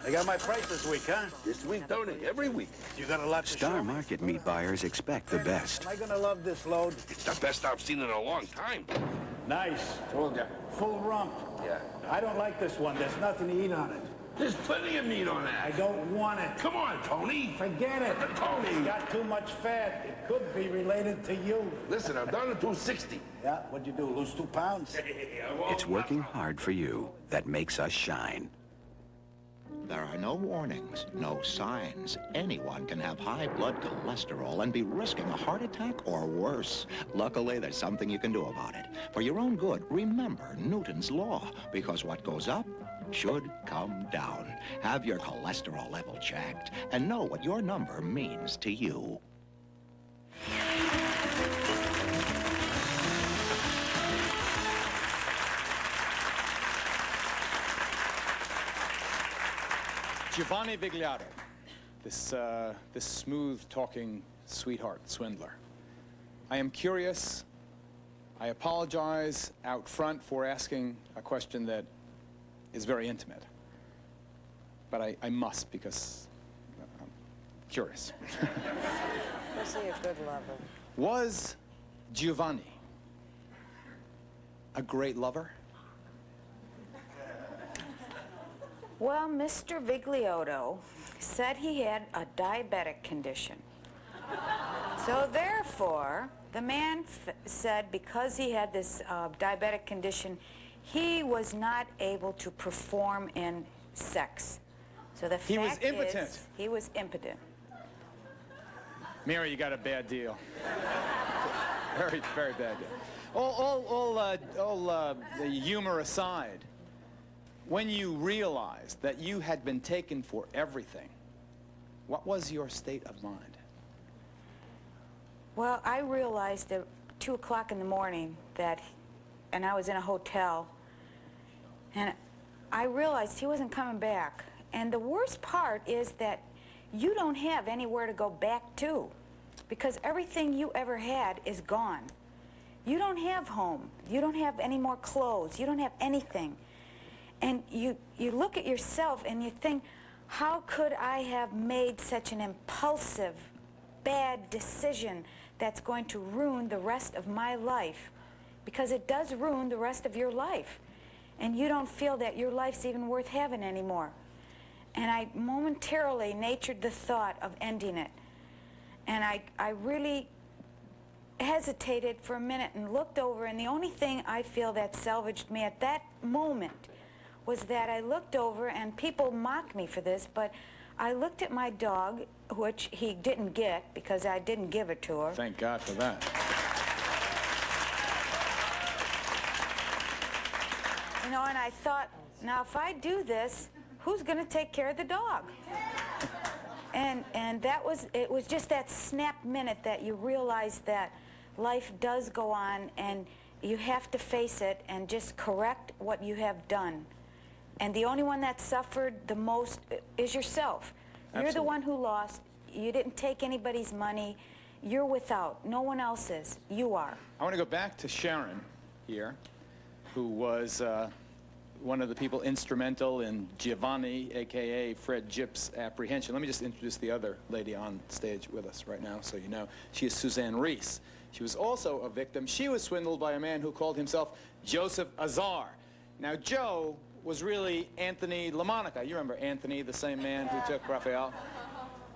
I got my price this week, huh? This week, Tony, every week. You got a lot to
Star Market meat buyers expect the best.
Am I gonna love this load?
It's the best I've seen in a long time.
Nice. Told ya. Full rump. Yeah. I don't like this one. There's nothing to eat on it.
There's plenty of meat on that.
I don't want it.
Come on, Tony.
Forget it.
Tony.
It's got too much fat. It could be related to you.
Listen, I'm down to 260.
Yeah? What'd you do, lose 2 pounds?
It's working hard for you that makes us shine.
There are no warnings, no signs. Anyone can have high blood cholesterol and be risking a heart attack or worse. Luckily, there's something you can do about it. For your own good, remember Newton's law, because what goes up should come down. Have your cholesterol level checked and know what your number means to you.
Giovanni Vigliotto, this smooth-talking sweetheart swindler. I am curious. I apologize out front for asking a question that is very intimate. But I must, because I'm curious.
Was he a good lover?
Was Giovanni a great lover?
Well, Mr. Vigliotto said he had a diabetic condition. So therefore, the man said because he had this diabetic condition, he was not able to perform in sex. So the fact
He was impotent.
is, he was impotent.
Mary, you got a bad deal. Very, very bad deal. All the humor aside, when you realized that you had been taken for everything, what was your state of mind?
Well, I realized at 2 o'clock in the morning and I was in a hotel, and I realized he wasn't coming back. And the worst part is that you don't have anywhere to go back to, because everything you ever had is gone. You don't have home. You don't have any more clothes. You don't have anything. And you look at yourself and you think, how could I have made such an impulsive, bad decision that's going to ruin the rest of my life? Because it does ruin the rest of your life. And you don't feel that your life's even worth having anymore. And I momentarily natured the thought of ending it. And I really hesitated for a minute and looked over, and the only thing I feel that salvaged me at that moment was that I looked over, and people mock me for this, but I looked at my dog, which he didn't get because I didn't give it to her.
Thank God for that.
You know, and I thought, now if I do this, who's going to take care of the dog? And that was, it was just that snap minute that you realize that life does go on, and you have to face it and just correct what you have done. And the only one that suffered the most is yourself. Absolutely. You're the one who lost. You didn't take anybody's money. You're without. No one else is. You are.
I want to go back to Sharon here, who was one of the people instrumental in Giovanni, a.k.a. Fred Jipp's apprehension. Let me just introduce the other lady on stage with us right now so you know. She is Suzanne Reese. She was also a victim. She was swindled by a man who called himself Joseph Azar. Now, Joe was really Anthony LaMonica. You remember Anthony, the same man who took Raphael?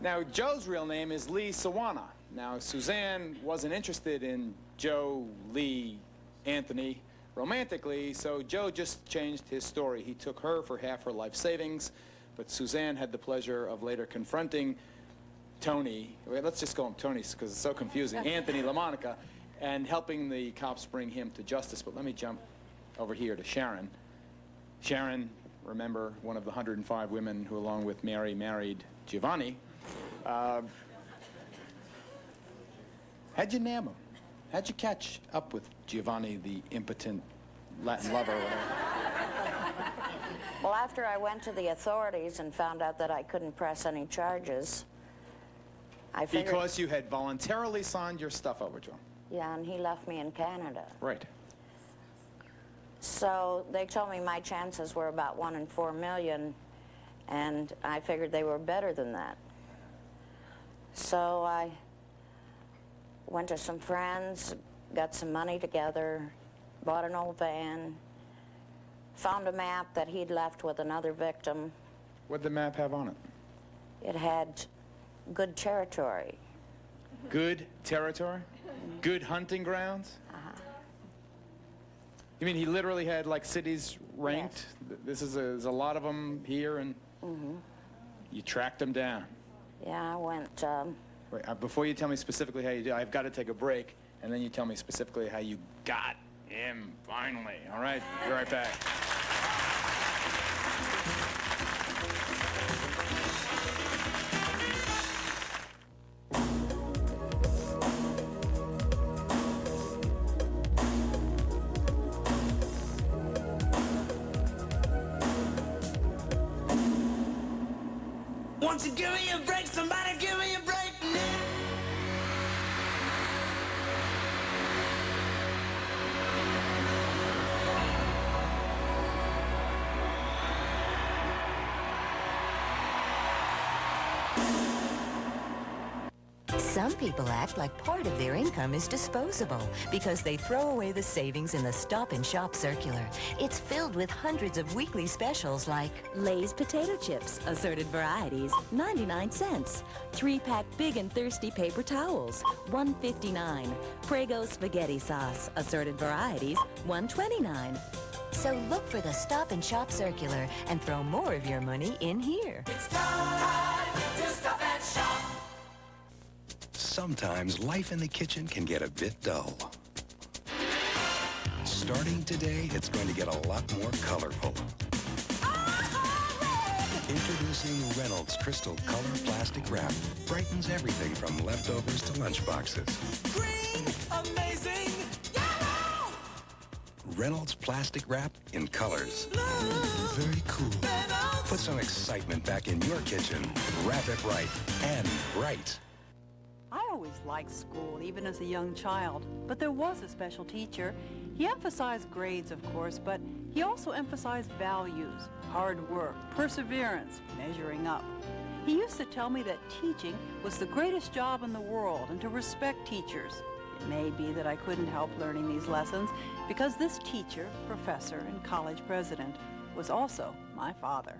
Now, Joe's real name is Lee Sawana. Now, Suzanne wasn't interested in Joe, Lee, Anthony romantically, so Joe just changed his story. He took her for half her life savings, but Suzanne had the pleasure of later confronting Tony, let's just call him Tony because it's so confusing, Anthony LaMonica, and helping the cops bring him to justice. But let me jump over here to Sharon. Sharon, remember, one of the 105 women who, along with Mary, married Giovanni. How'd you nab him? How'd you catch up with Giovanni, the impotent Latin lover or whatever?
Well, after I went to the authorities and found out that I couldn't press any charges, I figured...
Because you had voluntarily signed your stuff over to him.
Yeah, and he left me in Canada.
Right.
So they told me my chances were about 1 in 4 million, and I figured they were better than that. So I went to some friends, got some money together, bought an old van, found a map that he'd left with another victim.
What'd the map have on it?
It had good territory.
Good territory? Good hunting grounds? You mean he literally had, like, cities ranked? Yes. There's a lot of them here, and you tracked them down?
Yeah, I went...
Wait, before you tell me specifically how you do, I've got to take a break, and then you tell me specifically how you got him finally. All right? Be right back.
Won't you give me a break? Somebody give me a break.
Some people act like part of their income is disposable because they throw away the savings in the Stop and Shop Circular. It's filled with hundreds of weekly specials like
Lay's potato chips, assorted varieties, 99 cents. 3-pack Big and Thirsty paper towels, $1.59. Prego spaghetti sauce, assorted varieties, $1.29.
So look for the Stop and Shop Circular and throw more of your money in here.
It's time to stop and shop.
Sometimes life in the kitchen can get a bit dull. Starting today, it's going to get a lot more colorful. Introducing Reynolds Crystal Color Plastic Wrap. Brightens everything from leftovers to lunchboxes.
Green, amazing, yellow!
Reynolds Plastic Wrap in colors. Very cool.
Reynolds.
Put some excitement back in your kitchen. Wrap it right and bright.
I always liked school, even as a young child, but there was a special teacher. He emphasized grades, of course, but he also emphasized values, hard work, perseverance, measuring up. He used to tell me that teaching was the greatest job in the world and to respect teachers. It may be that I couldn't help learning these lessons because this teacher, professor, and college president was also my father.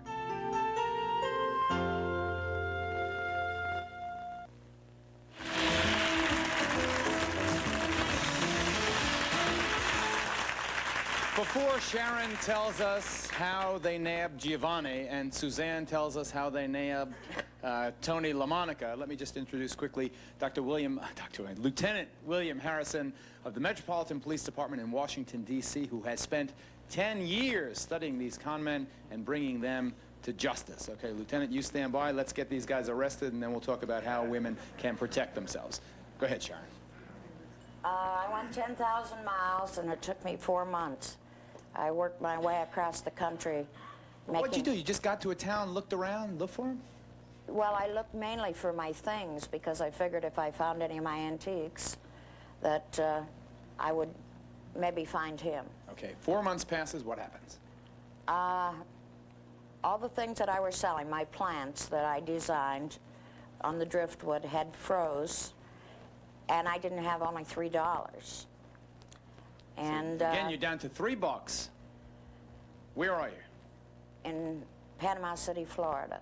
Before Sharon tells us how they nabbed Giovanni and Suzanne tells us how they nabbed Tony LaMonica, let me just introduce quickly Lieutenant William Harrison of the Metropolitan Police Department in Washington, D.C., who has spent 10 years studying these con men and bringing them to justice. Okay, Lieutenant, you stand by. Let's get these guys arrested, and then we'll talk about how women can protect themselves. Go ahead, Sharon.
I went 10,000 miles, and it took me 4 months. I worked my way across the country.
What'd you do? You just got to a town, looked around, looked for him?
Well, I looked mainly for my things because I figured if I found any of my antiques that I would maybe find him.
Okay, 4 months passes, what happens?
All the things that I was selling, my plants that I designed on the driftwood had froze, and I didn't have only $3. And
again, you're down to $3. Where are you?
In Panama City, Florida.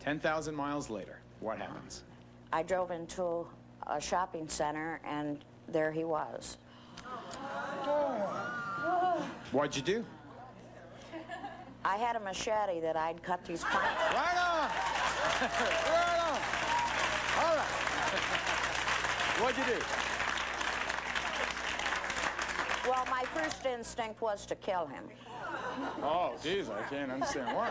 10,000 miles later, what happens?
I drove into a shopping center, and there he was.
What'd you do?
I had a machete that I'd cut these plants.
Right on! Right on! All right. What'd you do?
Well, my first instinct was to kill him.
Oh, geez, I can't understand why.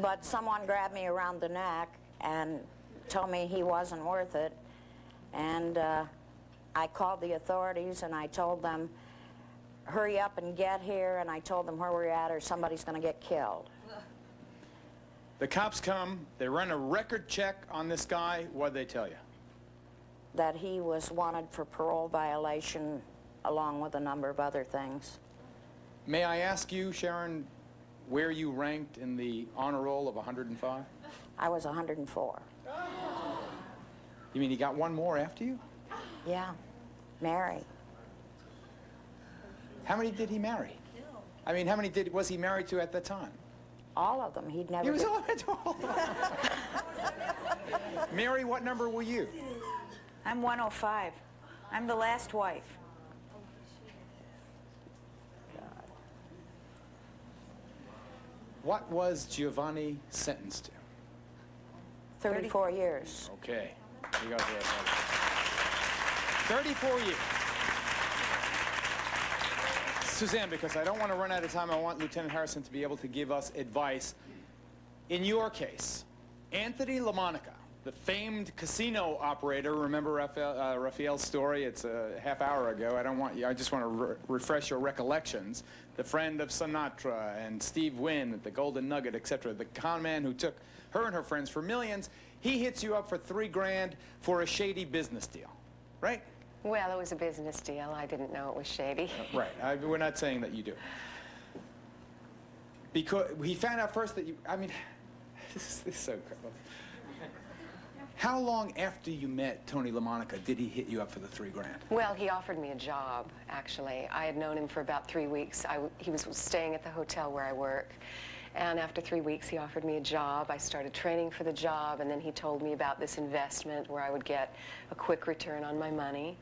But someone grabbed me around the neck and told me he wasn't worth it. And I called the authorities and I told them, hurry up and get here. And I told them where we're at or somebody's going to get killed.
The cops come, they run a record check on this guy. What'd they tell you?
That he was wanted for parole violation along with a number of other things.
May I ask you, Sharon, where you ranked in the honor roll of 105?
I was 104.
You mean he got one more after you?
Yeah, Mary.
How many did he marry? I mean, how many was he married to at the time?
All of them. He'd never.
He was all of them. Mary, what number were you?
I'm 105. I'm the last wife.
What was Giovanni sentenced to?
34 years.
Okay. You go for it, buddy. 34 years. Suzanne, because I don't want to run out of time, I want Lieutenant Harrison to be able to give us advice. In your case, Anthony LaMonica, the famed casino operator, remember Raphael's story? It's a half hour ago. I just want to refresh your recollections. The friend of Sinatra and Steve Wynn at the Golden Nugget, etc. The con man who took her and her friends for millions. He hits you up for $3 grand for a shady business deal, right?
Well, it was a business deal. I didn't know it was shady.
Right. We're not saying that you do. Because he found out first that you, I mean, this is so incredible. How long after you met Tony LaMonica did he hit you up for the $3 grand?
Well, he offered me a job, actually. I had known him for about 3 weeks. He was staying at the hotel where I work. And after 3 weeks, he offered me a job. I started training for the job, and then he told me about this investment where I would get a quick return on my money.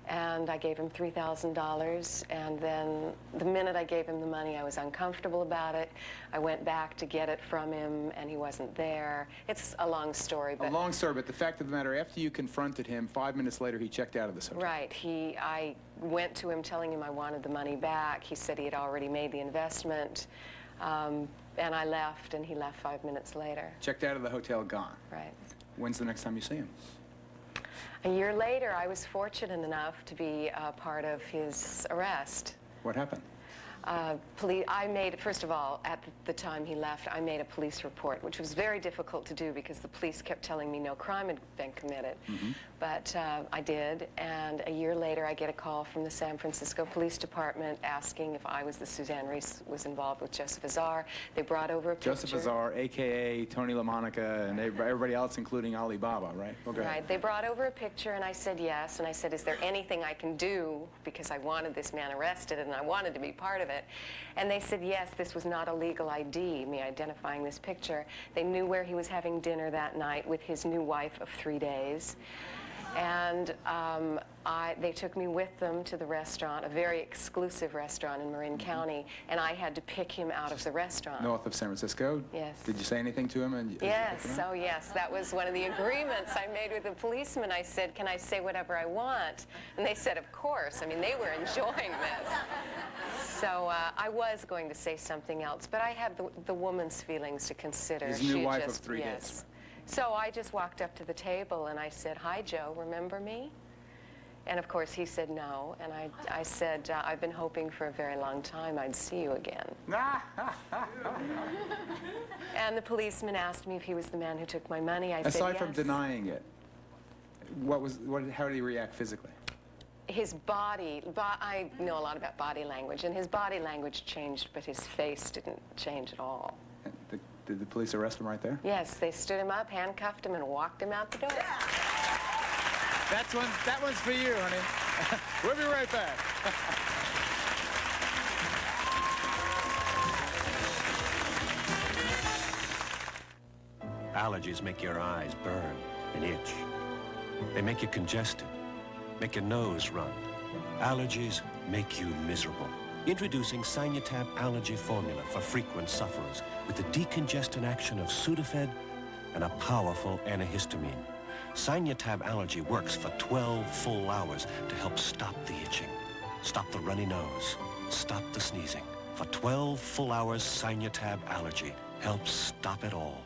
And I gave him $3,000, and then the minute I gave him the money, I was uncomfortable about it. I went back to get it from him, and he wasn't there. It's a long story, but...
A long story, but the fact of the matter, after you confronted him, 5 minutes later, he checked out of this hotel.
Right. I went to him telling him I wanted the money back. He said he had already made the investment. And I left, and he left 5 minutes later.
Checked out of the hotel, gone.
Right.
When's the next time you see him?
A year later, I was fortunate enough to be part of his arrest.
What happened?
I made, first of all, at the time he left, I made a police report, which was very difficult to do because the police kept telling me no crime had been committed.
Mm-hmm.
But I did, and a year later I get a call from the San Francisco Police Department asking if I was the Suzanne Reese was involved with Joseph Azar. They brought over a picture.
Joseph Azar, a.k.a. Tony LaMonica, and everybody else, including Alibaba, right? Okay.
Right. They brought over a picture, and I said yes, and I said, is there anything I can do? Because I wanted this man arrested, and I wanted to be part of it. And they said, yes, this was not a legal ID, me identifying this picture. They knew where he was having dinner that night with his new wife of 3 days. And they took me with them to the restaurant, a very exclusive restaurant in Marin County, and I had to pick him out of the restaurant.
North of San Francisco?
Yes.
Did you say anything to him?
Yes, oh yes, that was one of the agreements I made with the policeman. I said, can I say whatever I want? And they said, of course. I mean, they were enjoying this. So I was going to say something else, but I had the woman's feelings to consider.
His new wife of 3 days.
So I just walked up to the table and I said, hi, Joe, remember me? And of course he said no, and I said, I've been hoping for a very long time I'd see you again. And the policeman asked me if he was the man who took my money. I said yes.
Aside from denying it, how did he react physically?
His body, I know a lot about body language, and his body language changed, but his face didn't change at all.
Did the police arrest him right there?
Yes, they stood him up, handcuffed him, and walked him out the door.
That one's for you, honey. We'll be right back.
Allergies make your eyes burn and itch. They make you congested, make your nose run. Allergies make you miserable. Introducing Sinutab Allergy Formula for frequent sufferers with the decongestant action of Sudafed and a powerful antihistamine. Sinutab Allergy works for 12 full hours to help stop the itching, stop the runny nose, stop the sneezing. For 12 full hours, Sinutab Allergy helps stop it all.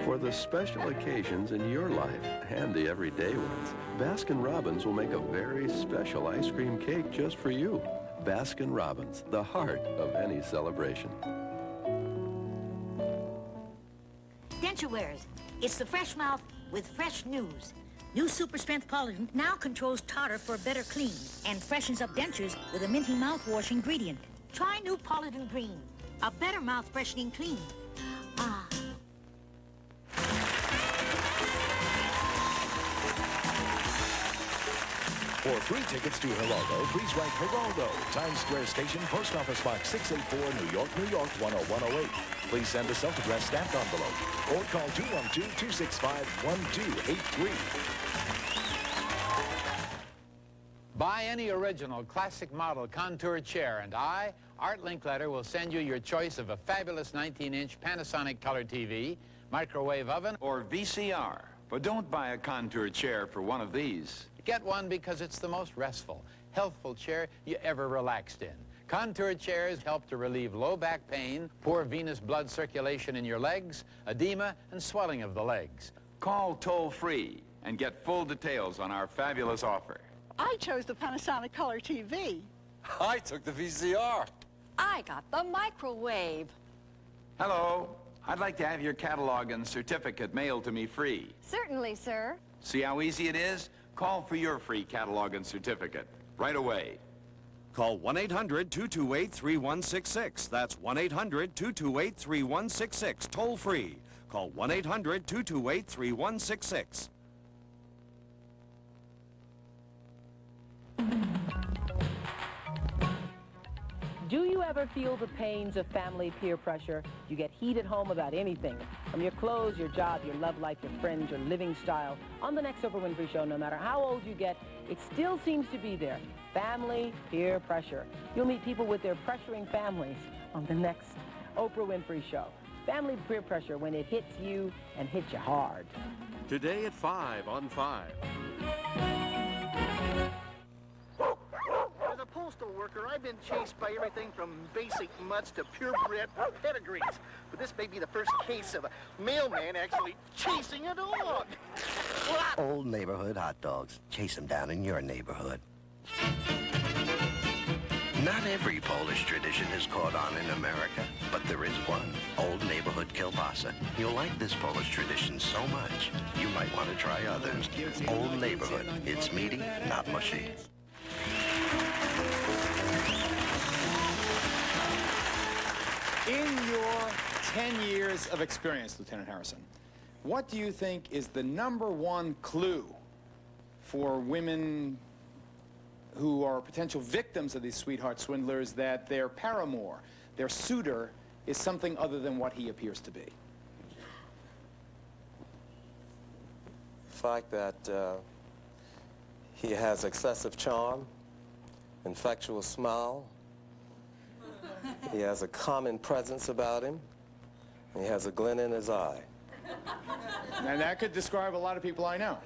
For the special occasions in your life and the everyday ones, Baskin-Robbins will make a very special ice cream cake just for you. Baskin-Robbins, the heart of any celebration.
Denture Wares. It's the fresh mouth with fresh news. New Super Strength Collagen now controls tartar for a better clean and freshens up dentures with a minty mouthwash ingredient. Try new Collagen Green, a better mouth freshening clean. Ah.
For free tickets to Geraldo, please write Geraldo, Times Square Station, Post Office Box 684, New York, New York, 10108. Please send a self-addressed stamped envelope or call 212-265-1283.
Buy any original classic model Contour chair, and I, Art Linkletter, will send you your choice of a fabulous 19-inch Panasonic color TV, microwave oven,
or VCR. But don't buy a Contour chair for one of these.
Get one because it's the most restful, healthful chair you ever relaxed in. Contour chairs help to relieve low back pain, poor venous blood circulation in your legs, edema, and swelling of the legs.
Call toll-free and get full details on our fabulous offer.
I chose the Panasonic Color TV.
I took the VCR.
I got the microwave.
Hello. I'd like to have your catalog and certificate mailed to me free.
Certainly, sir.
See how easy it is? Call for your free catalog and certificate right away.
Call 1-800-228-3166. That's 1-800-228-3166. Toll free. Call 1-800-228-3166.
Do you ever feel the pains of family peer pressure? You get heat at home about anything, from your clothes, your job, your love life, your friends, your living style. On the next Oprah Winfrey Show, no matter how old you get, it still seems to be there. Family peer pressure. You'll meet people with their pressuring families on the next Oprah Winfrey Show. Family peer pressure, when it hits you and hits you hard.
Today at 5 on 5.
As a postal worker, I've been chased by everything from basic mutts to purebred pedigrees. But this may be the first case of a mailman actually chasing a dog.
Old neighborhood hot dogs. Chase them down in your neighborhood.
Not every Polish tradition is caught on in America, but there is one, Old Neighborhood Kielbasa. You'll like this Polish tradition so much, you might want to try others. Old Neighborhood. It's meaty, not mushy.
In your 10 years of experience, Lieutenant Harrison, what do you think is the #1 clue for women who are potential victims of these sweetheart swindlers that their paramour, their suitor, is something other than what he appears to be?
fact that he has excessive charm, infectious smile, he has a common presence about him, and he has a glint in his eye.
And that could describe a lot of people I know.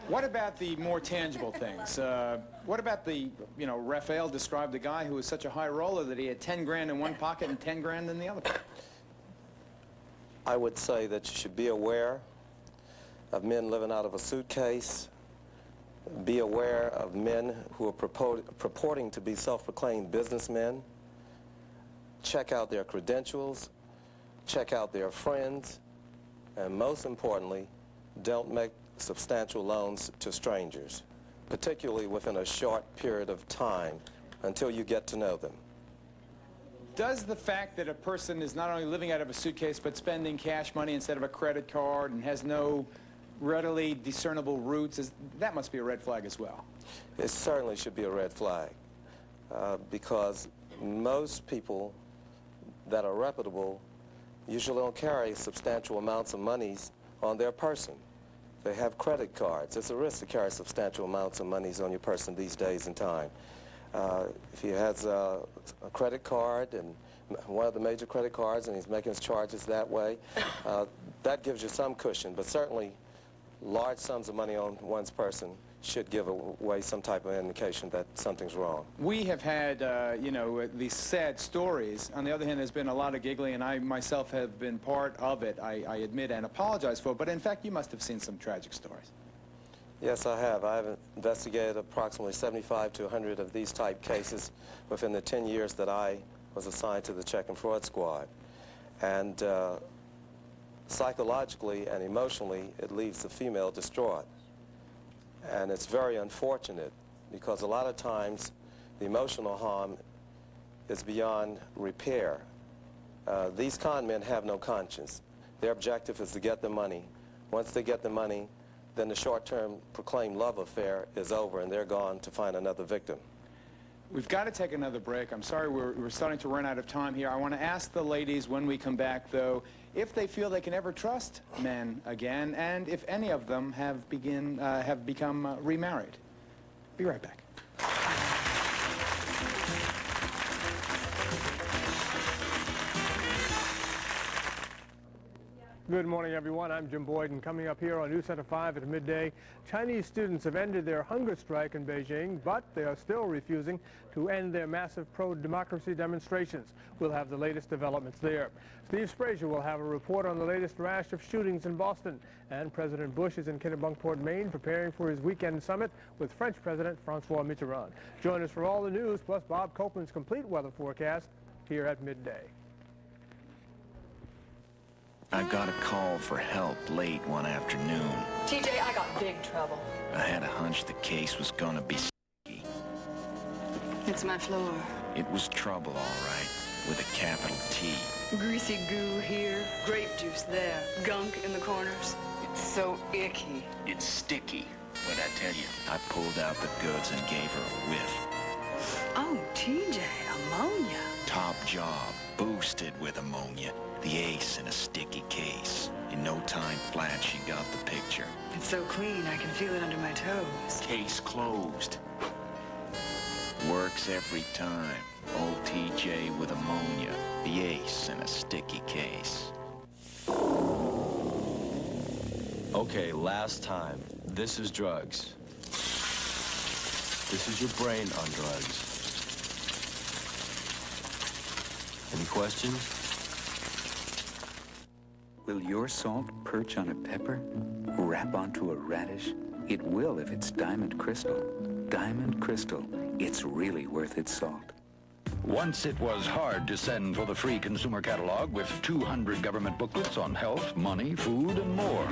What about the more tangible things? What about the, you know, Raphael described a guy who was such a high roller that he had 10 grand in one pocket and 10 grand in the other pocket.
I would say that you should be aware of men living out of a suitcase. Be aware of men who are purporting to be self-proclaimed businessmen. Check out their credentials. Check out their friends. And most importantly, don't make substantial loans to strangers, particularly within a short period of time until you get to know them.
Does the fact that a person is not only living out of a suitcase but spending cash money instead of a credit card and has no readily discernible roots, that must be a red flag as well?
It certainly should be a red flag because most people that are reputable usually don't carry substantial amounts of monies on their person. They have credit cards. It's a risk to carry substantial amounts of monies on your person these days and time. If he has a credit card, and one of the major credit cards, and he's making his charges that way, that gives you some cushion, but certainly large sums of money on one's person should give away some type of indication that something's wrong.
We have had, you know, these sad stories. On the other hand, there's been a lot of giggling, and I myself have been part of it, I admit, and apologize for it. But in fact, you must have seen some tragic stories.
Yes, I have. I've investigated approximately 75 to 100 of these type cases within the 10 years that I was assigned to the Check and Fraud Squad. And psychologically and emotionally, it leaves the female distraught. And it's very unfortunate because a lot of times the emotional harm is beyond repair. These con men have no conscience. Their objective is to get the money. Once they get the money, then the short-term proclaimed love affair is over and they're gone to find another victim.
We've got to take another break. I'm sorry we're starting to run out of time here. I want to ask the ladies when we come back, though, if they feel they can ever trust men again, and if any of them have become remarried. Be right back.
Good morning, everyone. I'm Jim Boyd, and coming up here on News Center 5 at midday, Chinese students have ended their hunger strike in Beijing, but they are still refusing to end their massive pro-democracy demonstrations. We'll have the latest developments there. Steve Sprazier will have a report on the latest rash of shootings in Boston. And President Bush is in Kennebunkport, Maine, preparing for his weekend summit with French President Francois Mitterrand. Join us for all the news, plus Bob Copeland's complete weather forecast here at midday.
I got a call for help late one afternoon.
TJ, I got big trouble.
I had a hunch the case was gonna be sticky.
It's my floor.
It was trouble, all right, with a capital T.
Greasy goo here, grape juice there, gunk in the corners. It's so icky.
It's sticky. What'd I tell you? I pulled out the goods and gave her a whiff.
Oh, TJ, ammonia.
Top job, boosted with ammonia. The ace in a sticky case. In no time flat, she got the picture.
It's so clean, I can feel it under my toes.
Case closed. Works every time. Old TJ with ammonia. The ace in a sticky case.
Okay, last time. This is drugs. This is your brain on drugs. Any questions?
Will your salt perch on a pepper? Wrap onto a radish? It will if it's Diamond Crystal. Diamond Crystal. It's really worth its salt.
Once it was hard to send for the free consumer catalog with 200 government booklets on health, money, food, and more.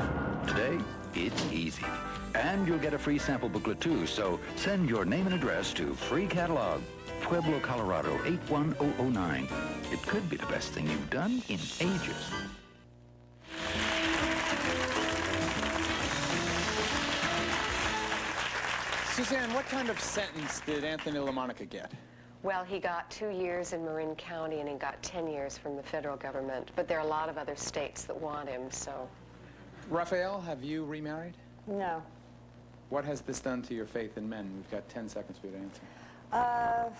Today, it's easy. And you'll get a free sample booklet too, so send your name and address to Free Catalog, Pueblo, Colorado, 81009. It could be the best thing you've done in ages.
Suzanne, what kind of sentence did Anthony LaMonica get?
Well, he got 2 years in Marin County and he got 10 years from the federal government. But there are a lot of other states that want him, so...
Raphael, have you remarried?
No.
What has this done to your faith in men? We've got 10 seconds for you to answer.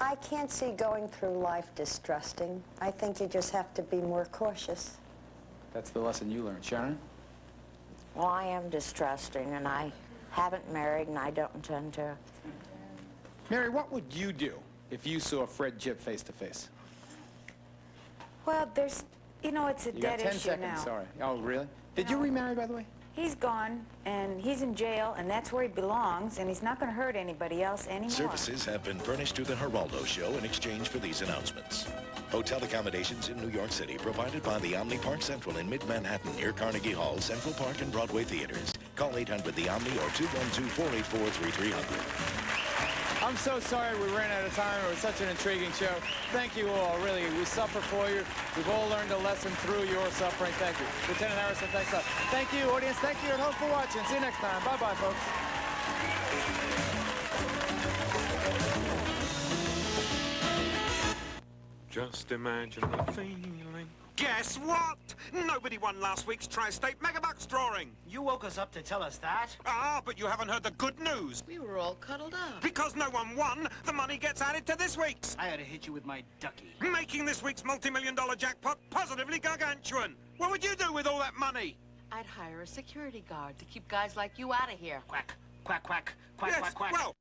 I can't see going through life distrusting. I think you just have to be more cautious.
That's the lesson you learned. Sharon?
Well, I am distrusting, and I haven't married, and I don't intend to.
Mary, what would you do if you saw Fred Jipp face to face?
Well, there's, you know, it's a
You
dead
got 10
issue
seconds,
now.
sorry. Oh, really? Did you remarry, by the way?
He's gone, and he's in jail, and that's where he belongs, and he's not going to hurt anybody else anymore.
Services have been furnished to the Geraldo Show in exchange for these announcements. Hotel accommodations in New York City provided by the Omni Park Central in mid-Manhattan near Carnegie Hall, Central Park, and Broadway theaters. Call 800-THE-OMNI or 212-484-3300.
I'm so sorry we ran out of time. It was such an intriguing show. Thank you all, really. We suffer for you. We've all learned a lesson through your suffering. Thank you. Lieutenant Harrison, thanks a lot. Thank you, audience. Thank you at home for watching. See you next time. Bye-bye, folks.
Just imagine the feeling. Guess what? Nobody won last week's Tri-State Megabucks drawing.
You woke us up to tell us that.
Ah, but you haven't heard the good news.
We were all cuddled up.
Because no one won, the money gets added to this week's.
I had to hit you with my ducky.
Making this week's multi-million-dollar jackpot positively gargantuan. What would you do with all that money?
I'd hire a security guard to keep guys like you out of here.
Quack, quack, quack, quack,
Yes,
quack, quack.
well,